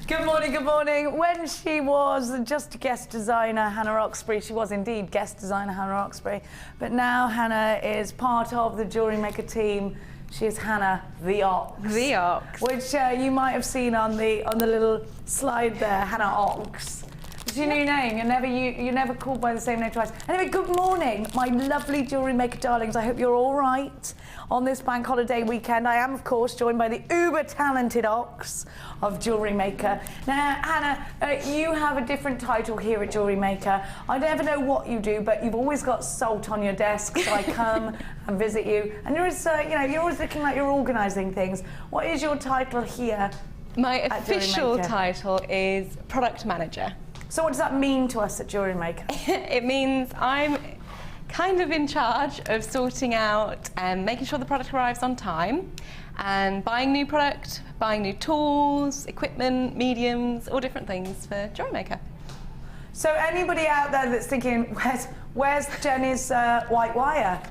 Good morning, good morning. When she was just guest designer Hannah Roxbury, she was indeed guest designer Hannah Roxbury, but now Hannah is part of the Jewellery Maker team. She is Hannah the Ox. The Ox. Which you might have seen on the little slide there, Hannah Ox. It's your new name. You're never called by the same name twice. Anyway, good morning, my lovely Jewellery Maker darlings. I hope you're all right on this bank holiday weekend. I am, of course, joined by the uber-talented Ox of Jewellery Maker. Now, Hannah, you have a different title here at Jewellery Maker. I never know what you do, but you've always got salt on your desk, so I come and visit you. And you're always looking like you're organising things. What is your title here? My official title is Product Manager. So what does that mean to us at Jewellery Maker? It means I'm kind of in charge of sorting out and making sure the product arrives on time and buying new product, buying new tools, equipment, mediums, all different things for Jewellery Maker. So anybody out there that's thinking, where's Jenny's white wire?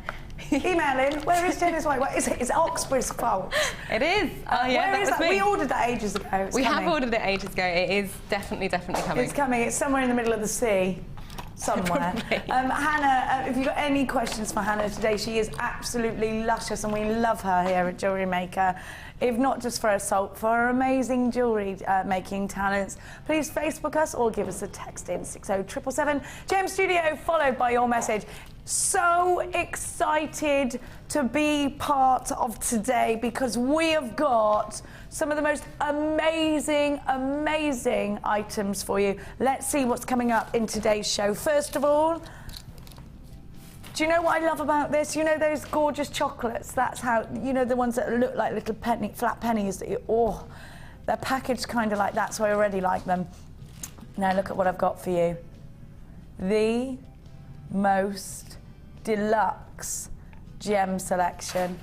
Email in, where is Jenny's white wire? It's Oxbury's fault. It is. Yeah, where is that? We ordered that ages ago. We have ordered it ages ago. It is definitely coming. It's coming. It's somewhere in the middle of the sea. Somewhere. Hannah, if you've got any questions for Hannah today, she is absolutely luscious and we love her here at Jewellery Maker. If not just for her salt, for her amazing jewellery making talents, please Facebook us or give us a text in 60777 Gem Studio, followed by your message. So excited to be part of today because we have got some of the most amazing items for you. Let's see what's coming up in today's show. First of all, do you know what I love about this? You know those gorgeous chocolates? That's how, you know, the ones that look like little flat pennies that they're packaged kind of like that, so I already like them. Now look at what I've got for you. The most deluxe gem selection.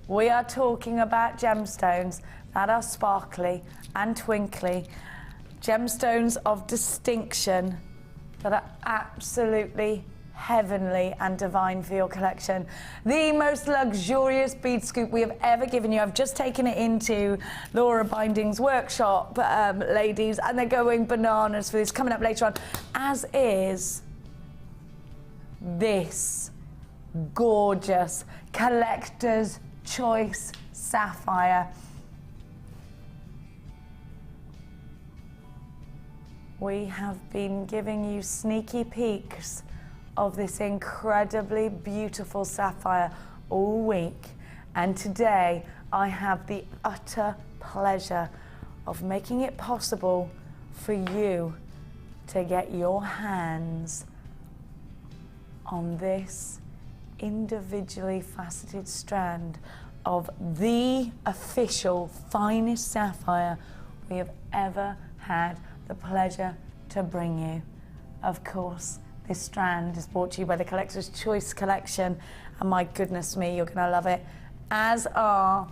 We are talking about gemstones that are sparkly and twinkly, gemstones of distinction that are absolutely heavenly and divine for your collection. The most luxurious bead scoop we have ever given you. I've just taken it into Laura Binding's workshop, ladies, and they're going bananas for this, coming up later on, as is this gorgeous collector's choice sapphire. We have been giving you sneaky peeks of this incredibly beautiful sapphire all week, and today I have the utter pleasure of making it possible for you to get your hands on this individually faceted strand of the official finest sapphire we have ever had the pleasure to bring you. Of course, this strand is brought to you by the Collector's Choice Collection, and my goodness me, you're gonna love it, as are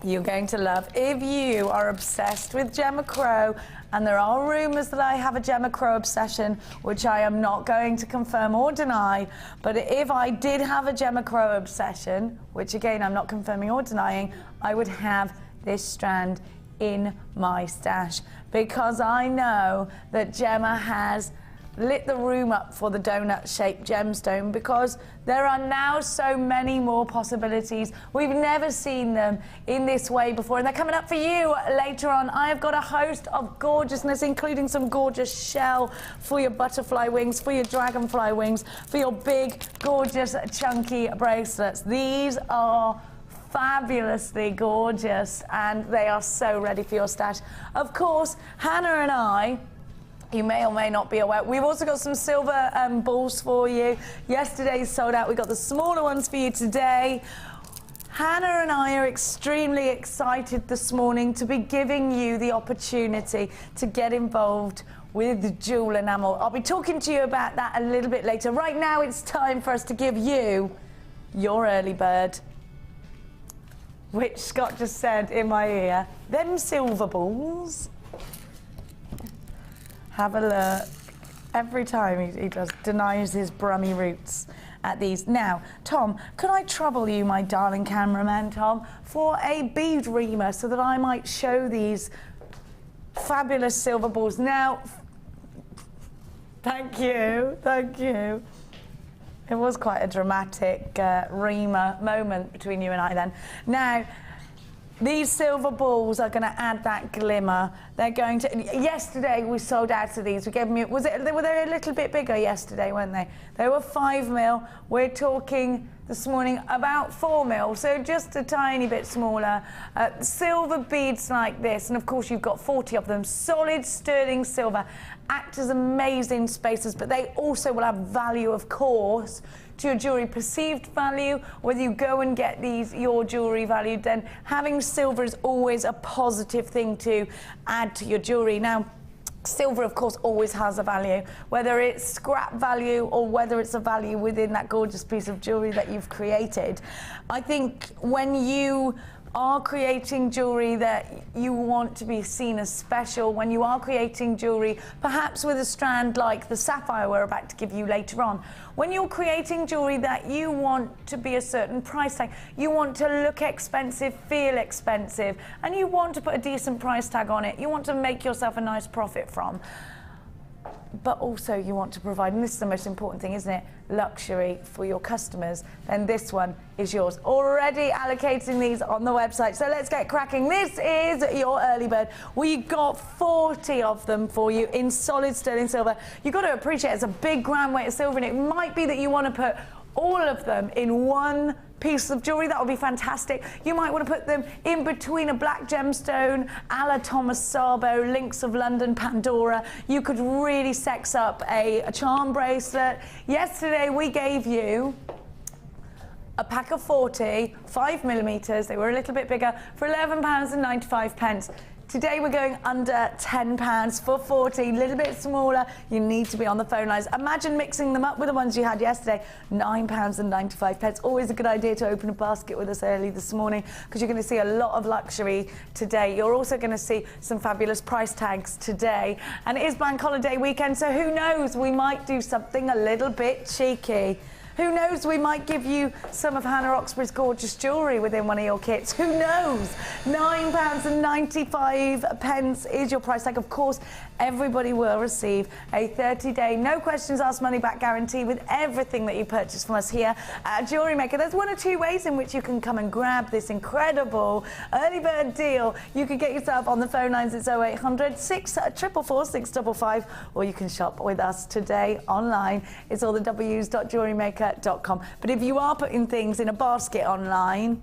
you're going to love. If you are obsessed with Gemma Crow, and there are rumours that I have a Gemma Crow obsession, which I am not going to confirm or deny, but if I did have a Gemma Crow obsession, which again I'm not confirming or denying, I would have this strand in my stash, because I know that Gemma has lit the room up for the donut-shaped gemstone, because there are now so many more possibilities. We've never seen them in this way before, and they're coming up for you later on. I have got a host of gorgeousness, including some gorgeous shell for your butterfly wings, for your dragonfly wings, for your big, gorgeous, chunky bracelets. These are fabulously gorgeous, and they are so ready for your stash. Of course, Hannah and I, you may or may not be aware, we've also got some silver balls for you. Yesterday's sold out. We got the smaller ones for you today. Hannah and I are extremely excited this morning to be giving you the opportunity to get involved with Jewel Enamel. I'll be talking to you about that a little bit later. Right now, it's time for us to give you your early bird, which Scott just said in my ear. Them silver balls. Have a look. Every time he denies his Brummy roots. at these. Now, Tom, could I trouble you, my darling cameraman, Tom, for a bead reamer so that I might show these fabulous silver balls? Now, thank you, thank you. It was quite a dramatic reamer moment between you and I then. Now, these silver balls are going to add that glimmer. They're going to. Yesterday we sold out of these. We gave them. Were they a little bit bigger yesterday, weren't they? They were 5 mil. We're talking this morning about 4 mil, so just a tiny bit smaller. Silver beads like this, and of course you've got 40 of them. Solid sterling silver, act as amazing spacers, but they also will have value, of course, to your jewellery, perceived value. Whether you go and get your jewellery valued, then having silver is always a positive thing to add to your jewellery. Now, silver, of course, always has a value, whether it's scrap value or whether it's a value within that gorgeous piece of jewellery that you've created. I think when you are creating jewellery that you want to be seen as special, when you are creating jewellery perhaps with a strand like the sapphire we're about to give you later on, when you're creating jewellery that you want to be a certain price tag, you want to look expensive, feel expensive, and you want to put a decent price tag on it, you want to make yourself a nice profit from, but also you want to provide, and this is the most important thing, isn't it, luxury for your customers, then this one is yours. Already allocating these on the website, so let's get cracking. This is your early bird. We got 40 of them for you in solid sterling silver. You've got to appreciate it's a big gram weight of silver, and it might be that you want to put all of them in one piece of jewellery. That would be fantastic. You might want to put them in between a black gemstone, a la Thomas Sabo, Links of London, Pandora. You could really sex up a charm bracelet. Yesterday we gave you a pack of 40, 5 millimeters. They were a little bit bigger for £11.95. Today we're going under £10 for 40, a little bit smaller. You need to be on the phone lines. Imagine mixing them up with the ones you had yesterday. £9.95. Always a good idea to open a basket with us early this morning, because you're going to see a lot of luxury today. You're also going to see some fabulous price tags today. And it is Bank Holiday weekend, so who knows, we might do something a little bit cheeky. Who knows, we might give you some of Hannah Oxbury's gorgeous jewellery within one of your kits. Who knows? £9.95 is your price tag. Of course, everybody will receive a 30-day, no questions asked money back guarantee with everything that you purchase from us here at Jewellery Maker. There's one or two ways in which you can come and grab this incredible early bird deal. You could get yourself on the phone lines. It's 0800 644 655, or you can shop with us today online. It's all the w's.jewellerymaker.com. But if you are putting things in a basket online,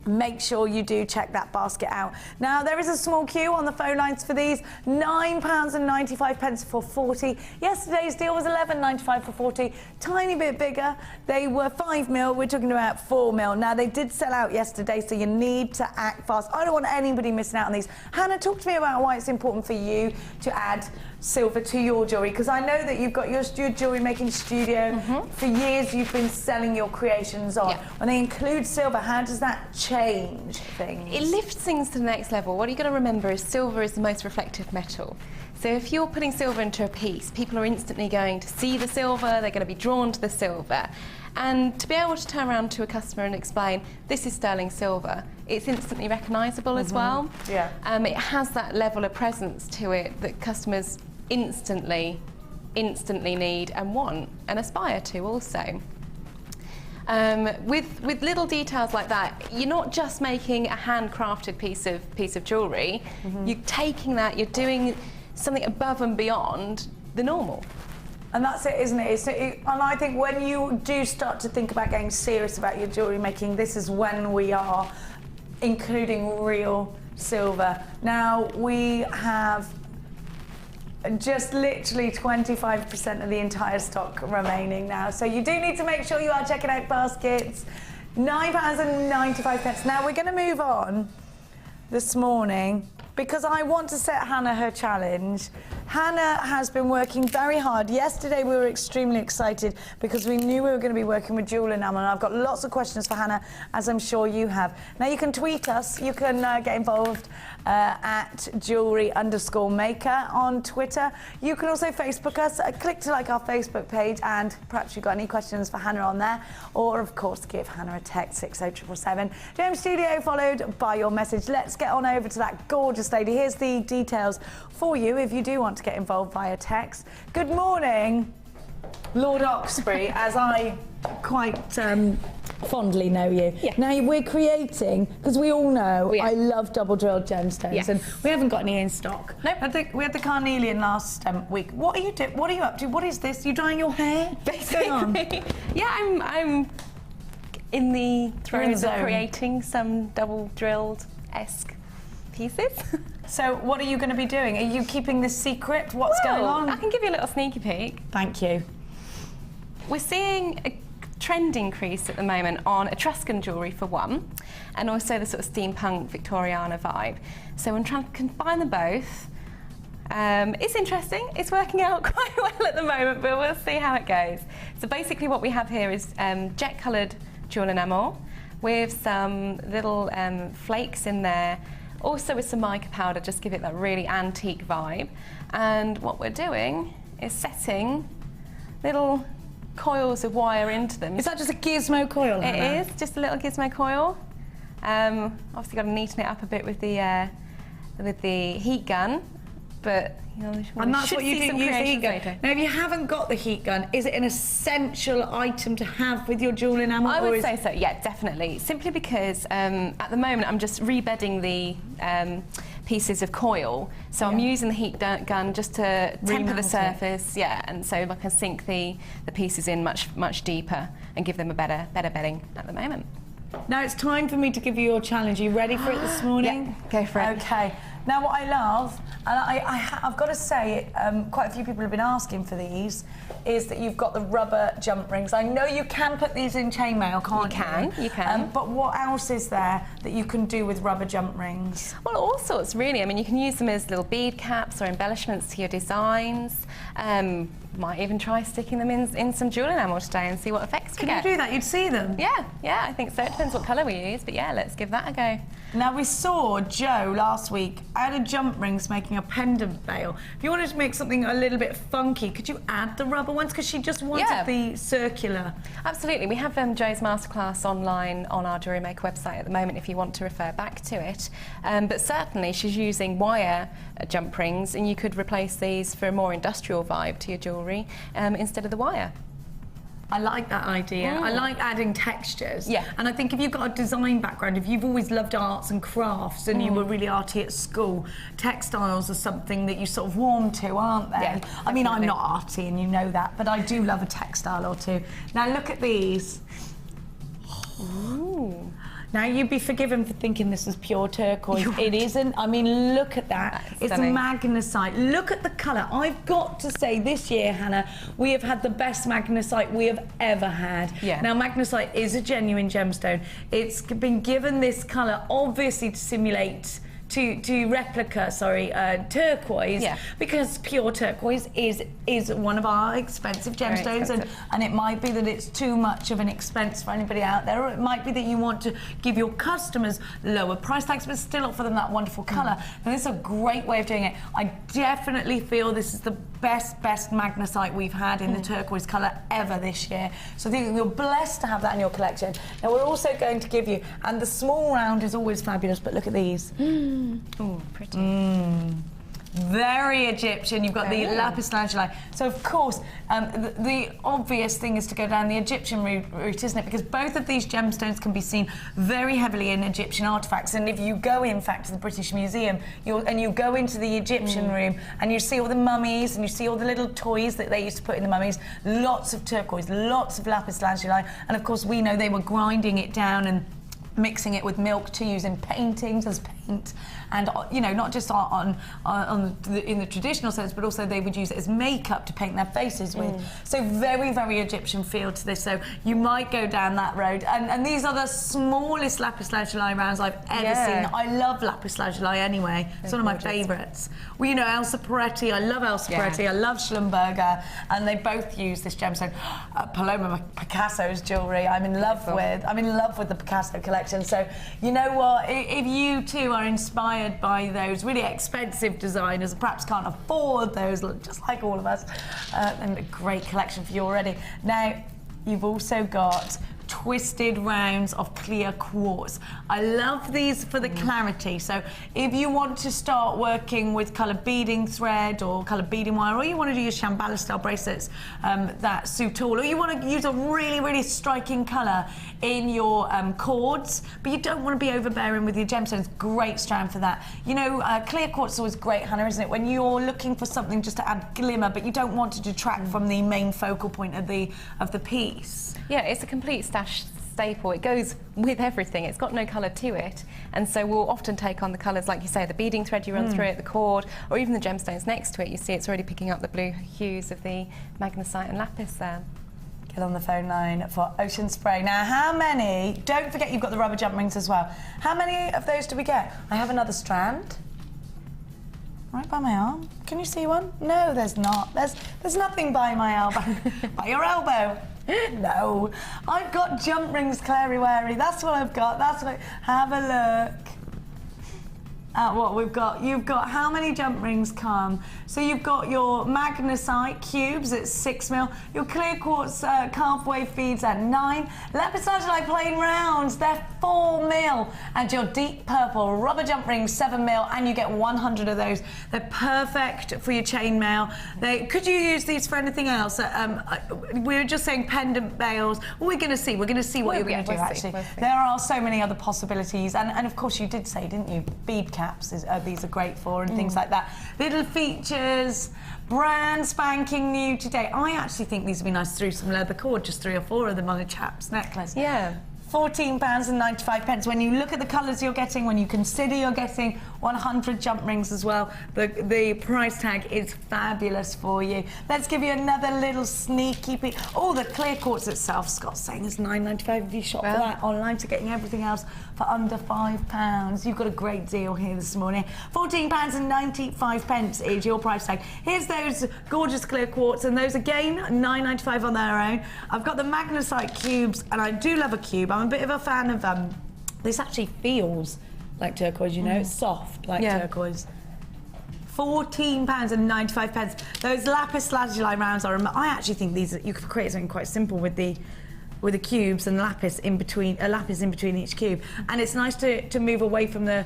make sure you do check that basket out. Now, there is a small queue on the phone lines for these. £9.95 for 40. Yesterday's deal was £11.95 for 40. Tiny bit bigger. They were 5 mil. We're talking about 4 mil. Now, they did sell out yesterday, so you need to act fast. I don't want anybody missing out on these. Hannah, talk to me about why it's important for you to add silver to your jewellery, because I know that you've got your jewellery making studio. For years you've been selling your creations on. When they include silver, how does that change things? It lifts things to the next level. What you've got to remember is silver is the most reflective metal. So if you're putting silver into a piece, people are instantly going to see the silver, they're going to be drawn to the silver. And to be able to turn around to a customer and explain, this is sterling silver, it's instantly recognisable as well. It has that level of presence to it that customers instantly need and want and aspire to also. With little details like that, you're not just making a handcrafted piece of jewellery. You're taking that, you're doing something above and beyond the normal. And that's it, isn't it? And I think when you do start to think about getting serious about your jewellery making, this is when we are including real silver. Now, we have just literally 25% of the entire stock remaining now. So you do need to make sure you are checking out baskets. £9.95. Now, we're going to move on this morning because I want to set Hannah her challenge. Hannah has been working very hard. Yesterday we were extremely excited because we knew we were going to be working with Jewel Enamel, and I've got lots of questions for Hannah, as I'm sure you have. Now you can tweet us, you can get involved at Jewellery_Maker on Twitter. You can also Facebook us, click to like our Facebook page, and perhaps you've got any questions for Hannah on there, or of course give Hannah a text 60777. James Studio followed by your message. Let's get on over to that gorgeous lady. Here's the details for you if you do want to get involved via text. Good morning, Lord Oxbury, as I quite fondly know you. Yeah. Now we're creating, because we all know I love double drilled gemstones, Yes. and we haven't got any in stock. Nope. We had the carnelian last week. What are you doing? What are you up to? What is this? You dyeing your hair? What's going on? Yeah, I'm in the throes of zone. creating some double drilled-esque pieces. So what are you going to be doing? Are you keeping this secret? What's going Well, on? I can give you a little sneaky peek. Thank you. We're seeing a trend increase at the moment on Etruscan jewellery for one, and also the sort of steampunk Victoriana vibe. So I'm trying to combine them both. It's interesting, it's working out quite well at the moment, but we'll see how it goes. So basically what we have here is jet coloured jewel enamel with some little flakes in there, also with some mica powder, just give it that really antique vibe. And what we're doing is setting little coils of wire into them. Is that just a gizmo coil? It Hannah? is, just a little gizmo coil. Obviously got to neaten it up a bit with the heat gun, but you know, And that's what you do, some use the heat gun. later. Now, if you haven't got the heat gun, is it an essential item to have with your jewel enamel? I or would is- say so, yeah, definitely. Simply because at the moment I'm just rebedding the pieces of coil, so I'm using the heat gun just to temper Remelt the it. surface, yeah, and so I can sink the pieces in much deeper and give them a better bedding at the moment. Now it's time for me to give you your challenge. Are you ready for it this morning? Yeah, go for it. Okay. Now what I love, and I've got to say, quite a few people have been asking for these, is that you've got the rubber jump rings. I know you can put these in chainmail, can't you? You can. But what else is there that you can do with rubber jump rings? Well, all sorts, really. I mean, you can use them as little bead caps or embellishments to your designs. Might even try sticking them in some jewel enamel today and see what effects we Can get. you do that? You'd see them. Yeah, I think so. It depends what colour we use, but yeah, let's give that a go. Now we saw Jo last week out of jump rings making a pendant veil. If you wanted to make something a little bit funky, could you add the rubber ones? Because she just wanted the circular. Absolutely. We have Jo's masterclass online on our Jewellery Maker website at the moment if you want to refer back to it. But certainly she's using wire jump rings, and you could replace these for a more industrial vibe to your jewellery instead of the wire. I like that idea. I like adding textures. Yeah. And I think if you've got a design background, if you've always loved arts and crafts and you were really arty at school, textiles are something that you sort of warm to, aren't they? Yeah, I mean, I'm definitely. not arty and you know that, but I do love a textile or two. Now look at these. Ooh. Now you'd be forgiven for thinking this is pure turquoise. It isn't. I mean, look at that. That's It's stunning. magnesite. Look at the colour. I've got to say, this year, Hannah, we have had the best magnesite we have ever had. Yeah. Now, magnesite is a genuine gemstone. It's been given this colour, obviously, to simulate. To replica, turquoise, because pure turquoise is one of our expensive gemstones, expensive. and it might be that it's too much of an expense for anybody out there, or it might be that you want to give your customers lower price tags but still offer them that wonderful colour. And this is a great way of doing it. I definitely feel this is the best magnesite we've had in the turquoise colour ever this year. So I think you're blessed to have that in your collection. Now we're also going to give you, and the small round is always fabulous, but look at these. Oh, pretty. Very Egyptian. You've got the lapis lazuli. So of course, the obvious thing is to go down the Egyptian route, isn't it? Because both of these gemstones can be seen very heavily in Egyptian artifacts. And if you go, in fact, to the British Museum, you go into the Egyptian room, and you see all the mummies, and you see all the little toys that they used to put in the mummies. Lots of turquoise, lots of lapis lazuli, and of course we know they were grinding it down and mixing it with milk to use in paintings as paint, and you know, not just in the traditional sense, but also they would use it as makeup to paint their faces with. So very, very Egyptian feel to this. So you might go down that road. And these are the smallest lapis lazuli rounds I've ever seen. I love lapis lazuli anyway. It's one of my favourites. Well, you know, Elsa Peretti. I love Elsa Peretti. I love Schlumberger, and they both use this gemstone. Paloma Picasso's jewellery. I'm in love with. I'm in love with the Picasso collection. So you know what? If you too are inspired by those really expensive designers, perhaps can't afford those, just like all of us, and a great collection for you already. Now, you've also got twisted rounds of clear quartz. I love these for the clarity. So if you want to start working with coloured beading thread or coloured beading wire, or you want to do your Shambhala style bracelets that suit all, or you want to use a really, really striking colour in your cords, but you don't want to be overbearing with your gemstones, great strand for that. You know, clear quartz is always great, Hannah, isn't it? When you're looking for something just to add glimmer, but you don't want to detract from the main focal point of the piece. Yeah, it's a complete staple. It goes with everything. It's got no colour to it, and so we'll often take on the colours, like you say, the beading thread you run through it, the cord, or even the gemstones next to it. You see it's already picking up the blue hues of the magnesite and lapis there. Get on the phone line for Ocean Spray. Now, how many, don't forget you've got the rubber jump rings as well. How many of those do we get? I have another strand. Right by my arm. Can you see one? No, there's not. There's nothing by my elbow. By your elbow. No. I've got jump rings, Clary Wary. That's what I've got. That's what. Have a look at what we've got. You've got how many jump rings come? So you've got your magnesite cubes at 6mm, your clear quartz calf wave beads at 9, lapis lazuli plain rounds, they're 4mm, and your deep purple rubber jump rings 7mm, and you get 100 of those. They're perfect for your chainmail. Could you use these for anything else? We were just saying pendant bails. Well, we're going to see. We're going to see what you're going to do, actually. There are so many other possibilities, and of course you did say, didn't you, bead caps these are great for, and things like that. Little features, brand spanking new today. I actually think these would be nice through some leather cord, just 3 or 4 of them on a chap's necklace. Yeah. £14.95. When you look at the colours you're getting, when you consider you're getting 100 jump rings as well, the price tag is fabulous for you. Let's give you another little sneaky peek. Oh, the clear quartz itself, Scott's saying, is £9.95 if you shop for that online, so getting everything else for under £5. You've got a great deal here this morning. £14.95 is your price tag. Here's those gorgeous clear quartz, and those again, £9.95 on their own. I've got the magnesite cubes, and I do love a cube. I'm a bit of a fan of this. Actually feels like turquoise, you know, it's soft like turquoise. £14.95. Those lapis lazuli rounds are. I actually think these you could create something quite simple with the cubes and lapis in between, a lapis in between each cube, and it's nice to move away from the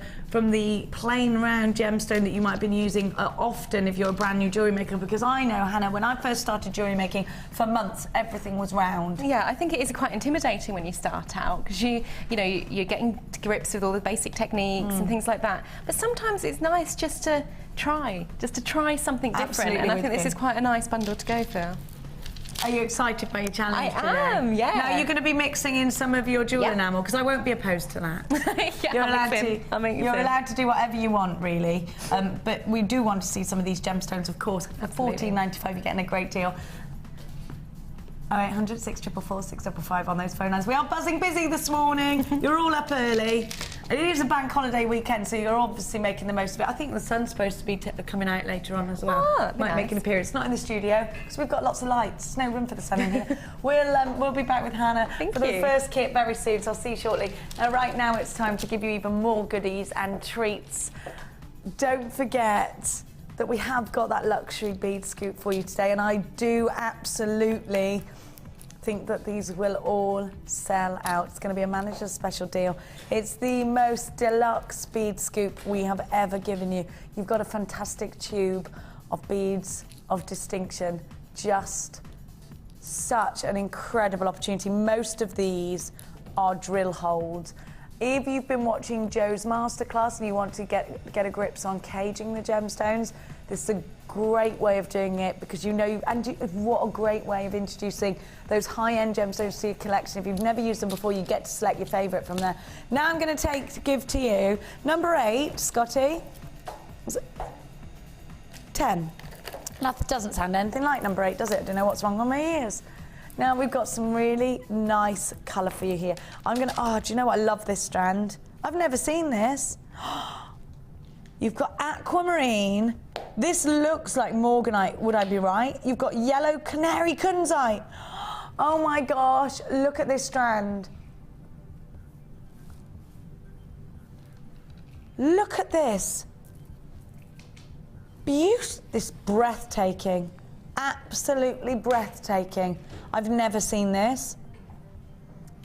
plain round gemstone that you might have been using often if you're a brand new jewellery maker, because I know, Hannah, when I first started jewellery making, for months everything was round. Yeah, I think it is quite intimidating when you start out, because you're getting to grips with all the basic techniques and things like that, but sometimes it's nice just to try something different. Absolutely, and I think this is quite a nice bundle to go for. Are you excited by your challenge today? I am, yeah. Now you're going to be mixing in some of your jewel enamel, because I won't be opposed to that. You're allowed to do whatever you want, really. But we do want to see some of these gemstones, of course. At £14.95, you're getting a great deal. 0800 644 655 on those phone lines. We are buzzing busy this morning. You're all up early. It is a bank holiday weekend, so you're obviously making the most of it. I think the sun's supposed to be coming out later on as well. Oh, might make an appearance. Not in the studio, because we've got lots of lights. There's no room for the sun in here. We'll be back with Hannah for the first kit very soon, so I'll see you shortly. Right now it's time to give you even more goodies and treats. Don't forget that we have got that luxury bead scoop for you today, and I do absolutely think that these will all sell out. It's going to be a manager's special deal. It's the most deluxe bead scoop we have ever given you. You've got a fantastic tube of beads of distinction. Just such an incredible opportunity. Most of these are drill holes, If you've been watching Joe's masterclass and you want to get a grip on caging the gemstones, this is a great way of doing it, because what a great way of introducing those high-end gemstones to your collection. If you've never used them before, you get to select your favourite from there. Now I'm going to give to you number 8, Scotty. Was it 10? That doesn't sound anything like number 8, does it? I don't know what's wrong with my ears. Now we've got some really nice colour for you here. I'm gonna, do you know what? I love this strand. I've never seen this. You've got aquamarine. This looks like morganite, would I be right? You've got yellow canary kunzite. Oh my gosh, look at this strand. Look at this. This breathtaking. Absolutely breathtaking. I've never seen this.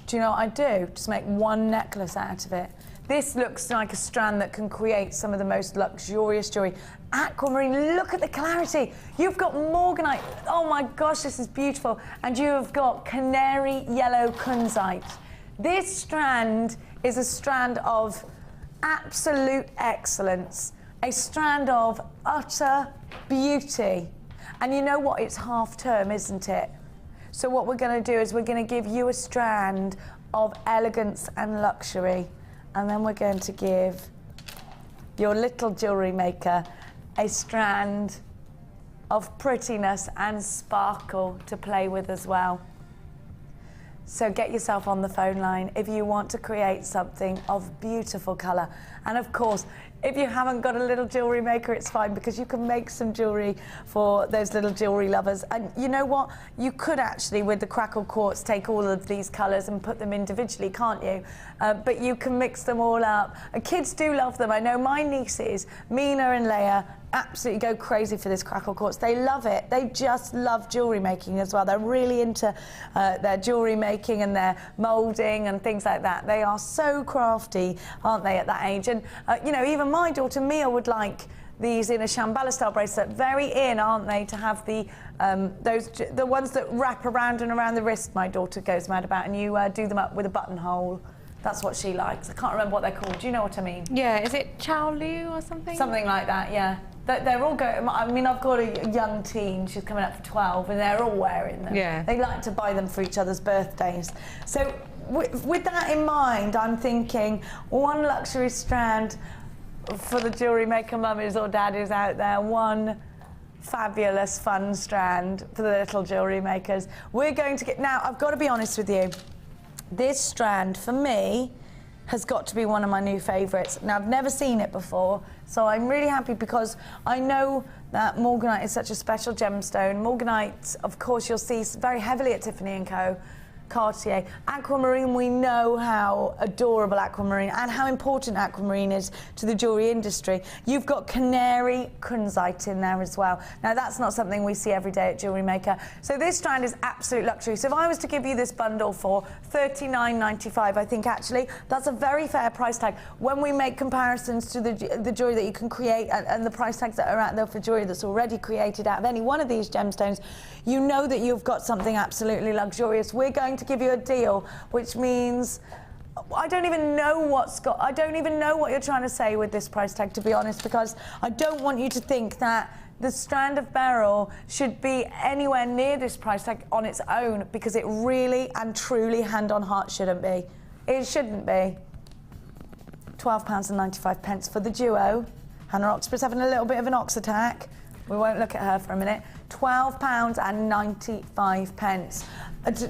Do you know what I do? Just make one necklace out of it. This looks like a strand that can create some of the most luxurious jewelry. Aquamarine, look at the clarity. You've got morganite. Oh my gosh, this is beautiful. And you have got canary yellow kunzite. This strand is a strand of absolute excellence. A strand of utter beauty. And you know what? It's half term, isn't it? So what we're going to do is we're going to give you a strand of elegance and luxury. And then we're going to give your little jewellery maker a strand of prettiness and sparkle to play with as well. So get yourself on the phone line if you want to create something of beautiful colour. And of course, if you haven't got a little jewellery maker, it's fine, because you can make some jewellery for those little jewellery lovers. And you know what? You could actually, with the crackle quartz, take all of these colours and put them individually, can't you? But you can mix them all up. And kids do love them. I know my nieces, Mina and Leia, absolutely go crazy for this crackle quartz. They love it. They just love jewellery making as well. They're really into their jewellery making and their moulding and things like that. They are so crafty, aren't they, at that age? And you know, even my daughter Mia would like these in a Shambhala style bracelet. Very in, aren't they, to have the ones that wrap around and around the wrist. My daughter goes mad about, and you do them up with a buttonhole. That's what she likes. I can't remember what they're called. Do you know what I mean? Yeah, is it Chow Liu or something? Something like that, yeah. They're all going, I mean, I've got a young teen, she's coming up for 12, and they're all wearing them. Yeah. They like to buy them for each other's birthdays. So with that in mind, I'm thinking one luxury strand for the jewellery maker mummies or daddies out there, one fabulous fun strand for the little jewellery makers. We're going to get, now I've got to be honest with you, this strand for me has got to be one of my new favourites. Now, I've never seen it before, so I'm really happy, because I know that morganite is such a special gemstone. Morganite, of course, you'll see very heavily at Tiffany & Co. Cartier. Aquamarine, we know how adorable aquamarine and how important aquamarine is to the jewellery industry. You've got canary kunzite in there as well. Now, that's not something we see every day at Jewellery Maker. So this strand is absolute luxury. So if I was to give you this bundle for $39.95, I think actually that's a very fair price tag. When we make comparisons to the jewellery that you can create and the price tags that are out there for jewellery that's already created out of any one of these gemstones, you know that you've got something absolutely luxurious. We're going to give you a deal, which means I don't even know what you're trying to say with this price tag, to be honest, because I don't want you to think that the strand of beryl should be anywhere near this price tag on its own, because it really and truly, hand on heart, shouldn't be. It shouldn't be. £12.95 for the duo. Hannah Oxford's having a little bit of an ox attack. We won't look at her for a minute. £12.95.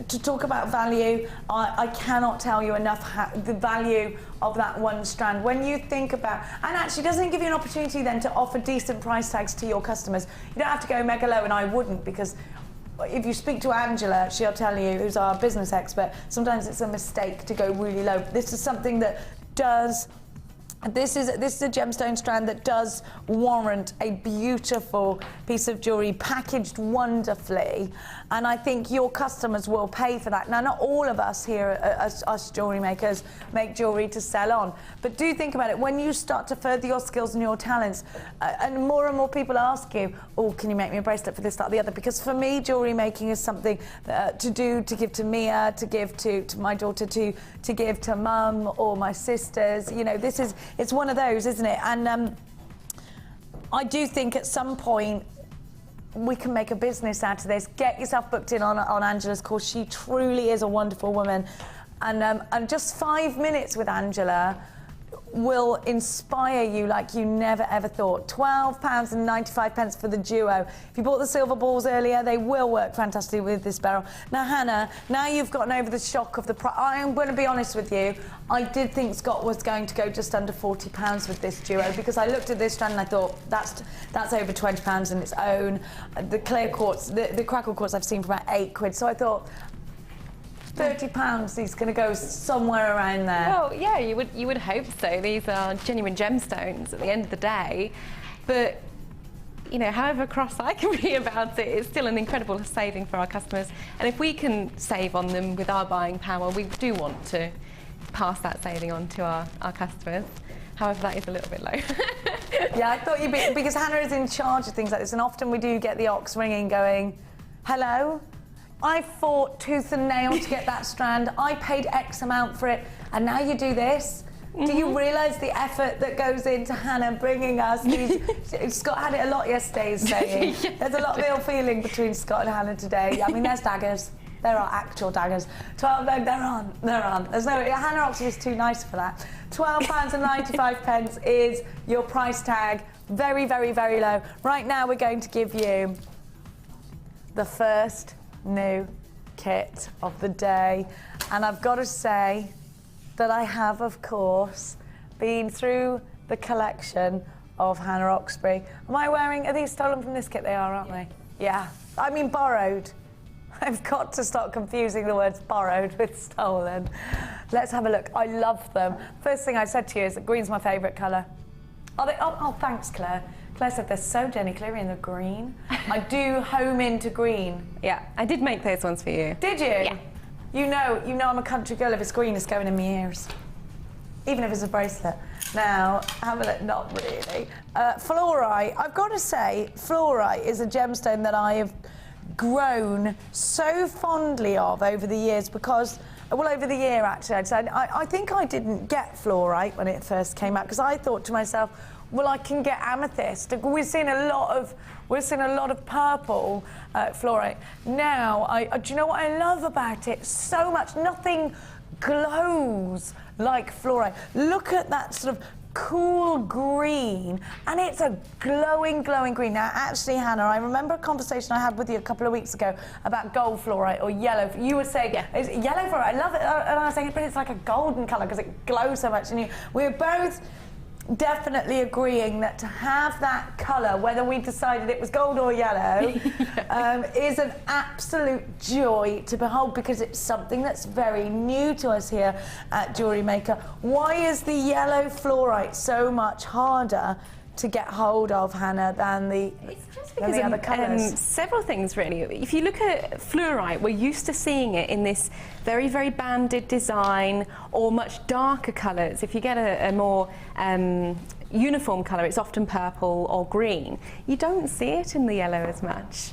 To talk about value, I cannot tell you enough the value of that one strand. When you think about, and actually doesn't it give you an opportunity then to offer decent price tags to your customers? You don't have to go mega low, and I wouldn't, because if you speak to Angela, she'll tell you, who's our business expert, sometimes it's a mistake to go really low. This is something that does This is a gemstone strand that does warrant a beautiful piece of jewellery, packaged wonderfully, and I think your customers will pay for that. Now, not all of us here, us jewellery makers, make jewellery to sell on, but do think about it. When you start to further your skills and your talents, and more people ask you, oh, can you make me a bracelet for this, that, or the other? Because for me, jewellery making is something to give to Mia, to give to my daughter, to give to Mum or my sisters. You know, it's one of those, isn't it? And I do think at some point we can make a business out of this. Get yourself booked in on Angela's course. She truly is a wonderful woman. And just 5 minutes with Angela will inspire you like you never ever thought. £12.95 for the duo. If you bought the silver balls earlier, they will work fantastically with this barrel. Now, Hannah, now you've gotten over the shock of the price. I am going to be honest with you. I did think Scott was going to go just under £40 with this duo, because I looked at this strand and I thought that's over £20 in its own. The clear quartz, the crackle quartz I've seen for about £8. So I thought, £30, he's going to go somewhere around there. Well, yeah, you would hope so. These are genuine gemstones at the end of the day, but you know, however cross I can be about it, it's still an incredible saving for our customers. And if we can save on them with our buying power, we do want to pass that saving on to our customers. However, that is a little bit low. Yeah, I thought you'd be, because Hannah is in charge of things like this, and often we do get the ox ringing going, hello? I fought tooth and nail to get that strand. I paid X amount for it, and now you do this. Do you realise the effort that goes into Hannah bringing us these? Scott had it a lot yesterday, he's saying. Yeah. There's a lot of ill feeling between Scott and Hannah today. I mean, there's daggers. There are actual daggers. 12, no, they're on. There's no, Hannah Oxford is too nice for that. £12.95 is your price tag. Very, very, very low. Right now, we're going to give you the first new kit of the day, and I've got to say that I have, of course, been through the collection of Hannah Oxbury. Are these stolen from this kit? They are, aren't they? Yeah. I mean, borrowed. I've got to stop confusing the words borrowed with stolen. Let's have a look. I love them. First thing I said to you is that green's my favourite colour. Are they? Oh, thanks, Claire. Claire said they're so Jenny Cleary in the green. I do home into green. Yeah, I did make those ones for you. Did you? Yeah. You know I'm a country girl. If it's green, it's going in my ears. Even if it's a bracelet. Now, have a look. Not really. Fluorite. I've got to say, fluorite is a gemstone that I have grown so fondly of over the years, because, well, over the year actually, I'd say. I think I didn't get fluorite when it first came out, because I thought to myself, well, I can get amethyst. We're seeing a lot of purple fluorite. Now, do you know what I love about it so much? Nothing glows like fluorite. Look at that sort of cool green, and it's a glowing green. Now, actually, Hannah, I remember a conversation I had with you a couple of weeks ago about gold fluorite or yellow. You were saying, yeah, it's yellow fluorite, I love it, and I was saying, but it's like a golden colour because it glows so much. And we were both definitely agreeing that to have that colour, whether we decided it was gold or yellow, is an absolute joy to behold, because it's something that's very new to us here at Jewellery Maker. Why is the yellow fluorite so much harder to get hold of, Hannah, than the other colours? Several things, really. If you look at fluorite, we're used to seeing it in this very, very banded design, or much darker colours. If you get a more uniform colour, it's often purple or green. You don't see it in the yellow as much.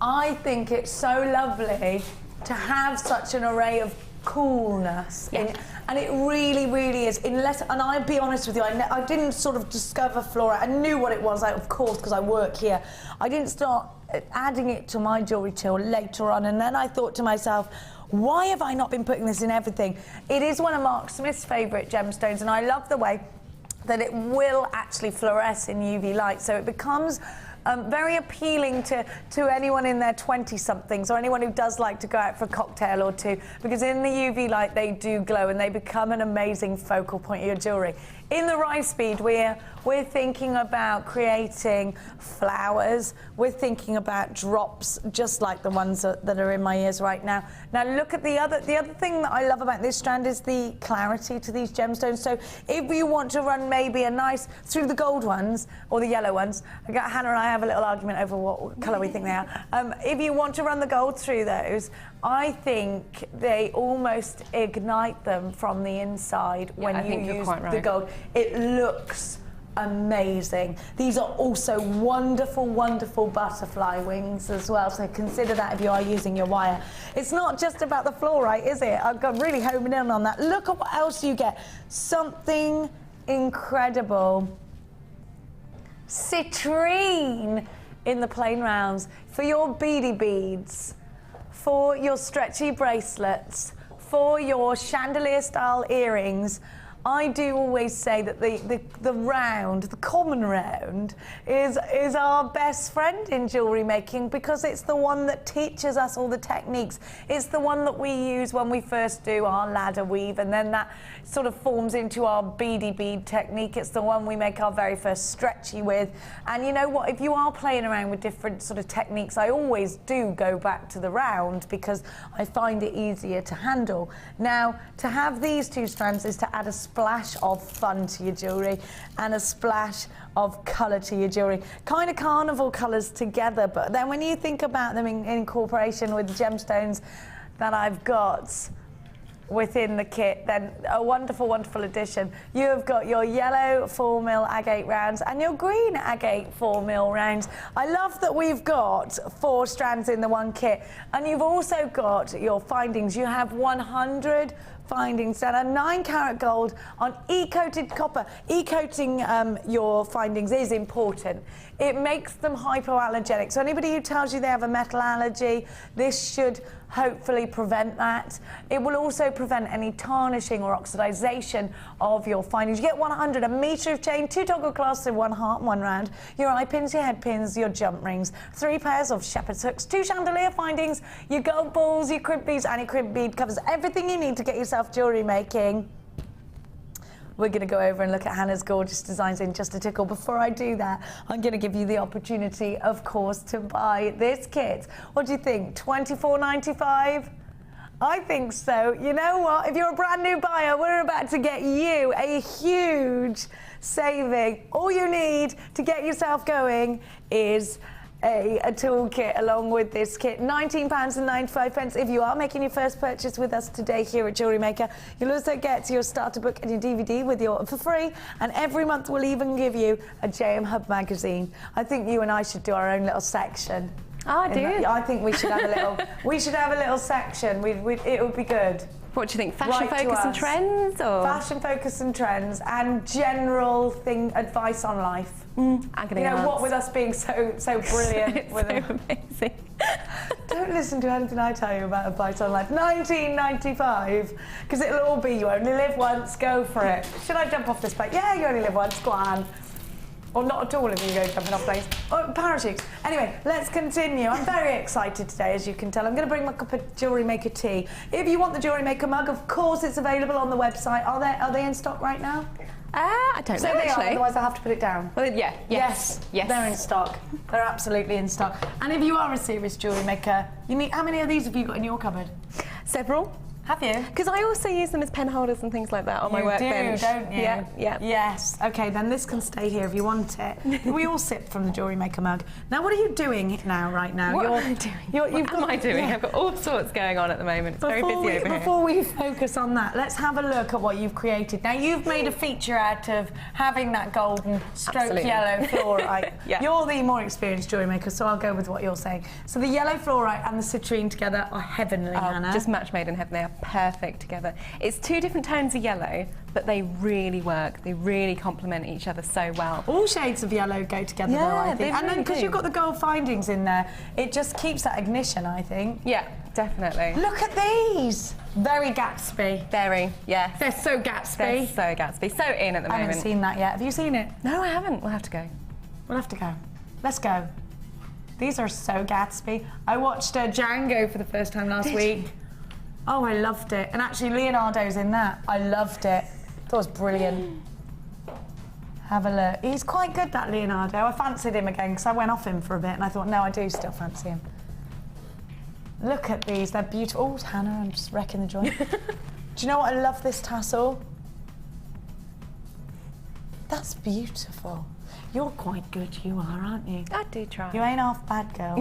I think it's so lovely to have such an array of coolness, and it really, really is. And I'll be honest with you, I didn't sort of discover fluorite. I knew what it was, of course, because I work here. I didn't start adding it to my jewellery till later on, and then I thought to myself, why have I not been putting this in everything? It is one of Mark Smith's favourite gemstones, and I love the way that it will actually fluoresce in UV light, so it becomes very appealing to anyone in their 20-somethings or anyone who does like to go out for a cocktail or two, because in the UV light they do glow and they become an amazing focal point of your jewellery. In the rice bead, we're thinking about creating flowers. We're thinking about drops, just like the ones that are in my ears right now. Now look at the other thing that I love about this strand is the clarity to these gemstones. So if you want to run maybe a nice, through the gold ones or the yellow ones, Hannah and I have a little argument over what colour we think they are. If you want to run the gold through those, I think they almost ignite them from the inside when you use the gold. It looks amazing. These are also wonderful, wonderful butterfly wings as well, so consider that if you are using your wire. It's not just about the fluorite, is it? I've got really homing in on that. Look at what else you get. Something incredible. Citrine in the plain rounds for your beady beads, for your stretchy bracelets, for your chandelier style earrings. I do always say that the round, the common round, is our best friend in jewellery making, because it's the one that teaches us all the techniques. It's the one that we use when we first do our ladder weave, and then that sort of forms into our beady bead technique. It's the one we make our very first stretchy with. And you know what, if you are playing around with different sort of techniques, I always do go back to the round because I find it easier to handle. Now, to have these two strands is to add a splash of fun to your jewellery and a splash of colour to your jewellery. Kind of carnival colours together, but then when you think about them in cooperation with the gemstones that I've got within the kit, then a wonderful, wonderful addition. You have got your yellow 4mm agate rounds and your green agate 4mm rounds. I love that we've got 4 strands in the one kit, and you've also got your findings. You have 100 findings and a 9-carat gold on e-coated copper. E-coating your findings is important. It makes them hypoallergenic. So anybody who tells you they have a metal allergy, this should hopefully prevent that. It will also prevent any tarnishing or oxidization of your findings. You get 100, a metre of chain, 2 toggle clasps in 1 heart and 1 round, your eye pins, your head pins, your jump rings, 3 pairs of shepherd's hooks, 2 chandelier findings, your gold balls, your crimp beads, and your crimp bead covers. Everything you need to get yourself jewellery making. We're going to go over and look at Hannah's gorgeous designs in just a tickle. Before I do that, I'm going to give you the opportunity, of course, to buy this kit. What do you think? $24.95? I think so. You know what? If you're a brand new buyer, we're about to get you a huge saving. All you need to get yourself going is a toolkit along with this kit. £19.95 if you are making your first purchase with us today here at Jewellery Maker. You'll also get your starter book and your DVD for free, and every month we'll even give you a JM Hub magazine. I think you and I should do our own little section. Oh, do you? I think we should have a little. We should have a little section. It would be good. What do you think? Fashion focus and trends, or fashion focus and trends, and general advice on life. Agony, you know what, with us being so brilliant, it's with so amazing. Don't listen to anything I tell you about advice on life. $19.95, because it'll all be you only live once. Go for it. Should I jump off this plane? Yeah, you only live once. Go on. Or not at all if you go jumping off planes. Oh, parachutes. Anyway, let's continue. I'm very excited today, as you can tell. I'm going to bring my cup of Jewellery Maker tea. If you want the Jewellery Maker mug, of course it's available on the website. Are they in stock right now? I don't know, they actually. Are, otherwise I have to put it down. Well, yeah. Yes. They're in stock. They're absolutely in stock. And if you are a serious jewellery maker, you need. How many of these have you got in your cupboard? Several. Have you? Because I also use them as pen holders and things like that on my workbench. You do, don't you? Yeah. Yes. Okay, then this can stay here if you want it. We all sip from the Jewellery Maker mug. Now, what are you doing right now? What am I doing? What am I doing? I've got all sorts going on at the moment. It's very busy over here. Before we focus on that, let's have a look at what you've created. Now, you've made a feature out of having that golden stroke yellow fluorite. Yeah. You're the more experienced jewellery maker, so I'll go with what you're saying. So the yellow fluorite and the citrine together are heavenly, Hannah. Just match made in heaven. They are perfect together. It's 2 different tones of yellow, but they really work. They really complement each other so well. All shades of yellow go together, though, I think. And then because you've got the gold findings in there, it just keeps that ignition, I think. Yeah, definitely. Look at these. Very Gatsby. Very, yes. They're so Gatsby. They're so Gatsby. So in at the moment. I haven't seen that yet. Have you seen it? No, I haven't. We'll have to go. We'll have to go. Let's go. These are so Gatsby. I watched Django for the first time last week. Oh, I loved it. And actually, Leonardo's in that. I loved it. That was brilliant. Have a look. He's quite good, that Leonardo. I fancied him again because I went off him for a bit and I thought, no, I do still fancy him. Look at these, they're beautiful. Oh, Hannah, I'm just wrecking the joint. Do you know what? I love this tassel. That's beautiful. You're quite good, you are, aren't you? I do try. You ain't half bad, girl.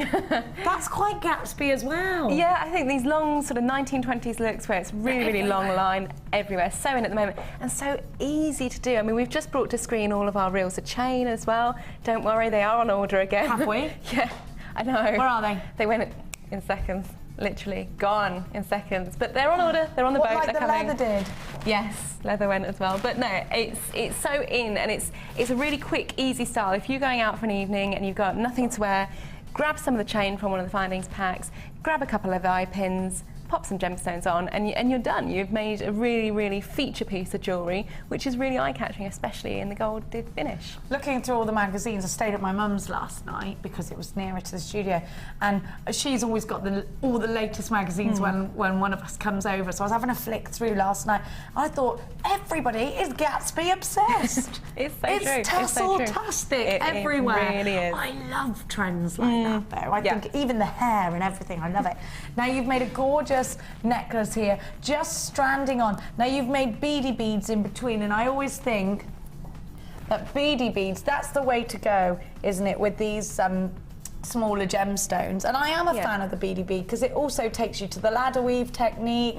That's quite Gatsby as well. Yeah, I think these long sort of 1920s looks where it's really, really long line everywhere, so in at the moment, and so easy to do. I mean, we've just brought to screen all of our reels of chain as well. Don't worry, they are on order again. Have we? Yeah, I know. Where are they? They went in seconds, literally gone in seconds. But they're on order, they're on the boat, like they're the coming. leather did? Yes, leather went as well. But no, it's so in, and it's a really quick, easy style. If you're going out for an evening and you've got nothing to wear, grab some of the chain from one of the findings packs, grab a couple of eye pins, pop some gemstones on, and you're done. You've made a really, really feature piece of jewellery, which is really eye-catching, especially in the golded finish. Looking through all the magazines, I stayed at my mum's last night because it was nearer to the studio, and she's always got all the latest magazines when one of us comes over. So I was having a flick through last night. I thought, everybody is Gatsby obsessed. It's so true. It's tassel-tastic everywhere. It really is. I love trends like that, though. I think even the hair and everything, I love it. Now you've made a gorgeous necklace here, just stranding on. Now you've made beady beads in between, and I always think that beady beads, that's the way to go, isn't it, with these smaller gemstones. And I am a fan of the beady bead because it also takes you to the ladder weave technique,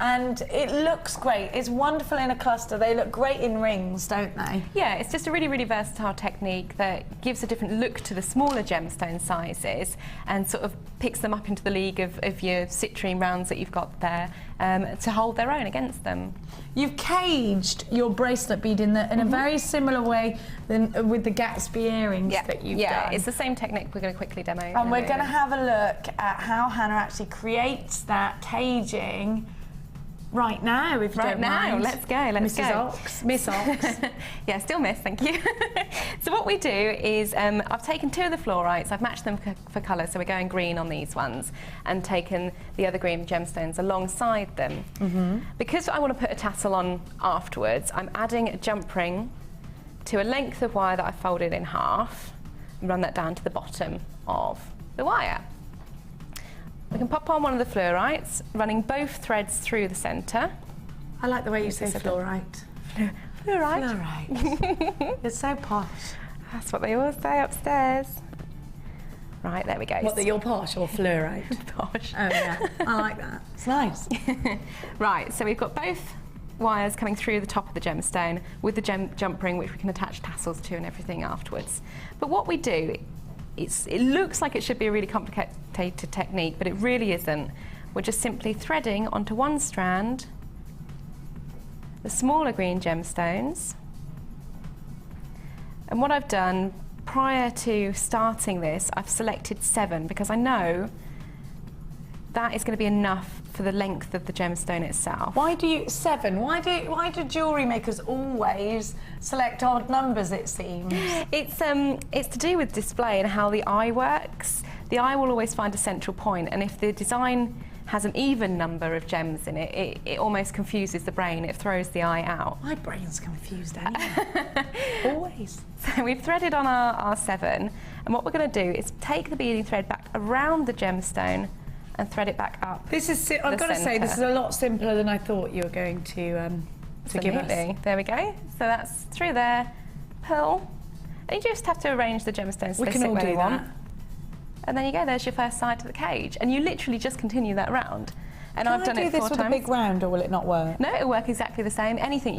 and it looks great. It's wonderful in a cluster. They look great in rings, don't they? Yeah, it's just a really, really versatile technique that gives a different look to the smaller gemstone sizes and sort of picks them up into the league of your citrine rounds that you've got there to hold their own against them. You've caged your bracelet bead in a very similar way than with the Gatsby earrings that you've done. Yeah, it's the same technique we're going to quickly demo. And we're going to have a look at how Hannah actually creates that caging right now, if you don't mind. Let's go, let's go. Miss Ox. Yeah, still Miss, thank you. So what we do is, I've taken two of the fluorites, I've matched them for colour, so we're going green on these ones, and taken the other green gemstones alongside them. Because I want to put a tassel on afterwards, I'm adding a jump ring to a length of wire that I've folded in half, and run that down to the bottom of the wire. We can pop on one of the fluorites, running both threads through the centre. I like the way you say fluorite. Fluorite. Fluorite. It's so posh. That's what they all say upstairs. Right, there we go. What, that you're posh or fluorite? Posh. Oh yeah, I like that. It's nice. Right, so we've got both wires coming through the top of the gemstone with the jump ring, which we can attach tassels to and everything afterwards. But what we do, it looks like it should be a really complicated technique, but it really isn't. We're just simply threading onto one strand the smaller green gemstones. And what I've done prior to starting this, I've selected 7 because I know that is going to be enough for the length of the gemstone itself. Why do you 7? Why do jewellery makers always select odd numbers, it seems? It's to do with display and how the eye works. The eye will always find a central point, and if the design has an even number of gems in it, it almost confuses the brain. It throws the eye out. My brain's confused anyway. Always. So we've threaded on our 7, and what we're going to do is take the beading thread back around the gemstone and thread it back up. This is, I've got to say, this is a lot simpler than I thought you were going to give us. There we go. So that's through there, pull, and you just have to arrange the gemstones so they sit where you want. And then you go, there's your first side to the cage, and you literally just continue that round. And I've done it 4 times. Can I do this with a big round, or will it not work? No, it'll work exactly the same. Anything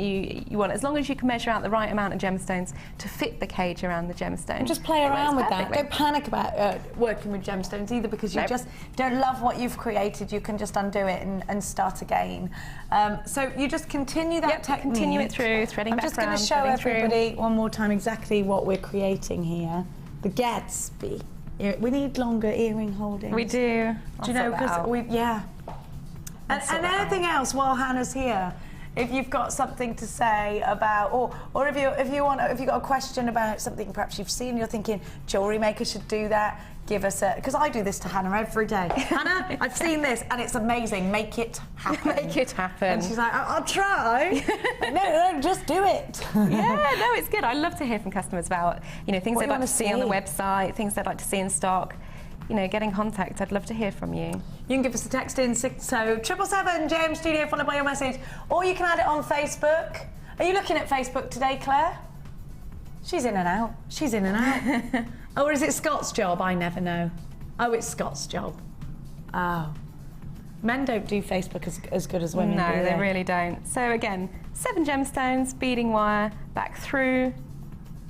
you want, as long as you can measure out the right amount of gemstones to fit the cage around the gemstone. And just play around with that. Don't panic about working with gemstones either, because you just don't love what you've created. You can just undo it and start again. So you just continue that technique. Continue it through, threading back around. I'm just going to show everybody one more time exactly what we're creating here. The Gatsby. We need longer earring holdings. We do. Do you know, because and anything else while Hannah's here, if you've got something to say about, or if you've got a question about something perhaps you've seen, you're thinking Jewellery Maker should do that. Give us a, because I do this to Hannah every day. Hannah, I've seen this and it's amazing. Make it happen. Make it happen. And she's like, I'll try. no, just do it. Yeah, no, it's good. I love to hear from customers about, things they'd like to see on the website, things they'd like to see in stock. Get in contact. I'd love to hear from you. You can give us a text in 777 JM Studio followed by your message, or you can add it on Facebook. Are you looking at Facebook today, Claire? She's in and out. She's in and out. Or is it Scott's job? I never know. Oh, it's Scott's job. Oh. Men don't do Facebook as good as women do. No, they really don't. So again, 7 gemstones, beading wire, back through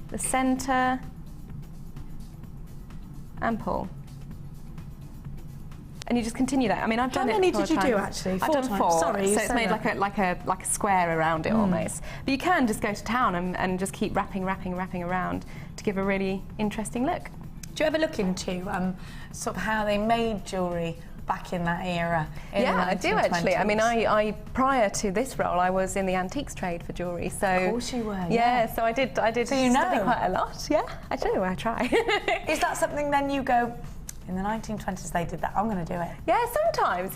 the centre, and pull. And you just continue that. I mean, I've done it. How many did you do actually? I've done 4. Sorry, so it's made like a square around it almost. But you can just go to town and just keep wrapping around to give a really interesting look. Do you ever look into sort of how they made jewellery back in that era? Yeah, I do actually. I mean, I prior to this role, I was in the antiques trade for jewellery. So of course you were. Yeah, so I did. So you study quite a lot. Yeah, I do. I try. Is that something then you go? In the 1920s they did that, I'm going to do it. Yeah, sometimes,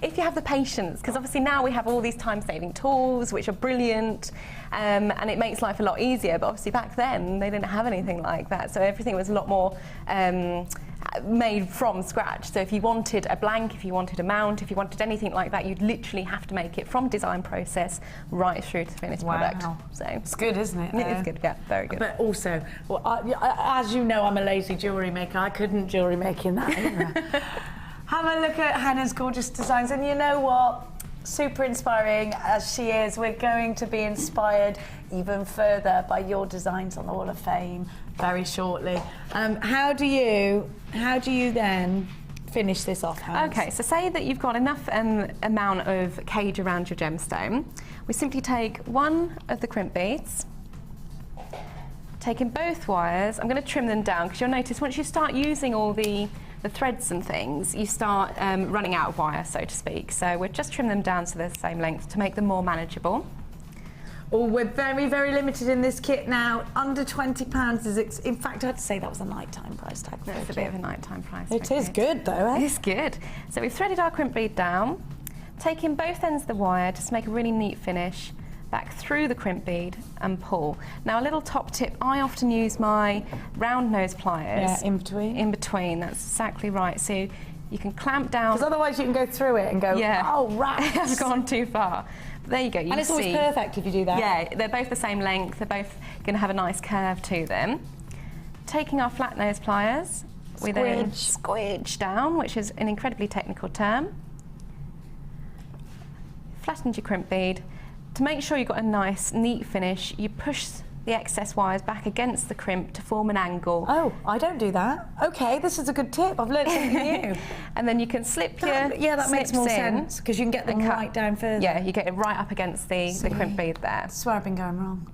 if you have the patience, because obviously now we have all these time-saving tools which are brilliant, and it makes life a lot easier, but obviously back then they didn't have anything like that, so everything was a lot more made from scratch. So if you wanted a blank, if you wanted a mount, if you wanted anything like that, you'd literally have to make it from design process right through to the finished product. So it's good, isn't it? It is good, yeah, very good. But also, well, as you know, I'm a lazy jewellery maker. I couldn't jewellery make in that era. Have a look at Hannah's gorgeous designs, and you know what? Super inspiring as she is, we're going to be inspired even further by your designs on the Wall of Fame very shortly. How do you then finish this off, Hans? Okay, so say that you've got enough amount of cage around your gemstone. We simply take one of the crimp beads, taking both wires. I'm going to trim them down because you'll notice once you start using all the threads and things, you start running out of wire, so to speak. So we'll just trim them down so they're the same length to make them more manageable. Oh, we're very, very limited in this kit now. Under £20 is, in fact, I had to say that was a nighttime price tag. It's a bit of a nighttime price. It is good though, eh? It's good. So we've threaded our crimp bead down, taking both ends of the wire just to make a really neat finish, back through the crimp bead and pull. Now a little top tip, I often use my round nose pliers. Yeah, in between. In between, that's exactly right. So you can clamp down. Because otherwise you can go through it and go, oh, rats. I've gone too far. But there you go, and it's always perfect if you do that. Yeah, they're both the same length, they're both going to have a nice curve to them. Taking our flat nose pliers, we then squidge down, which is an incredibly technical term. Flattened your crimp bead. To make sure you've got a nice, neat finish, you push the excess wires back against the crimp to form an angle. Oh, I don't do that. Okay, this is a good tip. I've learned something new. And then you can slip your yeah, that makes more sense because you can get them right down further. Yeah, you get it right up against the crimp bead there. That's where I've been going wrong.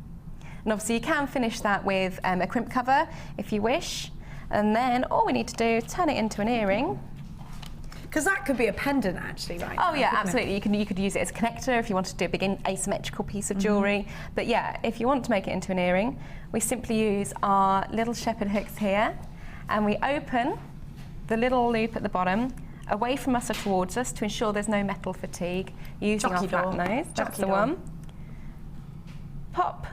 And obviously you can finish that with a crimp cover if you wish. And then all we need to do is turn it into an earring. Because that could be a pendant actually, right? Oh yeah, absolutely. You could use it as a connector if you wanted to do a big asymmetrical piece of jewellery. But yeah, if you want to make it into an earring, we simply use our little shepherd hooks here, and we open the little loop at the bottom away from us or towards us to ensure there's no metal fatigue using our flat nose. That's the one. Pop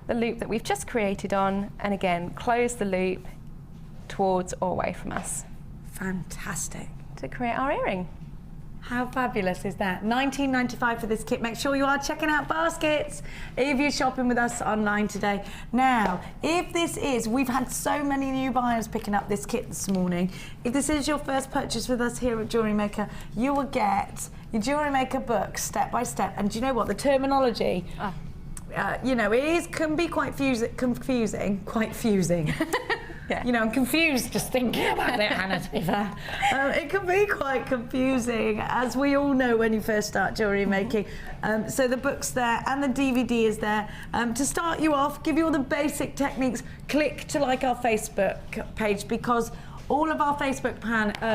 the loop that we've just created on, and again, close the loop towards or away from us. Fantastic. To create our earring. How fabulous is that? £19.95 for this kit. Make sure you are checking out baskets if you're shopping with us online today. Now, if this is, we've had so many new buyers picking up this kit this morning. If this is your first purchase with us here at Jewellery Maker, you will get your Jewellery Maker book step by step. And do you know what? The terminology, you know, can be quite confusing. Quite fusing. Yeah. You know, I'm confused just thinking about it, Hannah, to be fair. It can be quite confusing, as we all know when you first start jewellery making. So the book's there and the DVD is there. To start you off, give you all the basic techniques, click to like our Facebook page, because all of our Facebook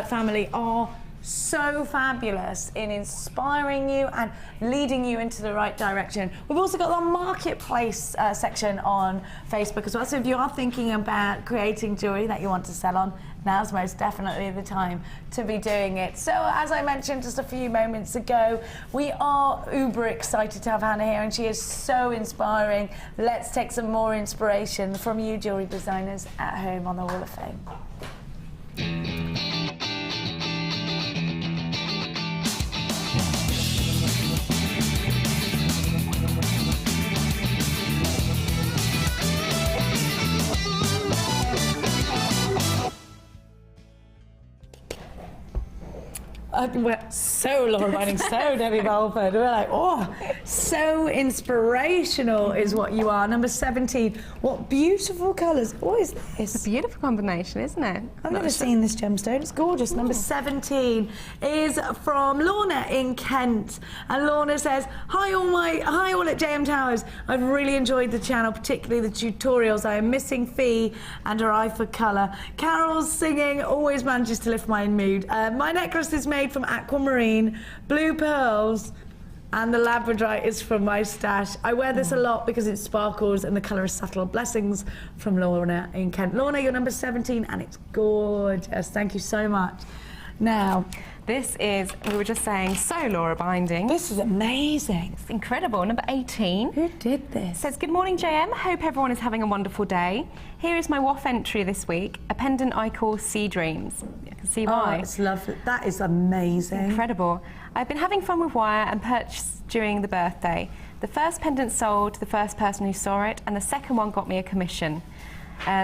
family are so fabulous in inspiring you and leading you into the right direction. We've also got our marketplace section on Facebook as well, so if you are thinking about creating jewellery that you want to sell on, now's most definitely the time to be doing it. So as I mentioned just a few moments ago, we are uber excited to have Hannah here, and she is so inspiring. Let's take some more inspiration from you jewellery designers at home on the Wall of Fame. We're so Laura Binding, so Debbie Balford. We're like, oh, so inspirational is what you are. Number 17. What beautiful colours. What is this? It's a beautiful combination, isn't it? I've never seen this gemstone. It's gorgeous. Number 17 is from Lorna in Kent, and Lorna says, hi all at JM Towers. I've really enjoyed the channel, particularly the tutorials. I am missing Fee and her eye for colour. Carol's singing always manages to lift my mood. My necklace is made from aquamarine, blue pearls, and the labradorite is from my stash. I wear this a lot because it sparkles and the colour is subtle. Blessings from Lorna in Kent. Lorna, you're number 17 and it's gorgeous. Thank you so much. Now, this is, we were just saying, so Laura Binding. this is amazing. It's incredible. Number 18. Who did this? Says, good morning, JM. Hope everyone is having a wonderful day. Here is my WOF entry this week, a pendant I call Sea Dreams. You can see why. Oh, it's lovely. That is amazing. Incredible. I've been having fun with wire and purchased during the birthday. The first pendant sold to the first person who saw it, and the second one got me a commission.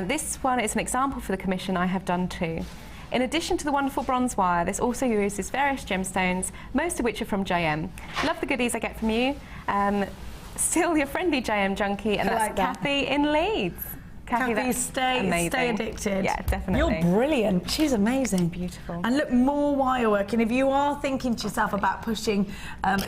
This one is an example for the commission I have done too. In addition to the wonderful bronze wire, this also uses various gemstones, most of which are from JM. Love the goodies I get from you. Still your friendly JM junkie, and that's Kathy in Leeds. Kathy, stay addicted. Yeah, definitely. You're brilliant. She's amazing. Beautiful. And look, more wire work. And if you are thinking to yourself about pushing,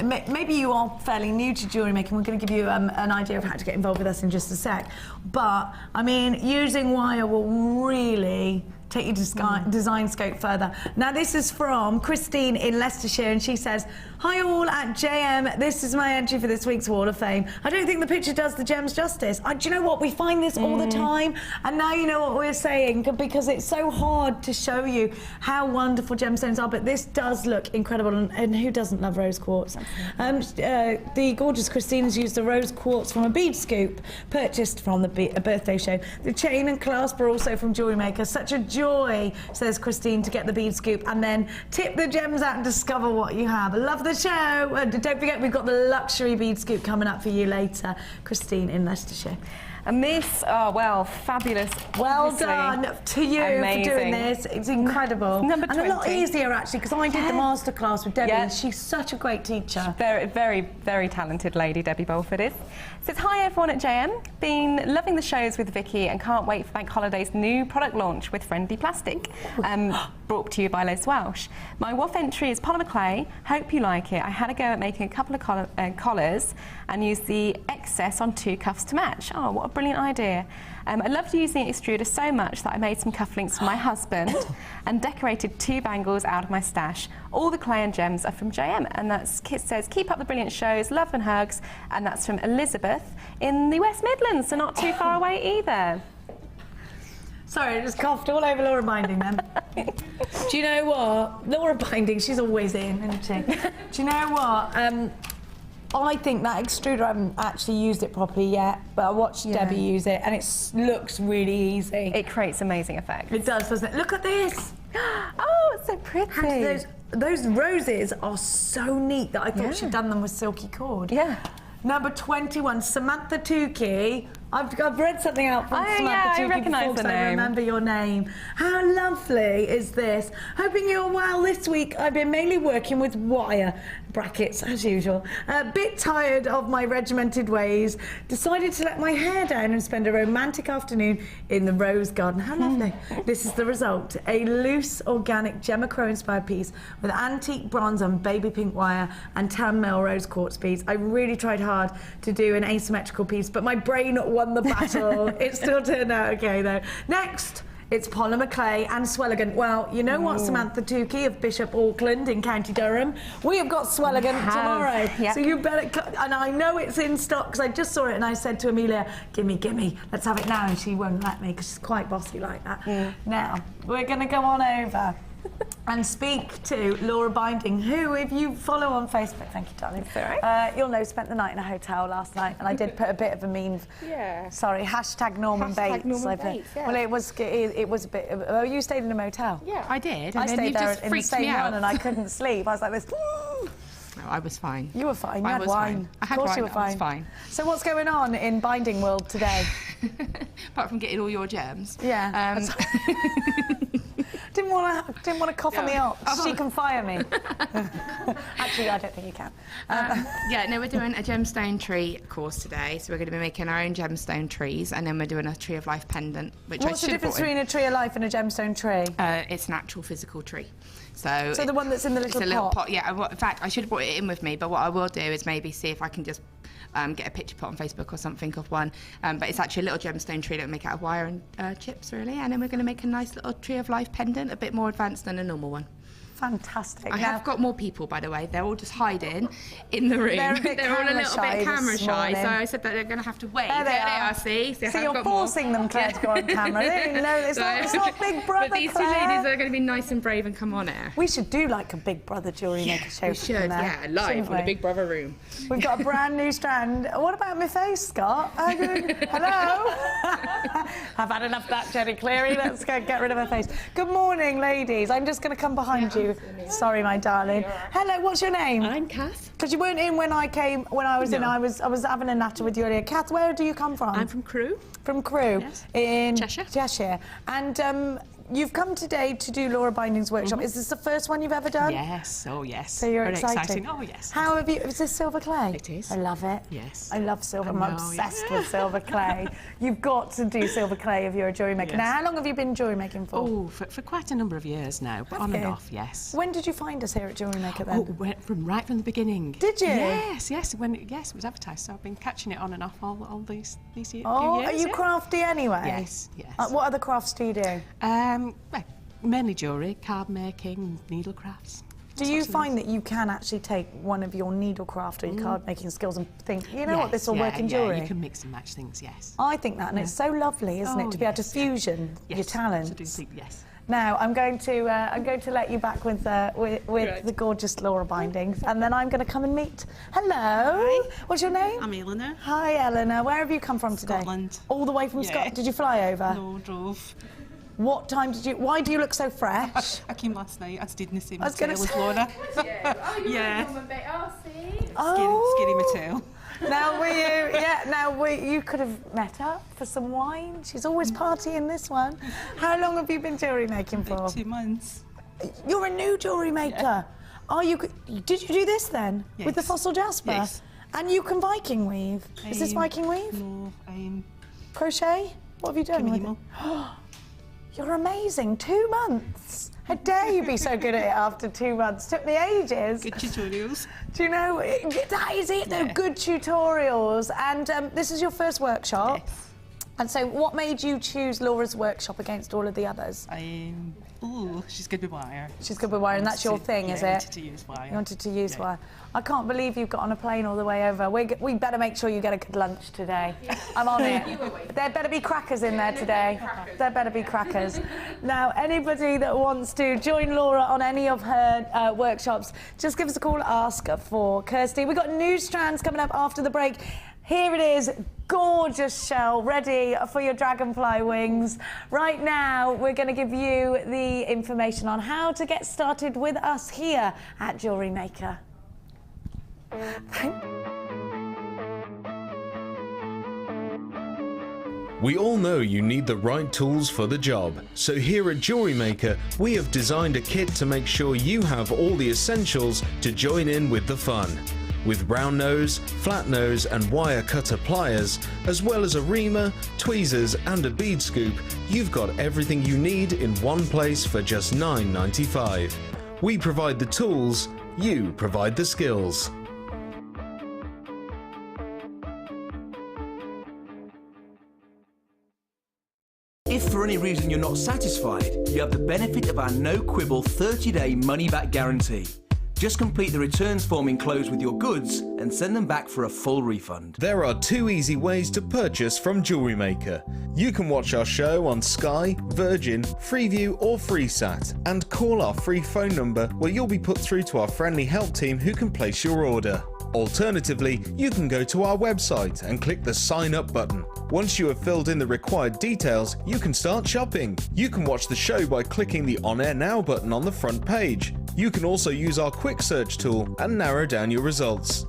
maybe you are fairly new to jewellery making, we're going to give you an idea of how to get involved with us in just a sec. But, I mean, using wire will really take your design scope further. Now this is from Christine in Leicestershire, and she says, hi all at JM, this is my entry for this week's Wall of Fame. I don't think the picture does the gems justice. Do you know what, we find this all the time, and now you know what we're saying, because it's so hard to show you how wonderful gemstones are, but this does look incredible, and who doesn't love rose quartz? The gorgeous Christine has used the rose quartz from a bead scoop purchased from the birthday show. The chain and clasp are also from Jewellery Maker. Such a joy, says Christine, to get the bead scoop and then tip the gems out and discover what you have. I love the show. Don't forget, we've got the luxury bead scoop coming up for you later. Christine in Leicestershire. And this, oh well, fabulous. Well done to you for doing this. It's incredible. Number 20. And a lot easier actually, because I did the masterclass with Debbie, and she's such a great teacher. Very, very, very talented lady, Debbie Balford is. Says, hi everyone at JM. Been loving the shows with Vicky and can't wait for Bank Holiday's new product launch with Friendly Plastic, brought to you by Les Welsh. My WOF entry is polymer clay. Hope you like it. I had a go at making a couple of collars and used the excess on 2 cuffs to match. Oh, what a brilliant idea. I loved using the extruder so much that I made some cufflinks for my husband and decorated 2 bangles out of my stash. All the clay and gems are from JM, and that says, keep up the brilliant shows, love and hugs, and that's from Elizabeth in the West Midlands, so not too far away either. Sorry, I just coughed all over Laura Binding then. Do you know what? Laura Binding, she's always in, isn't she? Do you know what? I think that extruder, I haven't actually used it properly yet, but I watched Debbie use it, and it looks really easy. It creates amazing effects. It does, doesn't it? Look at this. Oh, it's so pretty. Those roses are so neat that I thought she'd done them with silky cord. Yeah. Number 21, Samantha Tukey. I've read something out from Samantha Tukey I recognise before, the so name. I remember your name. How lovely is this? Hoping you're well this week. I've been mainly working with wire, brackets as usual. A bit tired of my regimented ways. Decided to let my hair down and spend a romantic afternoon in the rose garden. How lovely. This is the result. A loose, organic Gemacro-inspired piece with antique bronze and baby pink wire and 10 mil rose quartz beads. I really tried hard to do an asymmetrical piece, but my brain won the battle. It still turned out okay though. Next It's polymer clay and swelligant. Well, you know what, Samantha Tukey of Bishop Auckland in County Durham? We have got swelligant tomorrow. Yep. So you better, and I know it's in stock because I just saw it and I said to Amelia, gimme, let's have it now. And she won't let me because she's quite bossy like that. Now, we're going to go on over and speak to Laura Binding, who, if you follow on Facebook, thank you, darling. That's all right. You'll know, spent the night in a hotel last night, and I did put a bit of a meme. Yeah. Sorry, hashtag Norman Bates. Norman Bates, yeah. Well, it was a bit. Oh, you stayed in a motel. Yeah, I did. I stayed there in the same out. one, and I couldn't sleep. I was like this. No, I was fine. You were fine. You I had was wine. fine. I had of course wine. you were fine. I was fine. So what's going on in binding world today? Apart from getting all your gems. Yeah. Didn't want to cough on the ox. She can fire me. Actually, I don't think you can. Yeah, no, we're doing a gemstone tree course today, so we're going to be making our own gemstone trees, and then we're doing a tree of life pendant, which What's I the should difference between a tree of life and a gemstone tree? It's an actual physical tree. So the one that's in the little it's a little pot? pot. Yeah, in fact, I should have brought it in with me, but what I will do is maybe see if I can just get a picture put on Facebook or something of one. But it's actually a little gemstone tree that we make out of wire and chips, really. And then we're going to make a nice little tree of life pendant, a bit more advanced than a normal one. Fantastic. I have got more people, by the way. They're all just hiding in the room. They're all a little bit camera shy, so morning. I said that they're going to have to wait. There they are. See? So you're forcing them, Claire, to go on camera. They don't know. It's not Big Brother, But these two Claire. ladies are going to be nice and brave and come on air. We should do like a Big Brother Jewellery Maker show. We should, live in the Big Brother room. We've got a brand new strand. What about my face, Scott? Hello? I've had enough of that, Jenny Cleary. Let's go get rid of her face. Good morning, ladies. I'm just going to come behind you. Sorry, my darling. Hello, what's your name? I'm Kath. Because you weren't in when I came, when I was in. I was having a natter with you earlier. Kath, where do you come from? I'm from Crewe. From Crewe, Yes. in Cheshire. And you've come today to do Laura Binding's workshop. Is this the first one you've ever done? Yes, oh yes. So you're Very excited. exciting. Oh yes. How have you? Is this silver clay? It is. I love it. Yes. I love silver. I I'm know, obsessed yeah. with silver clay. You've got to do silver clay if you're a jewellery maker. Yes. Now, how long have you been jewellery making for? Oh, for quite a number of years now, but on and you? off, yes. When did you find us here at Jewellery Maker then? Oh, right from the beginning. Did you? Yes. Yes, it was advertised, so I've been catching it on and off all these years. Oh, are you yeah. crafty anyway? Yes. What other crafts do you do? Well, mainly jewellery, card making, needle crafts. Do you find that you can actually take one of your needlecraft or your card making skills and think, you know what, this will work in jewellery? Yeah, you can mix and match things, yes. I think that, and it's so lovely, isn't it, to be able to fusion your talents. To do things, yes. Now I'm going to let you back with the gorgeous Laura Bindings, and then I'm going to come and meet. Hello. Hi. What's your name? I'm Eleanor. Hi, Eleanor. Where have you come from today? Scotland. All the way from Scotland. Did you fly over? No, drove. What time did you? Why do you look so fresh? I came last night. I stayed in the same I was gonna hotel as say- Laura. Yeah. Scary motel. Now you could have met up for some wine. She's always partying this one. How long have you been jewellery making for? 2 months. You're a new jewellery maker. Are you? Did you do this then with the Yes. fossil jasper? Yes. And you can Viking weave. Is this Viking weave? No, I'm Crochet? What have you done with Kimihimo. it? You're amazing. 2 months. How dare you be so good at it after 2 months? Took me ages. good tutorials. Do you know, that is it, they're good tutorials. And this is your first workshop. Yes. And so what made you choose Laura's workshop against all of the others? She's good with wire. She's good with wire, and that's your thing, is I it? wanted to use wire. You wanted to use Yeah. wire. I can't believe you've got on a plane all the way over. We better make sure you get a good lunch today. I'm on it. There better be crackers in there today. There better be crackers. Now, anybody that wants to join Laura on any of her workshops, just give us a call, ask for Kirsty. We've got new strands coming up after the break. Here it is, gorgeous shell, ready for your dragonfly wings. Right now, we're going to give you the information on how to get started with us here at Jewellery Maker. We all know you need the right tools for the job, so here at Jewellery Maker we have designed a kit to make sure you have all the essentials to join in with the fun. With round nose, flat nose and wire cutter pliers, as well as a reamer, tweezers and a bead scoop, you've got everything you need in one place for just $9.95. We provide the tools, you provide the skills. If for any reason you're not satisfied, you have the benefit of our no-quibble 30-day money-back guarantee. Just complete the returns form enclosed with your goods and send them back for a full refund. There are 2 easy ways to purchase from Jewellery Maker. You can watch our show on Sky, Virgin, Freeview or FreeSat and call our free phone number where you'll be put through to our friendly help team who can place your order. Alternatively, you can go to our website and click the sign up button. Once you have filled in the required details, you can start shopping. You can watch the show by clicking the On Air Now button on the front page. You can also use our quick search tool and narrow down your results.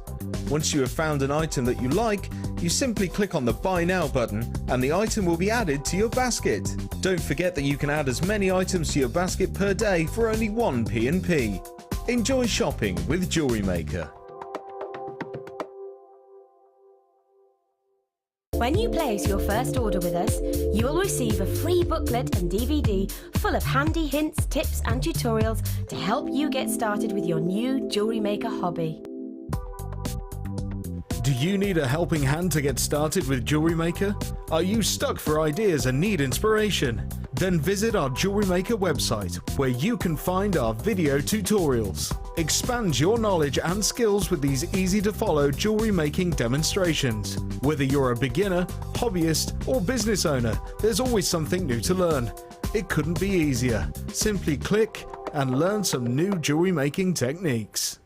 Once you have found an item that you like, you simply click on the Buy Now button and the item will be added to your basket. Don't forget that you can add as many items to your basket per day for only 1 P&P. Enjoy shopping with Jewellery Maker. When you place your first order with us, you will receive a free booklet and DVD full of handy hints, tips and tutorials to help you get started with your new Jewellery Maker hobby. Do you need a helping hand to get started with Jewellery Maker? Are you stuck for ideas and need inspiration? Then visit our Jewellery Maker website where you can find our video tutorials. Expand your knowledge and skills with these easy to follow jewellery making demonstrations. Whether you're a beginner, hobbyist or business owner, there's always something new to learn. It couldn't be easier. Simply click and learn some new jewellery making techniques.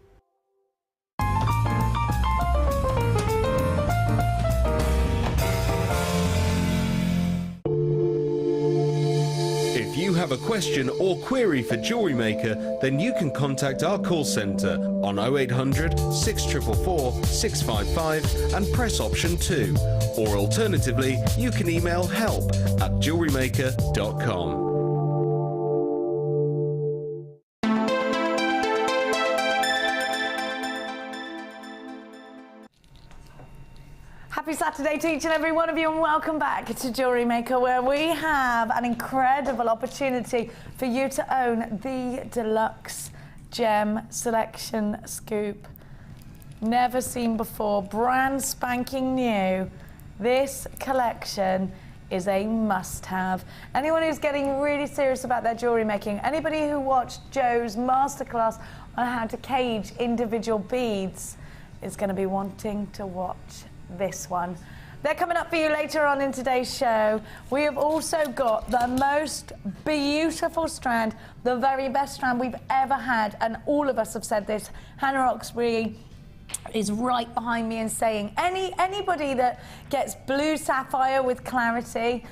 If you have a question or query for Jewellery Maker, then you can contact our call centre on 0800 644 655 and press option 2. Or alternatively, you can email help@jewellerymaker.com. Happy Saturday to each and every one of you and welcome back to Jewellery Maker, where we have an incredible opportunity for you to own the Deluxe Gem Selection Scoop. Never seen before, brand spanking new. This collection is a must-have. Anyone who's getting really serious about their jewellery making, anybody who watched Joe's masterclass on how to cage individual beads is going to be wanting to watch this one. They're coming up for you later on in today's show. We have also got the most beautiful strand, the very best strand we've ever had, and all of us have said this. Hannah Oxbury is right behind me and saying anybody that gets blue sapphire with clarity,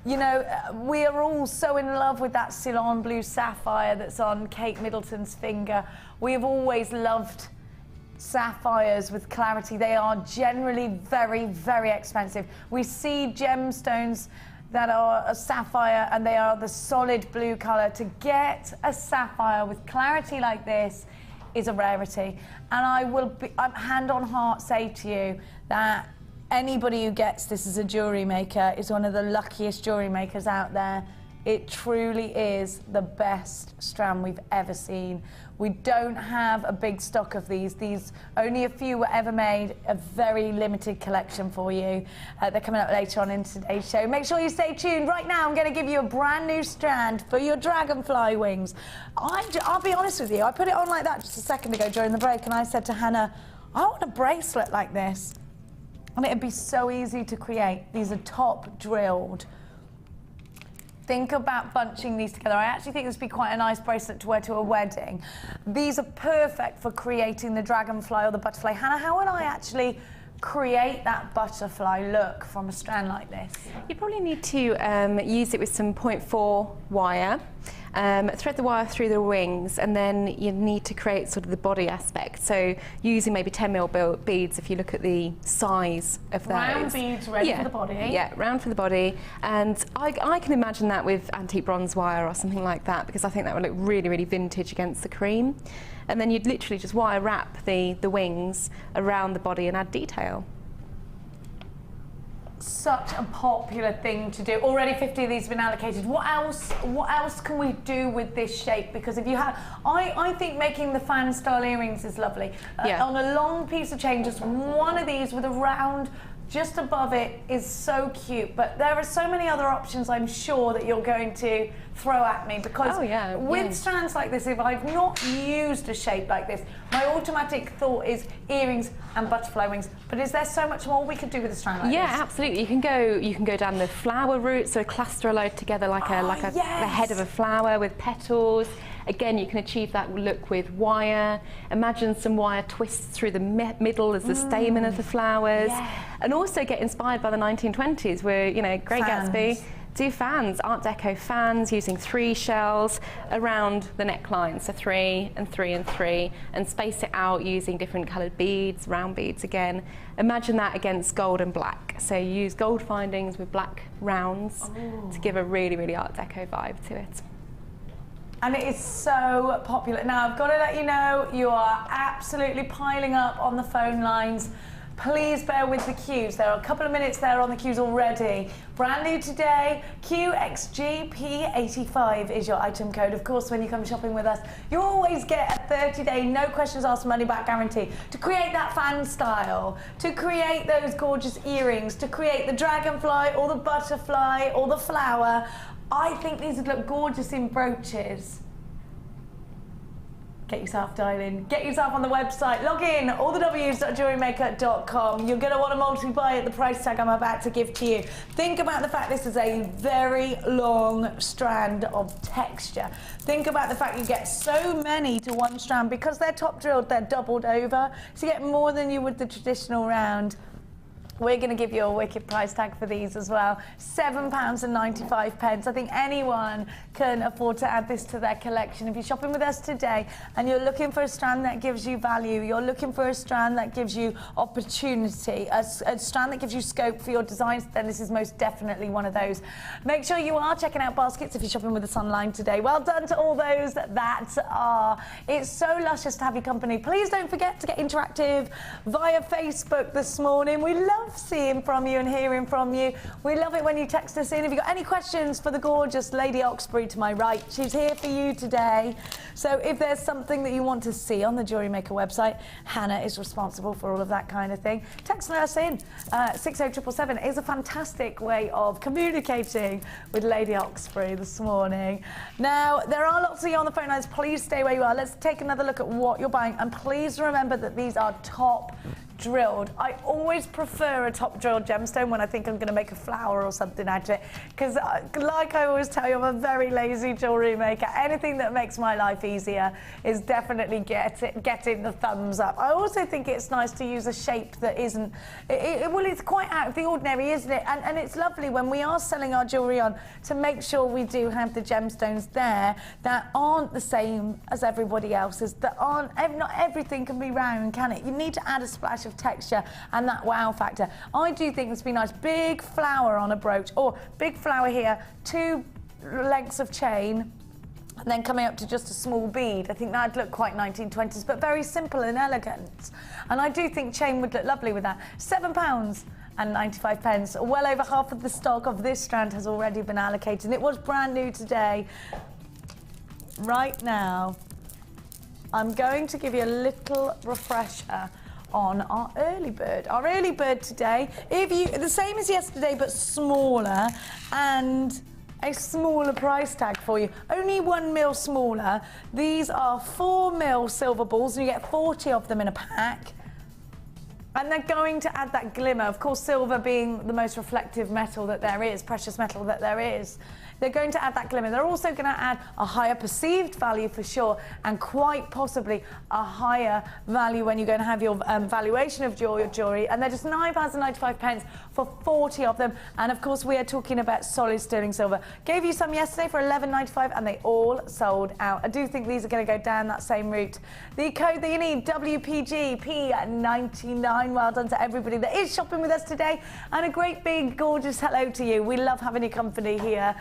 you know, we are all so in love with that Ceylon blue sapphire that's on Kate Middleton's finger. We have always loved sapphires with clarity. They are generally very, very expensive. We see gemstones that are a sapphire and they are the solid blue colour. To get a sapphire with clarity like this is a rarity. And I'm hand on heart say to you that anybody who gets this as a jewellery maker is one of the luckiest jewellery makers out there. It truly is the best strand we've ever seen. We don't have a big stock of these. Only a few were ever made, a very limited collection for you. They're coming up later on in today's show. Make sure you stay tuned. Right now, I'm going to give you a brand new strand for your dragonfly wings. I'll be honest with you, I put it on like that just a second ago during the break, and I said to Hannah, I want a bracelet like this. And it'd be so easy to create. These are top drilled. Think about bunching these together. I actually think this would be quite a nice bracelet to wear to a wedding. These are perfect for creating the dragonfly or the butterfly. Hannah, how would I actually create that butterfly look from a strand like this? You probably need to use it with some 0.4 wire. Thread the wire through the wings, and then you need to create sort of the body aspect. So using maybe 10mm beads, if you look at the size of those. Round beads ready for the body. Yeah, round for the body. And I can imagine that with antique bronze wire or something like that, because I think that would look really, really vintage against the cream. And then you'd literally just wire wrap the wings around the body and add detail. Such a popular thing to do. Already 50 of these have been allocated. What else can we do with this shape? Because if you have, I think making the fan style earrings is lovely. Yeah. On a long piece of chain, just one of these with a round just above it is so cute, but there are so many other options I'm sure that you're going to throw at me, because with strands like this, if I've not used a shape like this, my automatic thought is earrings and butterfly wings. But is there so much more we could do with a strand like this? Yeah, absolutely. You can go down the flower route, so a cluster allowed together like the head of a flower with petals. Again, you can achieve that look with wire. Imagine some wire twists through the middle as the stamen of the flowers. And also get inspired by the 1920s where, you know, Great Gatsby. Do fans, Art Deco fans using 3 shells around the neckline, so 3 and 3 and 3, and space it out using different coloured beads, round beads again. Imagine that against gold and black. So you use gold findings with black rounds to give a really, really Art Deco vibe to it. And it is so popular. Now, I've got to let you know, you are absolutely piling up on the phone lines. Please bear with the queues. There are a couple of minutes there on the queues already. Brand new today, QXGP85 is your item code. Of course, when you come shopping with us, you always get a 30-day, no questions asked, money back guarantee to create that fan style, to create those gorgeous earrings, to create the dragonfly or the butterfly or the flower. I think these would look gorgeous in brooches. Get yourself dialing, get yourself on the website, log in, all the w's.jewellerymaker.com. You're going to want to multiply at the price tag I'm about to give to you. Think about the fact this is a very long strand of texture. Think about the fact you get so many to one strand because they're top drilled, they're doubled over, so you get more than you would the traditional round. We're going to give you a wicked price tag for these as well. £7.95. I think anyone can afford to add this to their collection. If you're shopping with us today and you're looking for a strand that gives you value, you're looking for a strand that gives you opportunity, a strand that gives you scope for your designs, then this is most definitely one of those. Make sure you are checking out baskets if you're shopping with us online today. Well done to all those that are. It's so luscious to have your company. Please don't forget to get interactive via Facebook this morning. We love seeing from you and hearing from you. We love it when you text us in. If you've got any questions for the gorgeous Lady Oxbury to my right, she's here for you today. So if there's something that you want to see on the Jewellery Maker website, Hannah is responsible for all of that kind of thing. Text us in. 60777 is a fantastic way of communicating with Lady Oxbury this morning. Now, there are lots of you on the phone lines. Please stay where you are. Let's take another look at what you're buying. And please remember that these are top drilled. I always prefer a top drilled gemstone when I think I'm going to make a flower or something out of it, because like I always tell you, I'm a very lazy jewellery maker. Anything that makes my life easier is definitely getting the thumbs up. I also think it's nice to use a shape that isn't, well, it's quite out of the ordinary, isn't it? And it's lovely when we are selling our jewellery on to make sure we do have the gemstones there that aren't the same as everybody else's, that aren't, not everything can be round, can it? You need to add a splash of texture and that wow factor. I do think this would be nice. Big flower on a brooch, or big flower here, 2 lengths of chain, and then coming up to just a small bead. I think that'd look quite 1920s, but very simple and elegant. And I do think chain would look lovely with that. £7.95. Well over half of the stock of this strand has already been allocated, and it was brand new today. Right now, I'm going to give you a little refresher on our early bird. Our early bird today, the same as yesterday but smaller, and a smaller price tag for you. Only 1 mil smaller. These are 4 mil silver balls, and you get 40 of them in a pack. And they're going to add that glimmer. Of course, silver being the most reflective metal that there is, precious metal that there is. They're going to add that glimmer. They're also going to add a higher perceived value for sure, and quite possibly a higher value when you're going to have your valuation of your jewellery. And they're just £9.95 for 40 of them. And of course, we are talking about solid sterling silver. Gave you some yesterday for £11.95 and they all sold out. I do think these are going to go down that same route. The code that you need, WPGP99. Well done to everybody that is shopping with us today. And a great big gorgeous hello to you. We love having your company here.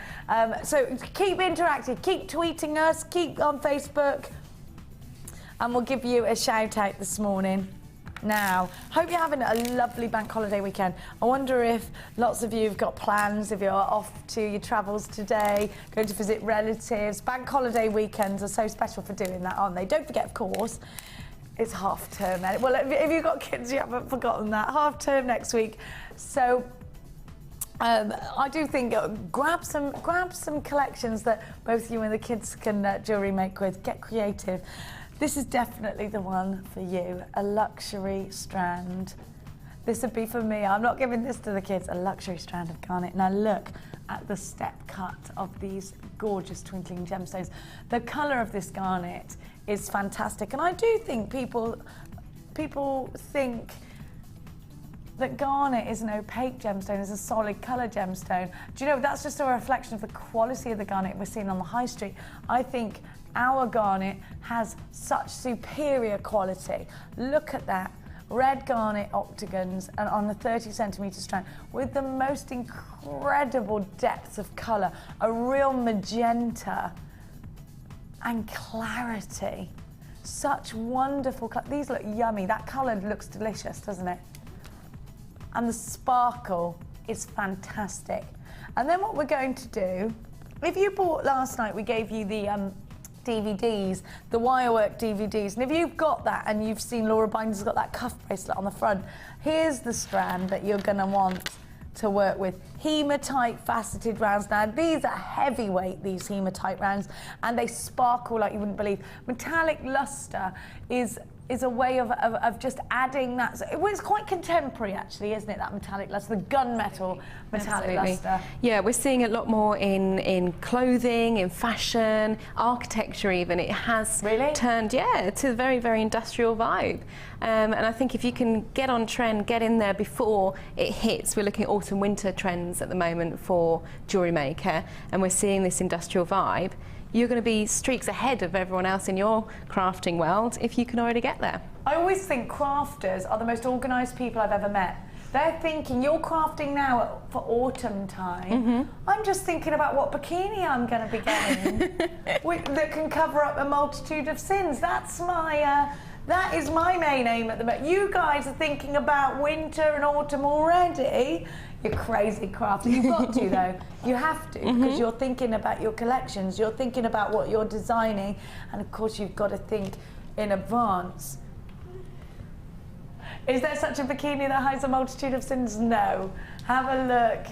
So keep interactive, keep tweeting us, keep on Facebook, and we'll give you a shout out this morning. Now, hope you're having a lovely bank holiday weekend. I wonder if lots of you have got plans, if you're off to your travels today, going to visit relatives. Bank holiday weekends are so special for doing that, aren't they? Don't forget, of course, It's half term. Well, if you've got kids, you haven't forgotten that. Half term next week. So I do think grab some collections that both you and the kids can jewellery make with. Get creative. This is definitely the one for you. A luxury strand. This would be for me. I'm not giving this to the kids. A luxury strand of garnet. Now look at the step cut of these gorgeous twinkling gemstones. The colour of this garnet is fantastic, and I do think people think that garnet is an opaque gemstone, is a solid colour gemstone. Do you know, that's just a reflection of the quality of the garnet we're seeing on the high street. I think our garnet has such superior quality. Look at that. Red garnet octagons and on a 30cm strand with the most incredible depth of colour, a real magenta and clarity. Such wonderful, these look yummy. That colour looks delicious, doesn't it? And the sparkle is fantastic. And then what we're going to do, if you bought last night, we gave you the DVDs, the wirework DVDs, and if you've got that and you've seen Laura Binder's got that cuff bracelet on the front, here's the strand that you're going to want to work with. Hematite faceted rounds. Now these are heavyweight, these hematite rounds, and they sparkle like you wouldn't believe. Metallic luster is a way of just adding that. So it's quite contemporary actually, isn't it, that metallic luster, the gunmetal metallic luster. Yeah, we're seeing it a lot more in clothing, in fashion, architecture even. It has turned, to a very, very industrial vibe. And I think if you can get on trend, get in there before it hits. We're looking at autumn winter trends at the moment for Jewellery Maker, and we're seeing this industrial vibe. You're going to be streaks ahead of everyone else in your crafting world if you can already get there. I always think crafters are the most organised people I've ever met. They're thinking, you're crafting now for autumn time. I'm just thinking about what bikini I'm going to be getting that can cover up a multitude of sins. That's my, that is my main aim at the moment. You guys are thinking about winter and autumn already. You're crazy crafter. You've got to though. You have to, because you're thinking about your collections, you're thinking about what you're designing, and of course you've got to think in advance. Is there such a bikini that hides a multitude of sins? No. Have a look.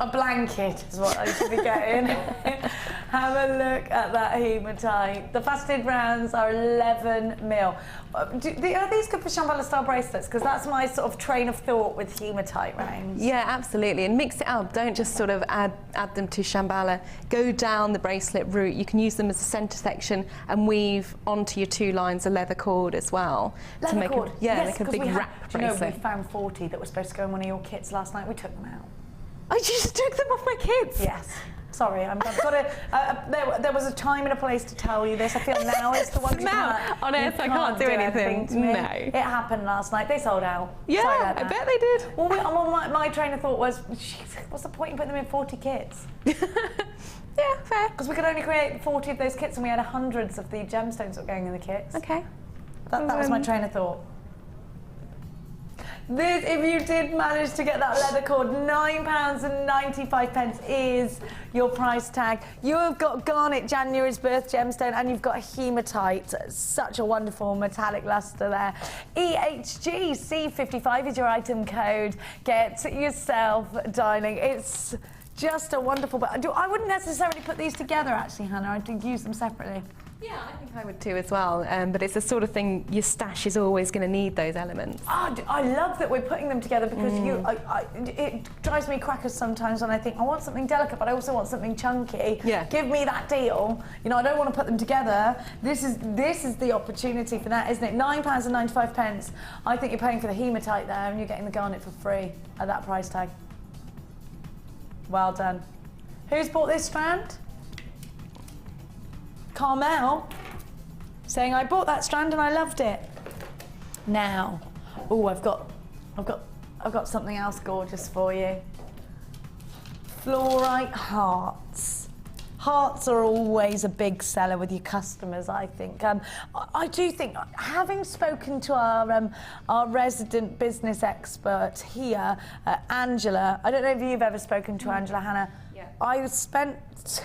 A blanket is what I should be getting. Have a look at that hematite. The faceted rounds are 11mm. Are these good for Shambhala style bracelets? Because that's my sort of train of thought with hematite rounds. Yeah, absolutely. And mix it up. Don't just sort of add them to Shambhala. Go down the bracelet route. You can use them as a centre section and weave onto your two lines of leather cord as well. Leather to make cord? make a big wrap bracelet. You know, we found 40 that were supposed to go in one of your kits last night. We took them out. Oh, you just took them off my kids? Yes. Sorry, I've got to. There was a time and a place to tell you this. I feel now is the one to now, honest, I can't do anything. No. It happened last night. They sold out. Yeah, Sorry about I that. bet they did. Well, my train of thought was, what's the point in putting them in 40 kits? Yeah, fair. Because we could only create 40 of those kits, and we had hundreds of the gemstones that were going in the kits. Okay. That was my train of thought. This, if you did manage to get that leather cord, £9.95 is your price tag. You have got garnet, January's birth gemstone, and you've got hematite. Such a wonderful metallic luster there. EHGC55 is your item code. Get yourself, darling. It's just a wonderful, but I wouldn't necessarily put these together actually, Hannah. I'd use them separately. Yeah, I think I would too as well, but it's the sort of thing your stash is always going to need those elements. Oh, I love that we're putting them together because it drives me crackers sometimes when I think I want something delicate but I also want something chunky. Yeah. Give me that deal. You know, I don't want to put them together. This is the opportunity for that, isn't it? £9.95. I think you're paying for the hematite there and you're getting the garnet for free at that price tag. Well done. Who's bought this strand? Carmel, saying I bought that strand and I loved it. Now, oh, I've got something else gorgeous for you. Fluorite hearts. Hearts are always a big seller with your customers, I think. I do think, having spoken to our resident business expert here, Angela, I don't know if you've ever spoken to Angela, Hannah. Yeah. I spent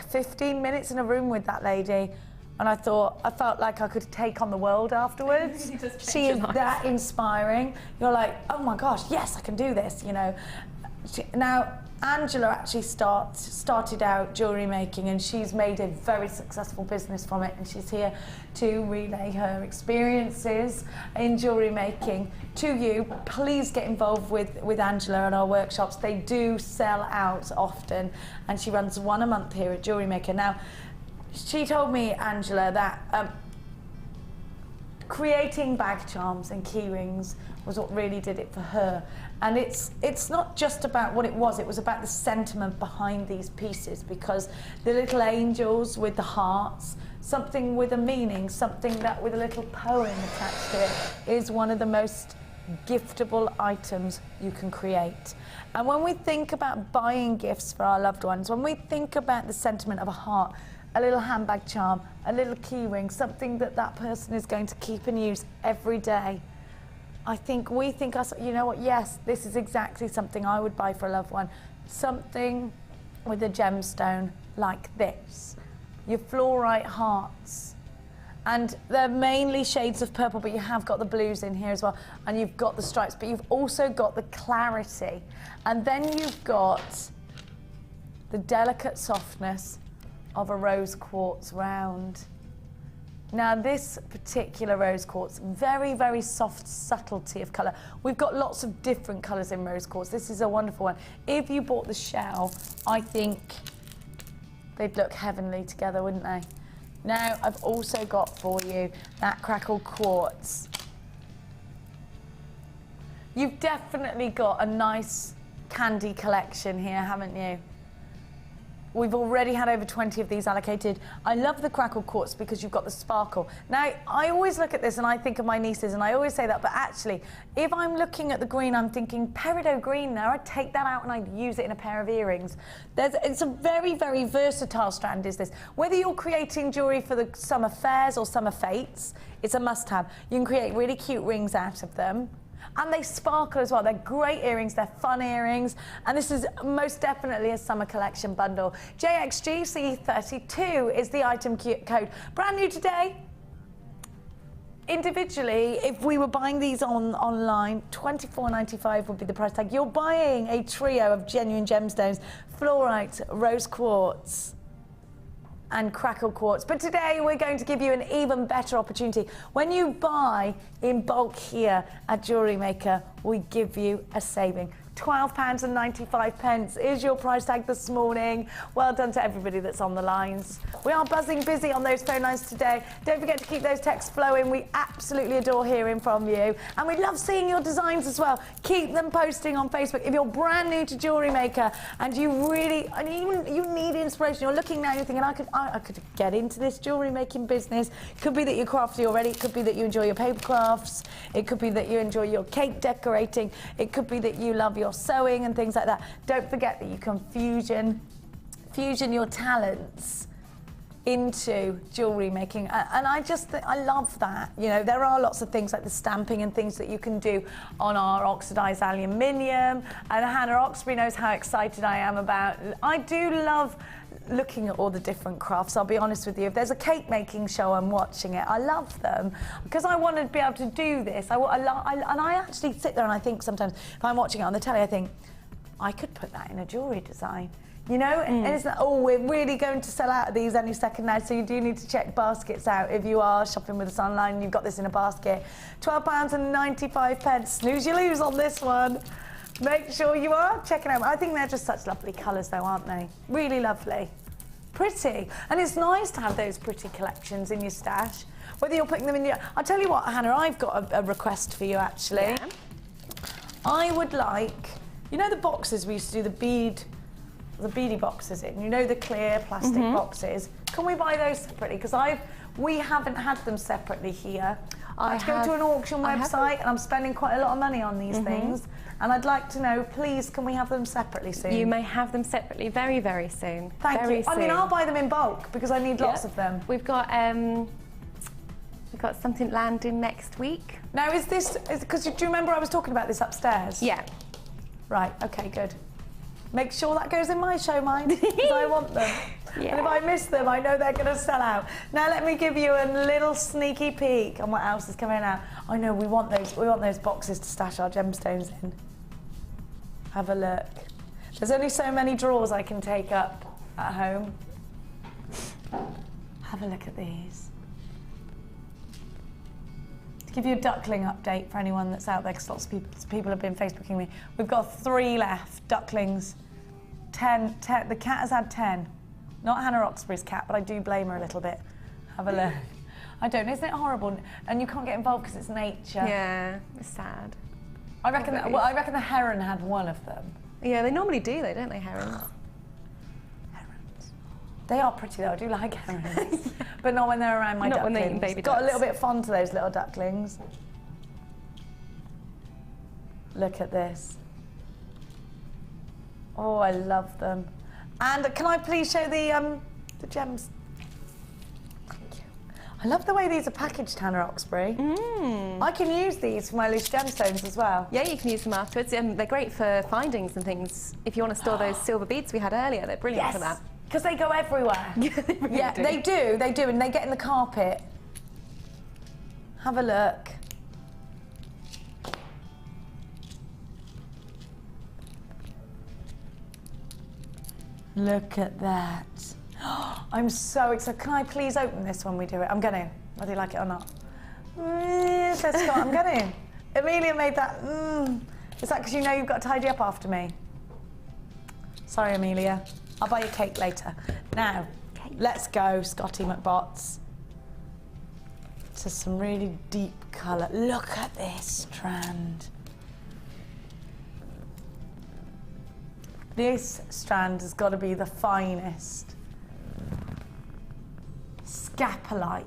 15 minutes in a room with that lady, and and I felt like I could take on the world afterwards. She is that inspiring. You're like, oh my gosh, yes, I can do this, you know. Now, Angela actually started out jewellery making, and she's made a very successful business from it, and she's here to relay her experiences in jewellery making to you. Please get involved with Angela and our workshops. They do sell out often, and she runs one a month here at Jewellery Maker. Now, she told me, Angela, that creating bag charms and key rings was what really did it for her. And it's not just about what it was about the sentiment behind these pieces, because the little angels with the hearts, something with a meaning, something that with a little poem attached to it, is one of the most giftable items you can create. And when we think about buying gifts for our loved ones, when we think about the sentiment of a heart, a little handbag charm, a little key ring, something that that person is going to keep and use every day, we think, you know what, yes, this is exactly something I would buy for a loved one. Something with a gemstone like this. Your fluorite hearts. And they're mainly shades of purple, but you have got the blues in here as well. And you've got the stripes, but you've also got the clarity. And then you've got the delicate softness of a rose quartz round. Now this particular rose quartz, very, very soft subtlety of colour. We've got lots of different colours in rose quartz. This is a wonderful one. If you bought the shell, I think they'd look heavenly together, wouldn't they? Now I've also got for you that crackled quartz. You've definitely got a nice candy collection here, haven't you? We've already had over 20 of these allocated. I love the crackled quartz because you've got the sparkle. Now, I always look at this and I think of my nieces, and I always say that, but actually, if I'm looking at the green, I'm thinking peridot green now. I'd take that out and I'd use it in a pair of earrings. It's a very, very versatile strand, is this. Whether you're creating jewellery for the summer fairs or summer fates, it's a must-have. You can create really cute rings out of them. And they sparkle as well. They're great earrings, they're fun earrings, and this is most definitely a summer collection bundle. JXGC32 is the item code. Brand new today. Individually, if we were buying these online, $24.95 would be the price tag. You're buying a trio of genuine gemstones, fluorite, rose quartz, and crackle quartz. But today we're going to give you an even better opportunity. When you buy in bulk here at Jewellery Maker, we give you a saving. £12.95 is your price tag this morning. Well done to everybody that's on the lines. We are buzzing busy on those phone lines today. Don't forget to keep those texts flowing. We absolutely adore hearing from you. And we love seeing your designs as well. Keep them posting on Facebook. If you're brand new to Jewellery Maker and you need inspiration, you're looking now and you're thinking, I could get into this jewellery making business. It could be that you're crafty already. It could be that you enjoy your paper crafts. It could be that you enjoy your cake decorating. It could be that you love your sewing and things like that. Don't forget that you can fusion your talents into jewellery making, and I love that. You know, there are lots of things like the stamping and things that you can do on our oxidized aluminium, and Hannah Oxbury knows how excited I am about. I do love looking at all the different crafts. I'll be honest with you, if there's a cake making show, I'm watching it. I love them because I want to be able to do this. And I actually sit there and I think sometimes if I'm watching it on the telly, I think I could put that in a jewellery design. You know, and it's like, oh, we're really going to sell out of these any second now, so you do need to check baskets out if you are shopping with us online and you've got this in a basket. £12.95. Snooze you lose on this one. Make sure you are checking out. I think they're just such lovely colours though, aren't they? Really lovely. Pretty. And it's nice to have those pretty collections in your stash. Whether you're putting them in your... I'll tell you what, Hannah, I've got a request for you, actually. Yeah. I would like... You know the boxes we used to do the beady boxes in? You know the clear plastic boxes? Can we buy those separately? Because we haven't had them separately here. I have to go to an auction website and I'm spending quite a lot of money on these things. And I'd like to know, please, can we have them separately soon? You may have them separately very, very soon. Thank you. I mean, I'll buy them in bulk because I need lots of them. We've got something landing next week. Now, is this, because do you remember I was talking about this upstairs? Yeah. Right, okay, good. Make sure that goes in my show mine, because I want them. Yeah. And if I miss them, I know they're going to sell out. Now let me give you a little sneaky peek on what else is coming out. I know we want those boxes to stash our gemstones in. Have a look. There's only so many drawers I can take up at home. Have a look at these. To give you a duckling update for anyone that's out there, because lots of people have been Facebooking me. We've got 3 left, ducklings. 10, the cat has had 10. Not Hannah Roxbury's cat, but I do blame her a little bit. Have a look. I don't, isn't it horrible? And you can't get involved because it's nature. Yeah, it's sad. I reckon the heron had 1 of them. Yeah, they normally do though, don't they, herons? Herons. They are pretty though, I do like herons. But not when they're around my Not ducklings. when they're eating baby Got a ducks. little bit fond to those little ducklings. Look at this. Oh, I love them. And can I please show the gems? Thank you. I love the way these are packaged, Hannah Roxbury. I can use these for my loose gemstones as well. Yeah, you can use them afterwards. They're great for findings and things. If you want to store those silver beads we had earlier, they're brilliant for that. Because they go everywhere. Yeah, they do, and they get in the carpet. Have a look. Look at that. I'm so excited. Can I please open this when we do it? I'm going to, whether you like it or not. Yes, let's go. I'm going to. Amelia made that. Is that because you know you've got to tidy up after me? Sorry, Amelia. I'll buy you cake later. Now, let's go, Scotty McBots, to some really deep colour. Look at this strand. This strand has got to be the finest. Scapolite.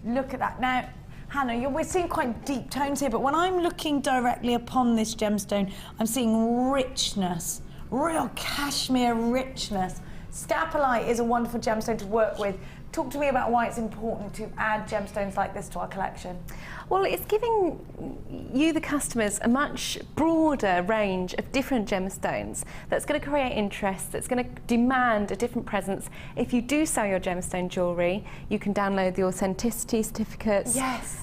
Look at that. Now, Hannah, we're seeing quite deep tones here, but when I'm looking directly upon this gemstone, I'm seeing richness, real cashmere richness. Scapolite is a wonderful gemstone to work with. Talk to me about why it's important to add gemstones like this to our collection. Well, it's giving you, the customers, a much broader range of different gemstones that's going to create interest, that's going to demand a different presence. If you do sell your gemstone jewellery, you can download the authenticity certificates,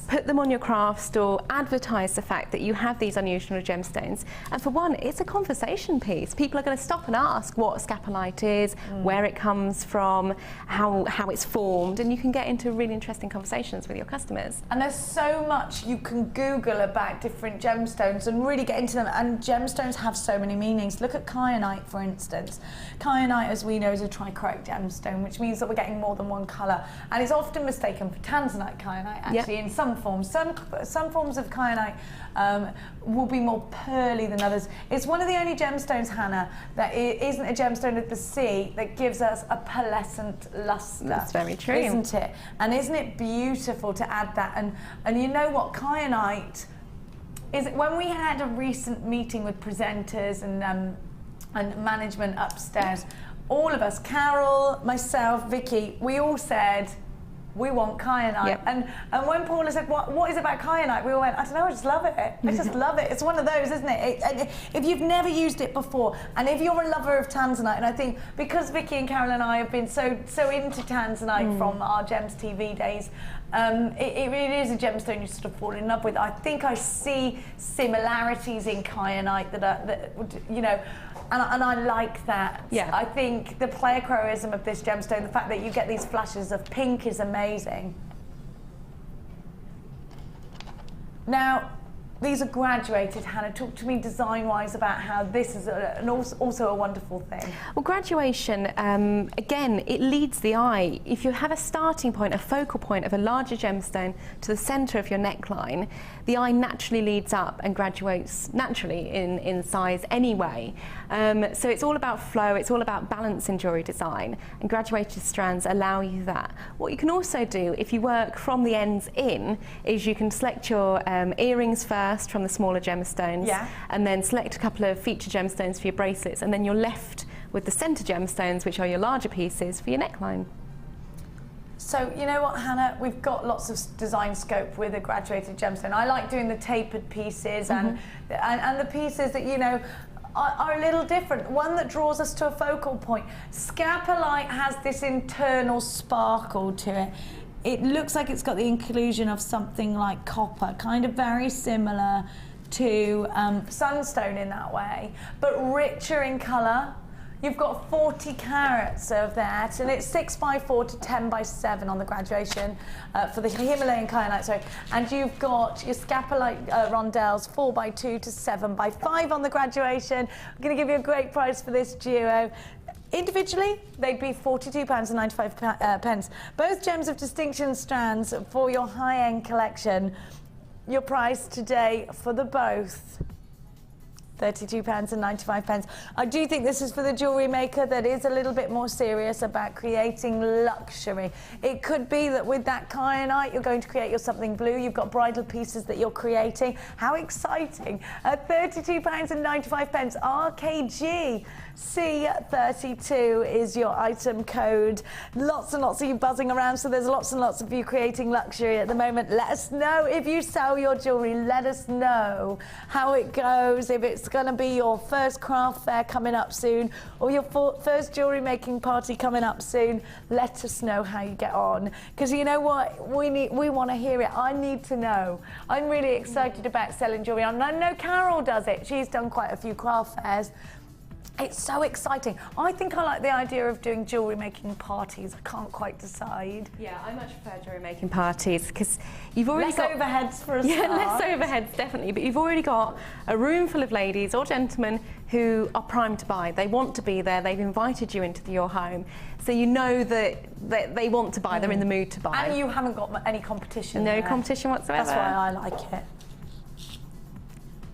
put them on your craft store, advertise the fact that you have these unusual gemstones. And for one, it's a conversation piece. People are going to stop and ask what scapolite is, where it comes from, how it's formed, and you can get into really interesting conversations with your customers. And there's so much you can Google about different gemstones and really get into them, and gemstones have so many meanings. Look at kyanite, for instance. Kyanite, as we know, is a trichroic gemstone, which means that we're getting more than one colour, and it's often mistaken for tanzanite kyanite, actually, in some forms. Some forms of kyanite will be more pearly than others. It's one of the only gemstones, Hannah, that isn't a gemstone of the sea that gives us a pearlescent lustre. That's very true. Isn't it? And isn't it beautiful to add that? And you know what, kyanite is, when we had a recent meeting with presenters and management upstairs, all of us, Carol, myself, Vicky, we all said, we want kyanite. And when Paula said, what is it about kyanite? We all went, I don't know, I just love it. I just love it. It's one of those, isn't it? If you've never used it before, and if you're a lover of tanzanite, and I think because Vicky and Carol and I have been so into tanzanite from our Gems TV days, it really is a gemstone you sort of fall in love with. I think I see similarities in kyanite that you know, and I like that. Yeah. I think the pleochroism of this gemstone, the fact that you get these flashes of pink, is amazing. Now, these are graduated. Hannah, talk to me design-wise about how this is also a wonderful thing. Well, graduation, again, it leads the eye. If you have a starting point, a focal point of a larger gemstone to the centre of your neckline, the eye naturally leads up and graduates naturally in size anyway. So it's all about flow, it's all about balance in jewellery design, and graduated strands allow you that. What you can also do, if you work from the ends in, is you can select your earrings first from the smaller gemstones, and then select a couple of feature gemstones for your bracelets, and then you're left with the centre gemstones, which are your larger pieces for your neckline. So, you know what, Hannah, we've got lots of design scope with a graduated gemstone. I like doing the tapered pieces and the pieces that, you know, are a little different. One that draws us to a focal point. Scapolite has this internal sparkle to it. It looks like it's got the inclusion of something like copper, kind of very similar to Sunstone in that way, but richer in colour. You've got 40 carats of that, and it's 6x4 to 10x7 on the graduation for the Himalayan kyanite, sorry. And you've got your scapolite rondelles 4x2 to 7x5 on the graduation. I'm going to give you a great price for this duo. Individually, they'd be £42.95. Both gems of distinction strands for your high-end collection. Your price today for the both, £32.95. I do think this is for the jewellery maker that is a little bit more serious about creating luxury. It could be that with that kyanite, you're going to create your something blue. You've got bridal pieces that you're creating. How exciting. At £32.95, RKG. C32 is your item code. Lots and lots of you buzzing around, so there's lots and lots of you creating luxury at the moment. Let us know if you sell your jewellery. Let us know how it goes, if it's going to be your first craft fair coming up soon or your first jewellery making party coming up soon. Let us know how you get on, because you know what, we want to hear it. I need to know. I'm really excited about selling jewellery, and I know Carol does it. She's done quite a few craft fairs. It's so exciting. I think I like the idea of doing jewellery making parties. I can't quite decide. Yeah, I much prefer jewellery making parties because you've already got overheads for a start. Yeah, less overheads definitely, but you've already got a room full of ladies or gentlemen who are primed to buy. They want to be there. They've invited you into your home, so you know that they want to buy. They're in the mood to buy. And you haven't got any competition. No competition whatsoever. That's why I like it.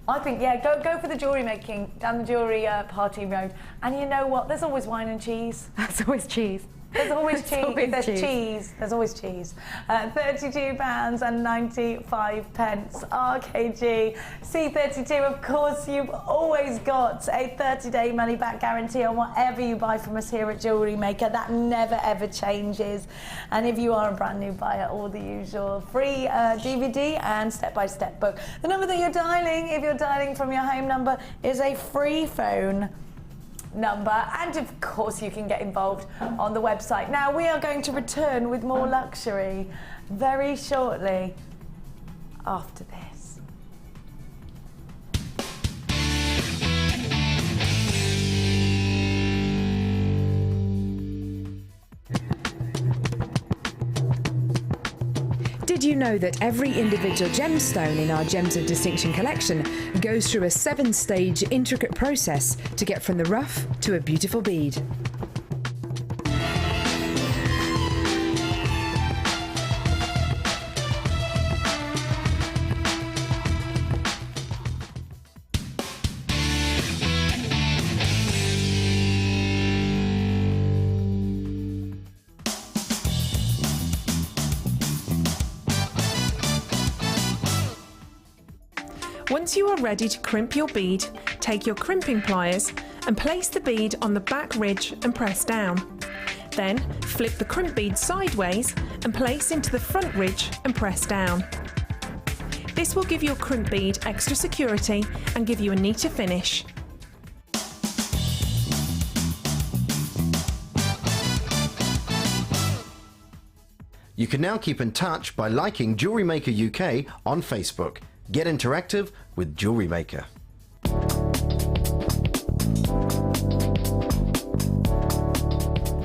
I think, yeah, go for the jewellery making down the jewellery party road. And you know what? There's always wine and cheese. There's always cheese. There's always cheese. Always There's cheese. cheese. There's always cheese. £32.95. RKG. C32, of course, you've always got a 30-day money-back guarantee on whatever you buy from us here at Jewellery Maker. That never, ever changes. And if you are a brand new buyer, all the usual free DVD and step-by-step book. The number that you're dialing, if you're dialing from your home number, is a free phone number, and of course you can get involved on the website. Now we are going to return with more luxury very shortly after this. Did you know that every individual gemstone in our Gems of Distinction collection goes through a 7-stage intricate process to get from the rough to a beautiful bead? Once you are ready to crimp your bead, take your crimping pliers and place the bead on the back ridge and press down. Then flip the crimp bead sideways and place into the front ridge and press down. This will give your crimp bead extra security and give you a neater finish. You can now keep in touch by liking Jewellery Maker UK on Facebook. Get interactive with Jewellery Maker.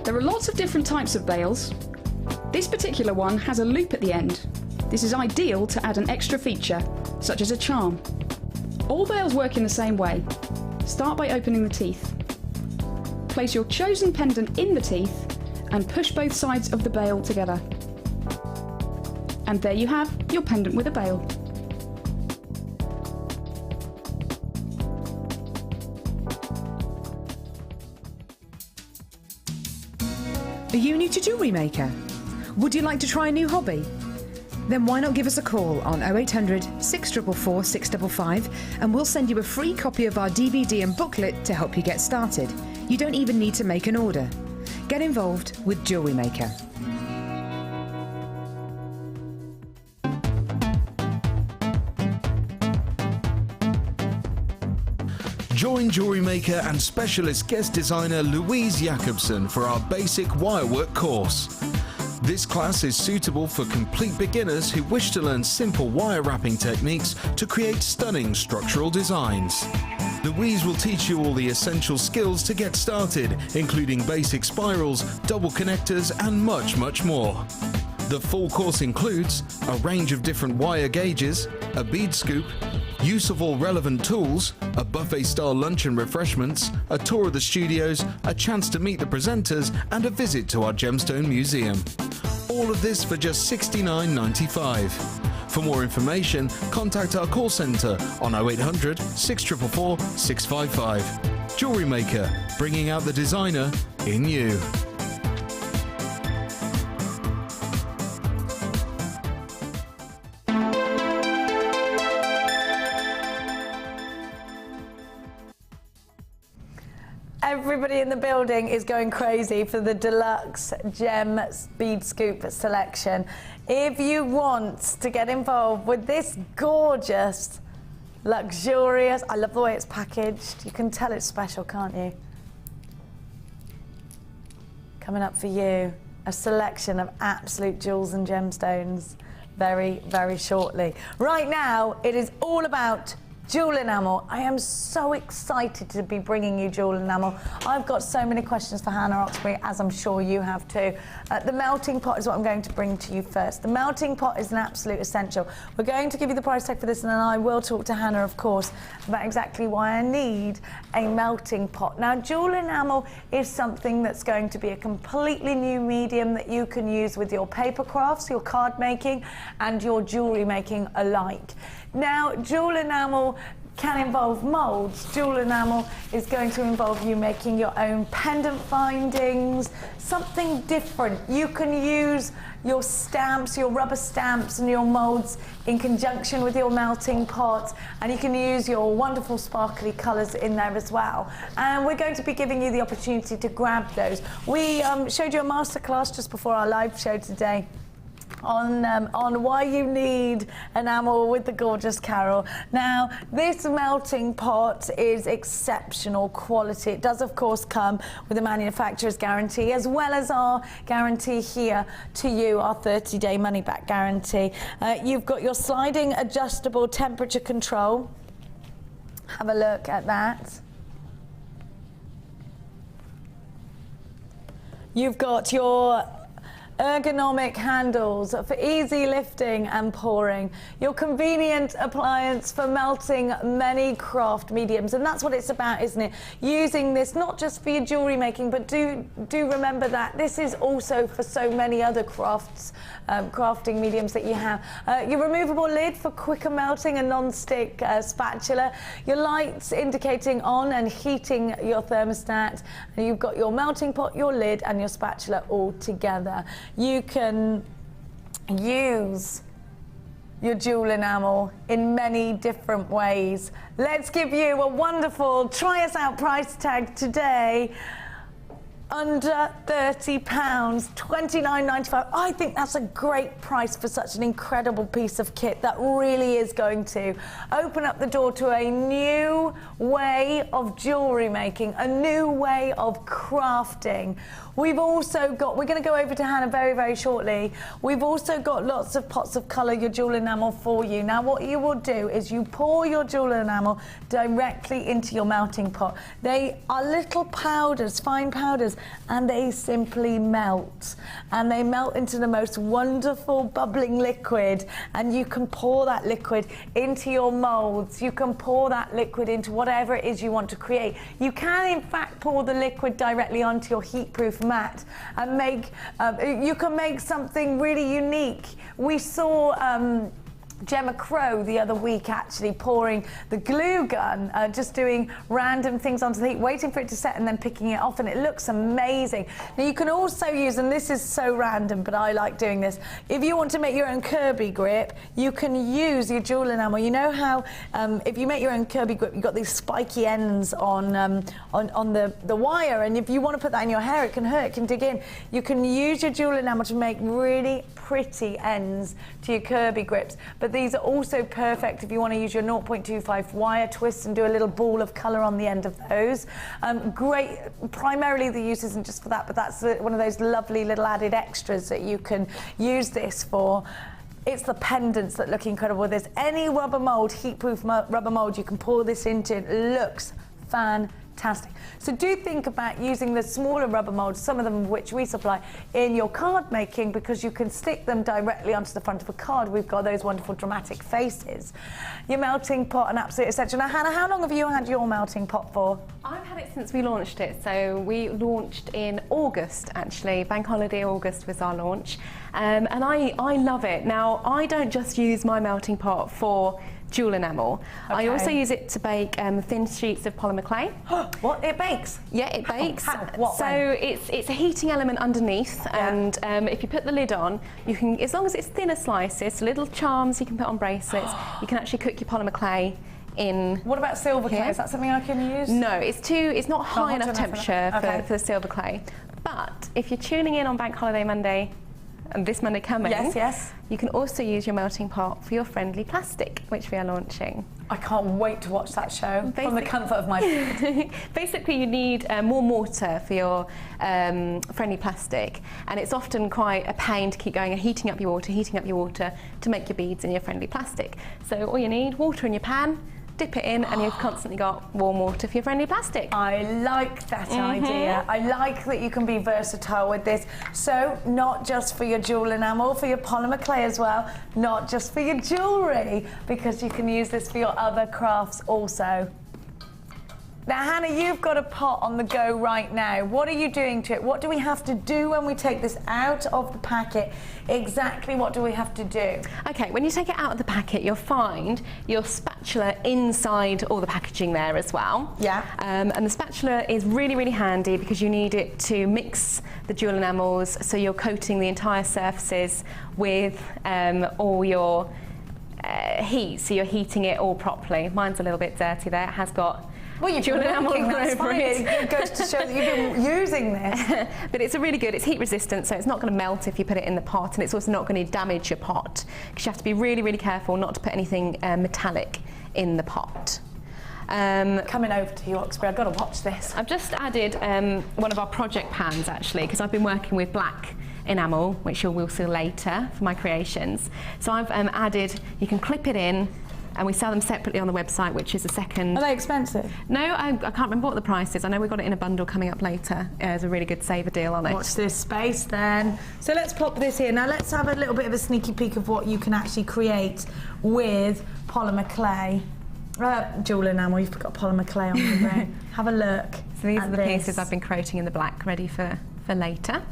There are lots of different types of bails. This particular one has a loop at the end. This is ideal to add an extra feature, such as a charm. All bails work in the same way. Start by opening the teeth. Place your chosen pendant in the teeth and push both sides of the bail together. And there you have your pendant with a bail. Are you new to Jewellery Maker? Would you like to try a new hobby? Then why not give us a call on 0800 644 655 and we'll send you a free copy of our DVD and booklet to help you get started. You don't even need to make an order. Get involved with Jewellery Maker. Join Jewellery Maker and specialist guest designer Louise Jacobson for our basic wirework course. This class is suitable for complete beginners who wish to learn simple wire wrapping techniques to create stunning structural designs. Louise will teach you all the essential skills to get started, including basic spirals, double connectors, and much, much more. The full course includes a range of different wire gauges, a bead scoop, use of all relevant tools, a buffet-style lunch and refreshments, a tour of the studios, a chance to meet the presenters, and a visit to our Gemstone Museum. All of this for just $69.95. For more information, contact our call centre on 0800 644 655. Jewellery Maker, bringing out the designer in you. Everybody in the building is going crazy for the Deluxe Gem Bead Scoop selection. If you want to get involved with this gorgeous, luxurious, I love the way it's packaged. You can tell it's special, can't you? Coming up for you, a selection of absolute jewels and gemstones very, very shortly. Right now, it is all about Jewel Enamel. I am so excited to be bringing you Jewel Enamel. I've got so many questions for Hannah Oxbury, as I'm sure you have too. The melting pot is what I'm going to bring to you first. The melting pot is an absolute essential. We're going to give you the price tag for this, and then I will talk to Hannah, of course, about exactly why I need a melting pot. Now, Jewel Enamel is something that's going to be a completely new medium that you can use with your paper crafts, your card making, and your jewellery making alike. Now, Jewel Enamel can involve moulds. Jewel Enamel is going to involve you making your own pendant findings, something different. You can use your stamps, your rubber stamps and your moulds in conjunction with your melting pot, and you can use your wonderful sparkly colours in there as well. And we're going to be giving you the opportunity to grab those. We showed you a masterclass just before our live show today on why you need enamel with the gorgeous Carol. Now, this melting pot is exceptional quality. It does, of course, come with a manufacturer's guarantee, as well as our guarantee here to you, our 30-day money-back guarantee. You've got your sliding adjustable temperature control. Have a look at that. You've got your ergonomic handles for easy lifting and pouring, your convenient appliance for melting many craft mediums, and that's what it's about, isn't it? Using this not just for your jewellery making, but do remember that this is also for so many other crafts, crafting mediums that you have. Your removable lid for quicker melting, a non-stick spatula, your lights indicating on and heating your thermostat, and you've got your melting pot, your lid and your spatula all together. You can use your Jewel Enamel in many different ways. Let's give you a wonderful try us out price tag today. Under £30, $29.95. I think that's a great price for such an incredible piece of kit that really is going to open up the door to a new way of jewellery making, a new way of crafting. We've also got, we're going to go over to Hannah very, very shortly. We've also got lots of pots of colour, your Jewel Enamel for you. Now, what you will do is you pour your Jewel Enamel directly into your melting pot. They are little powders, fine powders, and they simply melt. And they melt into the most wonderful bubbling liquid. And you can pour that liquid into your moulds. You can pour that liquid into whatever it is you want to create. You can, in fact, pour the liquid directly onto your heat-proof mat and make, you can make something really unique. We saw Gemma Crow the other week actually pouring the glue gun, just doing random things onto the heat, waiting for it to set and then picking it off, and it looks amazing. Now you can also use, and this is so random but I like doing this, if you want to make your own Kirby grip, you can use your Jewel Enamel. You know how if you make your own Kirby grip, you've got these spiky ends on the wire, and if you want to put that in your hair, it can hurt, it can dig in. You can use your Jewel Enamel to make really pretty ends to your Kirby grips. But but these are also perfect if you want to use your 0.25 wire twist and do a little ball of colour on the end of those. Great, primarily the use isn't just for that, but that's one of those lovely little added extras that you can use this for. It's the pendants that look incredible. There's any rubber mould, heat-proof rubber mould you can pour this into. It looks fantastic. So do think about using the smaller rubber molds, some of them of which we supply, in your card making, because you can stick them directly onto the front of a card. We've got those wonderful dramatic faces. Your melting pot, an absolute essential. Now, Hannah, how long have you had your melting pot for? I've had it since we launched it. So we launched in August, actually. Bank holiday August was our launch. And I love it. Now, I don't just use my melting pot for Jewel Enamel. Okay. I also use it to bake thin sheets of polymer clay. What? It bakes? Yeah, it bakes. What so it's a heating element underneath, and if you put the lid on, you can, as long as it's thinner slices, little charms you can put on bracelets, you can actually cook your polymer clay in. What about silver clay? Is that something I can use? No, it's not high enough temperature for the silver clay. But if you're tuning in on Bank Holiday Monday, and this Monday coming, yes, you can also use your melting pot for your friendly plastic, which we are launching. I can't wait to watch that show from the comfort of my bed. Basically, you need more mortar for your friendly plastic, and it's often quite a pain to keep going and heating up your water to make your beads in your friendly plastic. So all you need, water in your pan, dip it in, and you've constantly got warm water for your friendly plastic. I like that idea. I like that you can be versatile with this. So not just for your jewel enamel, for your polymer clay as well, not just for your jewellery, because you can use this for your other crafts also. Now, Hannah, you've got a pot on the go right now. What are you doing to it? What do we have to do when we take this out of the packet? Exactly what do we have to do? Okay, when you take it out of the packet, you'll find your spatula inside all the packaging there as well. Yeah. And the spatula is really, really handy because you need it to mix the jewel enamels, so you're coating the entire surfaces with all your heat, so you're heating it all properly. Mine's a little bit dirty there. It has got jewel enamel all over it. It goes to show that you've been using this. But it's it's heat resistant, so it's not going to melt if you put it in the pot, and it's also not going to damage your pot, because you have to be really, really careful not to put anything metallic in the pot. Coming over to you, Oxbury, I've got to watch this. I've just added one of our project pans, actually, because I've been working with black enamel, which you will see later for my creations. So I've added, you can clip it in, and we sell them separately on the website, which is a second. Are they expensive? No, I can't remember what the price is. I know we've got it in a bundle coming up later. There's a really good saver deal on it. Watch this space then. So let's pop this here. Now let's have a little bit of a sneaky peek of what you can actually create with polymer clay. Jewel enamel, you've got polymer clay on the brain. Have a look. So these are the pieces I've been creating in the black, ready for later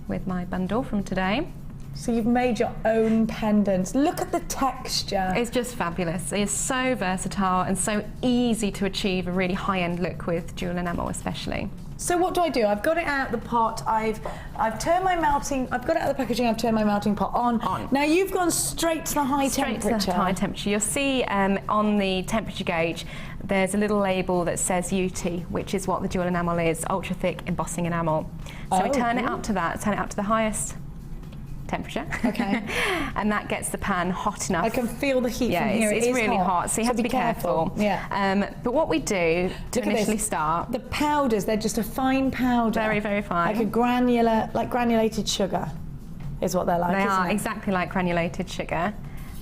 with my bundle from today. So you've made your own pendants. Look at the texture. It's just fabulous. It's so versatile and so easy to achieve a really high-end look with jewel enamel especially. So what do? I've got it out of the pot. I've turned my melting. I've got it out of the packaging. I've turned my melting pot on. Now you've gone straight to the high temperature. Straight to the high temperature. You'll see on the temperature gauge there's a little label that says UT, which is what the jewel enamel is, ultra thick embossing enamel. So we turn it up to that. Turn it up to the highest temperature. Okay. And that gets the pan hot enough. I can feel the heat from here. It's really hot, so you have to be careful. Yeah. But what we do to initially start, the powders, they're just a fine powder. Very, very fine. Like a granulated sugar is what they're like, They isn't are it? exactly like granulated sugar.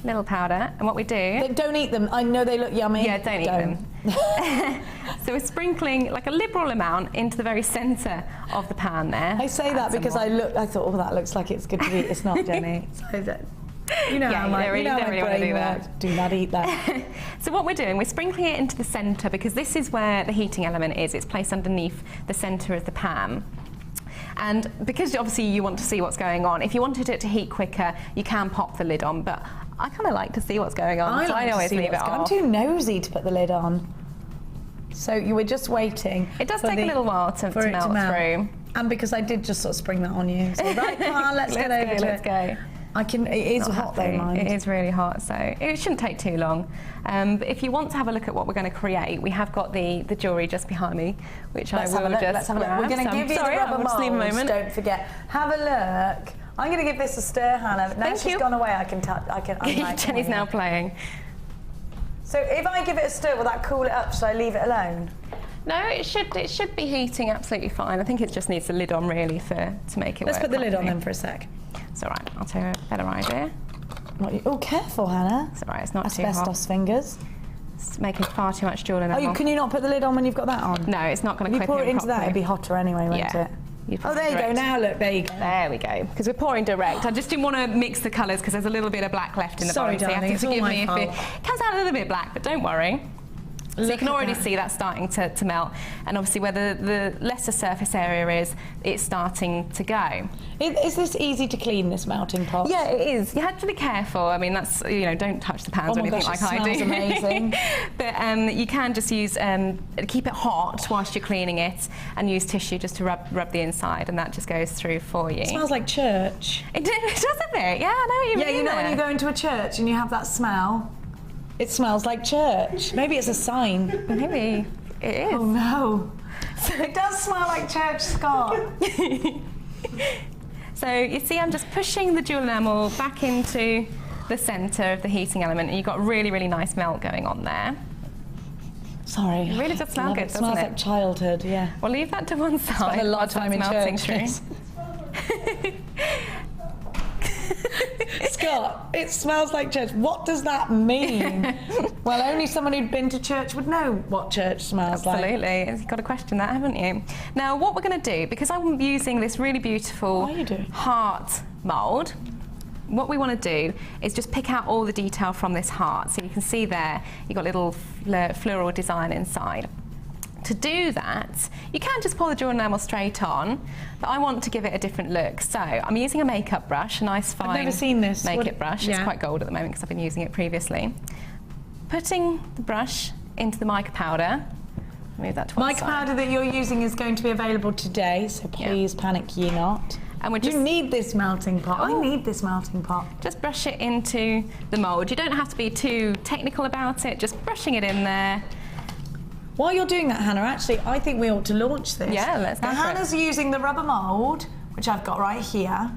Little powder, and what we do... Don't eat them. I know they look yummy. Yeah, don't eat them. So we're sprinkling like a liberal amount into the very centre of the pan there. I say that because I thought, oh, that looks like it's good to eat. It's not, Jenny. You know how my brain works. Do not eat that. So what we're doing, we're sprinkling it into the centre, because this is where the heating element is. It's placed underneath the centre of the pan. And because obviously you want to see what's going on, if you wanted it to heat quicker, you can pop the lid on, but I kind of like to see what's going on, so I always leave it off. I'm too nosy to put the lid on. So you were just waiting. It does take a little while to melt through. And because I did just sort of spring that on you. So right, come on, let's get over to it. Let's go. It is hot though, mind. It is really hot, so it shouldn't take too long. But if you want to have a look at what we're going to create, we have got the jewellery just behind me, which Let's I will just Let's have a look. We're going to give you the rubber molds. Don't forget. Have a look. I'm going to give this a stir, Hannah. Now she's gone away, I can touch. Jenny's now playing. So if I give it a stir, will that cool it up? Should I leave it alone? No, it should be heating absolutely fine. I think it just needs the lid on really to make it Let's work put the lid on properly. then for a sec. It's all right. I'll tell you a better idea. Oh, careful, Hannah. It's all right. It's not too hot. Asbestos fingers. It's making far too much jewel enamel. Oh, can you not put the lid on when you've got that on? No, it's not going to clip in pour it into that, properly. it'd be hotter anyway, won't it? Oh, there you go. Now look, there you go. There we go. Because we're pouring direct. I just didn't want to mix the colours because there's a little bit of black left in the bottom. Sorry, darling, so you have to forgive me all my if it comes out a little bit black, but don't worry. So you can already see that starting to melt, and obviously where the lesser surface area is, it's starting to go. Is this easy to clean, this melting pot? Yeah, it is. You have to be careful. I mean, that's, you know, don't touch the pans or anything like I do. It smells amazing. But you can just use, keep it hot whilst you're cleaning it, and use tissue just to rub the inside, and that just goes through for you. It smells like church. It does a bit. Yeah, I know what you mean. Yeah, you know when you go into a church and you have that smell. It smells like church. Maybe it's a sign. Maybe it is. Oh no. It does smell like church, Scott. So you see I'm just pushing the jewel enamel back into the centre of the heating element, and you've got really, really nice melt going on there. Sorry. It really does smell good, doesn't it? Smells like childhood, yeah. We'll leave that to one side. Spent a lot of time in church. Scott, it smells like church. What does that mean? Well, only someone who'd been to church would know what church smells like. Absolutely. You've got to question that, haven't you? Now, what we're going to do, because I'm using this really beautiful heart mould, what we want to do is just pick out all the detail from this heart. So you can see there, you've got a little floral design inside. To do that, you can just pour the jewel enamel straight on, but I want to give it a different look. So I'm using a makeup brush, a nice fine I've never seen this. makeup brush. It's quite gold at the moment because I've been using it previously. Putting the brush into the mica powder. Move that to one Mica side. powder that you're using is going to be available today, so please panic ye not. And we're just, you need this melting pot. I need this melting pot. Just brush it into the mould. You don't have to be too technical about it, just brushing it in there. While you're doing that, Hannah, actually, I think we ought to launch this. Yeah, let's go Now, for Hannah's using the rubber mould, which I've got right here.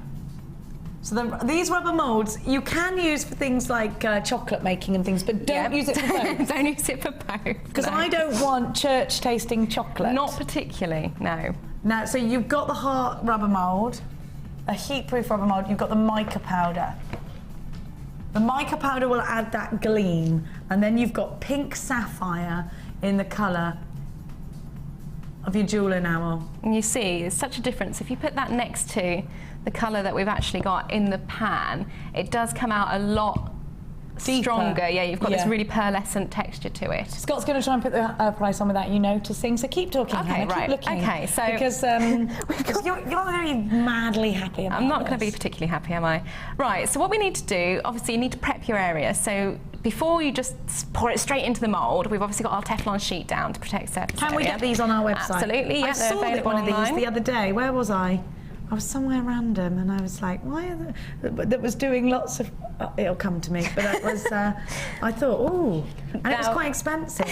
So these rubber moulds, you can use for things like chocolate making and things, but don't use it for both. Don't use it for both. Because I don't want church-tasting chocolate. Not particularly, no. Now, so you've got the heart rubber mould, a heat-proof rubber mould, you've got the mica powder. The mica powder will add that gleam, and then you've got pink sapphire in the colour of your jewel enamel. And you see, there's such a difference. If you put that next to the colour that we've actually got in the pan, it does come out a lot stronger. Yeah, you've got this really pearlescent texture to it. Scott's going to try and put the price on without you noticing, so keep talking, Hannah, right. keep looking. Okay, so... Because you're going to be madly happy about I'm not this. going to be particularly happy, am I? Right, so what we need to do, obviously you need to prep your area. So before you just pour it straight into the mould, we've obviously got our Teflon sheet down to protect surface Can we area. get these on our website? Absolutely, yeah, I they're saw available one of these online. the other day. Where was I? I was somewhere random, and I was like, "Why are that was doing lots of?" It'll come to me, but that was. I thought, "Ooh," and it was quite expensive.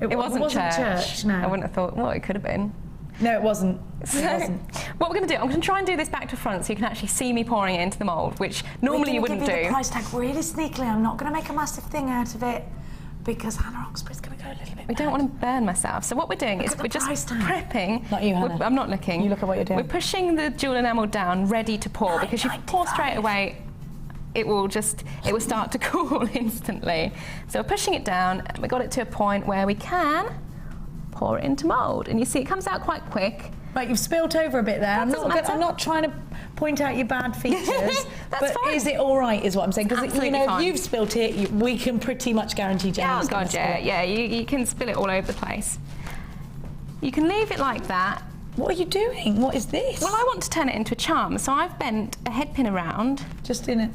It wasn't church. No, I wouldn't have thought. Well, it could have been. No, it wasn't. So, what we're going to do, I'm going to try and do this back to front so you can actually see me pouring it into the mould, which normally you wouldn't do. Give you the price tag really sneakily. I'm not going to make a massive thing out of it because Hannah Oxford's going to go a little bit. We don't want to burn myself. So what we're doing is we're just prepping. Not you, Hannah. I'm not looking. You look at what you're doing. We're pushing the jewel enamel down, ready to pour, because if you pour straight away, it will start to cool instantly. So we're pushing it down, and we got it to a point where we can pour it into mould. And you see, it comes out quite quick. Right, you've spilt over a bit there. I'm not trying to point out your bad features, but fine. Is it all right, is what I'm saying? Because if fine. you've spilt it, we can pretty much guarantee Jenny's going to spill it. Yeah, you can spill it all over the place. You can leave it like that. What are you doing? What is this? Well, I want to turn it into a charm, so I've bent a head pin around. Just in it.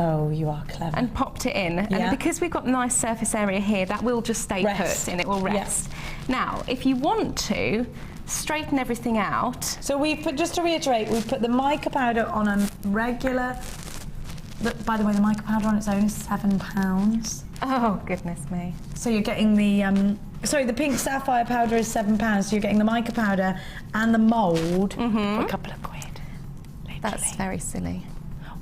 Oh, you are clever. And popped it in. Yeah. And because we've got a nice surface area here, that will just stay put and it will rest. Yeah. Now, if you want to straighten everything out. So we've put, just to reiterate, we've put the mica powder on a regular. By the way, the mica powder on its own is £7. Oh, goodness me. So you're getting the, the pink sapphire powder is £7. So you're getting the mica powder and the mould for a couple of quid. That's very silly.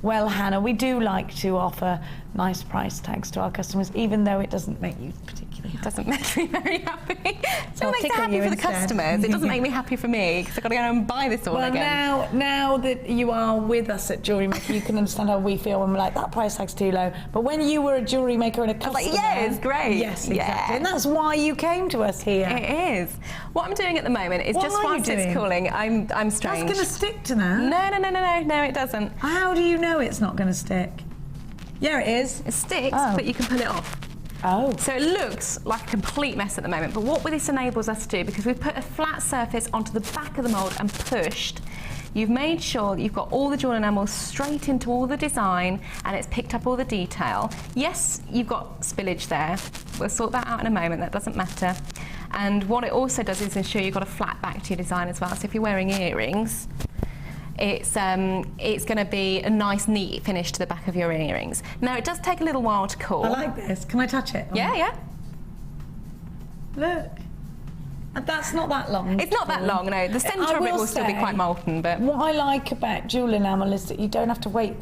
Well, Hannah, we do like to offer nice price tags to our customers, even though it doesn't make you particularly happy. It doesn't make me very happy. So It makes it happy for the customers. It doesn't make me happy for me, because I've got to go and buy this all again. Now that you are with us at Jewellery Maker, you can understand how we feel when we're like, that price tag's too low. But when you were a Jewellery Maker and a customer... I was like, yeah, it's great. Yes, exactly. Yeah. And that's why you came to us here. It is. What I'm doing at the moment is just whilst it's cooling, I'm strange. That's going to stick to that. No, it doesn't. How do you know it's not going to stick? Yeah, it is. It sticks, but you can pull it off. Oh. So it looks like a complete mess at the moment, but what this enables us to do, because we've put a flat surface onto the back of the mould and pushed, you've made sure that you've got all the jewel enamel straight into all the design and it's picked up all the detail. Yes, you've got spillage there. We'll sort that out in a moment, that doesn't matter. And what it also does is ensure you've got a flat back to your design as well. So if you're wearing earrings, it's going to be a nice, neat finish to the back of your earrings. Now, it does take a little while to cool. I like this. Can I touch it? Yeah. Look. That's not that long. It's not that long, no. The centre of it will still be quite molten, but... What I like about jewel enamel is that you don't have to wait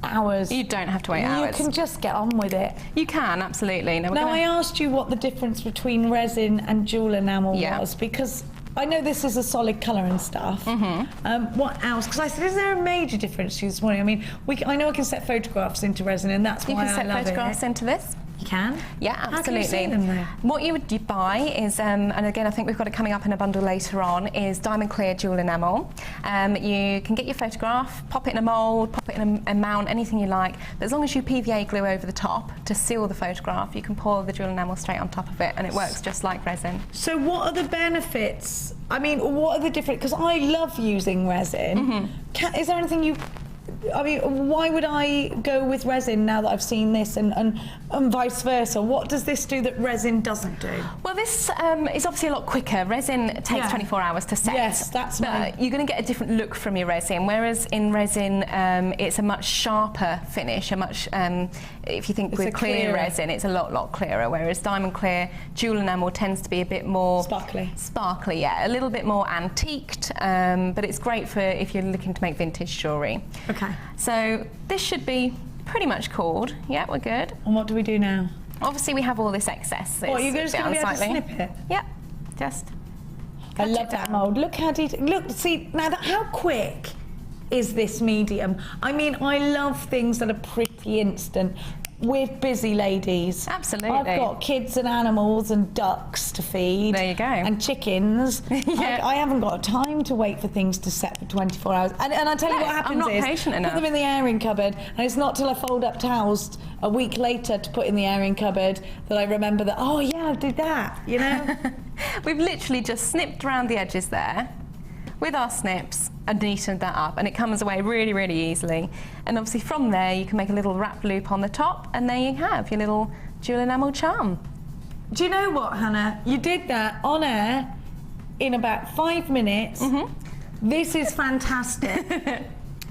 hours. You don't have to wait hours. You can just get on with it. You can, absolutely. Now, I asked you what the difference between resin and jewel enamel was, because I know this is a solid colour and stuff. What else? Because I said, is there a major difference to you this morning? I mean, I know I can set photographs into resin, and that's why I love it. You can set photographs into this. You can? Yeah, absolutely. How can you see them there? What you would buy is, and again, I think we've got it coming up in a bundle later on, is diamond clear jewel enamel. You can get your photograph, pop it in a mould, pop it in a mount, anything you like. But as long as you PVA glue over the top to seal the photograph, you can pour the jewel enamel straight on top of it, and it works just like resin. So what are the benefits? I mean, what are the different? Because I love using resin. Is there anything you... I mean, why would I go with resin now that I've seen this, and vice versa? What does this do that resin doesn't do? Well, this is obviously a lot quicker. Resin takes 24 hours to set. Yes, that's but you're going to get a different look from your resin, whereas in resin, it's a much sharper finish, a much, if you think with clear resin, it's a lot clearer, whereas diamond clear jewel enamel tends to be a bit more... Sparkly, yeah, a little bit more antiqued, but it's great for if you're looking to make vintage jewellery. Okay. So this should be pretty much cooled. Yeah, we're good. And what do we do now? Obviously, we have all this excess. What, you're just going to be able to snip it? Yep, just I love that mould. Look how detailed. Look, see, now how quick is this medium? I mean, I love things that are pretty instant. We're busy ladies. Absolutely. I've got kids and animals and ducks to feed. There you go. And chickens. I haven't got time to wait for things to set for 24 hours. And I tell you what happens I'm not patient enough. Put them in the airing cupboard, and it's not till I fold up towels a week later to put in the airing cupboard that I remember that, oh yeah, I did that, you know? We've literally just snipped around the edges there with our snips and neatened that up, and it comes away really easily. And obviously from there you can make a little wrap loop on the top, and there you have your little jewel enamel charm. Do you know what, Hannah? You did that on air in about 5 minutes. This is fantastic.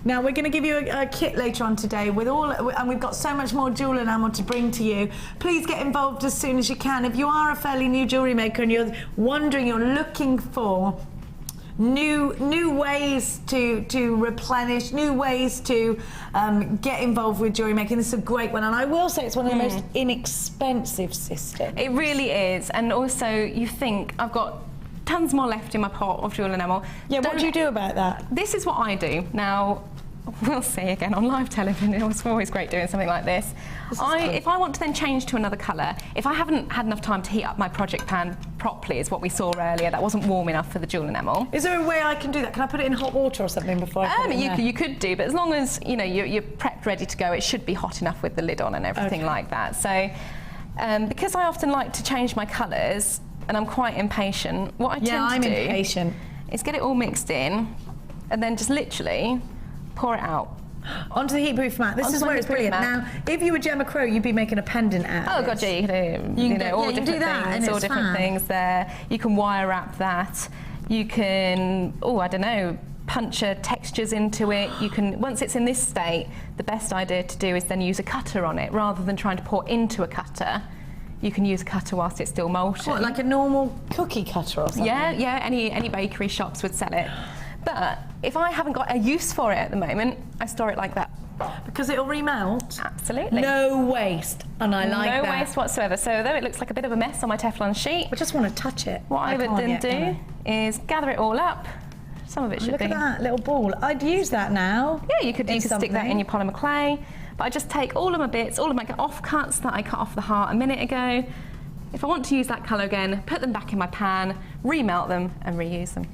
Now we're going to give you a kit later on today with and we've got so much more jewel enamel to bring to you. Please get involved as soon as you can. If you are a fairly new jewellery maker and you're wondering, you're looking for new ways to replenish, new ways to get involved with jewellery making, this is a great one. And I will say it's one of the most inexpensive systems. It really is. And also you think, I've got tons more left in my pot of jewel enamel. Yeah, what do you do about that? This is what I do. Now, we'll see again on live television. It's always great doing something like this. If I want to then change to another colour, if I haven't had enough time to heat up my project pan properly, is what we saw earlier, that wasn't warm enough for the jewel enamel. Is there a way I can do that? Can I put it in hot water or something before I put it in there? You could do, but as long as you're prepped, ready to go, it should be hot enough with the lid on and everything like that. So, because I often like to change my colours, and I'm quite impatient, what I tend to do is get it all mixed in, and then just literally pour it out. Onto the heat-proof mat. This is where it's brilliant. Now, if you were Gemma Crow, you'd be making a pendant out of God, yeah, you could do, all different things, all different things there. You can wire wrap that. You can, I don't know, puncture textures into it. You can, once it's in this state, the best idea to do is then use a cutter on it, rather than trying to pour into a cutter. You can use a cutter whilst it's still molten. What, like a normal cookie cutter or something? Yeah, any bakery shops would sell it. But if I haven't got a use for it at the moment, I store it like that. Because it'll remelt? Absolutely. No waste, and I like that. No waste whatsoever. So though it looks like a bit of a mess on my Teflon sheet, I just want to touch it. What I would then do is gather it all up. Some of it should Look be. at that little ball. I'd use that now. Yeah, you could stick that in your polymer clay. But I just take all of my bits, all of my offcuts that I cut off the heart a minute ago. If I want to use that colour again, put them back in my pan, remelt them and reuse them.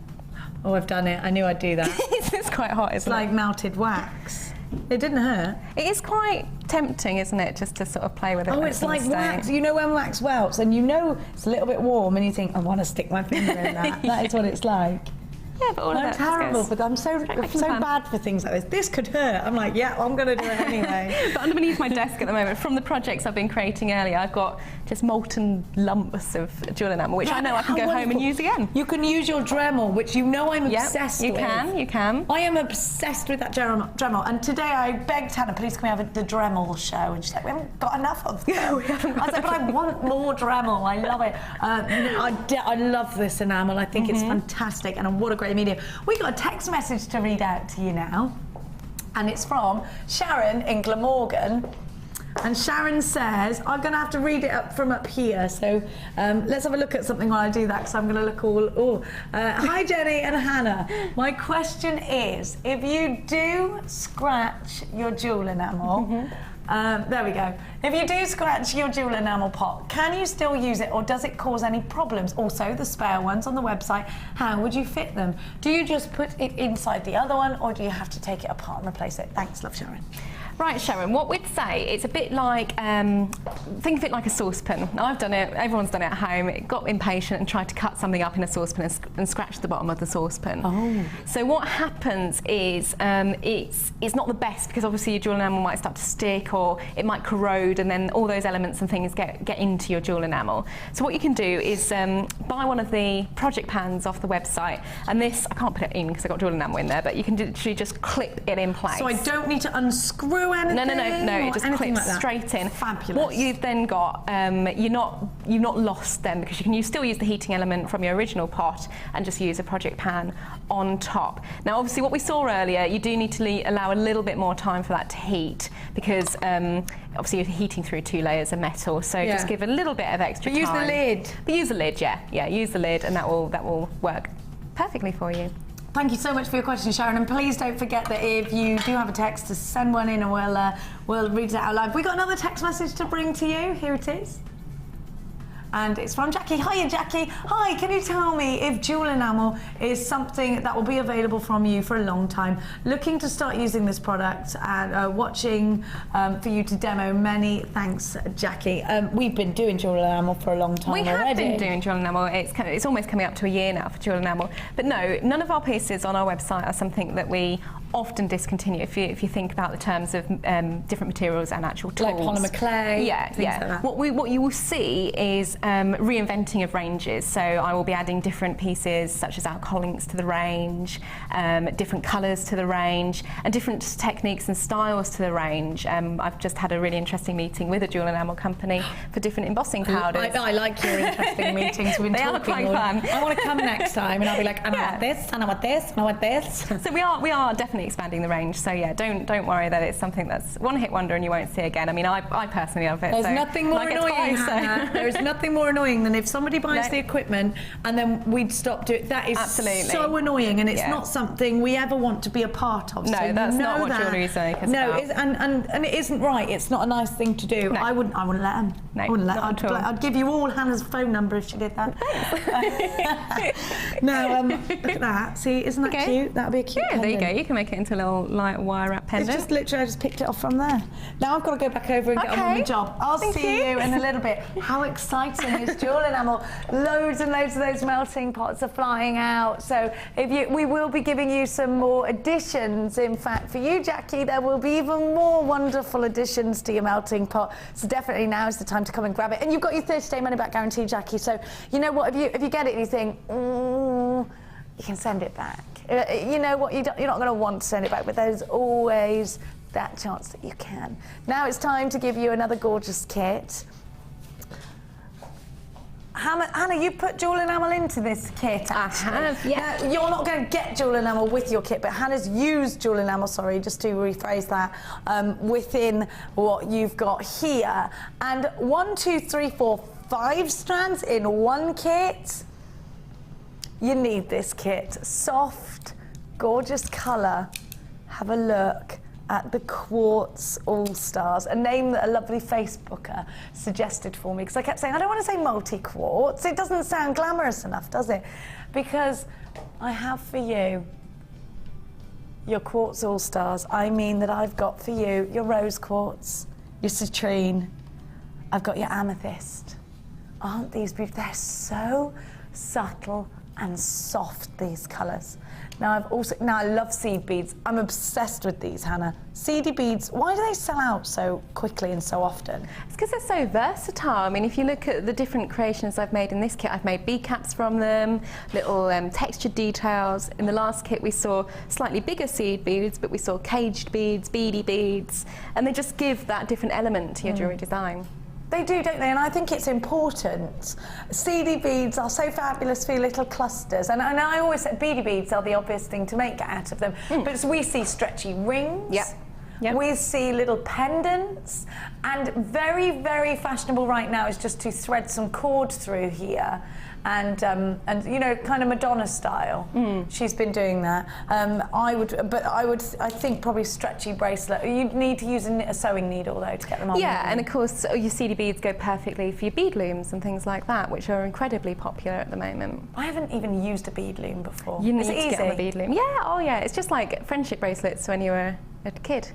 Oh, I've done it. I knew I'd do that. It's quite hot, isn't it? It's like melted wax. It didn't hurt. It is quite tempting, isn't it, just to sort of play with it. Oh, it's like wax. You know when wax welts and you know it's a little bit warm and you think, I want to stick my finger in that. That is what it's like. Yeah, but all of I'm that terrible, goes but I'm so bad for things like this. This could hurt. I'm like, yeah, I'm going to do it anyway. But underneath my desk at the moment, from the projects I've been creating earlier, I've got just molten lumps of jewel enamel, which I know I can go home and use again. You can use your Dremel, which you know I'm obsessed with. You can. I am obsessed with that Dremel. And today I begged Hannah, please can we have the Dremel show? And she's like, we haven't got enough of them. I was like, but I want more Dremel. I love it. I love this enamel. I think it's fantastic. And what a great medium. We got a text message to read out to you now. And it's from Sharon in Glamorgan. And Sharon says, I'm going to have to read it up from up here. So let's have a look at something while I do that, because I'm going to look all... hi, Jenny and Hannah. My question is, if you do scratch your jewel enamel... there we go. If you do scratch your jewel enamel pot, can you still use it, or does it cause any problems? Also, the spare ones on the website, how would you fit them? Do you just put it inside the other one, or do you have to take it apart and replace it? Thanks, love, Sharon. Right, Sharon, what we'd say, it's a bit like, think of it like a saucepan. Now, I've done it, everyone's done it at home. It got impatient and tried to cut something up in a saucepan and scratch the bottom of the saucepan. Oh. So what happens is, it's not the best, because obviously your jewel enamel might start to stick, or it might corrode, and then all those elements and things get into your jewel enamel. So what you can do is buy one of the project pans off the website, and this, I can't put it in because I've got jewel enamel in there, but you can literally just clip it in place. So I don't need to unscrew anything? No, it just clips like straight in. Fabulous. What you've then got, you're not lost then, because you can still use the heating element from your original pot and just use a project pan on top. Now obviously what we saw earlier, you do need to allow a little bit more time for that to heat, because obviously you're heating through 2 layers of metal, so just give a little bit of extra time. Use the lid. But use the lid, yeah, use the lid, and that will work perfectly for you. Thank you so much for your question, Sharon, and please don't forget that if you do have a text, to send one in and we'll read it out live. We got another text message to bring to you. Here it is. And it's from Jackie. Hiya, Jackie. Hi, can you tell me if jewel enamel is something that will be available from you for a long time? Looking to start using this product and watching for you to demo. Many thanks, Jackie. We've been doing jewel enamel for a long time already. We have been doing jewel enamel. It's almost coming up to a year now for jewel enamel. But no, none of our pieces on our website are something that we often discontinue. If you think about the terms of different materials and actual tools, like polymer clay, yeah. Like that. What you will see is reinventing of ranges. So I will be adding different pieces such as alcohol inks to the range, different colours to the range, and different techniques and styles to the range. I've just had a really interesting meeting with a jewel enamel company for different embossing powders. I like your interesting meetings. We've been they are quite fun. I want to come next time, and I'll be like, and I want this, and I want this, and I want this. So we are definitely expanding the range. So yeah, don't worry that it's something that's one-hit wonder and you won't see again. I mean, I personally love it. There's nothing more annoying, Hannah. There's nothing more annoying than if somebody buys the equipment and then we'd stop doing it. That is so annoying, and it's not something we ever want to be a part of. No, so that's not what Jewellery Maker is about. And it isn't right. It's not a nice thing to do. No. I wouldn't let them. No, I wouldn't let. I'd give you all Hannah's phone number if she did that. Now, look at that. See, isn't that cute? That'd be a cute pendant. There you go. You can make it into a little light wire wrap pendant. It's just literally, I just picked it off from there. Now I've got to go back over and get on with my job. I'll see you in a little bit. How exciting is jewel enamel? Loads and loads of those melting pots are flying out. So we will be giving you some more additions. In fact, for you, Jackie, there will be even more wonderful additions to your melting pot. So definitely now is the time to come and grab it. And you've got your 30-day money-back guarantee, Jackie. So you know what? If you get it and you think, you can send it back. You know what? You're not going to want to send it back, but there's always that chance that you can. Now it's time to give you another gorgeous kit. Hannah, you put Jewel Enamel into this kit, actually. I have, yeah. Now, you're not going to get Jewel Enamel with your kit, but Hannah's used Jewel Enamel, sorry, just to rephrase that, within what you've got here. And 1, 2, 3, 4, 5 strands in one kit. You need this kit. Soft, gorgeous colour. Have a look at the Quartz All-Stars, a name that a lovely Facebooker suggested for me, because I kept saying, I don't want to say multi-quartz. It doesn't sound glamorous enough, does it? Because I have for you your Quartz All-Stars. I mean that I've got for you your rose quartz, your citrine, I've got your amethyst. Aren't these beautiful? They're so subtle and soft, these colours. Now I love seed beads. I'm obsessed with these, Hannah. Seedy beads, why do they sell out so quickly and so often? It's because they're so versatile. I mean, if you look at the different creations I've made in this kit, I've made bead caps from them, little textured details. In the last kit we saw slightly bigger seed beads, but we saw caged beads, beady beads, and they just give that different element to your jewellery design. They do, don't they? And I think it's important. Seedy beads are so fabulous for your little clusters. And I always say beady beads are the obvious thing to make out of them. But we see stretchy rings. Yep. We see little pendants. And very, very fashionable right now is just to thread some cord through here. And you know, kind of Madonna style. She's been doing that. I think probably stretchy bracelet. You'd need to use a sewing needle though to get them on. Yeah, and of course your seedy beads go perfectly for your bead looms and things like that, which are incredibly popular at the moment. I haven't even used a bead loom before. You need Is it to easy? get on a bead loom. Yeah, oh yeah, it's just like friendship bracelets when you were a kid.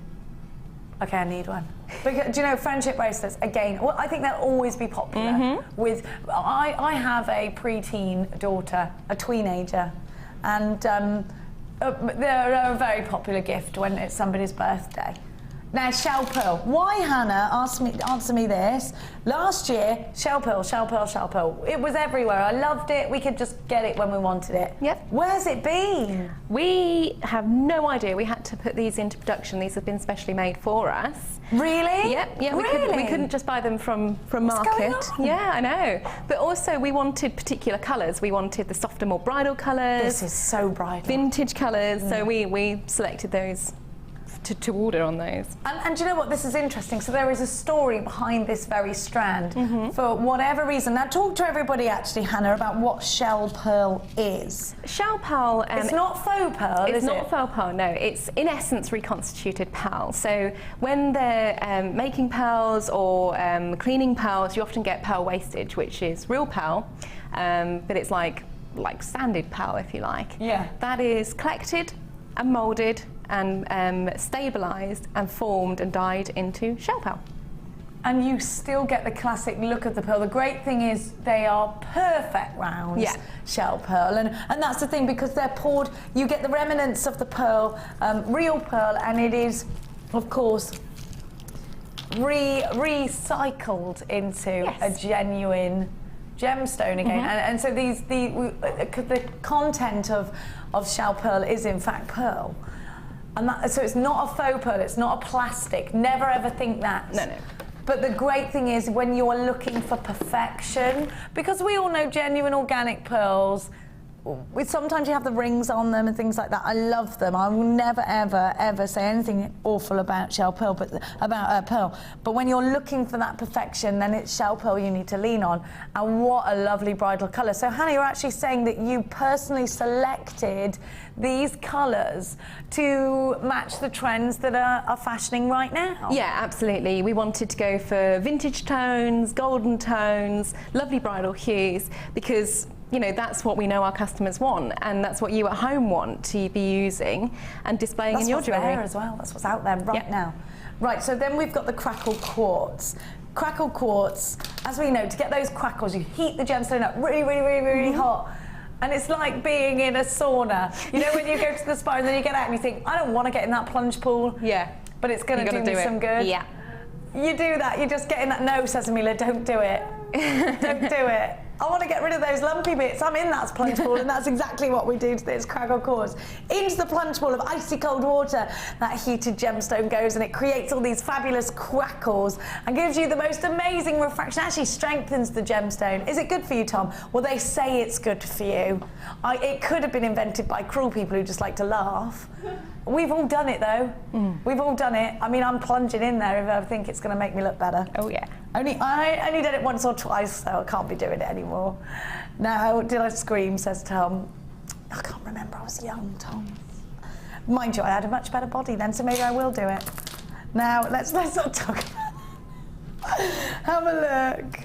Okay, I need one. Because, do you know, friendship bracelets, again, well, I think they'll always be popular. I have a pre-teen daughter, a tweenager, and they're a very popular gift when it's somebody's birthday. Now, shell pearl. Why, Hannah, answer me this. Last year, shell pearl, shell pearl, shell pearl. It was everywhere. I loved it. We could just get it when we wanted it. Yep. Where's it been? We have no idea. We had to put these into production. These have been specially made for us. Really? Yep. Yeah. Really? We couldn't just buy them from What's market. going on? Yeah, I know. But also we wanted particular colours. We wanted the softer, more bridal colours. This is so bridal. Vintage colours. So we selected those to order on those. And do you know what? This is interesting. So there is a story behind this very strand for whatever reason. Now talk to everybody actually, Hannah, about what shell pearl is. Shell pearl... it's not faux pearl, is it? It's not faux pearl, no. It's in essence reconstituted pearl. So when they're making pearls or cleaning pearls, you often get pearl wastage, which is real pearl, but it's like sanded pearl, if you like. Yeah. That is collected and moulded and stabilised and formed and dyed into shell pearl. And you still get the classic look of the pearl. The great thing is they are perfect rounds, shell pearl. And that's the thing, because they're poured, you get the remnants of the pearl, real pearl, and it is, of course, recycled into a genuine gemstone again. And so the content of shell pearl is in fact pearl. And so it's not a faux pearl, it's not a plastic. Never ever think that. No. But the great thing is when you're looking for perfection, because we all know genuine organic pearls, sometimes you have the rings on them and things like that. I love them. I will never, ever, ever say anything awful about shell pearl, but about pearl. But when you're looking for that perfection, then it's shell pearl you need to lean on. And what a lovely bridal colour. So Hannah, you're actually saying that you personally selected these colours to match the trends that are fashioning right now. Yeah, absolutely. We wanted to go for vintage tones, golden tones, lovely bridal hues, because you know, that's what we know our customers want, and that's what you at home want to be using and displaying in your jewellery. That's what's there as well. That's what's out there right now. Right, so then we've got the crackle quartz. Crackle quartz, as we know, to get those crackles, you heat the gemstone up really hot. And it's like being in a sauna. You know, when you go to the spa and then you get out and you think, I don't want to get in that plunge pool. Yeah. But it's going to do me some good. Yeah. You do that, you just get in that, no, Sesamila, don't do it. Don't do it. I want to get rid of those lumpy bits. I'm in that plunge pool, and that's exactly what we do to this craggle quartz. Into the plunge pool of icy cold water, that heated gemstone goes, and it creates all these fabulous crackles and gives you the most amazing refraction. Actually strengthens the gemstone. Is it good for you, Tom? Well, they say it's good for you. It could have been invented by cruel people who just like to laugh. We've all done it, though. We've all done it. I mean, I'm plunging in there if I think it's going to make me look better. Oh, yeah. I only did it once or twice, so I can't be doing it anymore. Now, did I scream, says Tom. I can't remember, I was young, Tom. Mind you, I had a much better body then, so maybe I will do it. Now, let's not talk about it. Have a look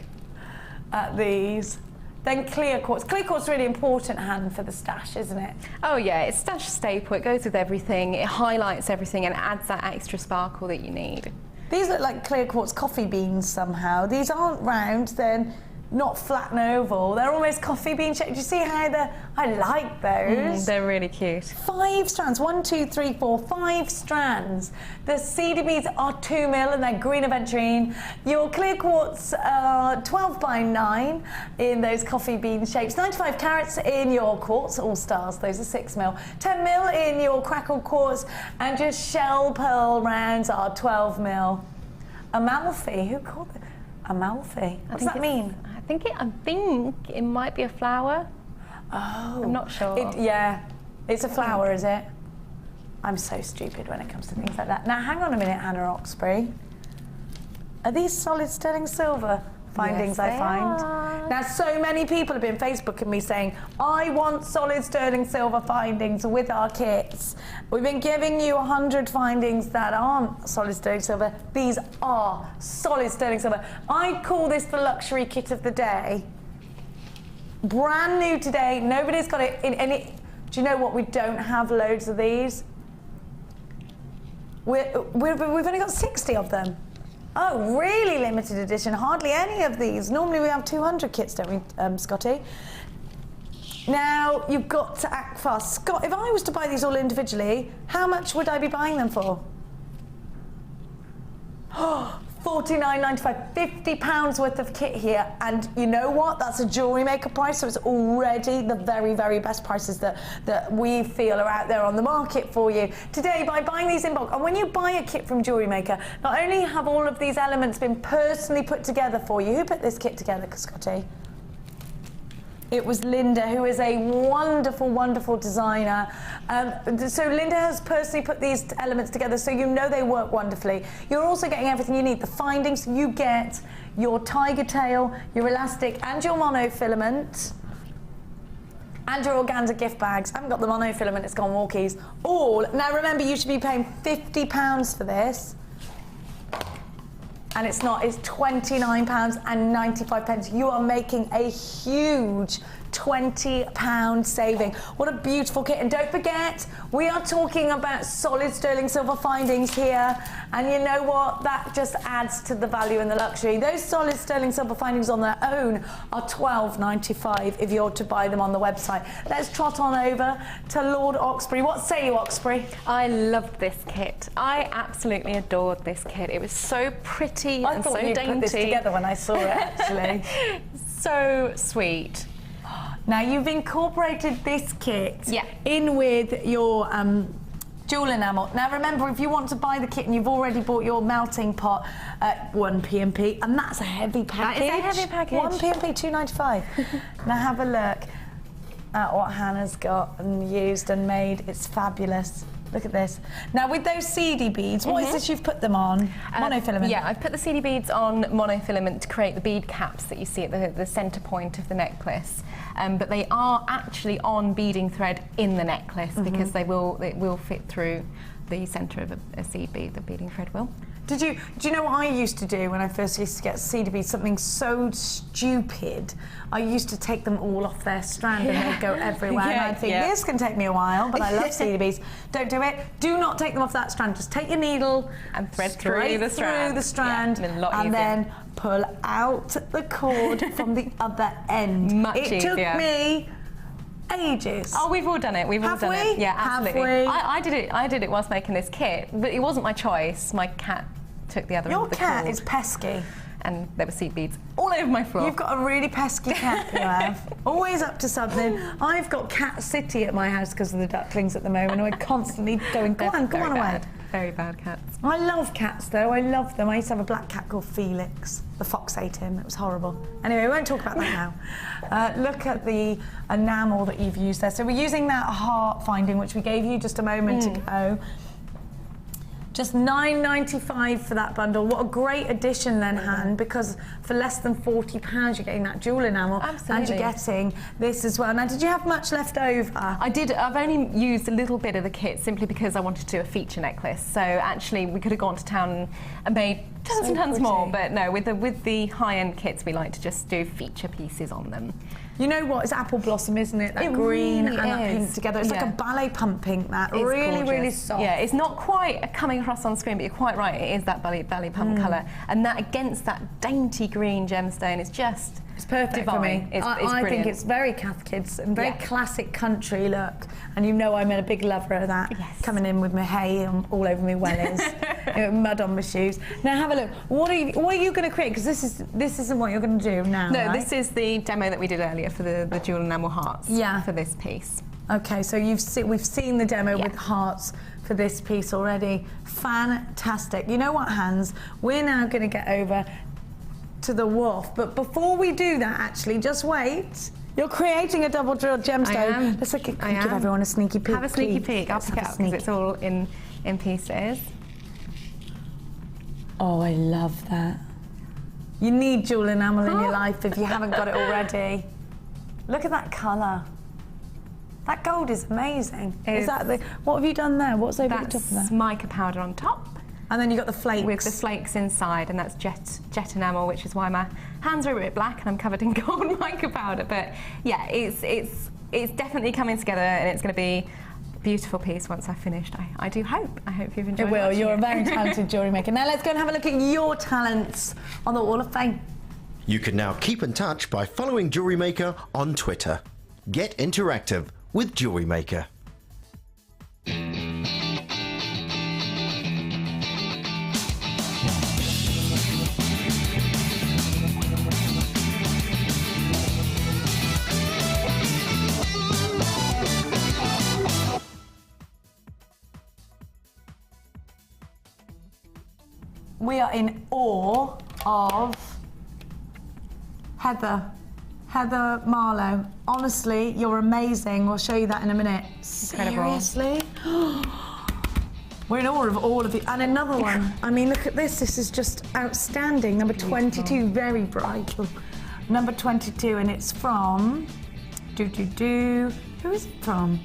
at these. Then clear quartz. Clear quartz is really important, Han, for the stash, isn't it? Oh yeah, it's stash staple. It goes with everything. It highlights everything and adds that extra sparkle that you need. These look like clear quartz coffee beans somehow. These aren't round, they're not flat and oval. They're almost coffee bean shaped. Do you see how I like those. They're really cute. 5 strands, 1, 2, 3, 4, 5 strands. The seedy beads are 2 mil and they're green aventurine. Your clear quartz are 12 by 9 in those coffee bean shapes. 95 carats in your quartz, all stars, those are 6 mil. 10 mil in your crackled quartz, and your shell pearl rounds are 12 mil. Amalfi, who called it? Amalfi, what does that mean? I think it might be a flower. Oh. I'm not sure. Yeah, it's a flower, is it? I'm so stupid when it comes to things like that. Now, hang on a minute, Hannah Oxbury. Are these solid sterling silver findings? Yes, I find? are. Now, so many people have been Facebooking me saying, I want solid sterling silver findings with our kits. We've been giving you 100 findings that aren't solid sterling silver. These are solid sterling silver. I call this the luxury kit of the day. Brand new today. Nobody's got it in any. Do you know what? We don't have loads of these. We've only got 60 of them. Oh, really limited edition. Hardly any of these. Normally we have 200 kits, don't we, Scotty? Now, you've got to act fast. Scott, if I was to buy these all individually, how much would I be buying them for? $49.95, £50 worth of kit here, and you know what? That's a Jewellery Maker price, so it's already the very, very best prices that we feel are out there on the market for you. Today, by buying these in bulk, and when you buy a kit from Jewellery Maker, not only have all of these elements been personally put together for you. Who put this kit together, Scotty? It was Linda, who is a wonderful, wonderful designer. So Linda has personally put these elements together, so you know they work wonderfully. You're also getting everything you need. The findings, you get your tiger tail, your elastic, and your monofilament, and your organza gift bags. I haven't got the monofilament, it's gone walkies. All, now remember, you should be paying £50 for this. And it's not, it's £29.95. You are making a huge £20 saving. What a beautiful kit. And don't forget, we are talking about solid sterling silver findings here. And you know what? That just adds to the value and the luxury. Those solid sterling silver findings on their own are £12.95 if you're to buy them on the website. Let's trot on over to Lord Oxbury. What say you, Oxbury? I loved this kit. I absolutely adored this kit. It was so pretty and so dainty. I thought you'd put this together when I saw it, actually. So sweet. Now, you've incorporated this kit in with your Jewel Enamel. Now, remember, if you want to buy the kit and you've already bought your melting pot at 1 p&p, and that's a heavy package. That is a heavy package. 1 p&p, £2.95. Now, have a look at what Hannah's got and used and made. It's fabulous. Look at this. Now, with those seedy beads, what is this you've put them on? Monofilament? Yeah, I've put the seedy beads on monofilament to create the bead caps that you see at the centre point of the necklace. But they are actually on beading thread in the necklace because it will fit through the centre of a seed bead, the beading thread will. Do you know what I used to do when I first used to get seedy beads? Something so stupid. I used to take them all off their strand and they'd go everywhere. And I'd think, this can take me a while, but I love seedy beads. Don't do it. Do not take them off that strand. Just take your needle and thread through the strand. And then pull out the cord from the other end. It took me ages. Oh, we've all done it. We've all done it. Yeah, absolutely. I did it whilst making this kit, but it wasn't my choice. My cat took the other end of the cord. Your cat is pesky. and there were seed beads all over my floor. You've got a really pesky cat, you have. Always up to something. I've got Cat City at my house because of the ducklings at the moment. I'm constantly going, go on away. Very bad cats. I love cats though, I love them. I used to have a black cat called Felix. The fox ate him, it was horrible. Anyway, we won't talk about that now. Look at the enamel that you've used there. So we're using that heart finding, which we gave you just a moment ago. Just $9.95 for that bundle. What a great addition then, Han, because for less than £40 you're getting that jewel enamel. Absolutely. And you're getting this as well. Now, did you have much left over? I did. I've only used a little bit of the kit simply because I wanted to do a feature necklace. So actually we could have gone to town and made tons and tons more, but no, with the high-end kits we like to just do feature pieces on them. You know what? It's apple blossom, isn't it? That green and that pink together. It's like a ballet pump pink, that. It's really, gorgeous. really soft. Yeah, it's not quite coming across on screen, but you're quite right. It is that ballet pump colour. And that against that dainty green gemstone is just It's perfect divine. for me. It's I think brilliant. it's very Cath Kids and very classic country look. And you know I'm a big lover of that. Yes. Coming in with my hay and all over my wellies, mud on my shoes. Now have a look. What are you going to create? Because this isn't what you're going to do now. No, right? this is the demo that we did earlier for the jewel enamel hearts. For this piece. Okay, so we've seen the demo with hearts for this piece already. Fantastic. You know what, Hans? We're now going to get over to the woof, but before we do that, actually, just wait. You're creating a double drilled gemstone. I am. Let's give everyone a sneaky peek. Have a sneaky please. peek. I'll pick it up because it's all in pieces. Oh, I love that. You need jewel enamel in your life if you haven't got it already. Look at that colour. That gold is amazing. What have you done there? What's over the top of that? That's mica powder on top. And then you've got the flakes. With the flakes inside, and that's jet enamel, which is why my hands are a bit black and I'm covered in gold mica powder. But yeah, it's definitely coming together, and it's going to be a beautiful piece once I've finished. I do hope. I hope you've enjoyed it. It will. You're a very talented jewellery maker. Now let's go and have a look at your talents on the Wall of Fame. You can now keep in touch by following Jewellery Maker on Twitter. Get interactive with Jewellery Maker. We are in awe of Heather Marlowe. Honestly, you're amazing. We'll show you that in a minute. Incredible. Seriously? We're in awe of all of you. And another one. I mean, look at this. This is just outstanding. Number 22, very bright. Number 22, and it's from... Who is it from?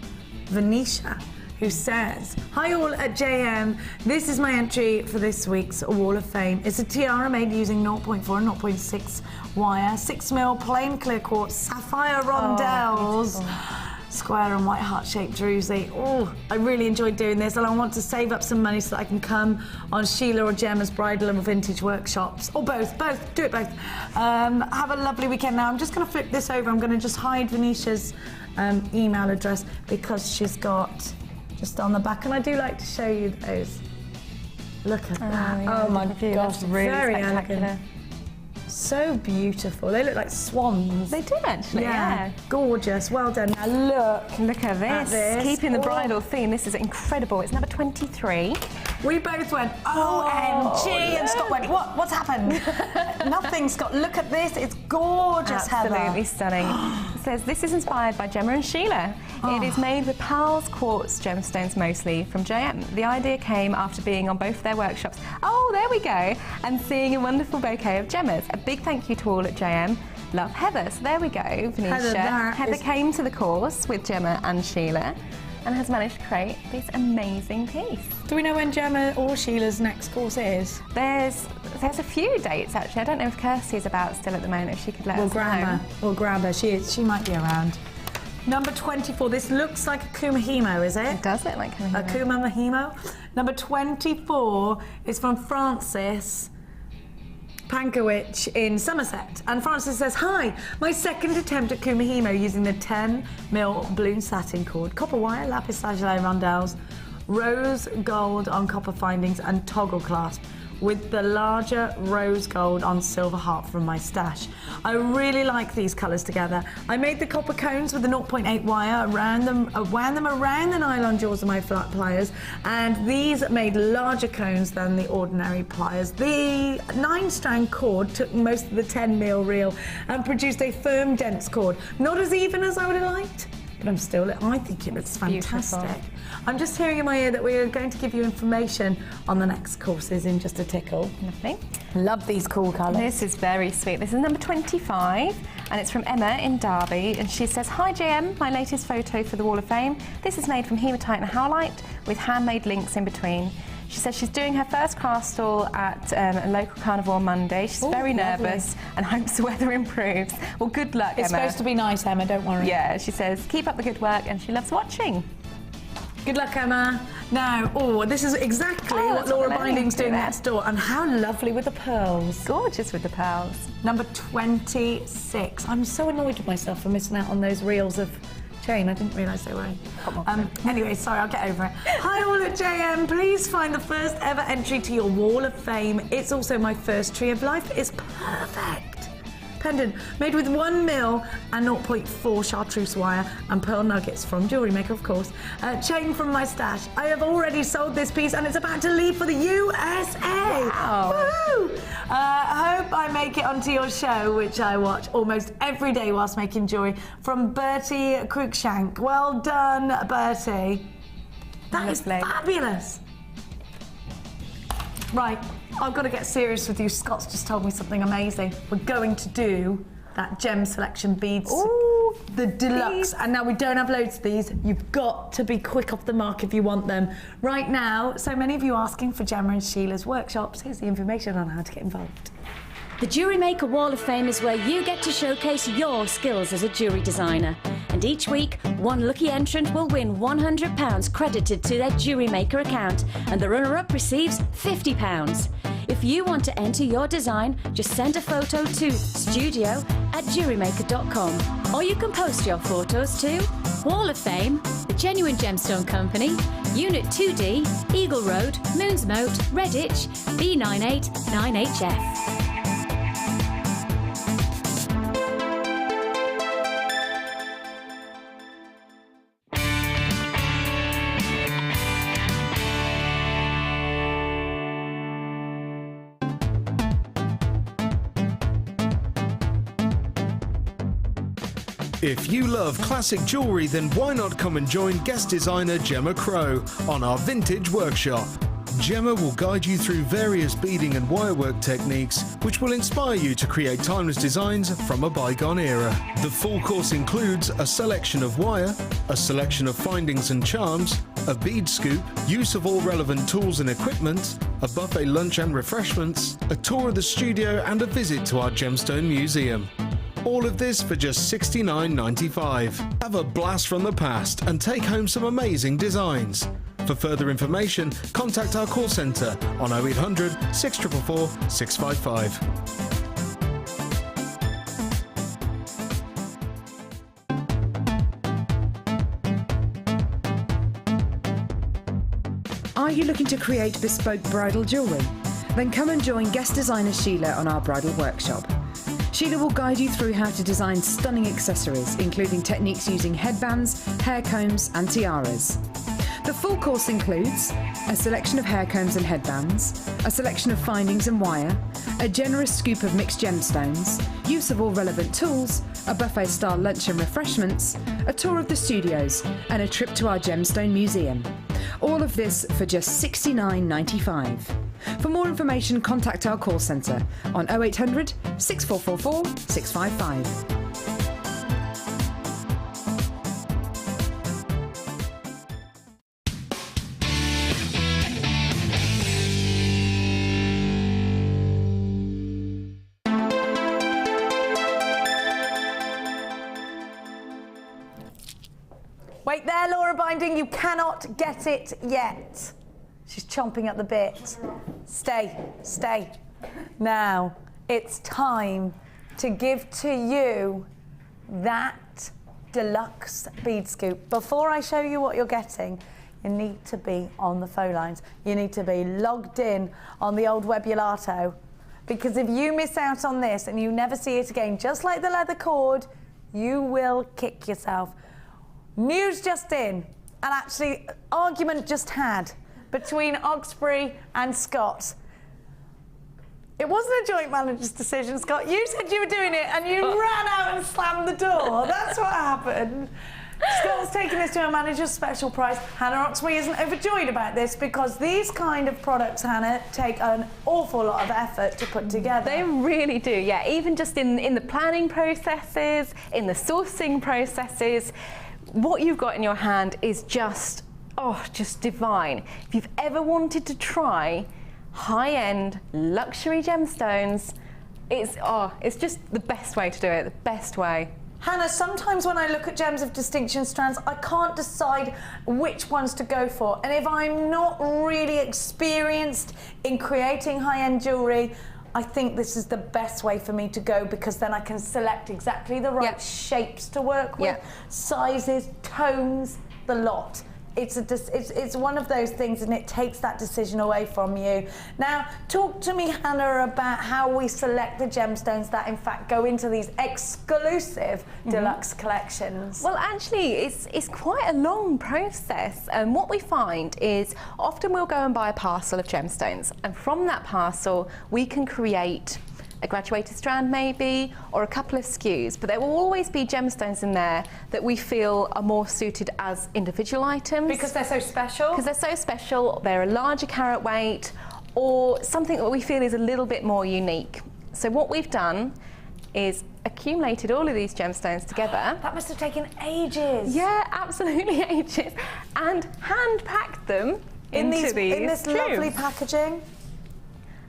Venetia, who says, "Hi all at JM, this is my entry for this week's Wall of Fame. It's a tiara made using 0.4 and 0.6 wire, 6mm plain clear quartz, sapphire rondelles, square and white heart-shaped druzy. Oh, I really enjoyed doing this, and I want to save up some money so that I can come on Sheila or Gemma's bridal and vintage workshops, or both, do it both. Have a lovely weekend." Now I'm just going to flip this over. I'm going to just hide Venetia's email address because she's got just on the back, and I do like to show you those. Look at that. Yeah, oh my gosh, really very spectacular. elegant. So beautiful. They look like swans. They do actually, yeah. Gorgeous. Well done. Now look at this. Keeping the bridal theme. This is incredible. It's number 23. We both went, OMG, and Scott went, what's happened? Nothing, Scott. Look at this. It's gorgeous, Heather. Absolutely stunning. It says, "This is inspired by Gemma and Sheila. It is made with pearls, quartz, gemstones mostly from JM. The idea came after being on both their workshops. Oh, there we go. And seeing a wonderful bouquet of gemmas. A big thank you to all at JM. Love, Heather." So there we go, Venetia. Heather came to the course with Gemma and Sheila and has managed to create this amazing piece. Do we know when Gemma or Sheila's next course is? There's a few dates actually. I don't know if Kirsty's about still at the moment, if she could let us know. We'll grab her. She might be around. Number 24. This looks like a Kumahimo, is it? It does look like Kumahimo. A Kumahimo. Number 24 is from Francis Pankowicz in Somerset. And Francis says, "Hi, my second attempt at Kumahimo using the 10mm balloon satin cord, copper wire, lapis lazuli rondelles, rose gold on copper findings and toggle clasp. with the larger rose gold on silver heart from my stash. I really like these colours together. I made the copper cones with the 0.8 wire, wound them around the nylon jaws of my flat pliers, and these made larger cones than the ordinary pliers. The 9-strand cord took most of the 10mm reel and produced a firm, dense cord. Not as even as I would have liked, but I think it looks fantastic. Beautiful. I'm just hearing in my ear that we're going to give you information on the next courses in just a tickle. Lovely. Love these cool colours. This is very sweet. This is number 25, and it's from Emma in Derby, and she says, "Hi JM, my latest photo for the Wall of Fame. This is made from hematite and howlite with handmade links in between." She says she's doing her first craft stall at a local carnival on Monday. She's very nervous and hopes the weather improves. Well, good luck, Emma. It's supposed to be nice, Emma, don't worry. Yeah, she says, keep up the good work, and she loves watching. Good luck, Emma. Now, this is exactly what Laura Binding's doing next door. And how lovely with the pearls. Gorgeous with the pearls. Number 26. I'm so annoyed with myself for missing out on those reels of chain. I didn't realise they were in. Anyway, sorry, I'll get over it. Hi all at JM. Please find the first ever entry to your Wall of Fame. It's also my first Tree of Life. It's perfect. Pendant made with 1mm and 0.4 chartreuse wire and pearl nuggets from Jewellery Maker, of course. Chain from my stash. I have already sold this piece and it's about to leave for the USA. Wow. Woo! I hope I make it onto your show, which I watch almost every day whilst making jewellery. From Bertie Cruikshank. Well done, Bertie. That is fabulous. Right. I've got to get serious with you. Scott's just told me something amazing. We're going to do that gem selection beads. Ooh, the deluxe. And now we don't have loads of these. You've got to be quick off the mark if you want them. Right now, so many of you asking for Gemma and Sheila's workshops. Here's the information on how to get involved. The Jewellery Maker Wall of Fame is where you get to showcase your skills as a jewellery designer. And each week, one lucky entrant will win £100 credited to their Jewellery Maker account, and the runner-up receives £50. If you want to enter your design, just send a photo to studio@jewellerymaker.com. Or you can post your photos to Wall of Fame, The Genuine Gemstone Company, Unit 2D, Eagle Road, Moonsmoat, Redditch, B989HF. If you love classic jewellery, then why not come and join guest designer Gemma Crow on our vintage workshop. Gemma will guide you through various beading and wirework techniques which will inspire you to create timeless designs from a bygone era. The full course includes a selection of wire, a selection of findings and charms, a bead scoop, use of all relevant tools and equipment, a buffet lunch and refreshments, a tour of the studio and a visit to our Gemstone Museum. All of this for just $69.95. Have a blast from the past and take home some amazing designs. For further information, contact our call centre on 0800 644 655. Are you looking to create bespoke bridal jewellery? Then come and join guest designer Sheila on our bridal workshop. Sheila will guide you through how to design stunning accessories, including techniques using headbands, hair combs and tiaras. The full course includes a selection of hair combs and headbands, a selection of findings and wire, a generous scoop of mixed gemstones, use of all relevant tools, a buffet-style lunch and refreshments, a tour of the studios and a trip to our Gemstone Museum. All of this for just $69.95. For more information, contact our call centre on 0800 6444 655. Wait there, Laura Binding, you cannot get it yet. She's chomping at the bit. Stay, stay. Now, it's time to give to you that deluxe bead scoop. Before I show you what you're getting, you need to be on the phone lines. You need to be logged in on the old Webulato, because if you miss out on this and you never see it again, just like the leather cord, you will kick yourself. News just in, and actually argument just had between Oxbury and Scott. It wasn't a joint manager's decision, Scott. You said you were doing it and you ran out and slammed the door. That's what happened. Scott's taking this to a manager's special price. Hannah Oxbury isn't overjoyed about this because these kind of products, Hannah, take an awful lot of effort to put together. They really do, yeah. Even just in the planning processes, in the sourcing processes, what you've got in your hand is just divine. If you've ever wanted to try high-end luxury gemstones, it's just the best way to do it, the best way. Hannah, sometimes when I look at gems of distinction strands, I can't decide which ones to go for. And if I'm not really experienced in creating high-end jewellery, I think this is the best way for me to go, because then I can select exactly the right shapes to work with, sizes, tones, the lot. It's one of those things, and it takes that decision away from you. Now, talk to me, Hannah, about how we select the gemstones that in fact go into these exclusive deluxe collections. Well, actually, it's quite a long process. And what we find is often we'll go and buy a parcel of gemstones, and from that parcel we can create a graduated strand maybe, or a couple of SKUs, but there will always be gemstones in there that we feel are more suited as individual items. Because they're so special? Because they're so special, they're a larger carat weight, or something that we feel is a little bit more unique. So what we've done is accumulated all of these gemstones together. That must have taken ages. Yeah, absolutely ages. And hand-packed them in this lovely packaging.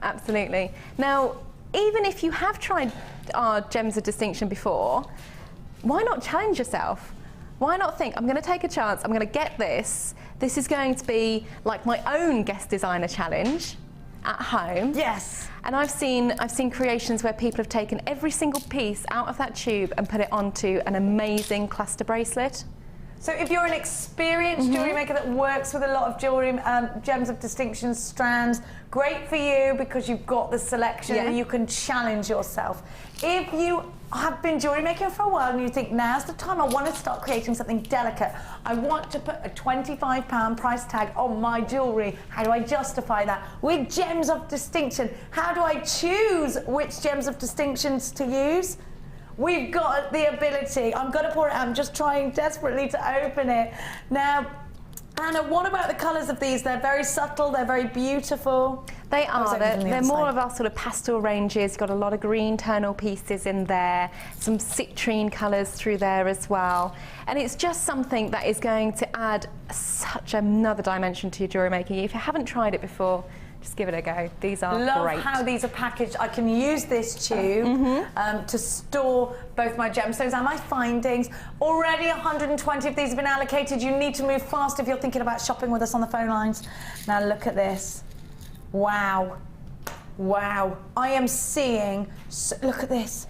Absolutely. Now, even if you have tried our gems of distinction before, why not challenge yourself? Why not think, I'm going to take a chance, I'm going to get this. This is going to be like my own guest designer challenge at home. Yes. And I've seen creations where people have taken every single piece out of that tube and put it onto an amazing cluster bracelet. So if you're an experienced jewellery maker that works with a lot of jewellery, gems of distinction strands, great for you because you've got the selection and you can challenge yourself. If you have been jewellery making for a while and you think now's the time, I want to start creating something delicate, I want to put a £25 price tag on my jewellery, how do I justify that? With gems of distinction, how do I choose which gems of distinctions to use? We've got the ability. I'm going to pour it out. I'm just trying desperately to open it. Now, Anna, what about the colours of these? They're very subtle, they're very beautiful. They are. They're more of our sort of pastel ranges. You've got a lot of green tonal pieces in there, some citrine colours through there as well. And it's just something that is going to add such another dimension to your jewellery making. If you haven't tried it before, just give it a go. These are great. Love how these are packaged. I can use this tube to store both my gemstones and my findings. Already 120 of these have been allocated. You need to move fast if you're thinking about shopping with us on the phone lines. Now look at this. Wow. Wow. I am seeing, look at this.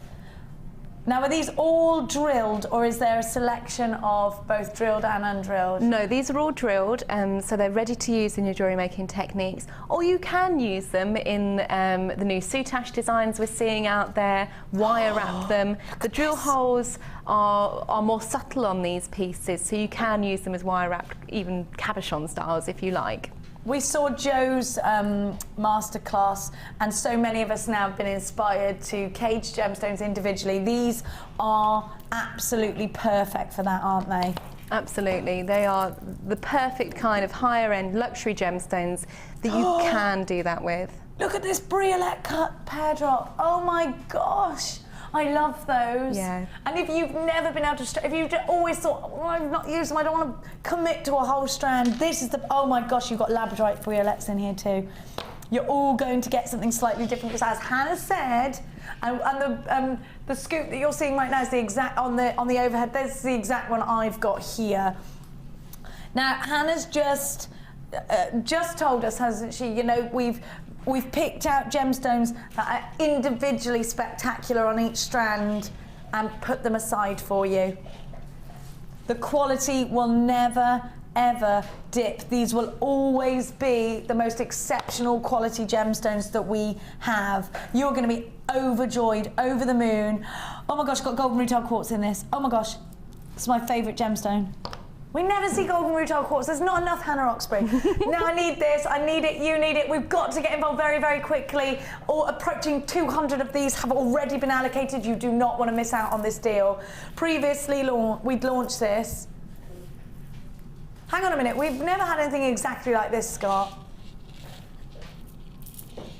Now, are these all drilled, or is there a selection of both drilled and undrilled? No, these are all drilled, so they're ready to use in your jewellery making techniques. Or you can use them in the new soutache designs we're seeing out there, wire wrap them. The drill holes are more subtle on these pieces, so you can use them as wire wrap, even cabochon styles if you like. We saw Joe's masterclass, and so many of us now have been inspired to cage gemstones individually. These are absolutely perfect for that, aren't they? Absolutely. They are the perfect kind of higher-end luxury gemstones that you can do that with. Look at this briolette cut pear drop. Oh my gosh. I love those. Yeah. And if you've never been able to, if you've always thought, well, I've not used them, I don't want to commit to a whole strand, this is the, oh my gosh, you've got labradorite briolettes in here too. You're all going to get something slightly different, because as Hannah said, and the scoop that you're seeing right now is the exact, on the overhead, there's the exact one I've got here. Now, Hannah's just told us, hasn't she, you know, We've picked out gemstones that are individually spectacular on each strand and put them aside for you. The quality will never, ever dip. These will always be the most exceptional quality gemstones that we have. You're going to be overjoyed, over the moon. Oh my gosh, got golden rutile quartz in this. Oh my gosh, it's my favourite gemstone. We never see golden rutile quartz. There's not enough, Hannah Oxbury. Now I need this, I need it, you need it. We've got to get involved very, very quickly. Or approaching 200 of these have already been allocated. You do not want to miss out on this deal. Previously, we'd launched this. Hang on a minute, we've never had anything exactly like this, Scott.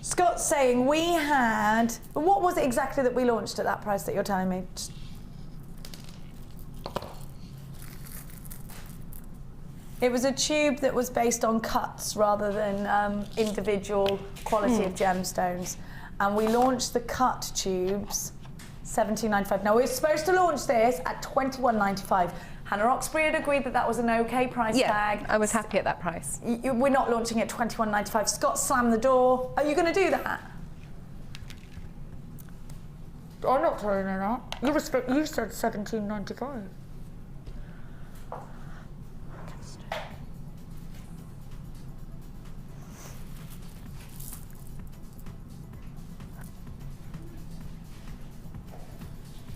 Scott's saying we had, what was it exactly that we launched at that price that you're telling me? It was a tube that was based on cuts rather than individual quality of gemstones. And we launched the cut tubes, $17.95. Now we're supposed to launch this at $21.95. Hannah Oxbury had agreed that that was an okay price tag. I was happy at that price. We're not launching at $21.95. Scott slammed the door. Are you going to do that? I'm not telling her that. You said $17.95.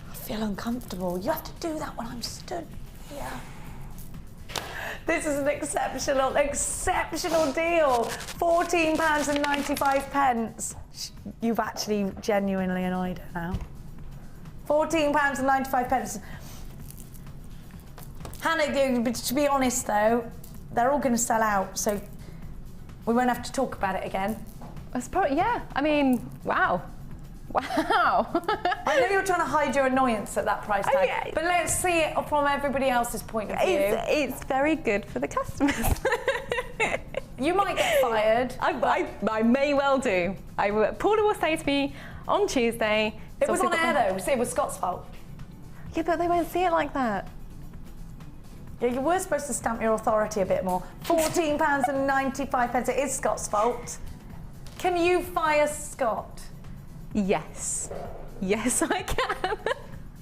I feel uncomfortable. You have to do that when I'm stood here. This is an exceptional deal. £14.95. You've actually genuinely annoyed her now. £14.95. Hannah, to be honest though, they're all going to sell out, so we won't have to talk about it again. That's probably, yeah. I mean, wow. Wow. I know you're trying to hide your annoyance at that price tag, but let's see it from everybody else's point of view. It's very good for the customers. You might get fired. I may well do. Paula will say to me on Tuesday. It was on air though, it was Scott's fault. Yeah, but they won't see it like that. Yeah, you were supposed to stamp your authority a bit more. £14.95. It is Scott's fault. Can you fire Scott? Yes. Yes, I can.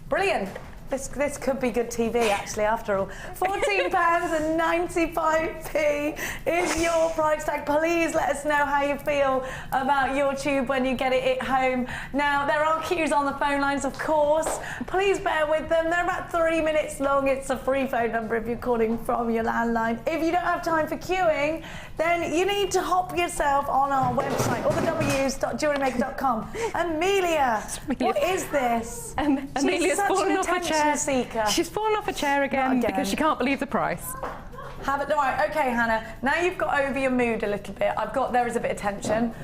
Brilliant. This could be good TV, actually, after all. £14.95 is your price tag. Please let us know how you feel about your tube when you get it at home. Now, there are queues on the phone lines, of course. Please bear with them. They're about 3 minutes long. It's a free phone number if you're calling from your landline. If you don't have time for queuing, then you need to hop yourself on our website, all the w's.jewellerymaker.com. Amelia, what is this? Amelia's fallen off a chair. Seeker. She's fallen off a chair again because she can't believe the price. Have it. All right, okay, Hannah. Now you've got over your mood a little bit. There is a bit of tension.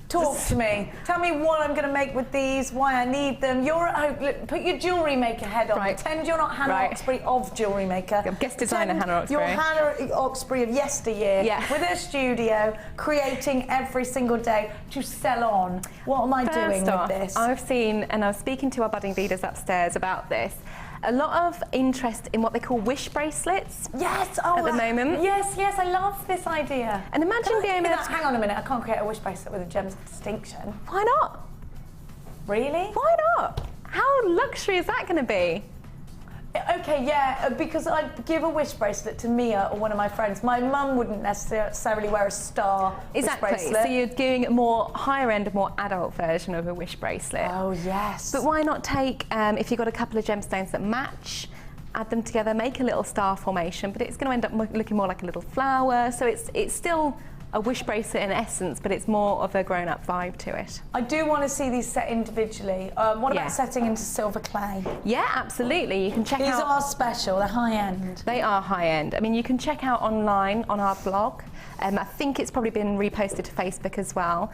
Talk to me. Tell me what I'm going to make with these, why I need them. You're at home. Look, put your Jewellery Maker head on. Right. Pretend you're not Hannah Oxbury of Jewellery Maker. I'm guest designer Hannah Oxbury. You're Hannah Oxbury of yesteryear, with a studio, creating every single day to sell on. What am I doing with this? I've seen, and I was speaking to our budding beaders upstairs about this, a lot of interest in what they call wish bracelets. Yes, at the moment. Yes, I love this idea. And imagine being able to... Hang on a minute, I can't create a wish bracelet with a gems of distinction. Why not? Really? Why not? How luxury is that going to be? Okay, yeah, because I'd give a wish bracelet to Mia or one of my friends. My mum wouldn't necessarily wear a star wish bracelet. So you're doing a more higher end, more adult version of a wish bracelet. Oh, yes. But why not take, if you've got a couple of gemstones that match, add them together, make a little star formation, but it's going to end up looking more like a little flower. So it's still a wish bracelet in essence, but it's more of a grown-up vibe to it. I do want to see these set individually. What about setting into silver clay? Yeah, absolutely. You can check out... These are special, they're high-end. They are high-end. I mean, you can check out online on our blog. I think it's probably been reposted to Facebook as well.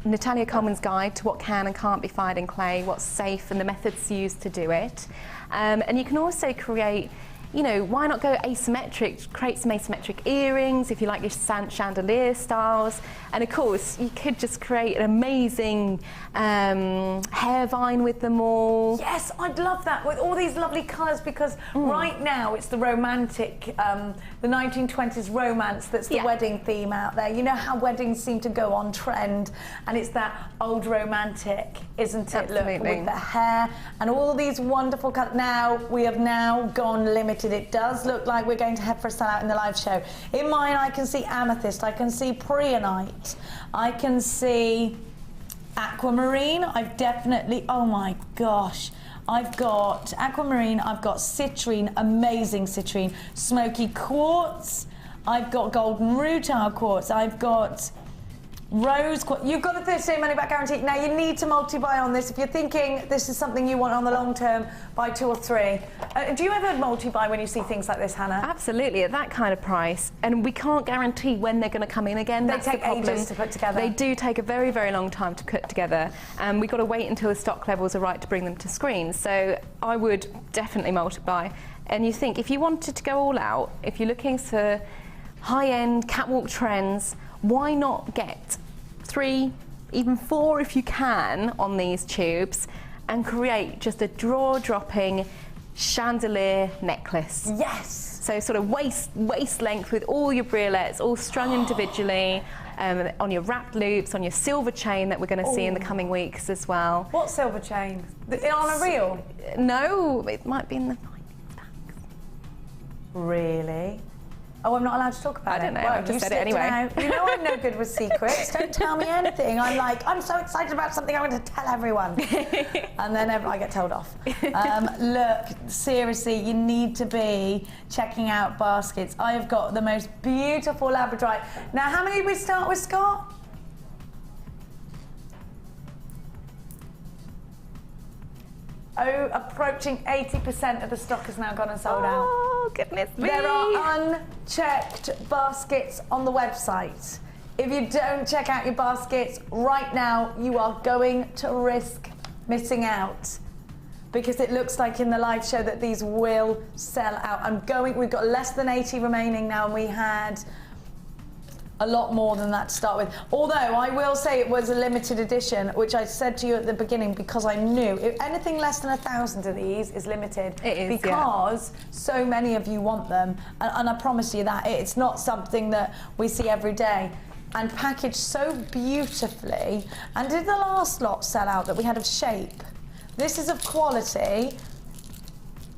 Natalia Coleman's guide to what can and can't be fired in clay, what's safe and the methods used to do it. And you can also create, you know, why not go asymmetric, create some asymmetric earrings if you like your chandelier styles. And of course, you could just create an amazing hair vine with them all. Yes, I'd love that with all these lovely colours because right now it's the romantic, the 1920s romance that's the wedding theme out there. You know how weddings seem to go on trend and it's that old romantic, isn't it? Absolutely. Look, with the hair and all these wonderful colours. Now, we have now gone limited limited. It does look like we're going to head for a sellout in the live show. In mine, I can see amethyst, I can see preonite, I can see aquamarine. I've definitely, oh my gosh, I've got aquamarine, I've got citrine, amazing citrine, smoky quartz, I've got golden rutile quartz, I've got rose quartz. You've got a 30-day money-back guarantee. Now, you need to multi-buy on this. If you're thinking this is something you want on the long term, buy 2 or 3. Do you ever multi-buy when you see things like this, Hannah? Absolutely, at that kind of price. And we can't guarantee when they're going to come in again. They That's take the problem. ages to put together. They do take a very, very long time to put together. And we've got to wait until the stock levels are right to bring them to screen. So I would definitely multi-buy. And you think, if you wanted to go all out, if you're looking for high-end catwalk trends, why not get 3, even 4 if you can, on these tubes and create just a draw-dropping chandelier necklace. Yes! So sort of waist length with all your bralets, all strung individually, on your wrapped loops, on your silver chain that we're going to see in the coming weeks as well. What silver chain? On a reel? No, it might be in the bags. Really? Oh, I'm not allowed to talk about it? I don't know, Well, I've just you said it slipped anyway. out. You know I'm no good with secrets. Don't tell me anything. I'm so excited about something I'm going to tell everyone. And then I get told off. Look, seriously, you need to be checking out baskets. I have got the most beautiful labradorite. Now, how many did we start with, Scott? Oh, approaching 80% of the stock has now gone and sold out. Oh, goodness me. There are unchecked baskets on the website. If you don't check out your baskets right now, you are going to risk missing out, because it looks like in the live show that these will sell out. We've got less than 80 remaining now, and we had a lot more than that to start with. Although I will say it was a limited edition, which I said to you at the beginning because I knew if anything less than 1,000 of these is limited. It is, because so many of you want them, and I promise you that it's not something that we see every day. And packaged so beautifully. And did the last lot sell out that we had of shape? This is of quality.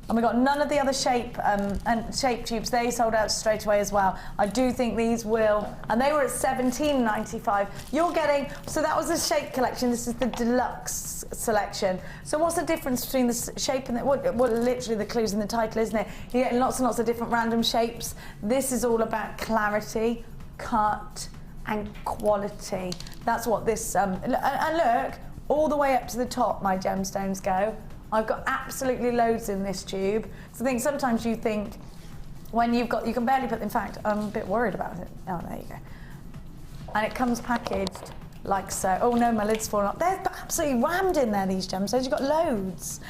And we got none of the other shape and shape tubes. They sold out straight away as well. I do think these will, and they were at $17.95. You're getting, so that was the shape collection. This is the Deluxe selection. So what's the difference between the shape and the, well, literally the clues in the title, isn't it? You're getting lots and lots of different random shapes. This is all about clarity, cut, and quality. That's what this, and look, all the way up to the top my gemstones go. I've got absolutely loads in this tube. So I think sometimes you think when you've got, you can barely put, in fact, I'm a bit worried about it. Oh, there you go. And it comes packaged like so. Oh no, my lid's fallen off. They're absolutely rammed in there, these gemstones. You've got loads.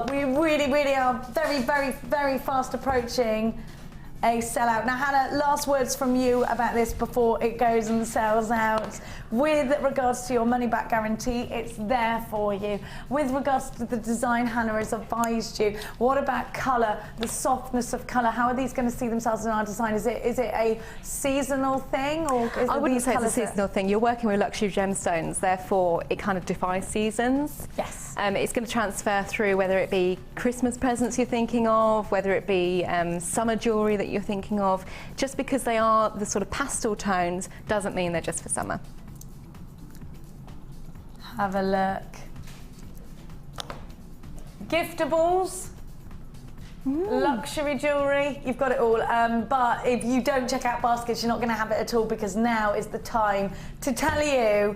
We really, really are very, very, very fast approaching a sellout. Now, Hannah, last words from you about this before it goes and sells out. With regards to your money-back guarantee, it's there for you. With regards to the design Hannah has advised you, what about colour, the softness of colour? How are these going to see themselves in our design? Is it a seasonal thing? Or is I wouldn't say it's a seasonal thing. You're working with luxury gemstones, therefore it kind of defies seasons. Yes. It's going to transfer through whether it be Christmas presents you're thinking of, whether it be summer jewellery that you're thinking of. Just because they are the sort of pastel tones doesn't mean they're just for summer. Have a look. Giftables, luxury jewellery, you've got it all. But if you don't check out baskets, you're not going to have it at all, because now is the time to tell you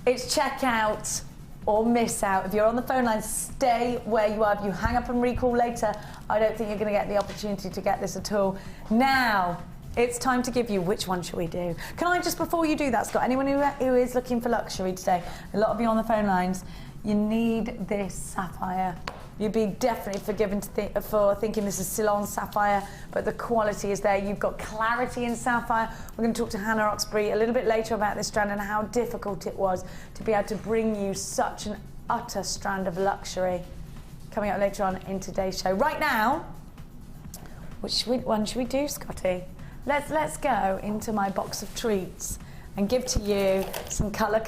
it's check out or miss out. If you're on the phone line, stay where you are. If you hang up and recall later, I don't think you're going to get the opportunity to get this at all. Now, it's time to give you, which one should we do? Can I just, before you do that, Scott, anyone who is looking for luxury today, a lot of you on the phone lines, you need this sapphire. You'd be definitely forgiven for thinking this is Ceylon sapphire, but the quality is there. You've got clarity in sapphire. We're going to talk to Hannah Oxbury a little bit later about this strand and how difficult it was to be able to bring you such an utter strand of luxury. Coming up later on in today's show. Right now, which one should we do, Scotty? Let's go into my box of treats and give to you some colour.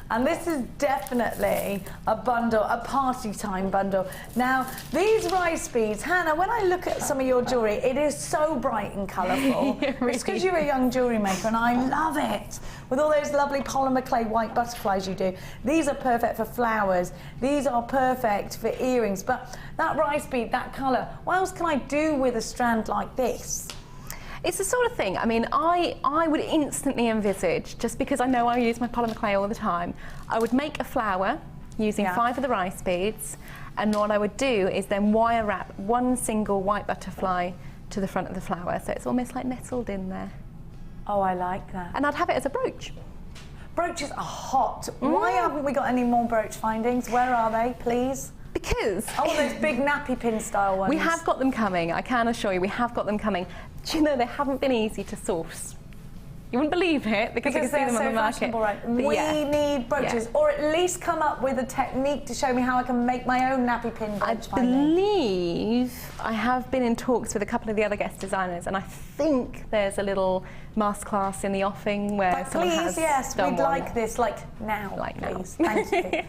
And this is definitely a bundle, a party time bundle. Now, these rice beads, Hannah, when I look at some of your jewellery, it is so bright and colourful. It's because you're a young jewellery maker, and I love it. With all those lovely polymer clay white butterflies you do. These are perfect for flowers. These are perfect for earrings. But that rice bead, that colour, what else can I do with a strand like this? It's the sort of thing, I mean, I would instantly envisage, just because I know I use my polymer clay all the time, I would make a flower using 5 of the rice beads, and what I would do is then wire wrap one single white butterfly to the front of the flower, so it's almost like nestled in there. Oh, I like that. And I'd have it as a brooch. Brooches are hot. Why haven't we got any more brooch findings? Where are they, please? Because... Oh, those big nappy pin style ones. We have got them coming, I can assure you, we have got them coming. Do you know, they haven't been easy to source. You wouldn't believe it, because you can see them on the market. Right? We need brooches, or at least come up with a technique to show me how I can make my own nappy pin brooch. I believe I have been in talks with a couple of the other guest designers, and I think there's a little masterclass in the offing where someone has done we'd like this, like now, please. Thank you.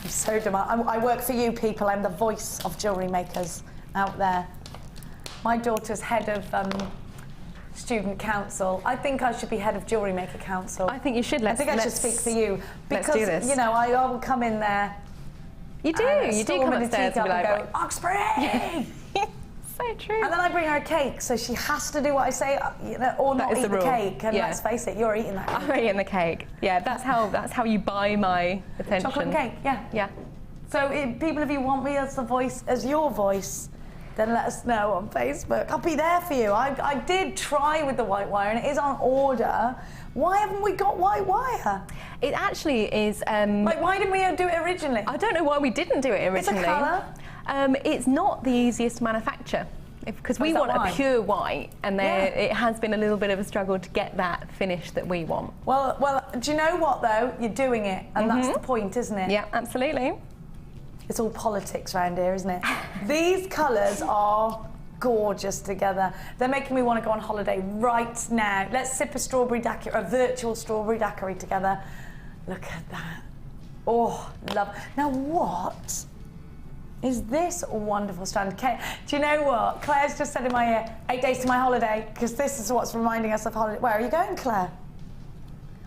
I'm so demand. I work for you people. I'm the voice of jewellery makers out there. My daughter's head of student council. I think I should be head of Jewellery Maker Council. I think you should. I think I should speak for you, because let's do this. You know, I will come in there. You do come upstairs and be like, go, Oxbury! So true. And then I bring her a cake, so she has to do what I say, you know, or not eat the cake. And let's face it, you're eating that cake. I'm eating the cake. Yeah, that's how you buy my attention. Chocolate cake, yeah. So people, if you want me as the voice, as your voice, then let us know on Facebook. I'll be there for you. I did try with the white wire, and it is on order. Why haven't we got white wire? It actually is... like, why didn't we do it originally? I don't know why we didn't do it originally. It's a colour? It's not the easiest to manufacture, because we want a pure white, and it has been a little bit of a struggle to get that finish that we want. Well, do you know what, though? You're doing it, and that's the point, isn't it? Yeah, absolutely. It's all politics around here, isn't it? These colours are gorgeous together. They're making me want to go on holiday right now. Let's sip a strawberry daiquiri, a virtual strawberry daiquiri together. Look at that. Oh, love. Now what is this wonderful strand? Do you know what? Claire's just said in my ear, 8 days to my holiday, because this is what's reminding us of holiday. Where are you going, Claire?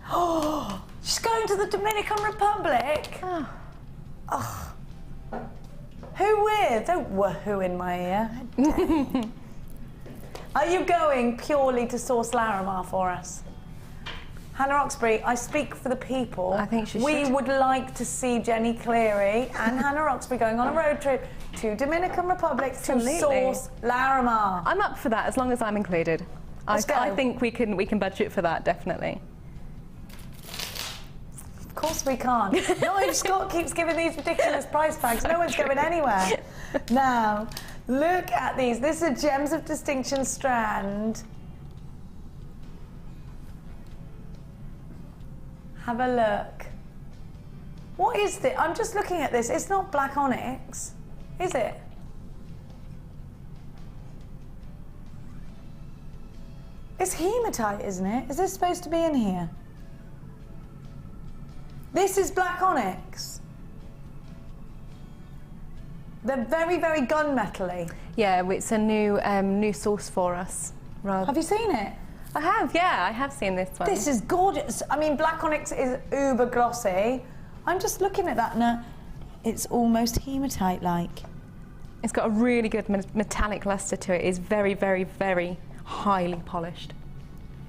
Oh, she's going to the Dominican Republic. Oh. Who with? Don't woohoo in my ear. Are you going purely to source Larimar for us? Hannah Roxbury, I speak for the people. I think she should. We would like to see Jenny Cleary and Hannah Roxbury going on a road trip to Dominican Republic to source Larimar. I'm up for that, as long as I'm included. I think we can budget for that, definitely. Of course we can't. Not if Scott keeps giving these ridiculous price tags. No one's going anywhere. Now, look at these. This is a Gems of Distinction strand. Have a look. What is this? I'm just looking at this. It's not black onyx, is it? It's hematite, isn't it? Is this supposed to be in here? This is black onyx. They're very, very gunmetal-y. Yeah, it's a new source for us. Have you seen it? I have, yeah, I have seen this one. This is gorgeous. I mean, black onyx is uber glossy. I'm just looking at that now. It's almost hematite-like. It's got a really good metallic luster to it. It's very, very, very highly polished.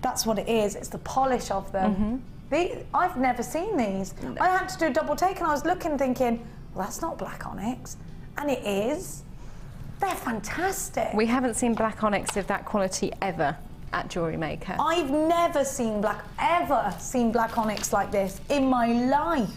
That's what it is. It's the polish of them. I've never seen these. No. I had to do a double take, and I was looking thinking, well, that's not black onyx. And it is. They're fantastic. We haven't seen black onyx of that quality ever at Jewellery Maker. I've never seen black onyx like this in my life.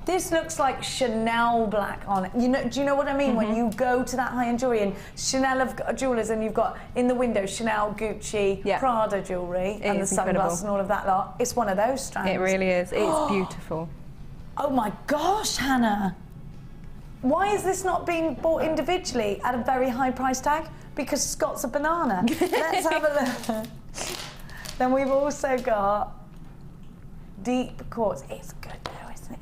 This looks like Chanel black onyx. You know, do you know what I mean? When you go to that high-end jewellery, and Chanel have got jewellers, and you've got in the window Chanel, Gucci, Prada jewellery, and the sunglasses and all of that lot. It's one of those strands. It really is. It's beautiful. Oh my gosh, Hannah. Why is this not being bought individually at a very high price tag? Because Scott's a banana. Let's have a look. Then we've also got deep quartz. It's good though.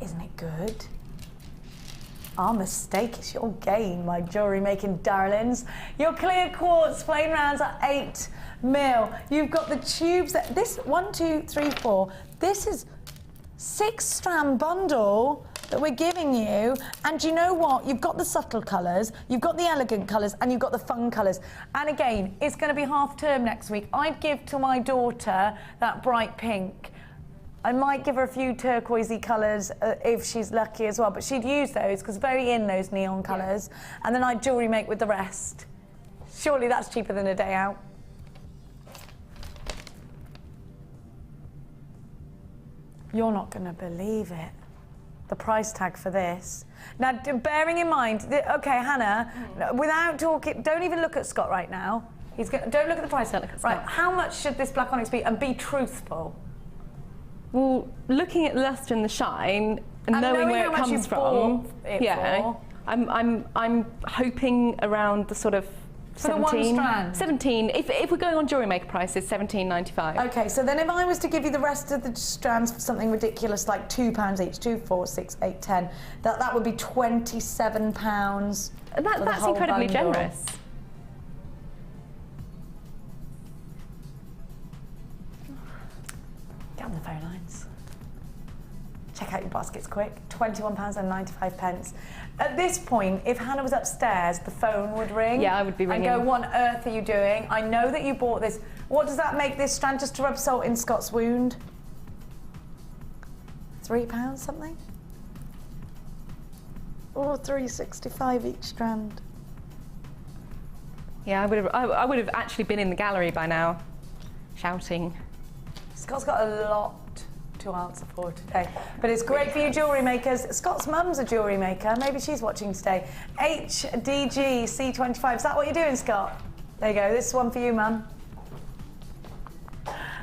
Isn't it good? Our mistake is your gain, my jewellery making darlings. Your clear quartz plain rounds are 8mm. You've got the tubes that this 1, 2, 3, 4. This is 6-strand bundle that we're giving you, and you know what? You've got the subtle colours, you've got the elegant colours, and you've got the fun colours. And again, it's going to be half term next week. I'd give to my daughter that bright pink. I might give her a few turquoisey colours if she's lucky as well, but she'd use those because very in those neon colours, and then I'd jewellery make with the rest. Surely that's cheaper than a day out. You're not going to believe it. The price tag for this. Now, bearing in mind, okay, Hannah, without talking, don't even look at Scott right now. Don't look at the price tag. Right, how much should this black onyx be? And be truthful. Well, looking at the lustre and the shine, and knowing where it comes from, I'm hoping around the sort of 17. For the one strand? 17. If we're going on Jewellery Maker prices, £17.95. Okay, so then if I was to give you the rest of the strands for something ridiculous like £2 each, 2, 4, 6, 8, 10, that would be £27. That's incredibly generous. Get on the phone lines. Check out your baskets quick. £21.95. At this point, if Hannah was upstairs, the phone would ring. Yeah, I would be ringing. And go, what on earth are you doing? I know that you bought this. What does that make this strand just to rub salt in Scott's wound? £3 something? Or £3.65 each strand. Yeah, I would have actually been in the gallery by now, shouting. Scott's got a lot to answer for today, but it's great for you jewellery makers. Scott's mum's a jewellery maker. Maybe she's watching today. HDG C25. Is that what you're doing, Scott? There you go. This is one for you, mum.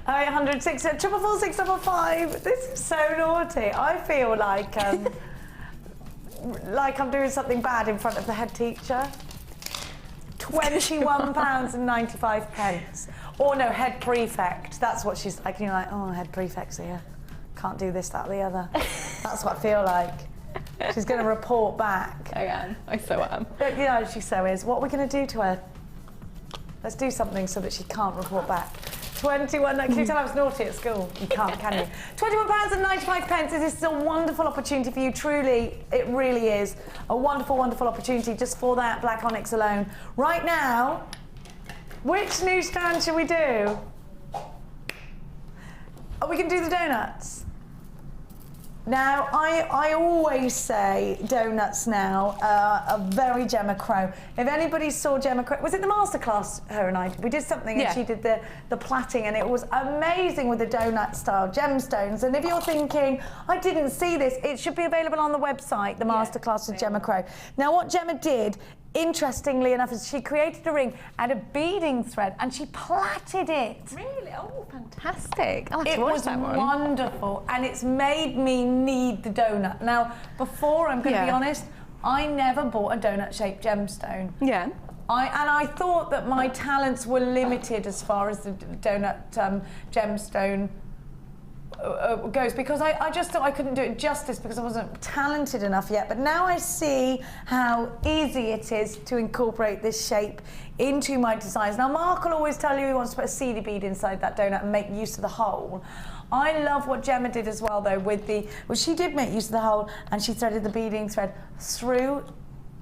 0800 444 655. This is so naughty. I feel like like I'm doing something bad in front of the head teacher. £21.95. Or no, head prefect. That's what she's like. And you're like, oh, head prefect's here. Can't do this, that, or the other. That's what I feel like. She's going to report back. I am. I so am. But, you know, she so is. What are we going to do to her? Let's do something so that she can't report back. 21. Can you tell I was naughty at school? You can't, can you? £21.95. This is a wonderful opportunity for you. Truly, it really is a wonderful, wonderful opportunity just for that black onyx alone. Right now, which new strand should we do? Oh, we can do the donuts. Now, I always say donuts now are very Gemma Crow. If anybody saw Gemma Crow, was it the masterclass, her and I? We did something and she did the plaiting, and it was amazing with the donut style gemstones. And if you're thinking, I didn't see this, it should be available on the website, the masterclass with Gemma Crow. Now, what Gemma did, interestingly enough, is she created a ring and a beading thread, and she plaited it. Really? Oh, fantastic. I'll have to It watch was that one. wonderful, and it's made me need the donut. Now, before, I'm going to be honest, I never bought a donut-shaped gemstone. Yeah. I thought that my talents were limited as far as the donut gemstone goes, because I just thought I couldn't do it justice because I wasn't talented enough yet. But now I see how easy it is to incorporate this shape into my designs. Now, Mark will always tell you he wants to put a seedy bead inside that donut and make use of the hole. I love what Gemma did as well, though, with the... Well, she did make use of the hole, and she threaded the beading thread through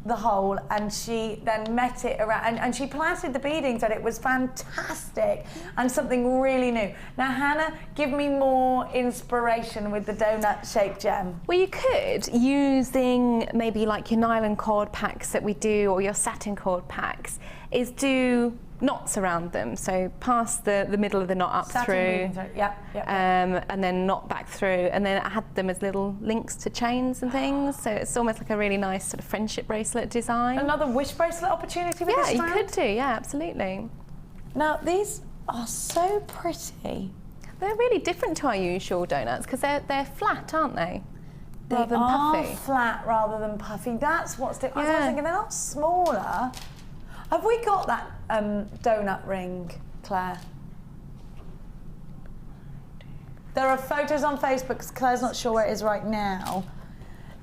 the hole, and she then met it around, and she plaited the beading thread. It was fantastic and something really new. Now, Hannah, give me more inspiration with the donut-shaped gem. Well, you could, using maybe like your nylon cord packs that we do, or your satin cord packs, is do knots around them, so pass the middle of the knot up through, and then knot back through, and then add them as little links to chains and things, so it's almost like a really nice sort of friendship bracelet design. Another wish bracelet opportunity with this strand? Yeah, you could do, yeah, absolutely. Now, these are so pretty. They're really different to our usual donuts, because they're flat, aren't they? Rather than puffy. They are flat rather than puffy. That's what's different. I was thinking they're not smaller. Have we got that donut ring, Claire? There are photos on Facebook because Claire's not sure where it is right now.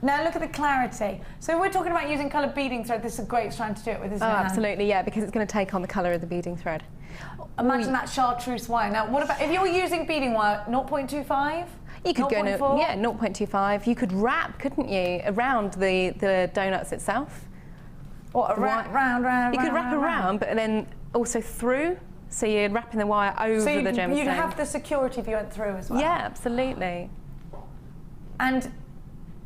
Now look at the clarity. So we're talking about using coloured beading thread. This is a great strand to do it with, isn't it? Absolutely, yeah, because it's going to take on the colour of the beading thread. Imagine that chartreuse wire. Now, what about if you're using beading wire, 0.25? You could go 0.25. You could wrap, couldn't you, around the donuts itself? What, round? You could wrap around, but then also through. So you're wrapping the wire over the gemstone. You'd have the security if you went through as well. Yeah, absolutely. And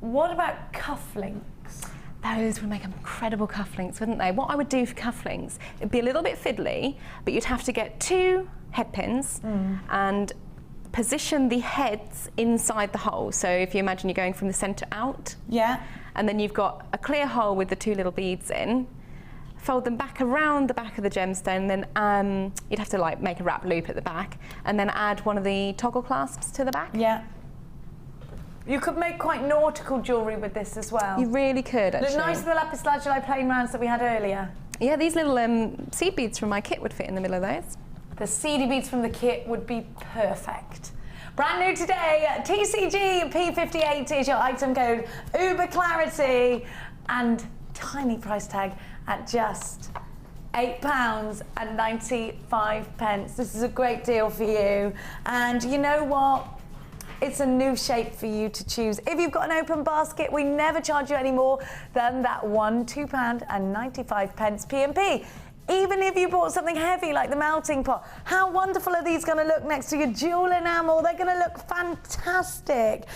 what about cufflinks? Those would make incredible cufflinks, wouldn't they? What I would do for cufflinks, it'd be a little bit fiddly, but you'd have to get 2 head pins and position the heads inside the hole. So if you imagine you're going from the centre out, and then you've got a clear hole with the 2 little beads in, fold them back around the back of the gemstone, then you'd have to like make a wrap loop at the back, and then add one of the toggle clasps to the back. Yeah. You could make quite nautical jewellery with this as well. You really could, actually. Look nice, the lapis lazuli plain rounds that we had earlier. Yeah, these little seed beads from my kit would fit in the middle of those. The seedy beads from the kit would be perfect. Brand new today, TCG P58 is your item code, Uber Clarity, and tiny price tag at just £8.95. This is a great deal for you. And you know what? It's a new shape for you to choose. If you've got an open basket, we never charge you any more than that £2.95 P&P. Even if you bought something heavy like the melting pot, how wonderful are these going to look next to your jewel enamel? They're going to look fantastic.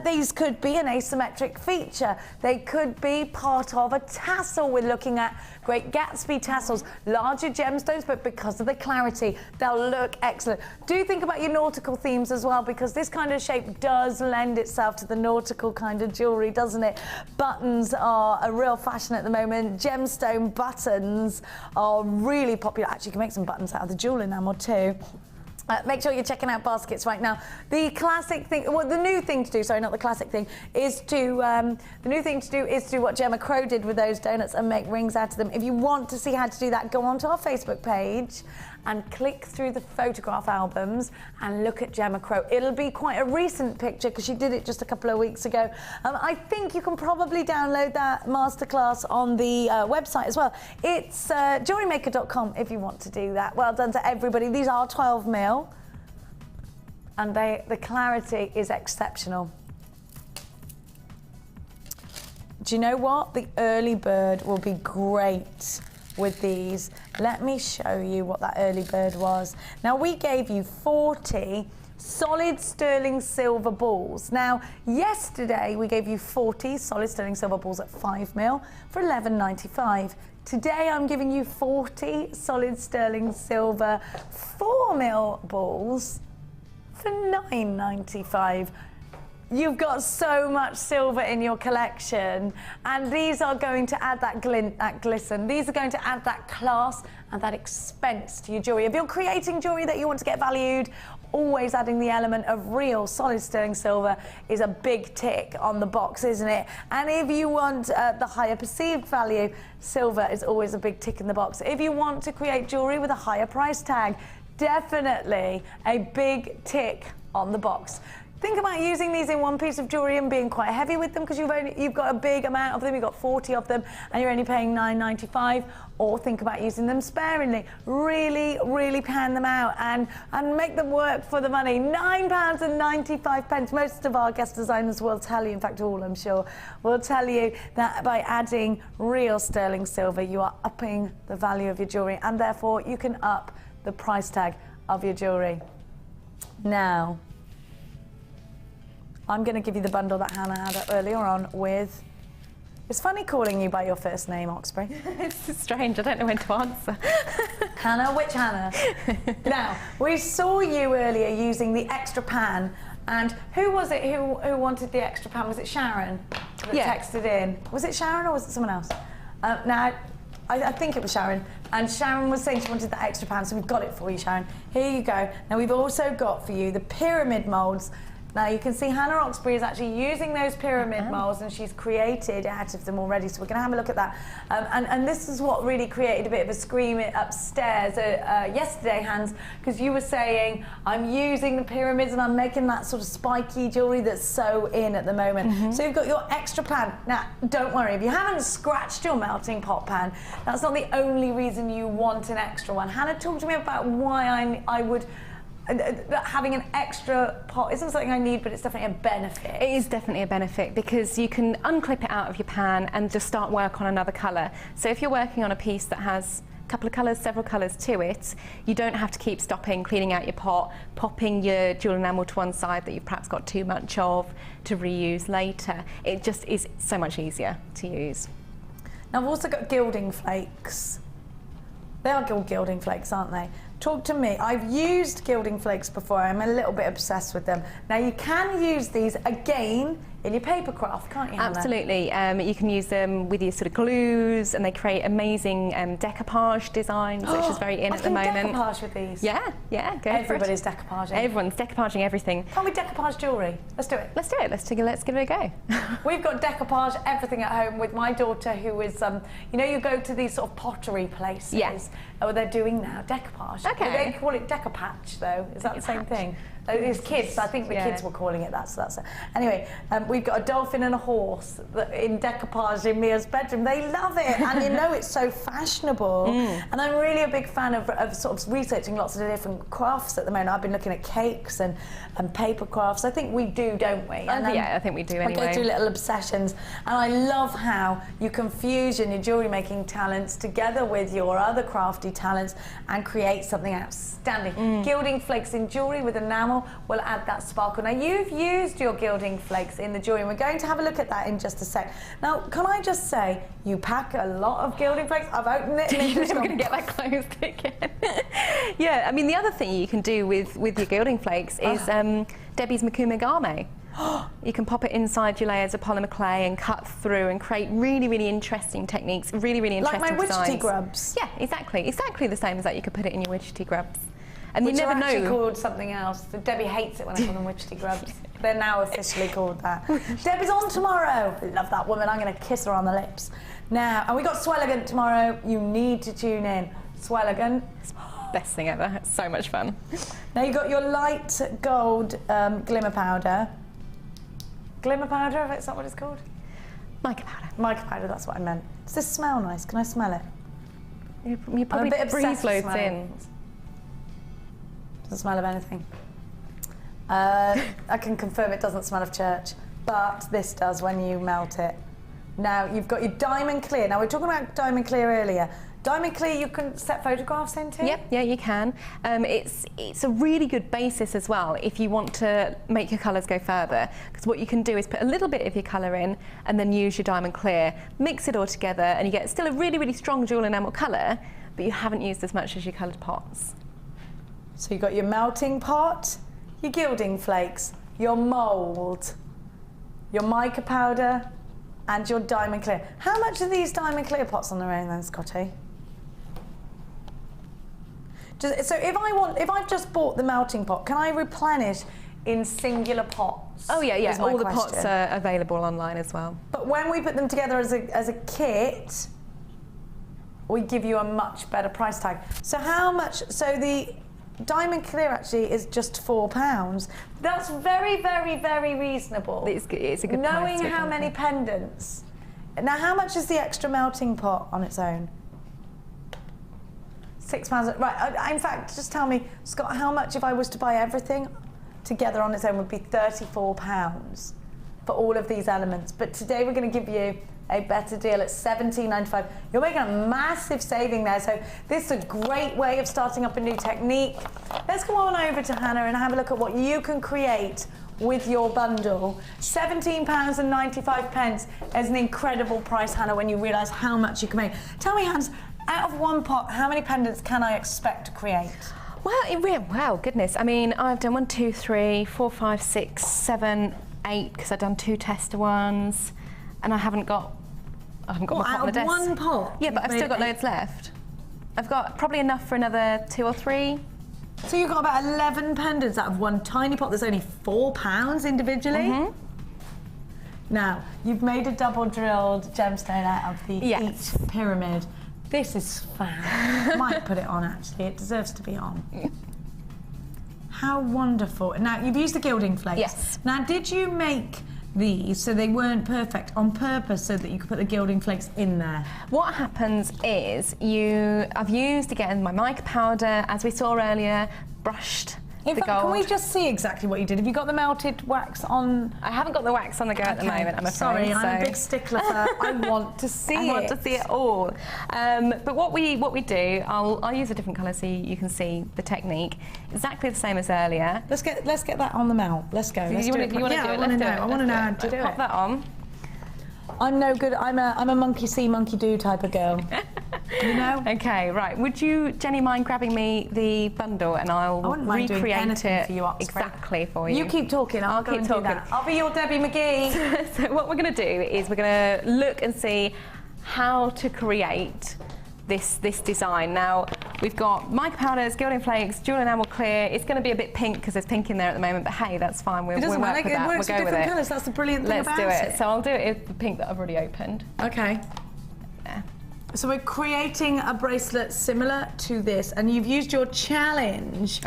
These could be an asymmetric feature. They could be part of a tassel. We're looking at great Gatsby tassels, larger gemstones, but because of the clarity, they'll look excellent. Do think about your nautical themes as well, because this kind of shape does lend itself to the nautical kind of jewellery, doesn't it? Buttons are a real fashion at the moment. Gemstone buttons are really popular. Actually, you can make some buttons out of the jewel enamel too. Make sure you're checking out baskets right now. The classic thing, well, the new thing to do, sorry, not the classic thing, is to, the new thing to do is to do what Gemma Crow did with those donuts and make rings out of them. If you want to see how to do that, go onto our Facebook page and click through the photograph albums and look at Gemma Crow. It'll be quite a recent picture because she did it just a couple of weeks ago. I think you can probably download that masterclass on the website as well. It's JewelleryMaker.com if you want to do that. Well done to everybody. These are 12 mil and the clarity is exceptional. Do you know what? The early bird will be great with these. Let me show you what that early bird was. Now, we gave you 40 solid sterling silver balls. Now, yesterday we gave you 40 solid sterling silver balls at 5 mil for £11.95. Today I'm giving you 40 solid sterling silver 4 mil balls for £9.95. You've got so much silver in your collection, and these are going to add that glint, that glisten. These are going to add that class and that expense to your jewellery. If you're creating jewellery that you want to get valued, always adding the element of real solid sterling silver is a big tick on the box, isn't it? And if you want the higher perceived value, silver is always a big tick in the box. If you want to create jewellery with a higher price tag, definitely a big tick on the box. Think about using these in one piece of jewellery and being quite heavy with them because you've got a big amount of them, you've got 40 of them and you're only paying £9.95, or think about using them sparingly. Really, really pan them out and make them work for the money. £9.95. Most of our guest designers will tell you, in fact all I'm sure, will tell you that by adding real sterling silver you are upping the value of your jewellery and therefore you can up the price tag of your jewellery. Now, I'm going to give you the bundle that Hannah had up earlier on with... It's funny calling you by your first name, Oxbury. It's strange, I don't know when to answer. Hannah, which Hannah? Now, we saw you earlier using the extra pan, and who was it who wanted the extra pan? Was it Sharon that texted in? Was it Sharon or was it someone else? Now, I think it was Sharon, and Sharon was saying she wanted that extra pan, so we've got it for you, Sharon. Here you go. Now, we've also got for you the pyramid moulds. Now you can see Hannah Oxbury is actually using those pyramid molds, and she's created out of them already, so we're going to have a look at that. And this is what really created a bit of a scream upstairs yesterday, Hans, because you were saying, I'm using the pyramids and I'm making that sort of spiky jewellery that's so in at the moment. So you've got your extra pan. Now, don't worry, if you haven't scratched your melting pot pan, that's not the only reason you want an extra one. Hannah, talk to me about why I would... having an extra pot isn't something I need, but it's definitely a benefit. It is definitely a benefit because you can unclip it out of your pan and just start work on another colour. So if you're working on a piece that has a couple of colours, several colours to it, you don't have to keep stopping, cleaning out your pot, popping your jewel enamel to one side that you've perhaps got too much of to reuse later. It just is so much easier to use. Now I've also got gilding flakes. They are called gilding flakes, aren't they? Talk to me. I've used gilding flakes before. I'm a little bit obsessed with them. Now you can use these again in your paper craft, can't you, Hannah? Absolutely. You can use them with your sort of glues, and they create amazing decoupage designs, which is very in at the moment. Decoupage with these. Yeah, yeah. Go Everybody's for it. decoupaging. Everyone's decoupaging everything. Can't we decoupage jewellery? Let's do it. Let's do it. Let's give it a go. We've got decoupage everything at home with my daughter, who is, you know, you go to these sort of pottery places. Yes. Oh, they're doing now decoupage. Okay. They call it decopatch, though. Is that the same thing? It's kids. I think the kids were calling it that. So that's it. Anyway, we've got a dolphin and a horse in decoupage in Mia's bedroom. They love it, and you know it's so fashionable. And I'm really a big fan of sort of researching lots of different crafts at the moment. I've been looking at cakes and paper crafts. I think we do, don't we? And, yeah, I think we do anyway. I go through little obsessions, and I love how you can fusion your jewellery making talents together with your other crafty talents and create something outstanding. Gilding flakes in jewellery with enamel will add that sparkle. Now you've used your gilding flakes in the jewellery, and we're going to have a look at that in just a sec. Now, can I just say, you pack a lot of gilding flakes. I've opened it and You're never going to get that close again. Yeah, I mean, the other thing you can do with your gilding flakes is Debbie's Mikuma Game. You can pop it inside your layers of polymer clay and cut through and create really, really interesting techniques, really interesting like my designs. Widgety grubs. Yeah, exactly the same as that. You could put it in your Widgety grubs. And Which you never are actually know. called something else. Debbie hates it when I call them Widgety grubs. They're now officially called that. Debbie's on tomorrow. I love that woman. I'm going to kiss her on the lips. Now, and we got Swelligant tomorrow. You need to tune in. Swelligant. Best thing ever. It's so much fun. Now you got your light gold glimmer powder. Glimmer powder, is that what it's called? Mica powder. Mica powder, that's what I meant. Does this smell nice? Can I smell it? You probably I'm a bit breeze obsessed with loads in. Doesn't smell of anything. I can confirm it doesn't smell of church, but this does when you melt it. Now you've got your diamond clear. Now we were talking about diamond clear earlier. Diamond clear you can set photographs into? Yep, yeah, you can. It's a really good basis as well if you want to make your colours go further, because what you can do is put a little bit of your colour in and then use your diamond clear, mix it all together, and you get still a really strong jewel enamel colour, but you haven't used as much as your coloured pots. So you've got your melting pot, your gilding flakes, your mould, your mica powder, and your diamond clear. How much are these diamond clear pots on their own then, Scotty? So if I've just bought the melting pot, can I replenish in singular pots? Oh yeah. All the question. pots are available online as well. But when we put them together as a kit, we give you a much better price tag. So how much? So the diamond clear actually is just £4. That's very reasonable. It's a good Knowing price. how many pendants. Now, how much is the extra melting pot on its own? £6. Right. In fact, just tell me, Scott, how much if I was to buy everything together on its own would be £34 for all of these elements. But today we're going to give you a better deal at $17.95. You're making a massive saving there, so this is a great way of starting up a new technique. Let's go on over to Hannah and have a look at what you can create with your bundle. £17.95 is an incredible price, Hannah, when you realise how much you can make. Tell me, Hans, out of one pot, how many pendants can I expect to create? Well, wow, goodness. I mean, I've done 1, 2, 3, 4, 5, 6, 7, 8, because I've done 2 tester ones, and I haven't got my pot on the desk. Out of one pot? Yeah, but I've still got loads left. I've got probably enough for another 2 or 3. So you've got about 11 pendants out of one tiny pot that's only £4 individually? Now, you've made a double drilled gemstone out of each pyramid. This is fab. Might put it on actually, it deserves to be on. How wonderful. Now, you've used the gilding flakes. Yes. Now, did you make these so they weren't perfect on purpose so that you could put the gilding flakes in there? What happens is I've used again my mica powder, as we saw earlier, brushed In the fact, gold. can we just see exactly what you did? Have you got the melted wax on? I haven't got the wax on the go at the moment, I'm afraid. Sorry, I'm a big stickler for I want to see it. I want to see it all. But what we do, I'll use a different colour so you can see the technique. Exactly the same as earlier. Let's get that on the melt. Let's go. Let's you do want it. to do it? I want to know. I want to know how to do it. Pop that on. I'm no good. I'm a monkey see, monkey do type of girl. You know? Okay, right. Would you, Jenny, mind grabbing me the bundle and I'll recreate it for you, exactly for you. You keep talking. I'll go keep and talking. do that. I'll be your Debbie McGee. So what we're going to do is we're going to look and see how to create this design. Now, we've got mica powders, gilding flakes, jewel enamel clear. It's going to be a bit pink because there's pink in there at the moment, but hey, that's fine. We'll work with that. It works We'll go with different colours. That's the brilliant thing about it. Let's do it. So I'll do it with the pink that I've already opened. Okay. There. So we're creating a bracelet similar to this, and you've used your challenge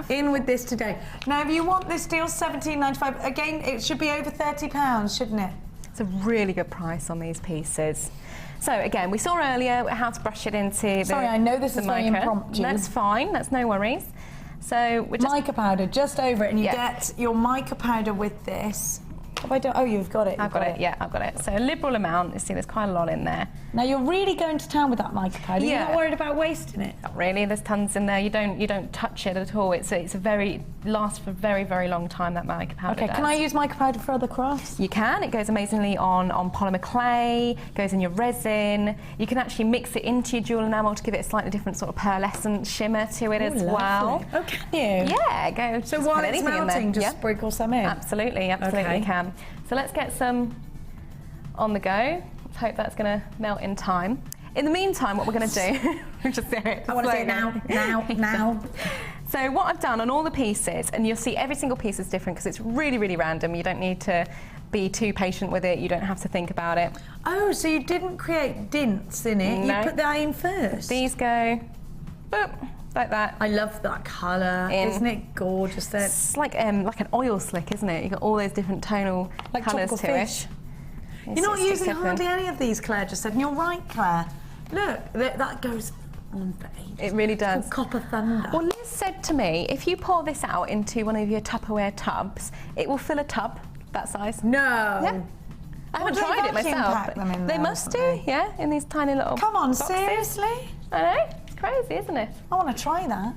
in with this today. Now, if you want this deal, £17.95. Again, it should be over £30, shouldn't it? It's a really good price on these pieces. So again, we saw earlier how to brush it into the Sorry, I know this is very impromptu. That's fine, that's no worries. So we're just... Mica powder, just over it, and you get your mica powder with this. Have I done? Oh, you've got it. I've got it, yeah, I've got it. So a liberal amount, you see there's quite a lot in there. Now you're really going to town with that mica powder. Yeah. You're not worried about wasting it? Not really, there's tons in there. You don't touch it at all. It's a very, lasts for a very, very long time, that mica powder does. Can I use mica powder for other crafts? You can, it goes amazingly on polymer clay, goes in your resin. You can actually mix it into your jewel enamel to give it a slightly different sort of pearlescent shimmer to it as well. Oh, can you? Yeah, go. So while it's melting, just sprinkle some in? Absolutely, absolutely you can. So let's get some on the go. Let's hope that's going to melt in time. In the meantime, what we're going to do, just do it. I want to say it now. So what I've done on all the pieces, and you'll see every single piece is different because it's really, really random. You don't need to be too patient with it. You don't have to think about it. Oh, so you didn't create dints in it? No. You put that in first? These go, boop, like that. I love that colour. Isn't it gorgeous? Then? It's like an oil slick, isn't it? You've got all those different tonal colours to it. You're not using hardly any of these, Claire just said, and you're right, Claire. Look, that goes on for ages. It really does. It's called Copper Thunder. Well, Liz said to me, if you pour this out into one of your Tupperware tubs, it will fill a tub that size. No. Yeah. I haven't tried it myself. They must do, yeah, in these tiny little Come on, boxes. seriously? I know, it's crazy, isn't it? I want to try that.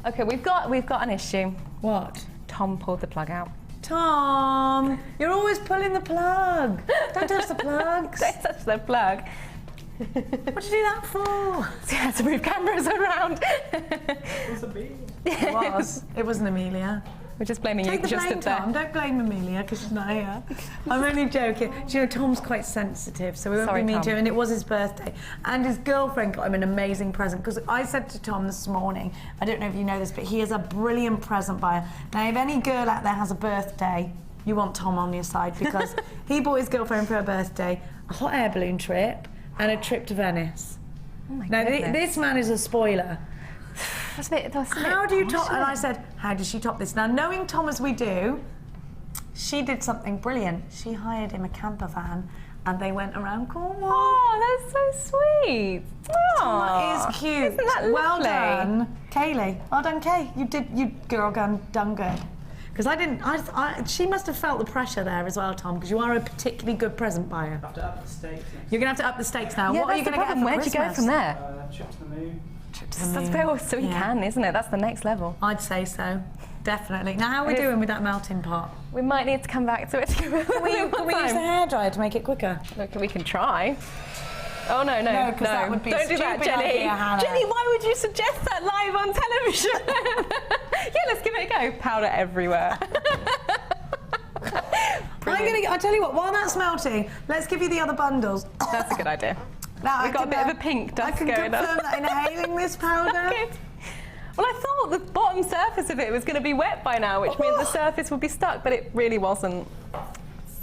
Okay, we've got an issue. What? Tom pulled the plug out. Tom, you're always pulling the plug. Don't touch the plugs. Don't touch the plug. What did you do that for? So you had to move cameras around. It was a bead. It was. It wasn't Amelia. We're just blaming you Take the because you're blame, stood there. Tom. Don't blame Amelia because she's not here. I'm only joking. Do you know, Tom's quite sensitive, so we won't be mean to him. And it was his birthday. And his girlfriend got him an amazing present because I said to Tom this morning, I don't know if you know this, but he is a brilliant present buyer. Now, if any girl out there has a birthday, you want Tom on your side because he bought his girlfriend for her birthday a hot air balloon trip and a trip to Venice. Oh my now, goodness. this man is a spoiler. That's a bit how do you top? And I said, how does she top this? Now, knowing Tom as we do, she did something brilliant. She hired him a camper van, and they went around Cornwall. Oh, that's so sweet. Tom is cute. Isn't that lovely? Well done, Kaylee. Well done, Kay. You girl done good. Because I didn't. She must have felt the pressure there as well, Tom. Because you are a particularly good present buyer. I have to up the stakes. You're going to have to up the stakes now. Yeah, what are you going to get for Where'd Christmas? you go from there? Trip to the moon. That's where so you can, isn't it? That's the next level. I'd say so, definitely. Now, how are we doing with that melting pot? We might need to come back to it. Can we use the hairdryer to make it quicker? Look, we can try. Oh no, that would be don't do that, Jenny. Idea, Hannah. Jenny, why would you suggest that live on television? Yeah, let's give it a go. Powder everywhere. I'll tell you what. While that's melting, let's give you the other bundles. That's a good idea. Now, We've got a bit of a pink dust going on. I can confirm that inhaling this powder. Well, I thought the bottom surface of it was going to be wet by now, which means the surface would be stuck, but it really wasn't.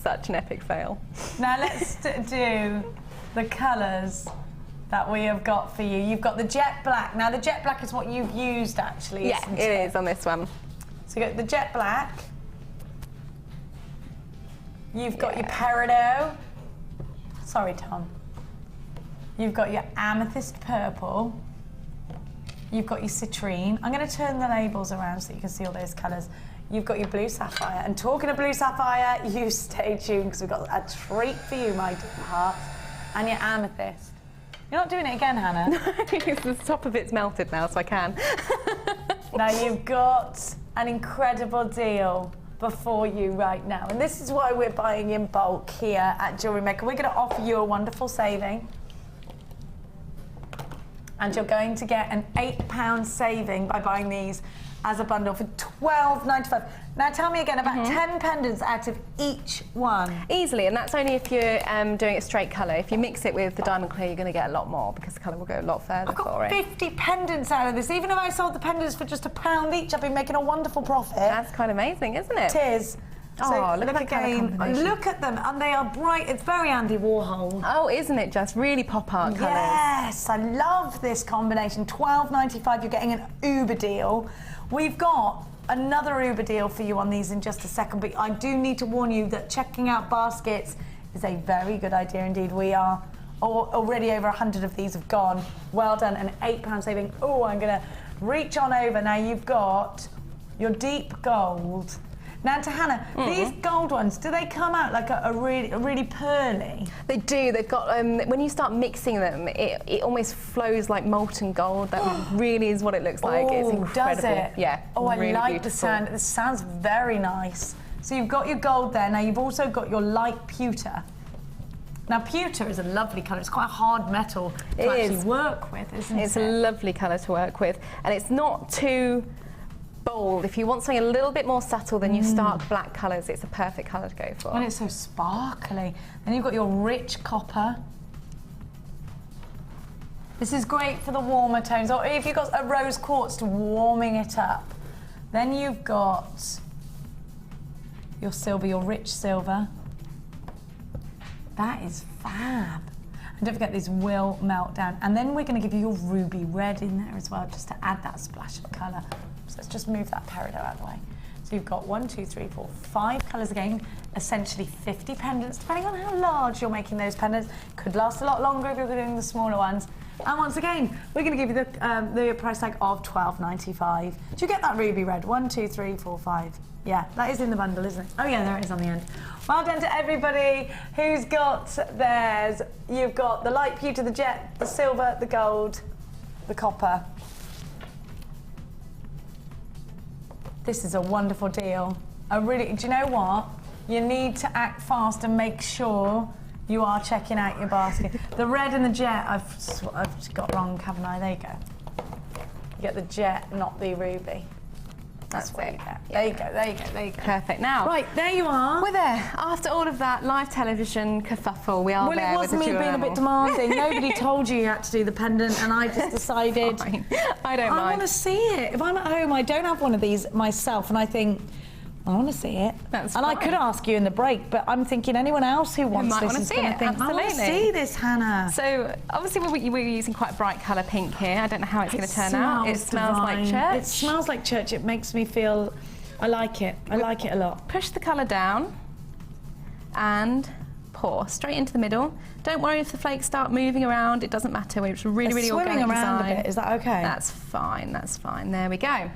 Such an epic fail. Now let's do the colours that we have got for you. You've got the jet black. Now the jet black is what you've used actually, Yeah, isn't it is on this one. So you've got the jet black. You've got your peridot. Sorry, Tom. You've got your amethyst purple. You've got your citrine. I'm going to turn the labels around so you can see all those colours. You've got your blue sapphire. And talking of blue sapphire, you stay tuned because we've got a treat for you, my dear heart. And your amethyst. You're not doing it again, Hannah? No, the top of it's melted now, so I can. Now you've got an incredible deal before you right now. And this is why we're buying in bulk here at Jewellery Maker. We're going to offer you a wonderful saving. And you're going to get an £8 saving by buying these as a bundle for $12.95. Now tell me again, about 10 pendants out of each one. Easily, and that's only if you're doing it straight colour. If you mix it with the diamond clear, you're going to get a lot more because the colour will go a lot further I've got for it. 50 pendants out of this. Even if I sold the pendants for just £1 each, I'd be making a wonderful profit. That's quite amazing, isn't it? It is. Oh, So look at that colour again. combination. Look at them, and they are bright. It's very Andy Warhol. Oh, isn't it just really pop art colours? Yes, I love this combination. $12.95, you're getting an Uber deal. We've got another Uber deal for you on these in just a second, but I do need to warn you that checking out baskets is a very good idea indeed. We are already over 100 of these have gone. Well done, an £8 saving. Oh, I'm gonna reach on over. Now you've got your deep gold. Now to Hannah, these gold ones, do they come out like a really pearly? They do. They've got, when you start mixing them, it almost flows like molten gold. That really is what it looks like. It's incredible. Does it? Yeah. Oh, I really like beautiful. the sound. This sounds very nice. So you've got your gold there. Now you've also got your light pewter. Now pewter is a lovely colour. It's quite a hard metal to actually work with, isn't it? It's a lovely colour to work with, and it's not too bold. If you want something a little bit more subtle than your stark black colours, it's a perfect colour to go for. And it's so sparkly. Then you've got your rich copper. This is great for the warmer tones, or if you've got a rose quartz to warming it up. Then you've got your silver, your rich silver. That is fab. And don't forget, this will melt down. And then we're going to give you your ruby red in there as well, just to add that splash of colour. So let's just move that peridot out of the way. So you've got 1, 2, 3, 4, 5 colours again, essentially 50 pendants, depending on how large you're making those pendants. Could last a lot longer if you're doing the smaller ones. And once again, we're going to give you the price tag of $12.95. Do you get that ruby red? 1, 2, 3, 4, 5. Yeah, that is in the bundle, isn't it? Oh yeah, there it is on the end. Well done to everybody who's got theirs. You've got the light pewter, the jet, the silver, the gold, the copper. This is a wonderful deal. Do you know what? You need to act fast and make sure you are checking out your basket. The red and the jet, I've got wrong, haven't I? There you go. You get the jet, not the ruby. That's what you get. There you go, there you go, there you go. Perfect. Now, right, there you are. We're there. After all of that live television kerfuffle, we are there with the Well, it was me being a bit demanding. Nobody told you had to do the pendant, and I just decided. Fine. I don't mind. I want to see it. If I'm at home, I don't have one of these myself, and I think, I want to see it. That's and fine. I could ask you in the break, but I'm thinking anyone else who wants this is going to think, I want to see this, Hannah. So, obviously, we're using quite a bright colour pink here. I don't know how it's going to turn out. It smells like church. It smells like church. It makes me feel, I like it. I like it a lot. Push the colour down and pour straight into the middle. Don't worry if the flakes start moving around. It doesn't matter. It's really organic swimming around design. a bit. Is that okay? That's fine. That's fine. There we go.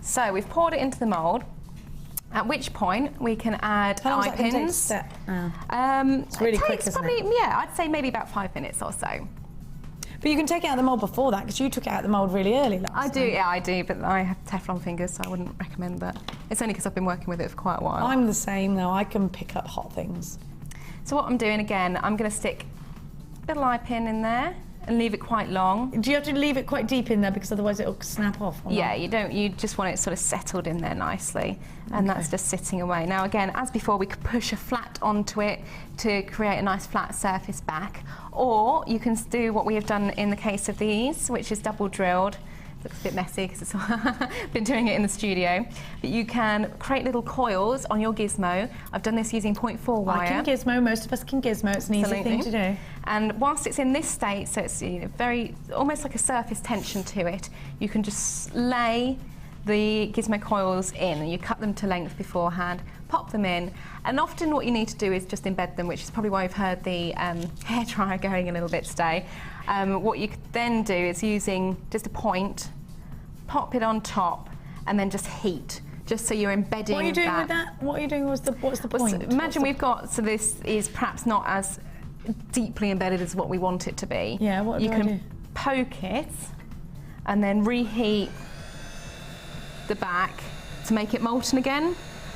So we've poured it into the mould. At which point we can add eye pins. It's really quick, isn't it? Yeah, I'd say maybe about 5 minutes or so. But you can take it out of the mould before that, because you took it out of the mould really early last I do, time. yeah, I do, but I have Teflon fingers, so I wouldn't recommend that. It's only because I've been working with it for quite a while. I'm the same, though. I can pick up hot things. So what I'm doing, again, I'm going to stick a little eye pin in there and leave it quite long. Do you have to leave it quite deep in there, because otherwise it'll snap off? Yeah, you don't. You just want it sort of settled in there nicely, and that's just sitting away. Now, again, as before, we could push a flat onto it to create a nice flat surface back, or you can do what we have done in the case of these, which is double drilled Looks a bit messy because I've been doing it in the studio. But you can create little coils on your gizmo. I've done this using 0.4 wire. I can gizmo, most of us can gizmo, it's an easy thing to do. And whilst it's in this state, so it's very, almost like a surface tension to it, you can just lay the gizmo coils in, and you cut them to length beforehand, pop them in, and often what you need to do is just embed them, which is probably why you've heard the hairdryer going a little bit today. What you could then do is using just a point, pop it on top, and then just heat, just so you're embedding. What are you doing with that? What are you doing? What's the point? So imagine we've got, so this is perhaps not as deeply embedded as what we want it to be. Yeah, what do I do? You can poke it, and then reheat the back to make it molten again.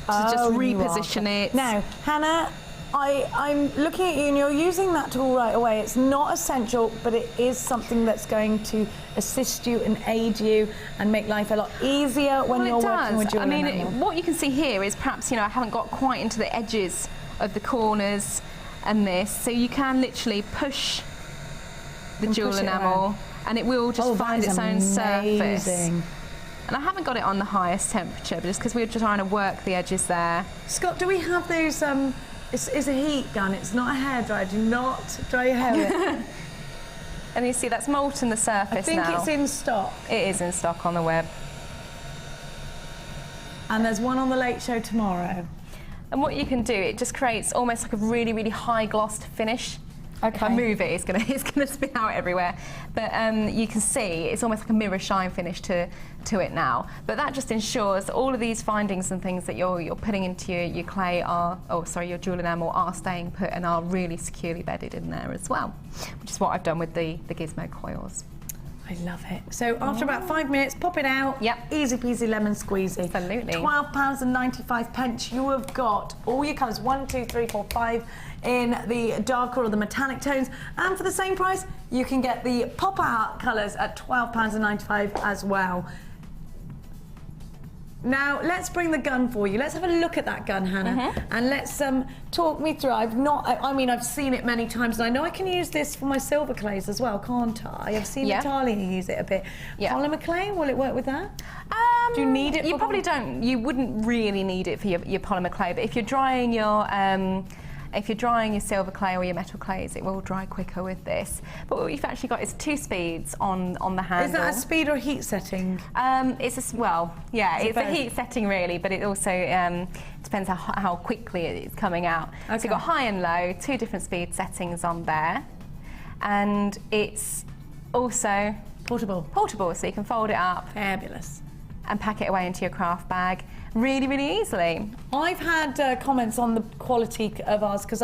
To just reposition it. Now, Hannah, I'm looking at you and you're using that tool right away. It's not essential, but it is something that's going to assist you and aid you and make life a lot easier when you're working with jewellery. I mean, what you can see here is perhaps, I haven't got quite into the edges of the corners and this, so you can literally push the jewel enamel and it will just find its own surface. And I haven't got it on the highest temperature, but just because we're just trying to work the edges there. Scott, do we have those, it's a heat gun, it's not a hairdryer, do not dry your hair with it. And you see that's molten the surface now. I think it's in stock. It is in stock on the web. And there's one on the Late Show tomorrow. And what you can do, it just creates almost like a really, really high glossed finish. Okay. If I move it, it's gonna spin out everywhere. But you can see it's almost like a mirror shine finish to it now. But that just ensures all of these findings and things that you're putting into your clay your jewel enamel are staying put and are really securely bedded in there as well, which is what I've done with the gizmo coils. I love it. So after about 5 minutes, pop it out. Yep. Easy peasy lemon squeezy. Absolutely. £12.95. You have got all your colours, 1, 2, 3, 4, 5 in the darker or the metallic tones. And for the same price, you can get the pop-out colours at £12.95 as well. Now, let's bring the gun for you. Let's have a look at that gun, Hannah, and let's talk me through. I've seen it many times, and I know I can use this for my silver clays as well, can't I? I've seen Natalia use it a bit. Polymer clay, will it work with that? Do you need it? You probably don't. You wouldn't really need it for your polymer clay, but if you're drying your silver clay or your metal clays, it will dry quicker with this. But what we've actually got is 2 speeds on the handle. Is that a speed or heat setting? It's a heat setting really, but it also depends how quickly it's coming out. Okay. So you've got high and low, 2 different speed settings on there. And it's also portable, so you can fold it up. Fabulous. And pack it away into your craft bag really, really easily. I've had comments on the quality of ours because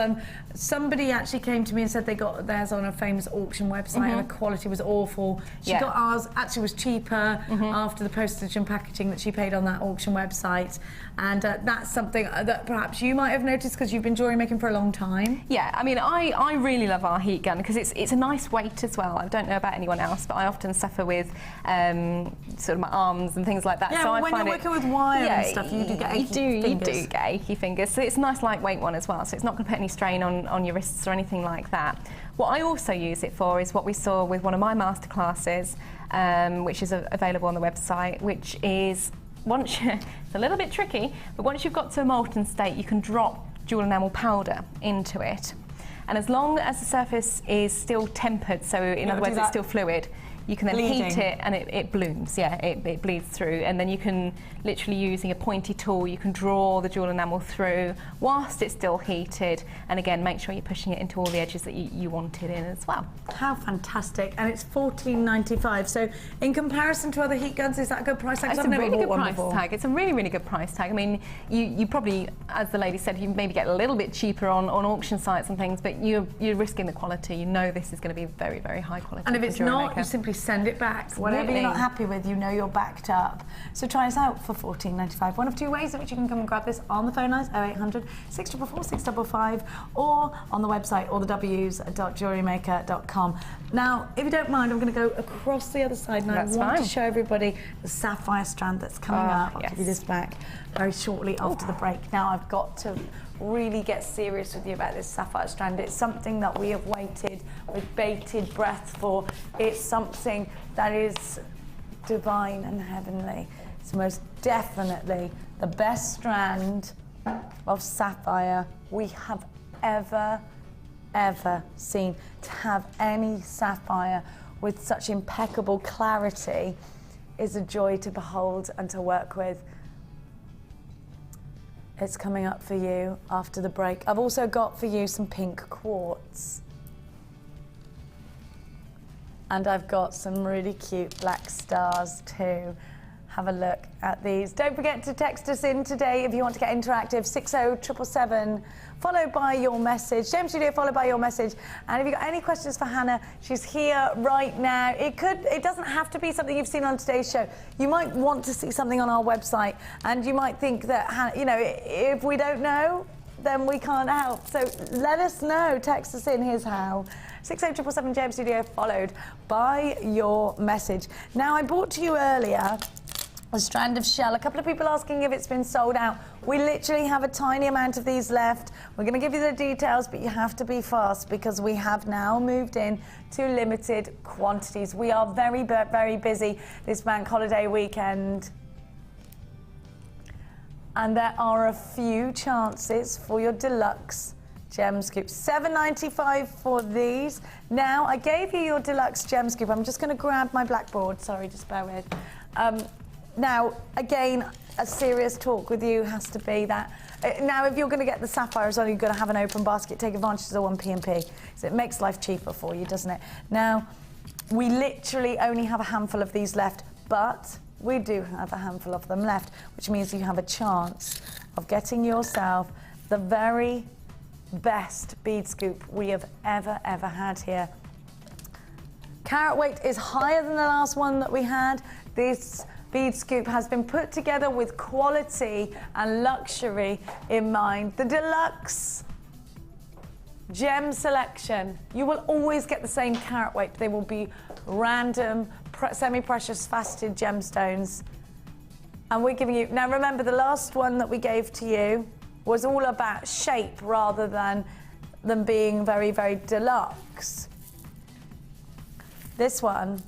somebody actually came to me and said they got theirs on a famous auction website and the quality was awful. She got ours, actually was cheaper after the postage and packaging that she paid on that auction website. And that's something that perhaps you might have noticed because you've been jewellery making for a long time. Yeah, I mean, I really love our heat gun because it's a nice weight as well. I don't know about anyone else, but I often suffer with sort of my arms and things like that. Yeah, so when you're working with wire and stuff, you do get achy fingers. You do get achy fingers. So it's a nice lightweight one as well, so it's not going to put any strain on your wrists or anything like that. What I also use it for is what we saw with one of my masterclasses, which is available on the website, which is it's a little bit tricky, but once you've got to a molten state, you can drop jewel enamel powder into it. And as long as the surface is still tempered, so in other words, it's still fluid, you can then heat it and it blooms, it bleeds through, and then you can literally, using a pointy tool, you can draw the jewel enamel through whilst it's still heated, and again make sure you're pushing it into all the edges that you want it in as well. How fantastic. And it's $14.95, so in comparison to other heat guns, is that a good price tag? It's a really good price tag. It's a really, really good price tag. I mean, you probably, as the lady said, you maybe get a little bit cheaper on auction sites and things, but you're risking the quality. You know this is going to be very, very high quality. And if it's not, you simply send it back. Whatever you're not happy with, you know you're backed up. So try us out for $14.95. One of 2 ways in which you can come and grab this: on the phone lines 0800 644 655, or on the website allthews.jewellerymaker.com. Now, if you don't mind, I'm going to go across the other side, and I want to show everybody the sapphire strand that's coming up. I'll give you this back very shortly after the break. Now, I've got to really get serious with you about this sapphire strand. It's something that we have waited with bated breath for. It's something that is divine and heavenly. It's most definitely the best strand of sapphire we have ever seen. To have any sapphire with such impeccable clarity is a joy to behold and to work with. It's coming up for you after the break. I've also got for you some pink quartz. And I've got some really cute black stars too. Have a look at these. Don't forget to text us in today if you want to get interactive, 60777, followed by your message. James Studio, followed by your message. And if you've got any questions for Hannah, she's here right now. It doesn't have to be something you've seen on today's show. You might want to see something on our website, and you might think that, Hannah, you know, if we don't know, then we can't help. So let us know. Text us in. Here's how. 60777 James Studio, followed by your message. Now, I brought to you earlier a strand of shell. A couple of people asking if it's been sold out. We literally have a tiny amount of these left. We're going to give you the details, but you have to be fast because we have now moved in to limited quantities. We are very, very busy this bank holiday weekend. And there are a few chances for your deluxe gem scoop. $7.95 for these. Now, I gave you your deluxe gem scoop. I'm just going to grab my blackboard. Sorry, just bear with. Now, again, a serious talk with you has to be that. Now, if you're going to get the sapphire as well, you're going to have an open basket. Take advantage of the 1P&P. So it makes life cheaper for you, doesn't it? Now, we literally only have a handful of these left, but we do have a handful of them left, which means you have a chance of getting yourself the very best bead scoop we have ever had here. Carat weight is higher than the last one that we had. This bead scoop has been put together with quality and luxury in mind. The deluxe gem selection, you will always get the same carat weight. They will be random, semi-precious faceted gemstones. And we're giving you, now remember the last one that we gave to you was all about shape rather than them being very, very deluxe. This one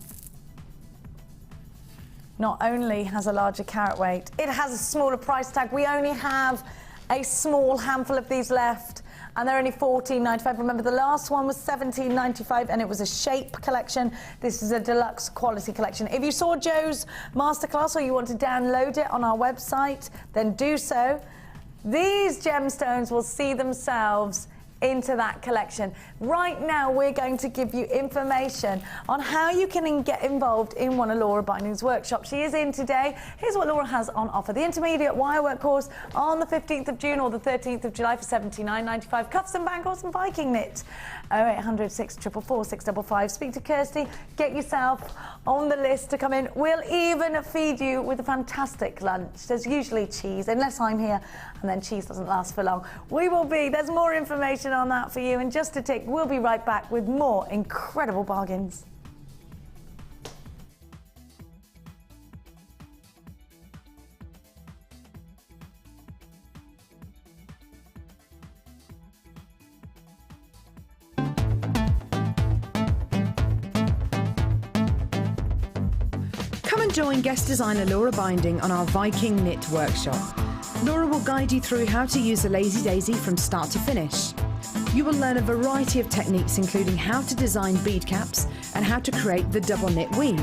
not only has a larger carat weight, it has a smaller price tag. We only have a small handful of these left, and they're only $14.95. Remember, the last one was $17.95, and it was a shape collection. This is a deluxe quality collection. If you saw Joe's masterclass or you want to download it on our website, then do so. These gemstones will see themselves into that collection. Right now, we're going to give you information on how you can get involved in one of Laura Binding's workshops. She is in today. Here's what Laura has on offer. The intermediate wirework course on the 15th of June or the 13th of July for $79.95. Cuffs and bangles and Viking knit. 0800 644 655. Speak to Kirsty. Get yourself on the list to come in. We'll even feed you with a fantastic lunch. There's usually cheese, unless I'm here, and then cheese doesn't last for long. There's more information on that for you in just a tick. We'll be right back with more incredible bargains. Come and join guest designer Laura Binding on our Viking Knit workshop. Laura will guide you through how to use the Lazy Daisy from start to finish. You will learn a variety of techniques, including how to design bead caps and how to create the double knit weave.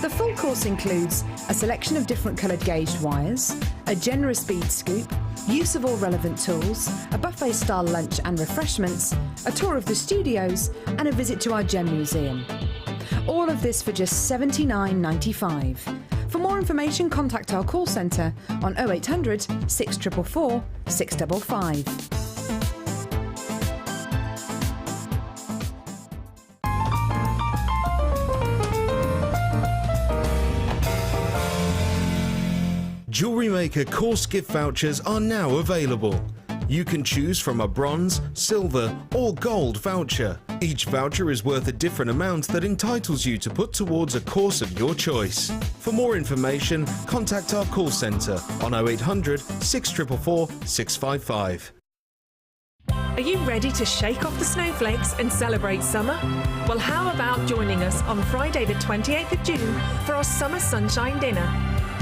The full course includes a selection of different coloured gauged wires, a generous bead scoop, use of all relevant tools, a buffet-style lunch and refreshments, a tour of the studios, and a visit to our gem museum. All of this for just $79.95. For more information, contact our call centre on 0800 644 655. Jewellery Maker course gift vouchers are now available. You can choose from a bronze, silver or gold voucher. Each voucher is worth a different amount that entitles you to put towards a course of your choice. For more information, contact our call centre on 0800 644 655. Are you ready to shake off the snowflakes and celebrate summer? Well, how about joining us on Friday the 28th of June for our Summer Sunshine Dinner?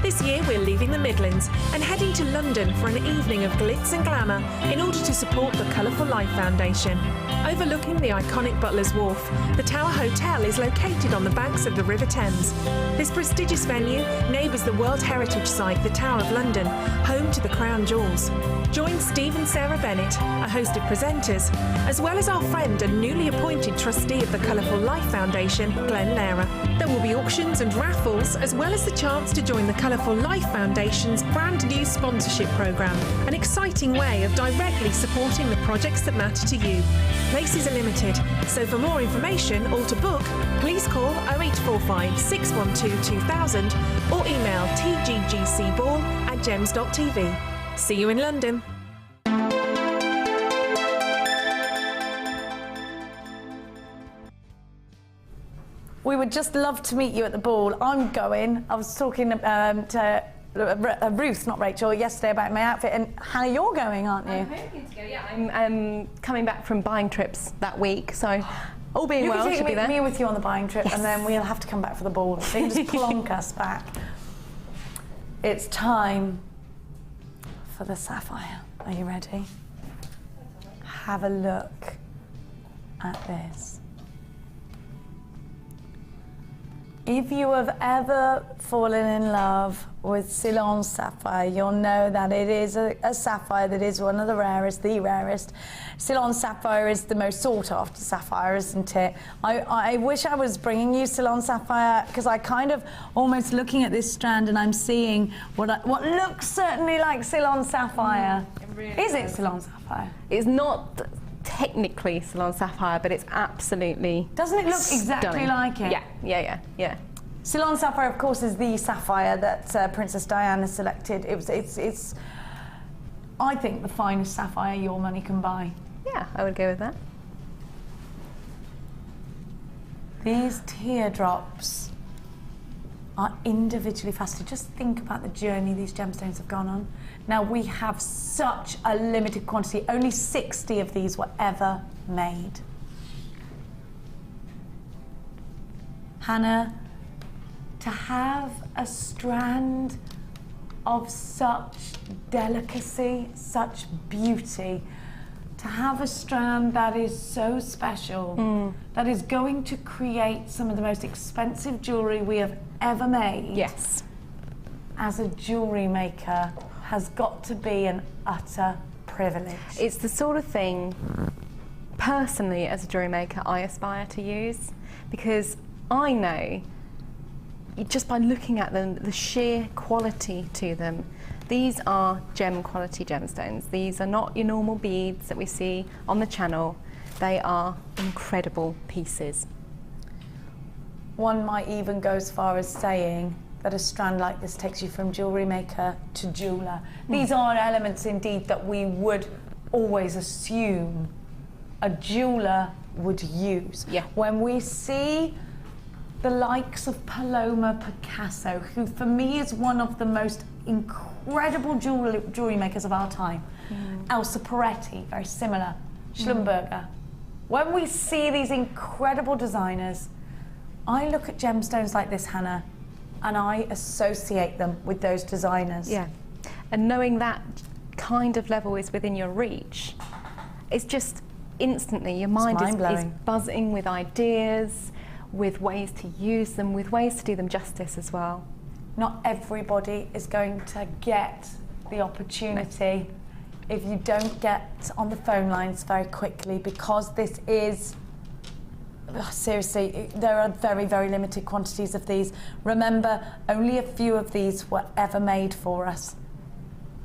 This year we're leaving the Midlands and heading to London for an evening of glitz and glamour in order to support the Colourful Life Foundation. Overlooking the iconic Butler's Wharf, the Tower Hotel is located on the banks of the River Thames. This prestigious venue neighbours the World Heritage Site, the Tower of London, home to the Crown Jewels. Join Steve and Sarah Bennett, a host of presenters, as well as our friend and newly appointed trustee of the Colourful Life Foundation, Glenn Lehrer. There will be auctions and raffles, as well as the chance to join the Colourful Life Foundation's brand new sponsorship programme, an exciting way of directly supporting the projects that matter to you. Places are limited, so for more information or to book, please call 0845 612 2000 or email tggcball@gems.tv. See you in London. We would just love to meet you at the ball. I'm going. I was talking to Ruth, not Rachel, yesterday about my outfit. And Hannah, you're going, aren't you? I'm hoping to go, yeah. I'm coming back from buying trips that week, so all being well, should be there. You can take me with you on the buying trip, and then we'll have to come back for the ball. So you can just plonk us back. It's time for the Sapphire. Are you ready? Have a look at this. If you have ever fallen in love with Ceylon sapphire, you'll know that it is a sapphire that is one of the rarest, the rarest. Ceylon sapphire is the most sought after sapphire, isn't it? I wish I was bringing you Ceylon sapphire, because I kind of almost looking at this strand and I'm seeing what looks certainly like Ceylon sapphire. Really is it Ceylon sapphire? It's not technically Ceylon sapphire, but it's absolutely Doesn't it look exactly stunning. like it? Yeah. Ceylon sapphire, of course, is the sapphire that Princess Diana selected. It's, I think, the finest sapphire your money can buy. Yeah, I would go with that. These teardrops are individually faceted. Just think about the journey these gemstones have gone on. Now, we have such a limited quantity. Only 60 of these were ever made. Hannah, to have a strand of such delicacy, such beauty, to have a strand that is so special, that is going to create some of the most expensive jewellery we have ever made. Yes. As a jewellery maker, has got to be an utter privilege. It's the sort of thing, personally, as a jewellery maker, I aspire to use, because I know, just by looking at them, the sheer quality to them. These are gem quality gemstones. These are not your normal beads that we see on the channel. They are incredible pieces. One might even go as far as saying that a strand like this takes you from jewellery maker to jeweller. These are elements indeed that we would always assume a jeweller would use. Yeah. When we see the likes of Paloma Picasso, who for me is one of the most incredible jewellery makers of our time, Elsa Peretti, very similar, Schlumberger. When we see these incredible designers, I look at gemstones like this, Hannah, and I associate them with those designers. Yeah, and knowing that kind of level is within your reach, it's just instantly, your mind is buzzing with ideas, with ways to use them, with ways to do them justice as well. Not everybody is going to get the opportunity if you don't get on the phone lines very quickly, because this is, seriously, there are very, very limited quantities of these. Remember, only a few of these were ever made for us,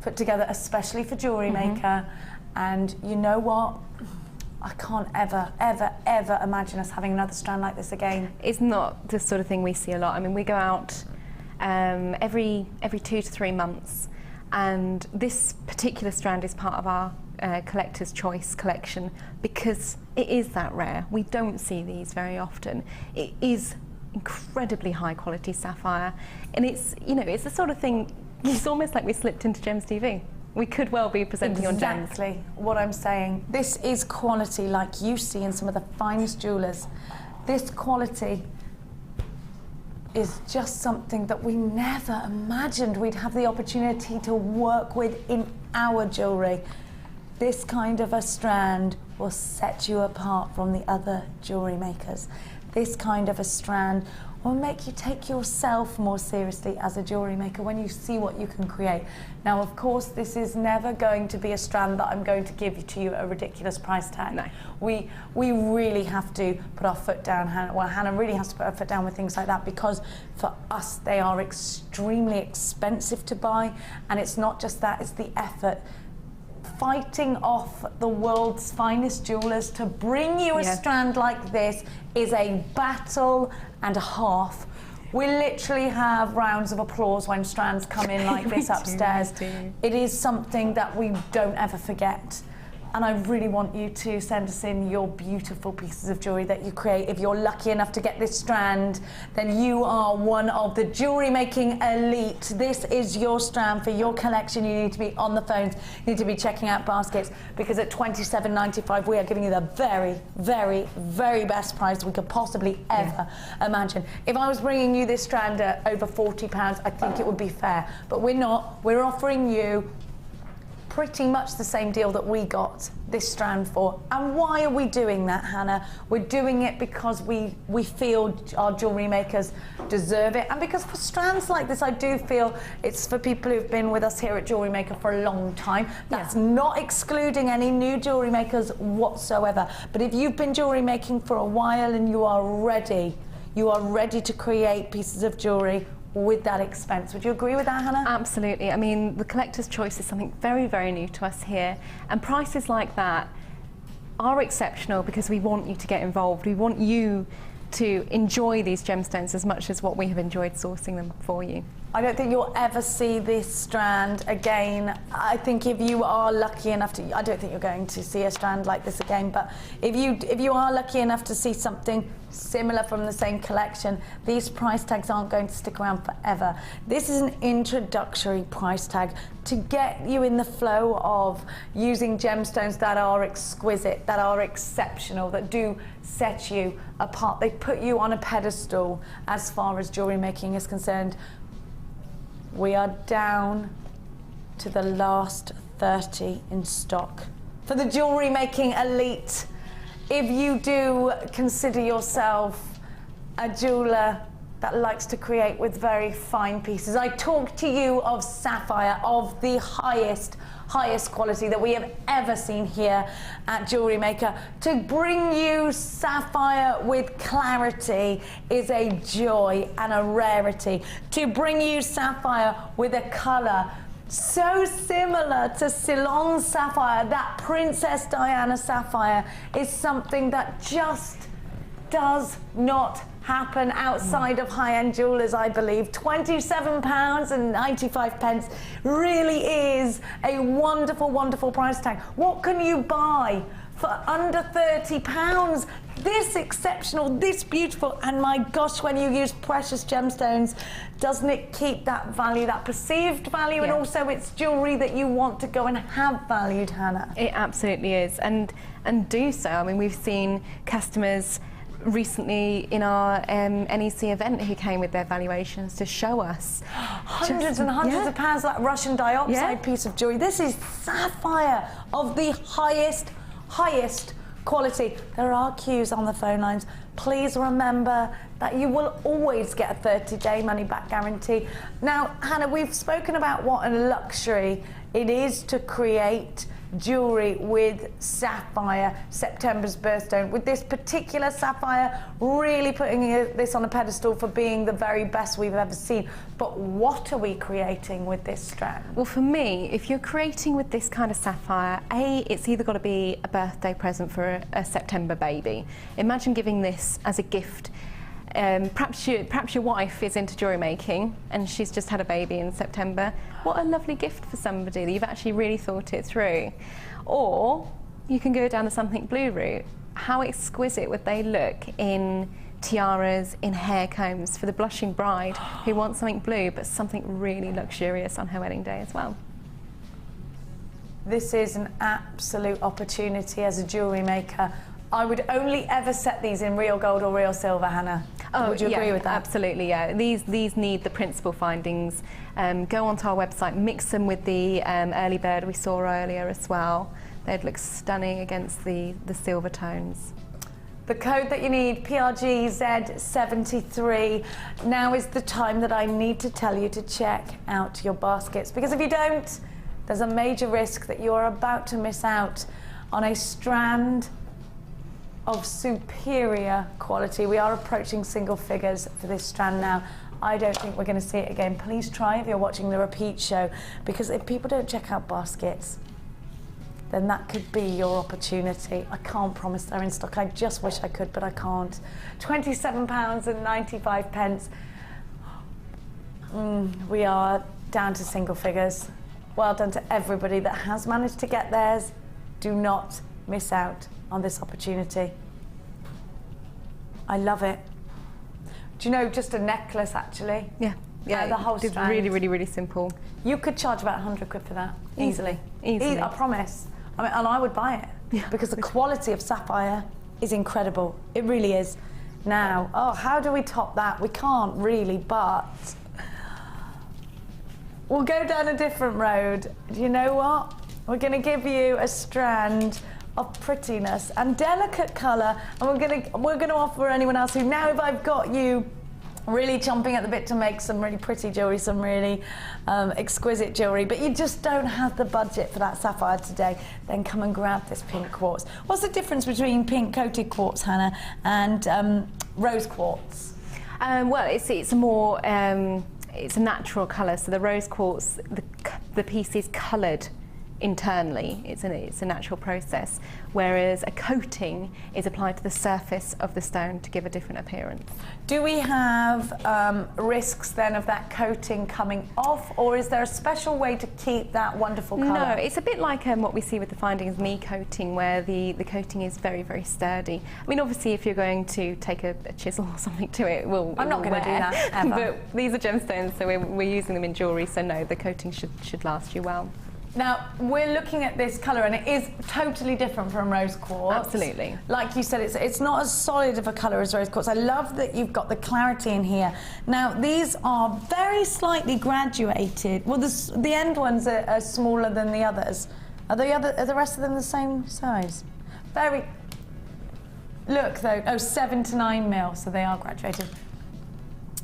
put together especially for Jewellery Maker. And you know what? I can't ever, ever, ever imagine us having another strand like this again. It's not the sort of thing we see a lot. I mean, we go out every 2 to 3 months, and this particular strand is part of our collector's choice collection because it is that rare. We don't see these very often. It is incredibly high quality sapphire, and it's, you know, it's the sort of thing, it's almost like we slipped into Gems TV. We could well be presenting on gems. Exactly what I'm saying. This is quality like you see in some of the finest jewellers. This quality is just something that we never imagined we'd have the opportunity to work with in our jewellery. This kind of a strand will set you apart from the other jewellery makers. This kind of a strand will make you take yourself more seriously as a jewellery maker when you see what you can create. Now, of course, this is never going to be a strand that I'm going to give to you at a ridiculous price tag. No. We really have to put our foot down, Hannah. Well, Hannah really has to put her foot down with things like that, because for us, they are extremely expensive to buy. And it's not just that, it's the effort. Fighting off the world's finest jewellers to bring you a strand like this is a battle and a half. We literally have rounds of applause when strands come in like this upstairs. It is something that we don't ever forget. And I really want you to send us in your beautiful pieces of jewellery that you create. If you're lucky enough to get this strand, then you are one of the jewellery making elite. This is your strand for your collection. You need to be on the phones. You need to be checking out baskets, because at $27.95 we are giving you the very, very, very best price we could possibly ever imagine. If I was bringing you this strand at over £40, I think it would be fair. But we're not. We're offering you pretty much the same deal that we got this strand for. And why are we doing that, Hannah? We're doing it because we feel our jewellery makers deserve it, and because for strands like this, I do feel it's for people who've been with us here at Jewellery Maker for a long time. That's not excluding any new jewellery makers whatsoever. But if you've been jewellery making for a while and you are ready to create pieces of jewellery with that expense. Would you agree with that, Hannah? Absolutely. I mean, the collector's choice is something very, very new to us here, and prices like that are exceptional because we want you to get involved. We want you to enjoy these gemstones as much as what we have enjoyed sourcing them for you. I don't think you'll ever see this strand again. I think if you are lucky enough to, I don't think you're going to see a strand like this again, but if you are lucky enough to see something similar from the same collection, these price tags aren't going to stick around forever. This is an introductory price tag to get you in the flow of using gemstones that are exquisite, that are exceptional, that do set you apart. They put you on a pedestal as far as jewellery making is concerned. We are down to the last 30 in stock. For the jewellery making elite, if you do consider yourself a jeweller that likes to create with very fine pieces, I talk to you of Sapphire, of the highest quality that we have ever seen here at Jewellery Maker. To bring you Sapphire with clarity is a joy and a rarity. To bring you Sapphire with a colour so similar to Ceylon Sapphire, that Princess Diana Sapphire, is something that just does not happen outside of high-end jewellers, I believe. £27.95 really is a wonderful, wonderful price tag. What can you buy for under £30? This exceptional, this beautiful, and my gosh, when you use precious gemstones, doesn't it keep that value, that perceived value, and also it's jewellery that you want to go and have valued, Hannah? It absolutely is, and do so. I mean, we've seen customers recently in our NEC event who came with their valuations to show us hundreds and hundreds of pounds, that Russian dioxide piece of jewellery. This is sapphire of the highest quality. There are queues on the phone lines. Please remember that you will always get a 30-day money-back guarantee. Now, Hannah, we've spoken about what a luxury it is to create jewellery with sapphire, September's birthstone, with this particular sapphire really putting this on a pedestal for being the very best we've ever seen. But what are we creating with this strand? Well, for me, if you're creating with this kind of sapphire, it's either got to be a birthday present for a September baby. Imagine giving this as a gift. Perhaps your wife is into jewellery making and she's just had a baby in September. What a lovely gift for somebody that you've actually really thought it through. Or you can go down the something blue route. How exquisite would they look in tiaras, in hair combs for the blushing bride who wants something blue but something really luxurious on her wedding day as well. This is an absolute opportunity as a jewellery maker. I would only ever set these in real gold or real silver, Hannah. Would you agree with that? Absolutely, yeah. These need the principal findings. Go onto our website, mix them with the early bird we saw earlier as well. They'd look stunning against the silver tones. The code that you need, PRGZ73. Now is the time that I need to tell you to check out your baskets, because if you don't, there's a major risk that you're about to miss out on a strand of superior quality. We are approaching single figures for this strand now. I don't think we're going to see it again. Please try if you're watching the repeat show, because if people don't check out baskets, then that could be your opportunity. I can't promise they're in stock. I just wish I could, but I can't. £27.95. We are down to single figures. Well done to everybody that has managed to get theirs. Do not miss out on this opportunity. I love it. Do you know, just a necklace actually? Yeah. Yeah, the whole it's strand. really, really, really simple. You could charge about 100 quid for that. Easily. I promise. I mean, and I would buy it, because the quality of sapphire is incredible. It really is. Now, how do we top that? We can't really, but we'll go down a different road. Do you know what? We're going to give you a strand of prettiness and delicate colour, and we're going to offer anyone else who, now if I've got you really chomping at the bit to make some really pretty jewellery, some really exquisite jewellery, but you just don't have the budget for that sapphire today, then come and grab this pink quartz. What's the difference between pink coated quartz, Hannah, and rose quartz? Well, it's a more it's a natural colour. So the rose quartz, the piece is coloured internally. It's a natural process, whereas a coating is applied to the surface of the stone to give a different appearance. Do we have risks then of that coating coming off, or is there a special way to keep that wonderful colour? No, it's a bit like what we see with the findings me coating, where the coating is very, very sturdy. I mean, obviously, if you're going to take a chisel or something to it, I'm not going to do that ever. But these are gemstones, so we're using them in jewellery, so no, the coating should last you well. Now, we're looking at this colour, and it is totally different from rose quartz. Absolutely. Like you said, it's not as solid of a colour as rose quartz. I love that you've got the clarity in here. Now, these are very slightly graduated. Well, the end ones are smaller than the others. Are the rest of them the same size? Very... Look, though, 7 to 9 mil, so they are graduated.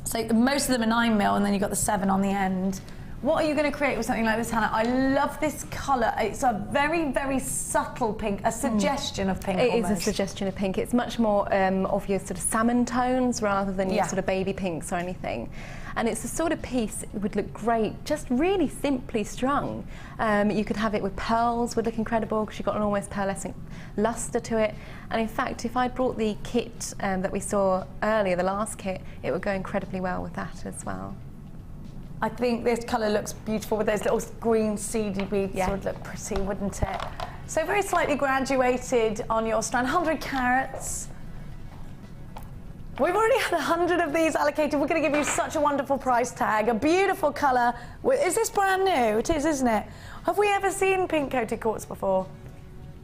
So most of them are 9 mil, and then you've got the 7 on the end. What are you going to create with something like this, Hannah? I love this colour. It's a very, very subtle pink, a suggestion of pink. It almost. is a suggestion of pink. It's much more of your sort of salmon tones rather than your sort of baby pinks or anything. And it's the sort of piece that would look great, just really simply strung. You could have it with pearls, would look incredible, because you've got an almost pearlescent lustre to it. And in fact, if I brought the kit that we saw earlier, the last kit, it would go incredibly well with that as well. I think this colour looks beautiful with those little green seedy beads. Yeah. It would look pretty, wouldn't it? So very slightly graduated on your strand, 100 carats. We've already had 100 of these allocated. We're going to give you such a wonderful price tag, a beautiful colour. Is this brand new? It is, isn't it? Have we ever seen pink coated quartz before?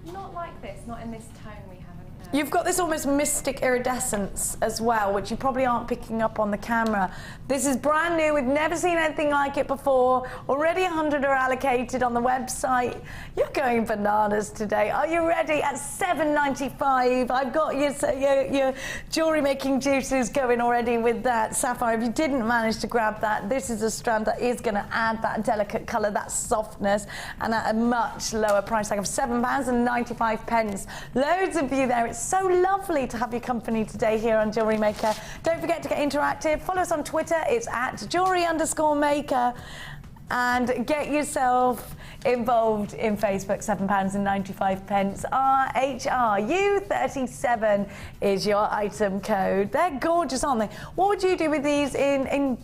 Not like this, not in this tone we haven't. No. You've got this almost mystic iridescence as well, which you probably aren't picking up on the camera. This is brand new. We've never seen anything like it before. Already 100 are allocated on the website. You're going bananas today. Are you ready? At $7.95, I've got your jewellery making juices going already with that sapphire. If you didn't manage to grab that, this is a strand that is going to add that delicate colour, that softness, and at a much lower price tag of £7.95. Loads of you there. It's so lovely to have your company today here on Jewellery Maker. Don't forget to get interactive. Follow us on Twitter. It's at @jewellery_maker. And get yourself involved in Facebook, £7.95. RHRU37 is your item code. They're gorgeous, aren't they? What would you do with these in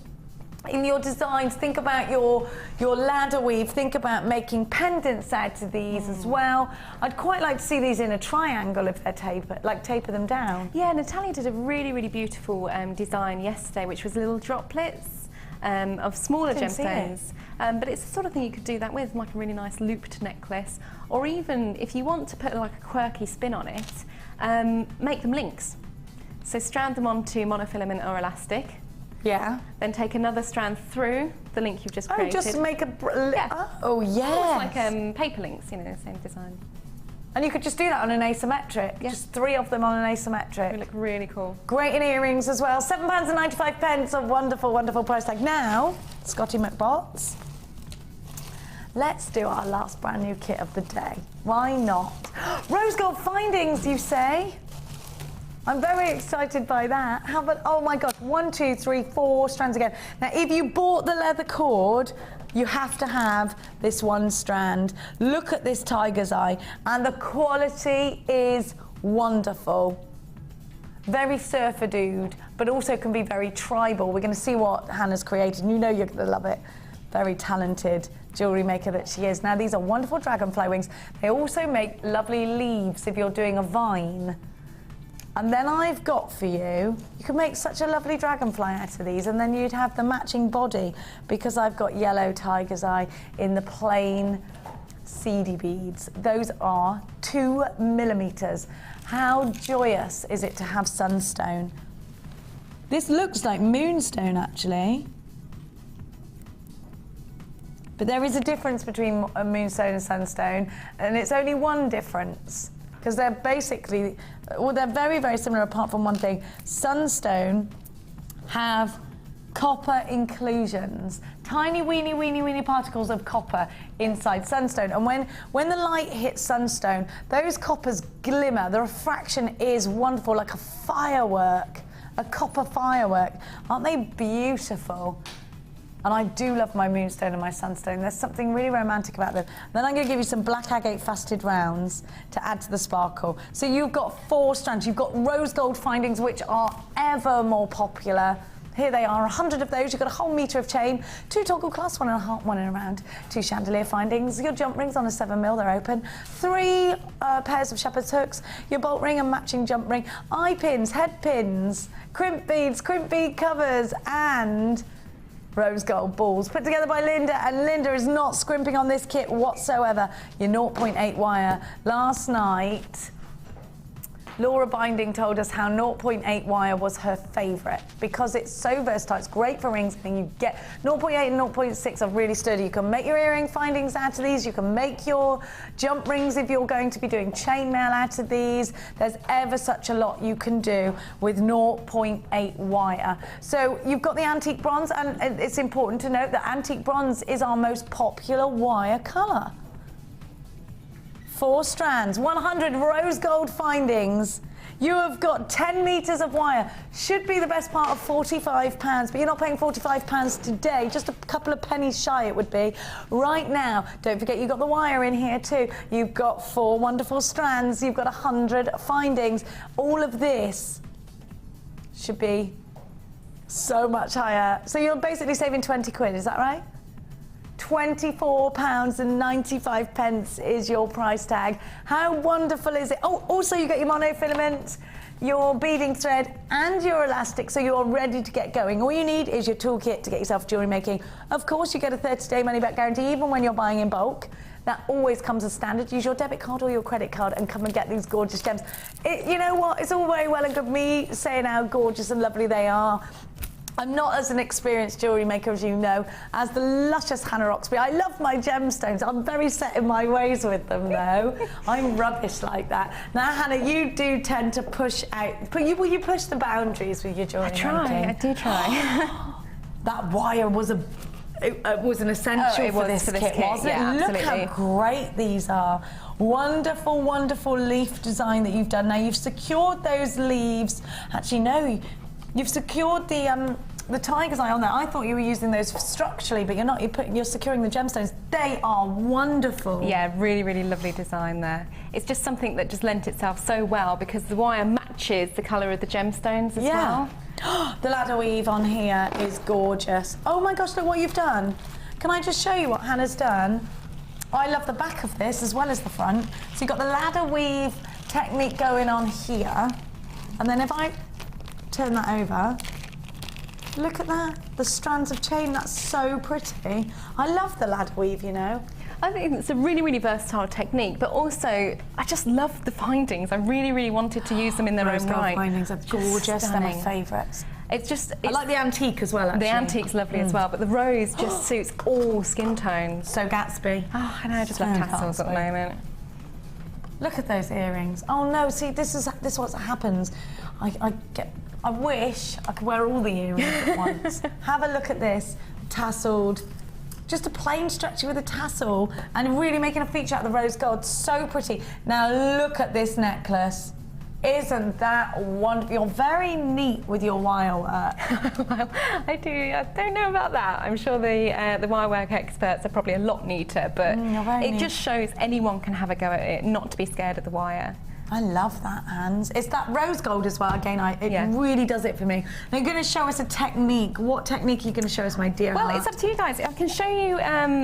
your designs? Think about your ladder weave. Think about making pendants out of these as well. I'd quite like to see these in a triangle if they're tapered, like taper them down. Yeah, Natalia did a really, really beautiful design yesterday, which was little droplets. of smaller Didn't see it. gemstones. But it's the sort of thing you could do that with, like a really nice looped necklace, or even if you want to put like a quirky spin on it, make them links. So strand them onto monofilament or elastic. Yeah. Then take another strand through the link you've just created. Oh, just make a... Yeah. Oh, yes. Almost like paper links, you know, same design. And you could just do that on an asymmetric. Yeah. Just 3 of them on an asymmetric. They look really cool. Great in earrings as well. £7.95, a wonderful, wonderful price tag. Now, Scotty McBots, let's do our last brand new kit of the day. Why not? Rose gold findings, you say? I'm very excited by that. How about, oh my God, 1, 2, 3, 4 strands again. Now, if you bought the leather cord, you have to have this 1 strand. Look at this tiger's eye, and the quality is wonderful. Very surfer dude, but also can be very tribal. We're going to see what Hannah's created, and you know you're going to love it. Very talented jewellery maker that she is. Now, these are wonderful dragonfly wings. They also make lovely leaves if you're doing a vine. And then I've got for you, you can make such a lovely dragonfly out of these, and then you'd have the matching body, because I've got yellow tiger's eye in the plain seedy beads. Those are 2 millimeters. How joyous is it to have sunstone? This looks like moonstone, actually. But there is a difference between a moonstone and sunstone, and it's only one difference, because they're basically, well, they're very, very similar apart from one thing. Sunstone have copper inclusions, tiny weeny particles of copper inside sunstone. And when the light hits sunstone, those coppers glimmer. The refraction is wonderful, like a firework, a copper firework. Aren't they beautiful? And I do love my moonstone and my sunstone. There's something really romantic about them. Then I'm going to give you some black agate faceted rounds to add to the sparkle. So you've got 4 strands. You've got rose gold findings, which are ever more popular. Here they are, 100 of those. You've got a whole metre of chain, 2 toggle clasps, 1 in a heart, 1 in a round, 2 chandelier findings, your jump rings on a 7mm, they're open, 3 pairs of shepherd's hooks, your bolt ring and matching jump ring, eye pins, head pins, crimp beads, crimp bead covers, and rose gold balls, put together by Linda, and Linda is not scrimping on this kit whatsoever. Your 0.8 wire. Last night, Laura Binding told us how 0.8 wire was her favourite because it's so versatile. It's great for rings, and you get 0.8 and 0.6 are really sturdy. You can make your earring findings out of these. You can make your jump rings if you're going to be doing chainmail out of these. There's ever such a lot you can do with 0.8 wire. So you've got the antique bronze, and it's important to note that antique bronze is our most popular wire colour. 4 strands, 100 rose gold findings. You have got 10 metres of wire. Should be the best part of £45, but you're not paying £45 today, just a couple of pennies shy it would be. Right now, don't forget you've got the wire in here too. You've got 4 wonderful strands, you've got 100 findings. All of this should be so much higher. So you're basically saving 20 quid, is that right? £24.95 is your price tag. How wonderful is it? Oh, also you get your monofilament, your beading thread, and your elastic, so you're ready to get going. All you need is your toolkit to get yourself jewellery making. Of course, you get a 30-day money-back guarantee, even when you're buying in bulk. That always comes as standard. Use your debit card or your credit card and come and get these gorgeous gems. You know what? It's all very well and good me saying how gorgeous and lovely they are. I'm not as an experienced jewellery maker, as you know, as the luscious Hannah Roxby. I love my gemstones. I'm very set in my ways with them, though. I'm rubbish like that. Now, Hannah, you do tend to push out. Will you push the boundaries with your jewellery making? I do try. That wire was an essential for this kit, wasn't it? Yeah, Look how great these are. Wonderful, wonderful leaf design that you've done. Now, you've secured those leaves. Actually, no. You've secured the tiger's eye on there. I thought you were using those structurally, but you're not. You're securing the gemstones. They are wonderful. Yeah, really, really lovely design there. It's just something that just lent itself so well because the wire matches the colour of the gemstones as well. The ladder weave on here is gorgeous. Oh my gosh, look what you've done. Can I just show you what Hannah's done? I love the back of this as well as the front. So you've got the ladder weave technique going on here, and then if I turn that over, Look at that, the strands of chain, that's so pretty. I love the ladder weave, you know. I think it's a really, really versatile technique, but also I just love the findings. I really, really wanted to use them in their own right. Findings are gorgeous, they're my favourites. I like the antique as well, actually. The antique's lovely as well, but the rose just suits all skin tones. So Gatsby. Oh, I know, I just love tassels at the moment. Look at those earrings. Oh no, see, this is what happens. I wish I could wear all the earrings at once. Have a look at this, tasseled. Just a plain stretchy with a tassel and really making a feature out of the rose gold. So pretty. Now look at this necklace. Isn't that wonderful? You're very neat with your wire work. Well, I don't know about that. I'm sure the wire work experts are probably a lot neater, but it just shows anyone can have a go at it, not to be scared of the wire. I love that, Hans. It's that rose gold as well. Again, it really does it for me. Now, you're going to show us a technique. What technique are you going to show us, my dear Well, heart? it's up to you guys. I can show you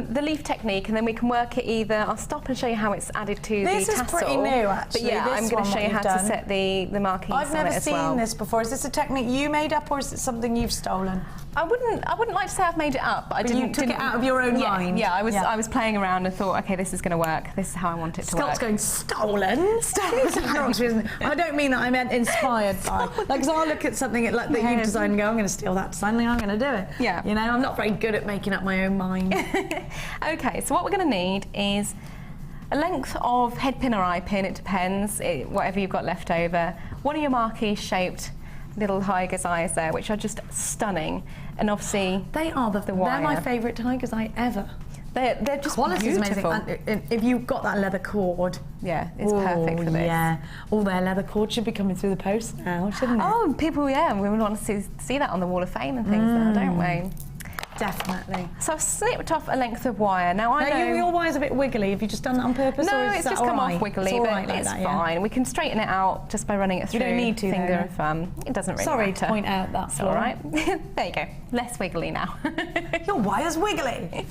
the leaf technique, and then we can work it either. I'll stop and show you how it's added to the tassel. This is pretty new, actually. But yeah, I'm going to show you how to set the markings on it as well. I've never seen this before. Is this a technique you made up, or is it something you've stolen? I wouldn't like to say I've made it up, but you took it out of your own mind. Yeah, I was playing around and thought, okay, this is going to work. This is how I want it to work. Scott's going, stolen? Stolen. I don't mean that, I meant inspired by. Like, because I'll look at something like that you've designed and go, I'm going to steal that design and I'm going to do it. Yeah. You know, I'm not very good at making up my own mind. Okay, so what we're going to need is a length of head pin or eye pin, it depends, whatever you've got left over. One of your marquee-shaped little tiger's eyes there, which are just stunning. And obviously, they're my favourite tiger's eye ever. They're just beautiful. Amazing. And if you've got that leather cord, yeah, it's perfect for this. Yeah, all their leather cord should be coming through the post now, shouldn't it? Oh, people, we want to see that on the Wall of Fame and things now, don't we? Definitely. So I've snipped off a length of wire. Now I know your wire's a bit wiggly. Have you just done that on purpose? No, or is it's that just come right? off wiggly, it's but it's fine. We can straighten it out just by running it through. You don't need to, finger and thumb. It doesn't really Sorry matter. to point out that. It's all right. There you go. Less wiggly now. Your wire's wiggly.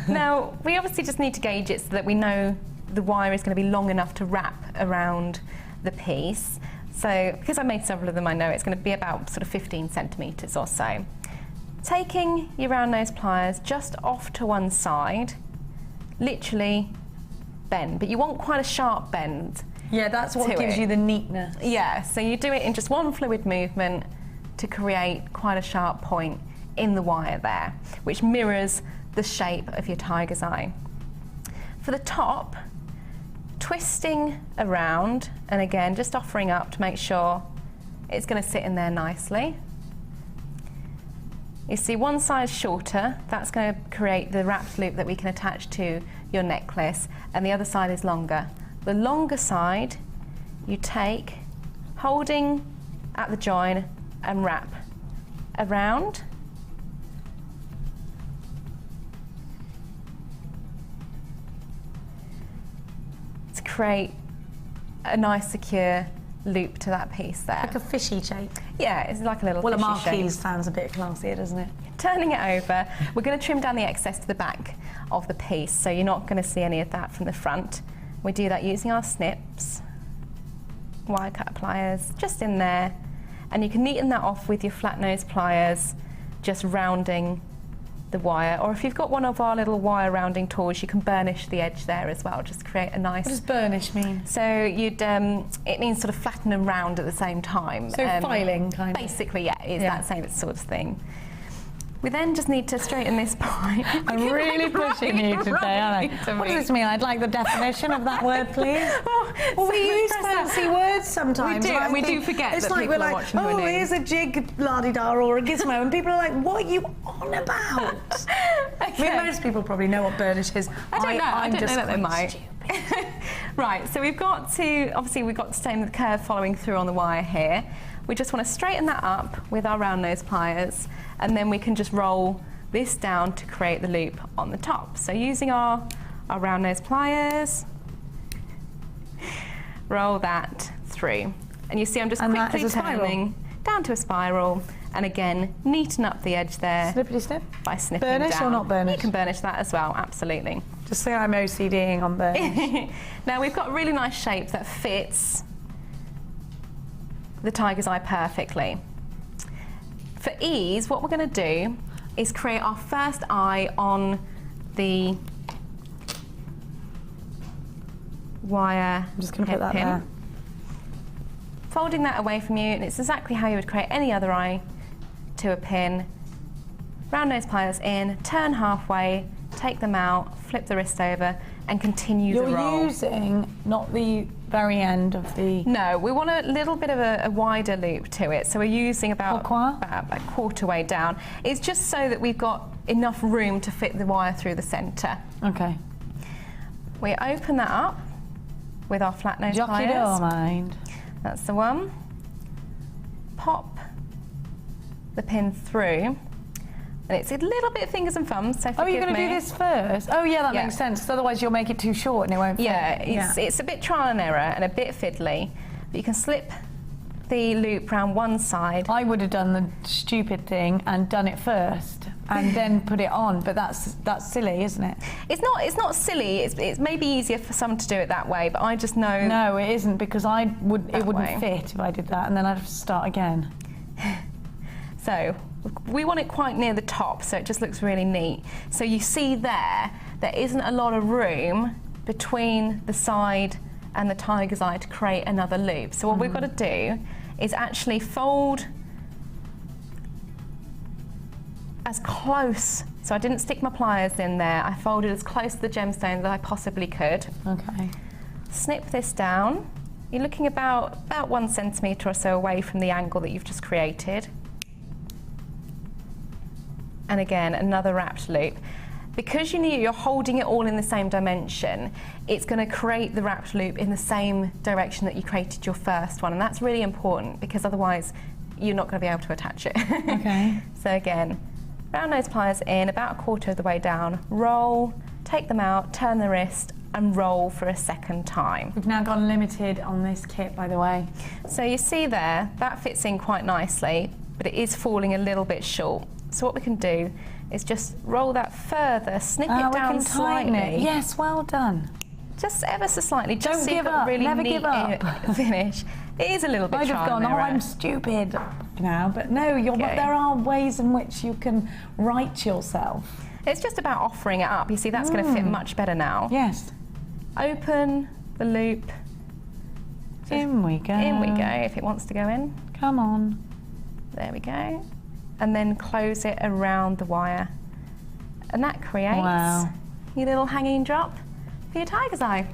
Now we obviously just need to gauge it so that we know the wire is going to be long enough to wrap around the piece. So because I made several of them, I know it's going to be about sort of 15 centimetres or so. Taking your round nose pliers just off to one side, literally bend, but you want quite a sharp bend. Yeah, that's what gives you the neatness. Yeah, so you do it in just one fluid movement to create quite a sharp point in the wire there, which mirrors the shape of your tiger's eye. For the top, twisting around, and again, just offering up to make sure it's going to sit in there nicely. You see one side's shorter, that's going to create the wrapped loop that we can attach to your necklace, and the other side is longer. The longer side you take, holding at the join and wrap around. To create a nice secure loop to that piece there. Like a fishy shape. Yeah, it's like a little fishy shape. Well, a marquee sounds a bit classier, doesn't it? Turning it over, we're going to trim down the excess to the back of the piece, so you're not going to see any of that from the front. We do that using our snips, wire cut pliers, just in there, and you can neaten that off with your flat nose pliers, just rounding the wire, or if you've got one of our little wire rounding tools, you can burnish the edge there as well, just to create a nice... What does burnish mean? So you'd, it means sort of flatten and round at the same time. So filing, kind of? Basically, yeah, it's that same sort of thing. We then just need to straighten this point. I'm really pushing you today, aren't I? What does this mean? I'd like the definition of that word, please. Well, we use fancy words sometimes. We do, and we do forget it's that like people we're are like, watching oh, the here's a jig, la-di-da, or a gizmo, and people are like, what are you on about? Okay. I mean, most people probably know what burnish is. I don't know. I don't know that they might. Stupid. Right, so we've got to, obviously we've got to stay in the curve following through on the wire here. We just want to straighten that up with our round nose pliers, and then we can just roll this down to create the loop on the top. So using our round nose pliers, roll that through. And you see I'm just quickly turning down to a spiral, and again, neaten up the edge there. Snippety snip? By snipping burnish down. Or not burnish? You can burnish that as well, absolutely. Just say I'm OCDing on burnish. Now we've got a really nice shape that fits the tiger's eye perfectly. For ease, what we're going to do is create our first eye on the wire. I'm just going to put that pin. there. Folding that away from you, and it's exactly how you would create any other eye to a pin. Round nose pliers in, turn halfway, take them out, flip the wrist over, and continue the roll. You're using not the very end of the... No, we want a little bit of a wider loop to it, so we're using about a quarter way down. It's just so that we've got enough room to fit the wire through the centre. Okay. We open that up with our flat nose Jockey pliers. mind. That's the one. Pop the pin through. And it's a little bit fingers and thumbs, so forgive me. Oh, you're going to do this first? Oh, yeah, that makes sense. 'Cause otherwise, you'll make it too short and it won't fit. Yeah, it's a bit trial and error and a bit fiddly. But you can slip the loop round one side. I would have done the stupid thing and done it first and then put it on, but that's silly, isn't it? It's not silly. It's maybe easier for some to do it that way, but I just know. No, it isn't, because it wouldn't fit if I did that, and then I'd have to start again. So we want it quite near the top, so it just looks really neat. So you see there isn't a lot of room between the side and the tiger's eye to create another loop. So what we've got to do is actually fold as close. So I didn't stick my pliers in there. I folded as close to the gemstone as I possibly could. Okay. Snip this down. You're looking about 1 centimetre or so away from the angle that you've just created. And again, another wrapped loop. Because you're holding it all in the same dimension, it's going to create the wrapped loop in the same direction that you created your first one, and that's really important because otherwise you're not going to be able to attach it. Okay. So again, round nose pliers in, about a quarter of the way down, roll, take them out, turn the wrist, and roll for a second time. We've now gone limited on this kit, by the way. So you see there, that fits in quite nicely, but it is falling a little bit short. So what we can do is just roll that further, snip it down slightly. It. Yes, well done. Just ever so slightly, just Don't so you've give got up. a really Never neat give up. finish. It is a little bit I'd have trial gone, and oh, error. I'm stupid now, but no, there are ways in which you can right yourself. It's just about offering it up. You see, that's going to fit much better now. Yes. Open the loop. In we go. In we go, if it wants to go in. Come on. There we go. And then close it around the wire. And that creates your little hanging drop for your tiger's eye.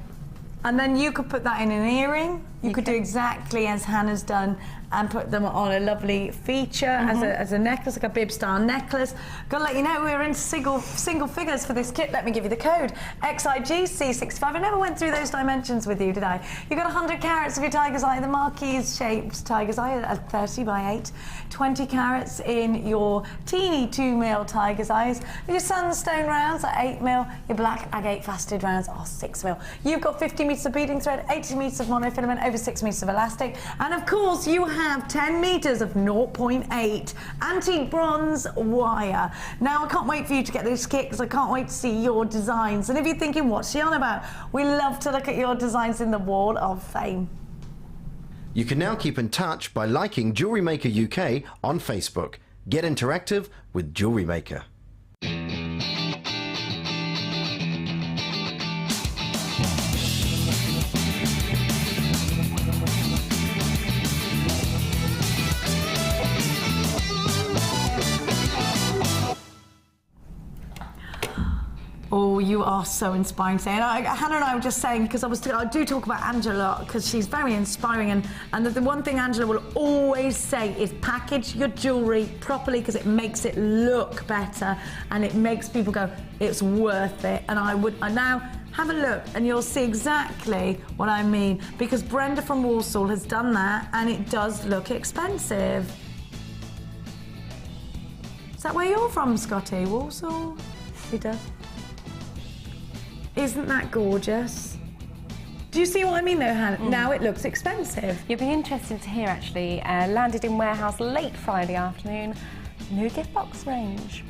And then you could put that in an earring. You could do exactly as Hannah's done and put them on a lovely feature as a necklace, like a bib style necklace. Gotta let you know we're in single figures for this kit. Let me give you the code. XIGC65. I never went through those dimensions with you, did I? You got 100 carats of your tiger's eye. The marquise shaped tiger's eye at 30 by 8. 20 carats in your teeny 2mm tiger's eyes. Your sunstone rounds are 8mm. Your black agate faceted rounds are 6mm. You've got 50 metres of beading thread, 80 metres of monofilament, over 6 metres of elastic, and of course you have 10 metres of 0.8 antique bronze wire. Now I can't wait for you to get this kit because I can't wait to see your designs. And if you're thinking, what's she on about? We love to look at your designs in the Wall of Fame. You can now keep in touch by liking Jewellery Maker UK on Facebook. Get interactive with Jewellery Maker. Oh, you are so inspiring today. And Hannah and I were just saying, because I do talk about Angela, because she's very inspiring, and the one thing Angela will always say is package your jewellery properly because it makes it look better and it makes people go, it's worth it. And I now have a look and you'll see exactly what I mean, because Brenda from Walsall has done that and it does look expensive. Is that where you're from, Scotty? Walsall? He does. Isn't that gorgeous? Do you see what I mean though, Hannah? Now it looks expensive. You'll be interested to hear actually, landed in warehouse late Friday afternoon, new gift box range.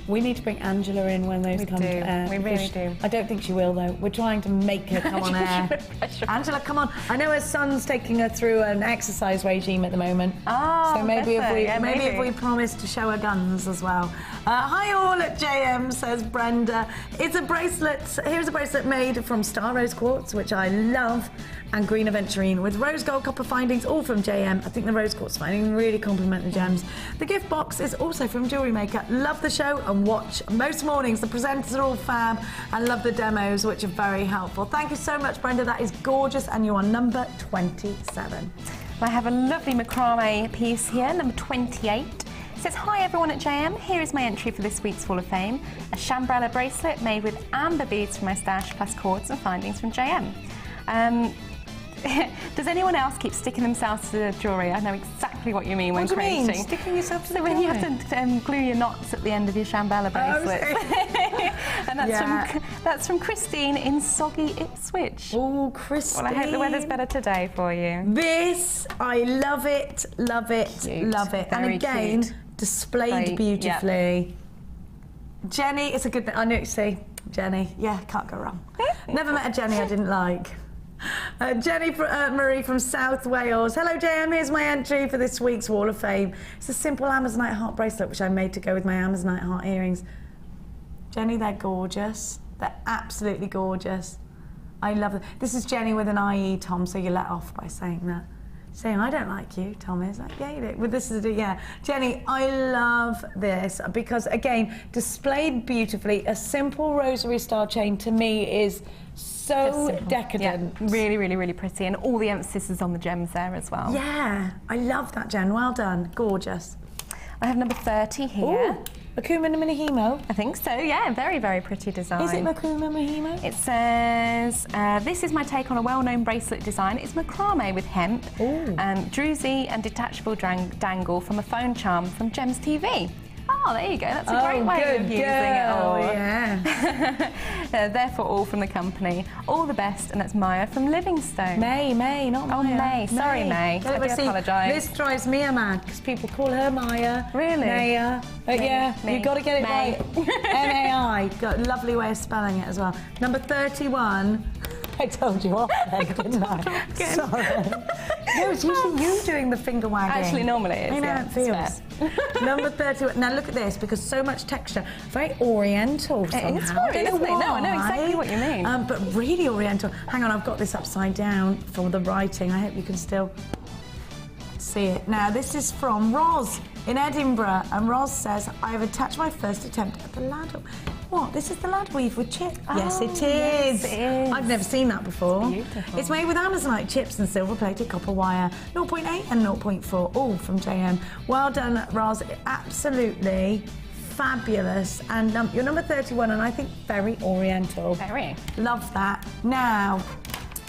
We need to bring Angela in when those come to air. We really do. I don't think she will, though. We're trying to make her come on air. Angela, come on. I know her son's taking her through an exercise regime at the moment. Oh, so maybe if we maybe. promise to show her guns as well. Hi all at JM, says Brenda. It's a bracelet. Here's a bracelet made from Star Rose Quartz, which I love, and green aventurine with rose gold copper findings, all from JM. I think the rose quartz findings really complement the gems. The gift box is also from Jewellery Maker. Love the show and watch most mornings. The presenters are all fab and love the demos, which are very helpful. Thank you so much, Brenda. That is gorgeous, and you are number 27. I have a lovely macrame piece here, number 28. It says, hi everyone at JM, here is my entry for this week's Hall of Fame. A chambrella bracelet made with amber beads from my stash, plus quartz and findings from JM. Does anyone else keep sticking themselves to the jewellery? I know exactly what you mean when creating. What do you mean, sticking yourself to the when jewellery? you have to glue your knots at the end of your chambrella bracelet. And that's from Christine in soggy Ipswich. Oh, Christine. Well, I hope the weather's better today for you. This, I love it, love it, Cute. love it. Very and again, cute. displayed beautifully. Yep. Jenny, it's a good thing. I know you see, Jenny. Yeah, can't go wrong. Never met a Jenny I didn't like. Jenny Marie from South Wales. Hello JM, here's my entry for this week's Wall of Fame. It's a simple Amazonite heart bracelet which I made to go with my Amazonite heart earrings. Jenny, they're gorgeous. They're absolutely gorgeous. I love them. This is Jenny with an IE, Tom, so you let off by saying that. Saying, I don't like you, Tom is like, yeah, you do. Well, this is, yeah. Jenny, I love this because, again, displayed beautifully, a simple rosary style chain to me is so decadent. Yeah, really, really, really pretty, and all the emphasis is on the gems there as well. Yeah, I love that, Jen. Well done. Gorgeous. I have number 30 here. Ooh, Makuma Minihimo. I think so, yeah. Very, very pretty design. Is it Makuma Minihimo? It says, this is my take on a well-known bracelet design. It's macrame with hemp, druzy and detachable dangle from a phone charm from Gems TV. Oh, there you go. That's a great way of using it all. Yeah. Therefore, all from the company. All the best, and that's Maya from Livingstone. May, not Maya. Oh, May. Sorry, May. I do apologise. This drives me mad because people call her Maya. Really? Maya. But yeah, you've got to get it right. M-A-I. Got a lovely way of spelling it as well. Number 31. I told you off then, didn't I? Sorry. No, it's usually you doing the finger wagging. Actually, normally it is. I know, it feels. Number 31. Now look at this, because so much texture. Very oriental somehow. It's very, isn't it? No, I know exactly what you mean. But really oriental. Hang on, I've got this upside down for the writing. I hope you can still see it. Now, this is from Roz in Edinburgh, and Roz says, I have attached my first attempt at the ladle. What? This is the lad weave with chip? Yes, it is. Yes, it is. I've never seen that before. It's beautiful. It's made with Amazonite chips and silver-plated copper wire. 0.8 and 0.4, all from JM. Well done, Roz. Absolutely fabulous. And you're number 31, and I think very oriental. Very. Love that. Now,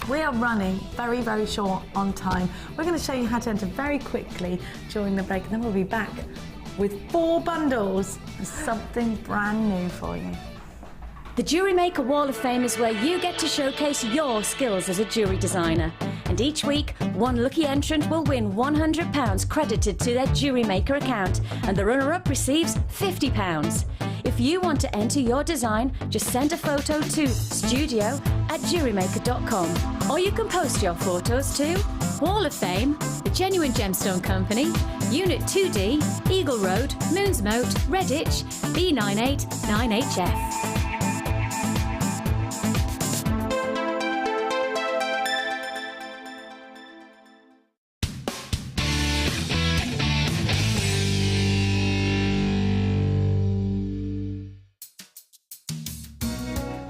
we are running very, very short on time. We're going to show you how to enter very quickly during the break, and then we'll be back with 4 bundles of something brand new for you. The Jewellery Maker Wall of Fame is where you get to showcase your skills as a jewellery designer. And each week, one lucky entrant will win £100 credited to their Jewellery Maker account, and the runner-up receives £50. If you want to enter your design, just send a photo to studio@jewellerymaker.com, or you can post your photos to Wall of Fame, The Genuine Gemstone Company, Unit 2D, Eagle Road, Moonsmote, Redditch, B989HF.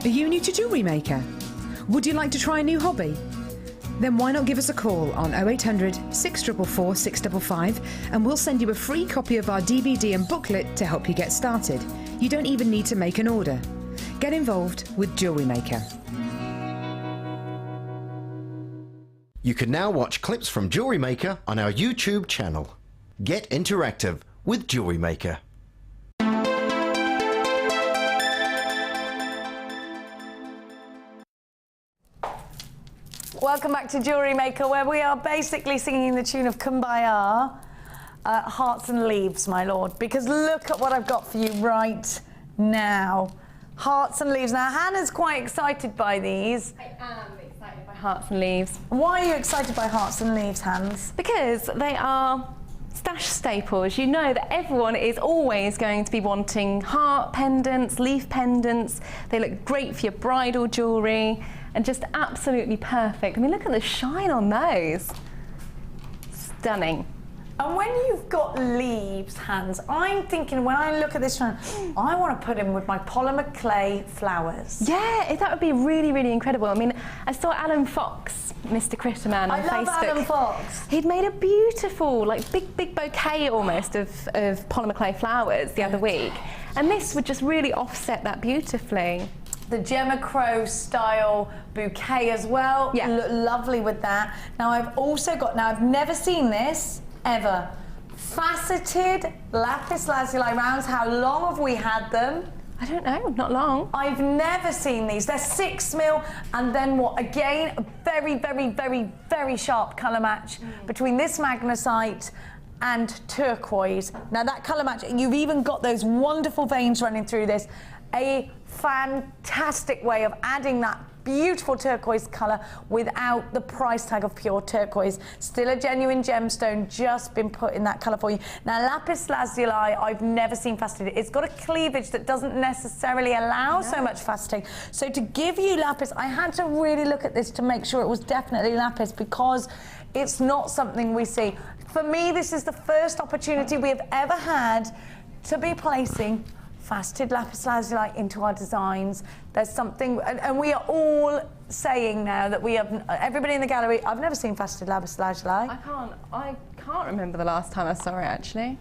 Are you new to Jewellery Maker? Would you like to try a new hobby? Then why not give us a call on 0800 644 655 and we'll send you a free copy of our DVD and booklet to help you get started. You don't even need to make an order. Get involved with Jewellery Maker. You can now watch clips from Jewellery Maker on our YouTube channel. Get interactive with Jewellery Maker. Welcome back to Jewellery Maker, where we are basically singing the tune of Kumbaya, Hearts and Leaves, my lord, because look at what I've got for you right Now, hearts and leaves. Now, Hannah's quite excited by these. I am excited by hearts and leaves. Why are you excited by hearts and leaves, Hans? Because they are stash staples. You know that everyone is always going to be wanting heart pendants, leaf pendants. They look great for your bridal jewellery and just absolutely perfect. I mean, look at the shine on those. Stunning. And when you've got leaves, Hans, I'm thinking when I look at this one, I want to put in with my polymer clay flowers. Yeah, that would be really, really incredible. I mean, I saw Alan Fox, Mr. Critterman on Facebook. I love Alan Fox. He'd made a beautiful, like big bouquet almost of polymer clay flowers the other week. And this would just really offset that beautifully. The Gemma Crow style bouquet as well. Yeah. Look lovely with that. Now I've also got, now I've never seen this ever, faceted lapis lazuli rounds. How long have we had them? I don't know, not long. I've never seen these. They're 6 mil, and then what? Again, a very sharp colour match between this magnesite and turquoise. Now that colour match, you've even got those wonderful veins running through this. A fantastic way of adding that beautiful turquoise colour without the price tag of pure turquoise. Still a genuine gemstone, just been put in that colour for you. Now lapis lazuli, I've never seen faceted. It's got a cleavage that doesn't necessarily allow so much faceting. So to give you lapis, I had to really look at this to make sure it was definitely lapis, because it's not something we see. For me, this is the first opportunity we have ever had to be placing faceted lapis lazuli into our designs. There's something, and we are all saying now that we have, everybody in the gallery, I've never seen faceted lapis lazuli. I can't remember the last time I saw it, actually.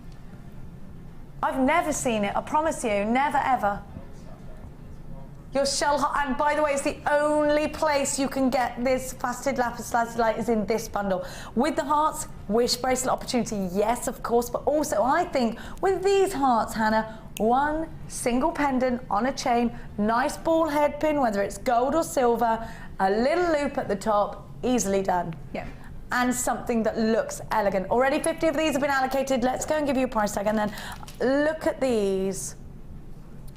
I've never seen it, I promise you, never ever. Your shell, and by the way, it's the only place you can get this faceted lapis lazuli is in this bundle. With the hearts, wish bracelet opportunity, yes, of course, but also I think with these hearts, Hannah, one single pendant on a chain, nice ball head pin, whether it's gold or silver, a little loop at the top, easily done. Yeah. And something that looks elegant. Already 50 of these have been allocated. Let's go and give you a price tag, and then look at these.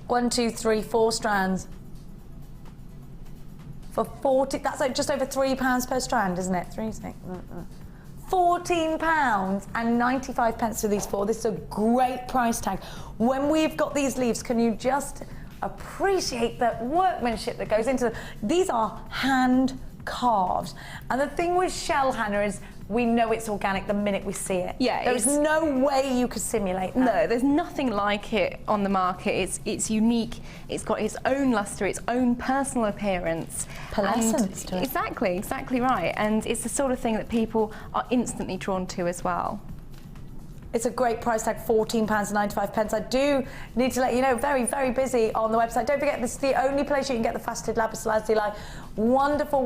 1, 2, 3, 4 strands. For 40, that's like just over £3 per strand, isn't it? £14 and 95 pence for these 4. This is a great price tag. When we've got these leaves, can you just appreciate the workmanship that goes into them? These are hand carved. And the thing with shell, Hannah, is we know it's organic the minute we see it. Yeah, there's no way you could simulate that. No, there's nothing like it on the market. It's unique. It's got its own lustre, its own personal appearance. Pearlescence to it. Exactly right. And it's the sort of thing that people are instantly drawn to as well. It's a great price tag, £14.95. I do need to let you know, very busy on the website. Don't forget, this is the only place you can get the faceted lapis lazuli. Wonderful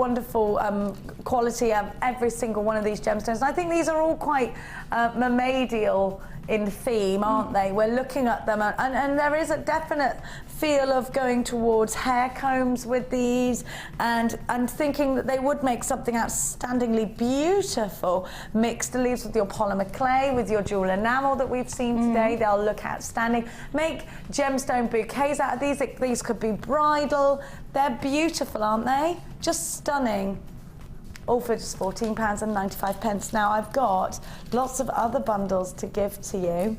quality of every single one of these gemstones. And I think these are all quite mermaidial in theme, aren't they? We're looking at them, and there is a definite feel of going towards hair combs with these, and thinking that they would make something outstandingly beautiful. Mix the leaves with your polymer clay, with your jewel enamel that we've seen today. They'll look outstanding. Make gemstone bouquets out of these. These could be bridal. They're beautiful, aren't they? Just stunning. All for just £14.95. Now I've got lots of other bundles to give to you,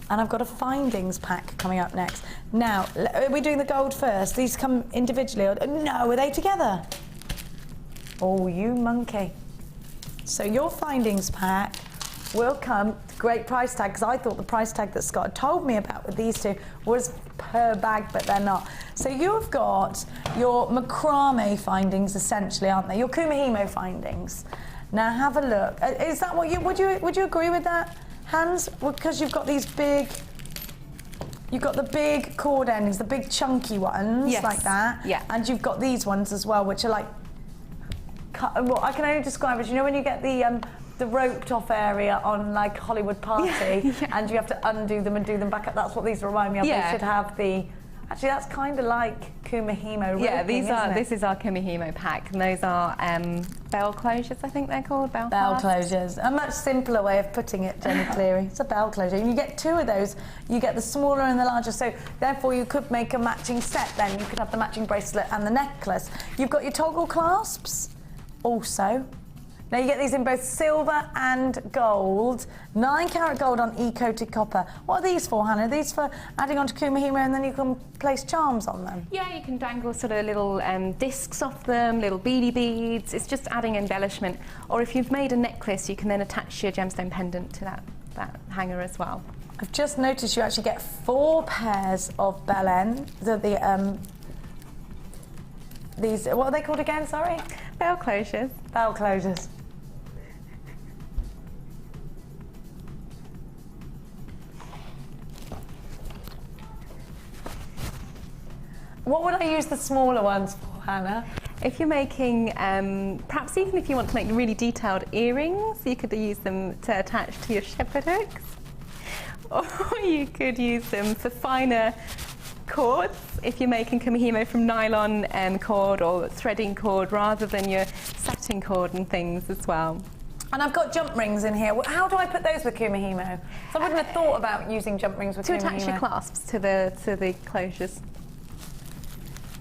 and I've got a findings pack coming up next. Now, are we doing the gold first? These come individually, or no, are they together? Oh, you monkey. So your findings pack will come, great price tag, because I thought the price tag that Scott had told me about with these two was per bag, but they're not. So you've got your macrame findings, essentially, aren't they? Your kumihimo findings. Now have a look. Is that what you, would you agree with that, Hans? Because you've got these big, you've got the big cord ends, the big chunky ones, yes, like that. Yeah. And you've got these ones as well, which are like, well, I can only describe it, you know when you get the roped off area on like Hollywood Party, and you have to undo them and do them back up. That's what these remind me of. Yeah. They should have the Actually, that's kind of like Kumihimo. Yeah, roping, this is our Kumihimo pack, and those are bell closures, I think they're called. Bell closures. A much simpler way of putting it, Jenny Cleary. It's a bell closure. And you get two of those. You get the smaller and the larger. So therefore you could make a matching set then. You could have the matching bracelet and the necklace. You've got your toggle clasps also. Now you get these in both silver and gold. 9 carat gold on E-coated copper. What are these for, Hannah? Are these for adding onto Kumihimo and then you can place charms on them? Yeah, you can dangle sort of little discs off them, little beady beads. It's just adding embellishment. Or if you've made a necklace, you can then attach your gemstone pendant to that hanger as well. I've just noticed you actually get 4 pairs of bell end. These, what are they called again, sorry? Bell closures. Bell closures. What would I use the smaller ones for, Hannah? If you're making, perhaps even if you want to make really detailed earrings, you could use them to attach to your shepherd hooks. Or you could use them for finer cords, if you're making Kumihimo from nylon cord or threading cord rather than your satin cord and things as well. And I've got jump rings in here. How do I put those with Kumihimo? So I wouldn't have thought about using jump rings with Kumihimo. To attach your clasps to the closures.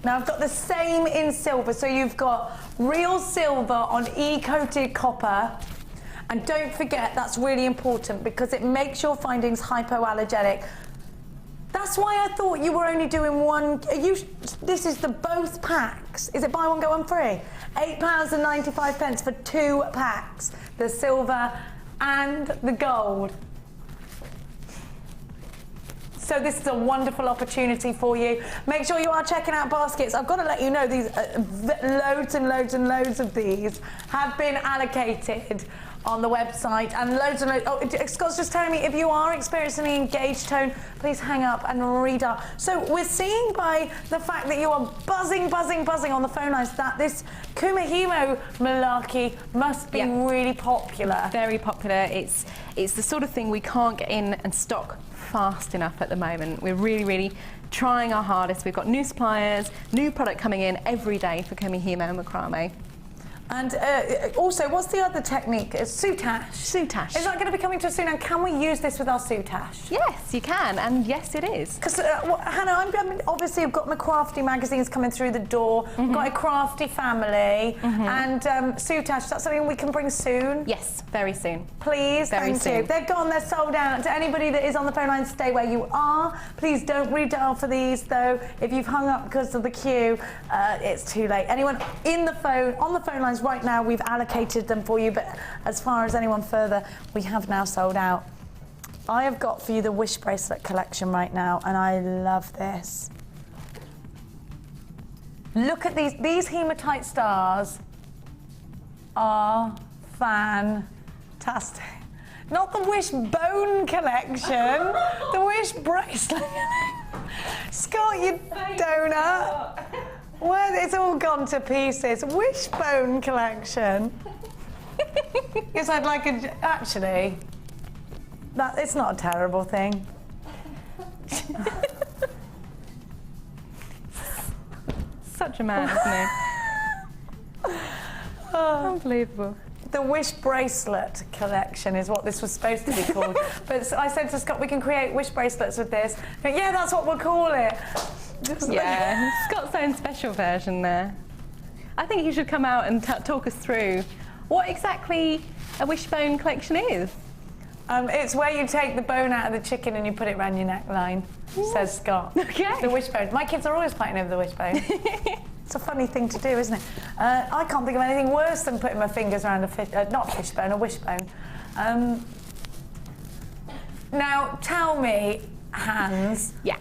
Now I've got the same in silver, so you've got real silver on E-coated copper. And don't forget, that's really important because it makes your findings hypoallergenic. That's why I thought you were only doing one. This is the both packs. Is it buy one, go one free? £8.95 for 2 packs. The silver and the gold. So this is a wonderful opportunity for you. Make sure you are checking out baskets. I've got to let you know these loads and loads and loads of these have been allocated on the website, and loads and loads. Oh, Scott's just telling me if you are experiencing the engaged tone, please hang up and redial. So we're seeing by the fact that you are buzzing on the phone lines that this Kumihimo malarkey must be really popular. Very popular. It's the sort of thing we can't get in and stock fast enough at the moment. We're really trying our hardest. We've got new suppliers, new product coming in every day for Kumihimo and macrame. And also, what's the other technique? Soutache. Soutache. Is that going to be coming to us soon? And can we use this with our soutache? Yes, you can, and yes, it is. Because, Hannah, obviously I've got my crafty magazines coming through the door, got a crafty family, and soutache, that's something we can bring soon? Yes, very soon. Please, thank you. They're gone, they're sold out. To anybody that is on the phone line, stay where you are. Please don't redial for these, though. If you've hung up because of the queue, it's too late. Anyone on the phone lines right now, we've allocated them for you, but as far as anyone further, we have now sold out. I have got for you the Wish Bracelet collection right now, and I love this. Look at these hematite stars are fantastic. Not the Wish Bone collection, the Wish Bracelet. Scott, you donut. Well, it's all gone to pieces. Wishbone collection. Yes, I'd like actually, it's not a terrible thing. Such a man, isn't he? Unbelievable. The Wish Bracelet collection is what this was supposed to be called. But I said to Scott, we can create Wish bracelets with this. But yeah, that's what we'll call it. Yeah, Scott's own special version there. I think he should come out and talk us through what exactly a wishbone collection is. It's where you take the bone out of the chicken and you put it around your neckline, says Scott. Okay. The wishbone. My kids are always fighting over the wishbone. It's a funny thing to do, isn't it? I can't think of anything worse than putting my fingers around not a fishbone, a wishbone. Now, tell me, Hans. Yeah.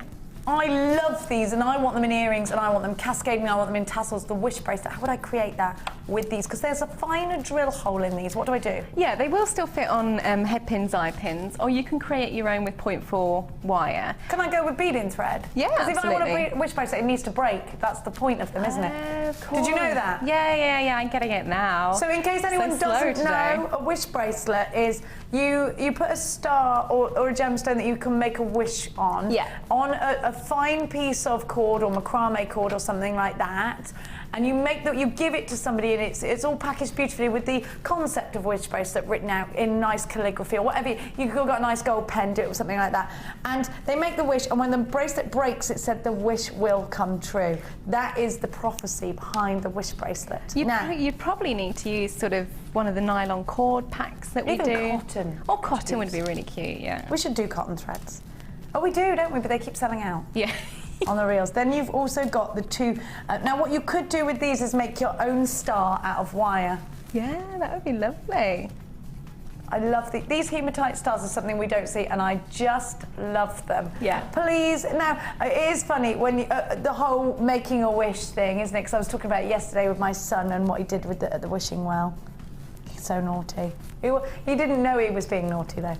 I love these, and I want them in earrings, and I want them cascading, I want them in tassels. The Wish bracelet, how would I create that? with these? Because there's a finer drill hole in these. What do I do? Yeah, they will still fit on head pins, eye pins, or you can create your own with 0.4 wire. Can I go with beading thread? Yeah, Because if I want absolutely. a wish bracelet, it needs to break. That's the point of them, isn't it? Of course. Did you know that? Yeah, I'm getting it now. So in case anyone So slow doesn't today. know, a wish bracelet is you put a star or a gemstone that you can make a wish on, on a fine piece of cord or macrame cord or something like that, and you give it to somebody, and it's all packaged beautifully with the concept of wish bracelet written out in nice calligraphy or whatever. You've got a nice gold pen, do it or something like that, and they make the wish, and when the bracelet breaks, it said the wish will come true. That is the prophecy behind the wish bracelet. You'd probably need to use sort of one of the nylon cord packs that we do. Even cotton. Or cotton would be really cute, yeah. We should do cotton threads. Oh, we do, don't we? But they keep selling out. Yeah. On the reels. Then you've also got the two. Now, what you could do with these is make your own star out of wire. Yeah, that would be lovely. I love these hematite stars are something we don't see, and I just love them. Yeah. Please, now it is funny when you, the whole making a wish thing, isn't it? Because I was talking about it yesterday with my son and what he did with the wishing well. He's so naughty. He didn't know he was being naughty though.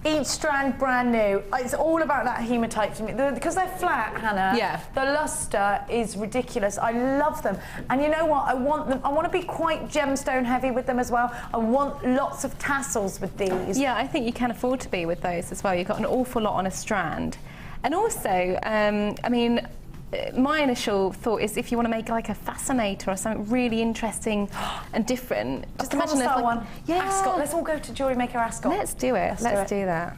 Each strand brand new. It's all about that hematite to me. Because they're flat, Hannah. Yeah. The luster is ridiculous. I love them. And you know what? I want to be quite gemstone heavy with them as well. I want lots of tassels with these. Yeah, I think you can afford to be with those as well. You've got an awful lot on a strand. And also, I mean, my initial thought is if you want to make like a fascinator or something really interesting and different. Just imagine there's like one. Yeah. Ascot. Let's all go to Jewellery Maker Ascot. Let's do it. Let's do that.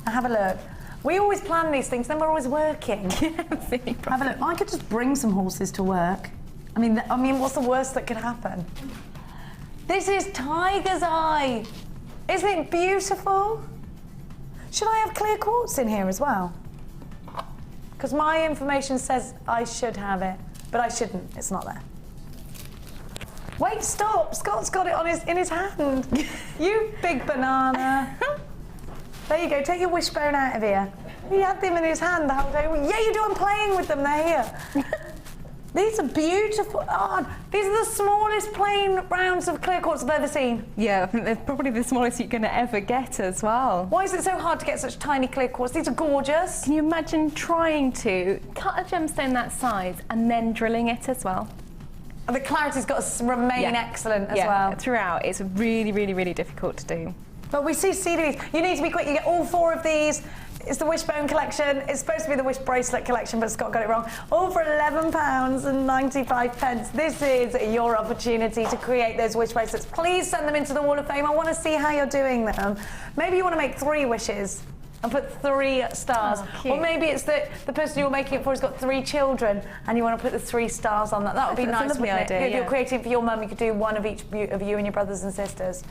Now have a look. We always plan these things, then we're always working. Have a look. I could just bring some horses to work. I mean, what's the worst that could happen? This is tiger's eye. Isn't it beautiful? Should I have clear quartz in here as well? Because my information says I should have it, but I shouldn't. It's not there. Wait, stop! Scott's got it in his hand. You big banana. There you go. Take your wishbone out of here. He had them in his hand the whole day. Yeah, you do. I'm playing with them. They're here. These are beautiful. Oh, these are the smallest plain rounds of clear quartz I've ever seen. Yeah, I think they're probably the smallest you're going to ever get as well. Why is it so hard to get such tiny clear quartz? These are gorgeous. Can you imagine trying to cut a gemstone that size and then drilling it as well? And the clarity's got to remain excellent as well. Throughout. It's really, really, really difficult to do. But we see these. You need to be quick. You get all 4 of these. It's the wishbone collection. It's supposed to be the wish bracelet collection, but Scott got it wrong. All for £11.95. This is your opportunity to create those wish bracelets. Please send them into the Wall of Fame. I want to see how you're doing them. Maybe you want to make 3 wishes and put 3 stars. Oh, or maybe it's that the person you're making it for has got 3 children and you want to put the 3 stars on that. That would be nice. That's a lovely idea. If you're creating for your mum, you could do one of each of you and your brothers and sisters.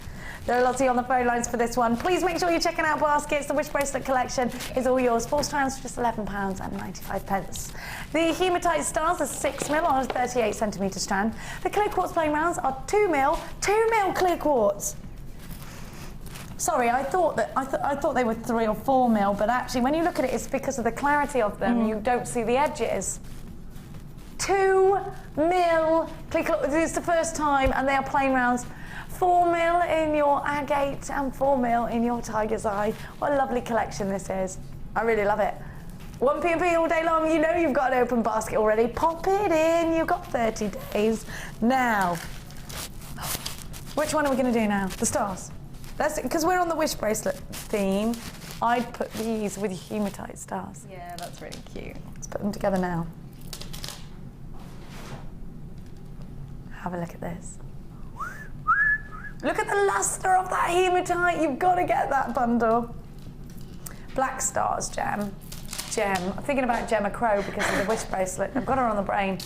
There are lots on the phone lines for this one. Please make sure you're checking out baskets. The Wish Bracelet collection is all yours. 4 strands for just £11.95. The hematite stars are 6mm on a 38cm strand. The clear quartz plain rounds are 2mm clear quartz. Sorry, I thought they were 3 or 4mm, but actually, when you look at it, it's because of the clarity of them. You don't see the edges. 2mm clear quartz. This is the first time, and they are plain rounds. 4mm in your agate and 4mm in your tiger's eye. What a lovely collection this is. I really love it. 1P&P all day long. You know you've got an open basket already. Pop it in. You've got 30 days. Now, which one are we going to do now? The stars. Because we're on the wish bracelet theme, I'd put these with hematite stars. Yeah, that's really cute. Let's put them together now. Have a look at this. Look at the luster of that hematite. You've got to get that bundle. Black stars, Gem. I'm thinking about Gemma Crow because of the wish bracelet. I've got her on the brain.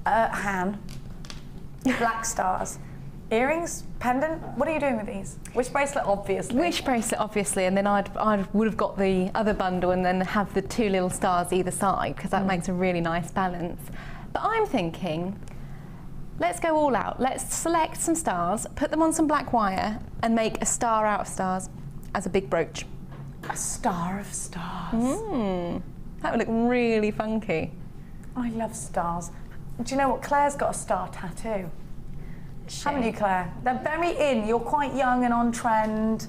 Han. Black stars. Earrings? Pendant? What are you doing with these? Wish bracelet, obviously. Wish bracelet, obviously, and then I would have got the other bundle and then have the 2 little stars either side because that makes a really nice balance. But I'm thinking, let's go all out. Let's select some stars, put them on some black wire, and make a star out of stars as a big brooch. A star of stars. That would look really funky. I love stars. Do you know what? Claire's got a star tattoo. Haven't you, Claire? They're very in. You're quite young and on trend.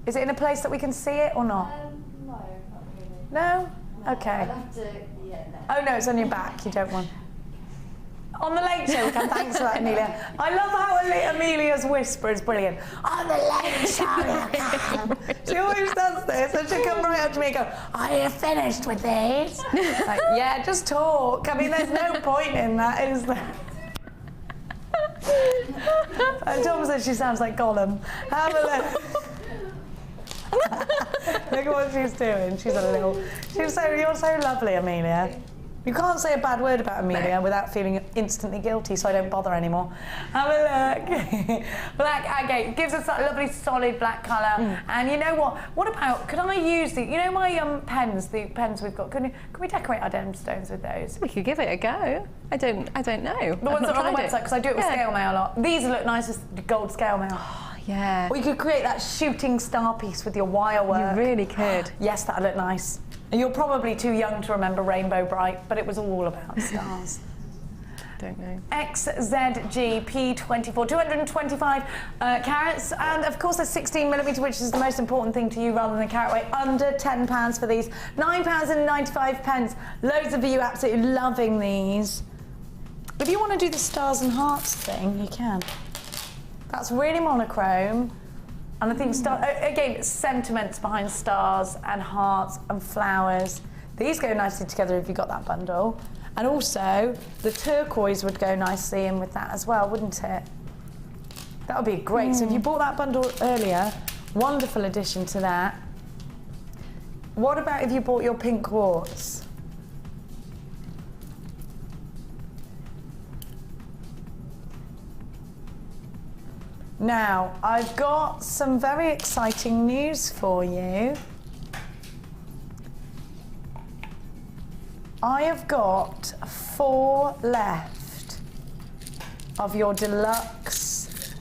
Is it in a place that we can see it or not? No, not really. No? Okay. I'll have to, yeah, no. Oh no, it's on your back. You don't want. On the Late Show, we can. Thanks for that, Amelia. I love how Amelia's whisper is brilliant. On the Late Show, she always does this, and she'll come right up to me and go, "Are you finished with these?" Like, yeah, just talk. I mean, there's no point in that, is there? And Tom says she sounds like Gollum. Have a look. Look at what she's doing. You're so lovely, Amelia. You can't say a bad word about Amelia without feeling instantly guilty, so I don't bother anymore. Have a look. Black agate gives us that lovely solid black colour. And you know what? What about, could I use you know my pens, the pens we've got, can we decorate our gemstones with those? We could give it a go. I don't know. The ones that are on the website, because I do it with scale mail a lot. These look nice as gold scale mail. Yeah. Or you could create that shooting star piece with your wire work. You really could. Yes, that'd look nice. And you're probably too young to remember Rainbow Bright, but it was all about stars. Don't know. XZG P24, 225 carats, and of course there's 16mm, which is the most important thing to you rather than carat weight. Under £10 for these, £9.95. Loads of you absolutely loving these. If you want to do the stars and hearts thing, you can. That's really monochrome. And I think, again, sentiments behind stars and hearts and flowers. These go nicely together if you got that bundle. And also, the turquoise would go nicely in with that as well, wouldn't it? That would be great. So if you bought that bundle earlier, wonderful addition to that. What about if you bought your pink quartz? Now, I've got some very exciting news for you. I have got 4 left of your deluxe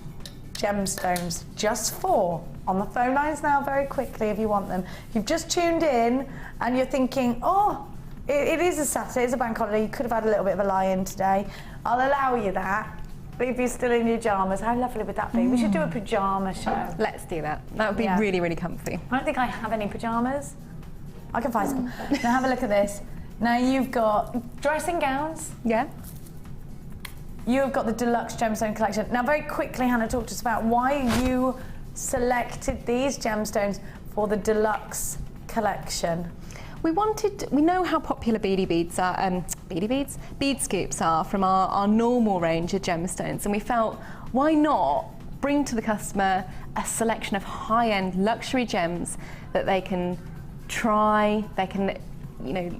gemstones. Just 4. On the phone lines now, very quickly, if you want them. You've just tuned in and you're thinking, oh, it is a Saturday, it's a bank holiday, you could have had a little bit of a lie-in today. I'll allow you that. But if you're still in your pyjamas, how lovely would that be? We should do a pyjama show. Let's do that. That would be really, really comfy. I don't think I have any pyjamas. I can find some. Now have a look at this. Now you've got dressing gowns. Yeah. You've got the Deluxe Gemstone collection. Now very quickly, Hannah, talk to us about why you selected these gemstones for the Deluxe collection. We know how popular bead scoops are from our normal range of gemstones, and we felt, why not bring to the customer a selection of high-end luxury gems that they can try, they can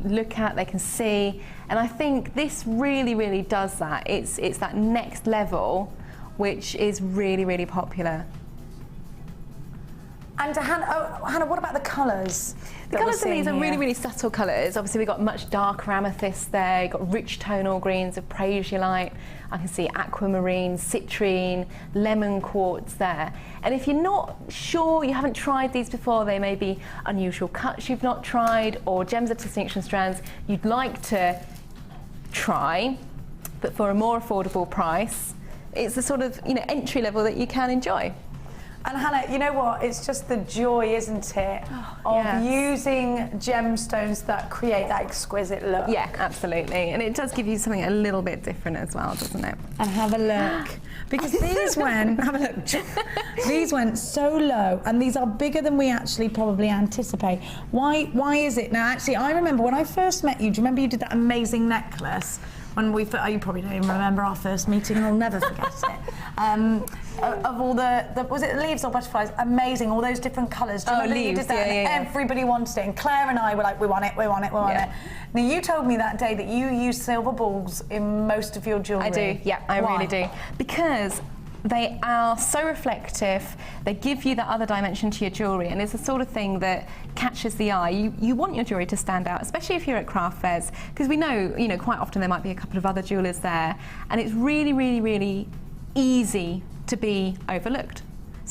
look at, they can see, and I think this really, really does that. It's that next level, which is really, really popular. And Hannah, what about the colours? The colours in these are really, really subtle colours. Obviously, we've got much darker amethyst there, you've got rich tonal greens of prasiolite. I can see aquamarine, citrine, lemon quartz there. And if you're not sure, you haven't tried these before, they may be unusual cuts you've not tried, or gems of distinction strands you'd like to try, but for a more affordable price, it's the sort of entry level that you can enjoy. And Hannah, you know what? It's just the joy, isn't it, of using gemstones that create that exquisite look. Yeah, absolutely. And it does give you something a little bit different as well, doesn't it? And have a look. Because these went, have a look. These went so low, and these are bigger than we actually probably anticipate. Why is it? Now, actually, I remember when I first met you, do you remember you did that amazing necklace? When you probably don't even remember our first meeting, and I'll never forget it. Of all the was it leaves or butterflies? Amazing, all those different colours. Do you remember leaves, you did that? And everybody wanted it, and Claire and I were like, we want it, we want it, we want it. Now you told me that day that you use silver balls in most of your jewellery. I do, yeah, I really do. Because they are so reflective, they give you that other dimension to your jewellery, and it's the sort of thing that catches the eye. You want your jewellery to stand out, especially if you're at craft fairs, because we know, quite often there might be a couple of other jewellers there, and it's really, really, really easy to be overlooked.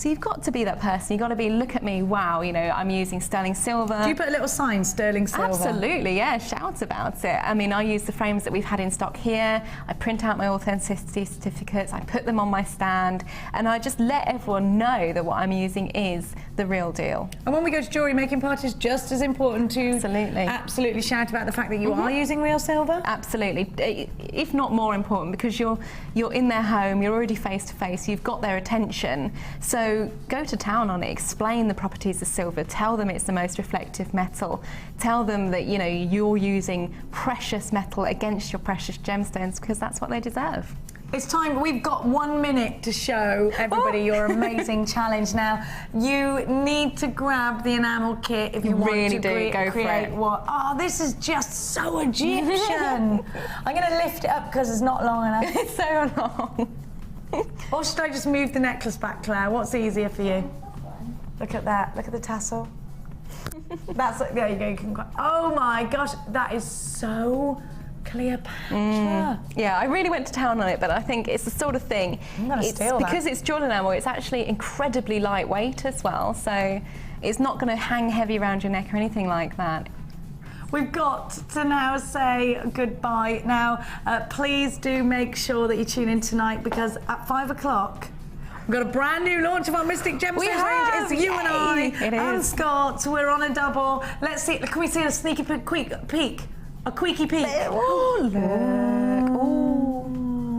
So you've got to be that person. You've got to be, look at me, wow, you know, I'm using sterling silver. Do you put a little sign, sterling silver? Absolutely, yeah, shout about it. I mean, I use the frames that we've had in stock here. I print out my authenticity certificates, I put them on my stand, and I just let everyone know that what I'm using is the real deal. And when we go to jewellery making parties, just as important to absolutely shout about the fact that you are using real silver? Absolutely, if not more important, because you're in their home, you're already face to face, you've got their attention. So go to town on it, explain the properties of silver, tell them it's the most reflective metal, tell them that, you know, you're using precious metal against your precious gemstones, because that's what they deserve. It's time. We've got 1 minute to show everybody your amazing challenge. Now, you need to grab the enamel kit if you want to create what. Oh, this is just so Egyptian. I'm going to lift it up because it's not long enough. It's so long. Or should I just move the necklace back, Claire? What's easier for you? Look at that. Look at the tassel. There you go. You can. Oh my gosh, that is so Cleopatra. Yeah, I really went to town on it, but I think it's the sort of thing. I'm gonna steal that. Because it's jewel enamel, it's actually incredibly lightweight as well, so it's not going to hang heavy around your neck or anything like that. We've got to now say goodbye. Now, please do make sure that you tune in tonight, because at 5 o'clock, we've got a brand new launch of our Mystic Gemstones range. It's you and I and Scott. We're on a double. Let's see. Can we see a sneaky peek? A queaky peek. Oh, look. Oh,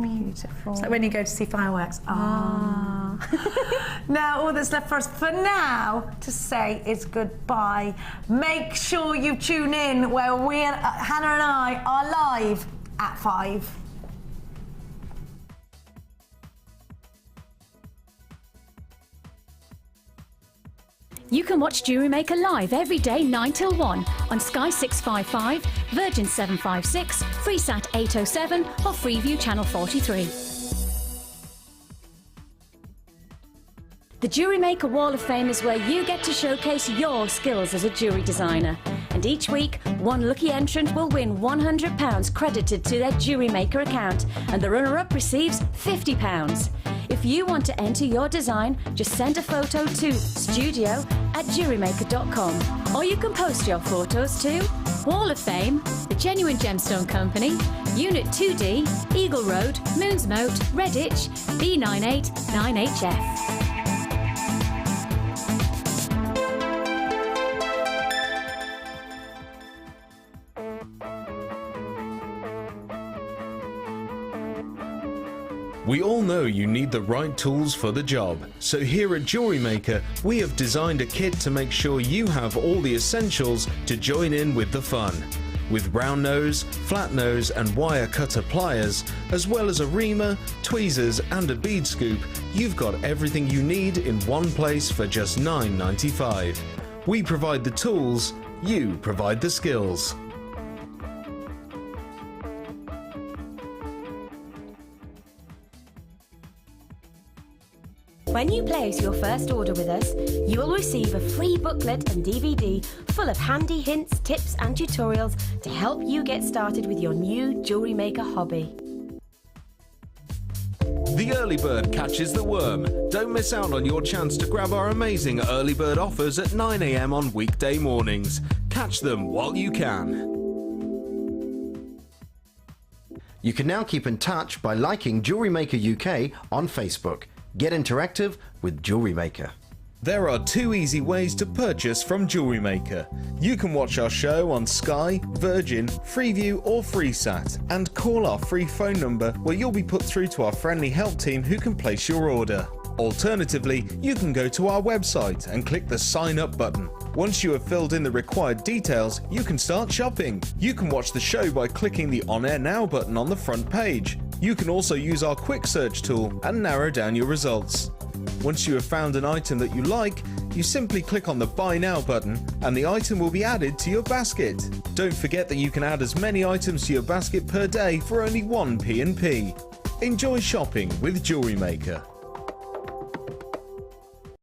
beautiful. It's like when you go to see fireworks. Ah. Now, all that's left for us for now to say is goodbye. Make sure you tune in where Hannah and I are live at 5. You can watch Jewellery Maker live every day 9 till 1 on Sky 655, Virgin 756, Freesat 807 or Freeview Channel 43. The Jewellery Maker Wall of Fame is where you get to showcase your skills as a jewellery designer. And each week, one lucky entrant will win £100 credited to their Jewellery Maker account, and the runner-up receives £50. If you want to enter your design, just send a photo to studio@jewellerymaker.com, or you can post your photos to Wall of Fame, The Genuine Gemstone Company, Unit 2D, Eagle Road, Moonsmote, Redditch, B989HF. We all know you need the right tools for the job, so here at Jewellery Maker we have designed a kit to make sure you have all the essentials to join in with the fun. With round nose, flat nose and wire cutter pliers, as well as a reamer, tweezers and a bead scoop, you've got everything you need in one place for just $9.95. We provide the tools, you provide the skills. When you place your first order with us, you will receive a free booklet and DVD full of handy hints, tips and tutorials to help you get started with your new Jewellery Maker hobby. The early bird catches the worm. Don't miss out on your chance to grab our amazing early bird offers at 9 AM on weekday mornings. Catch them while you can. You can now keep in touch by liking Jewellery Maker UK on Facebook. Get interactive with Jewellery Maker. There are 2 easy ways to purchase from Jewellery Maker. You can watch our show on Sky, Virgin, Freeview or Freesat and call our free phone number where you'll be put through to our friendly help team who can place your order. Alternatively, you can go to our website and click the sign up button. Once you have filled in the required details, you can start shopping. You can watch the show by clicking the On Air Now button on the front page. You can also use our quick search tool and narrow down your results. Once you have found an item that you like, you simply click on the Buy Now button and the item will be added to your basket. Don't forget that you can add as many items to your basket per day for only 1p&p. Enjoy shopping with Jewellery Maker.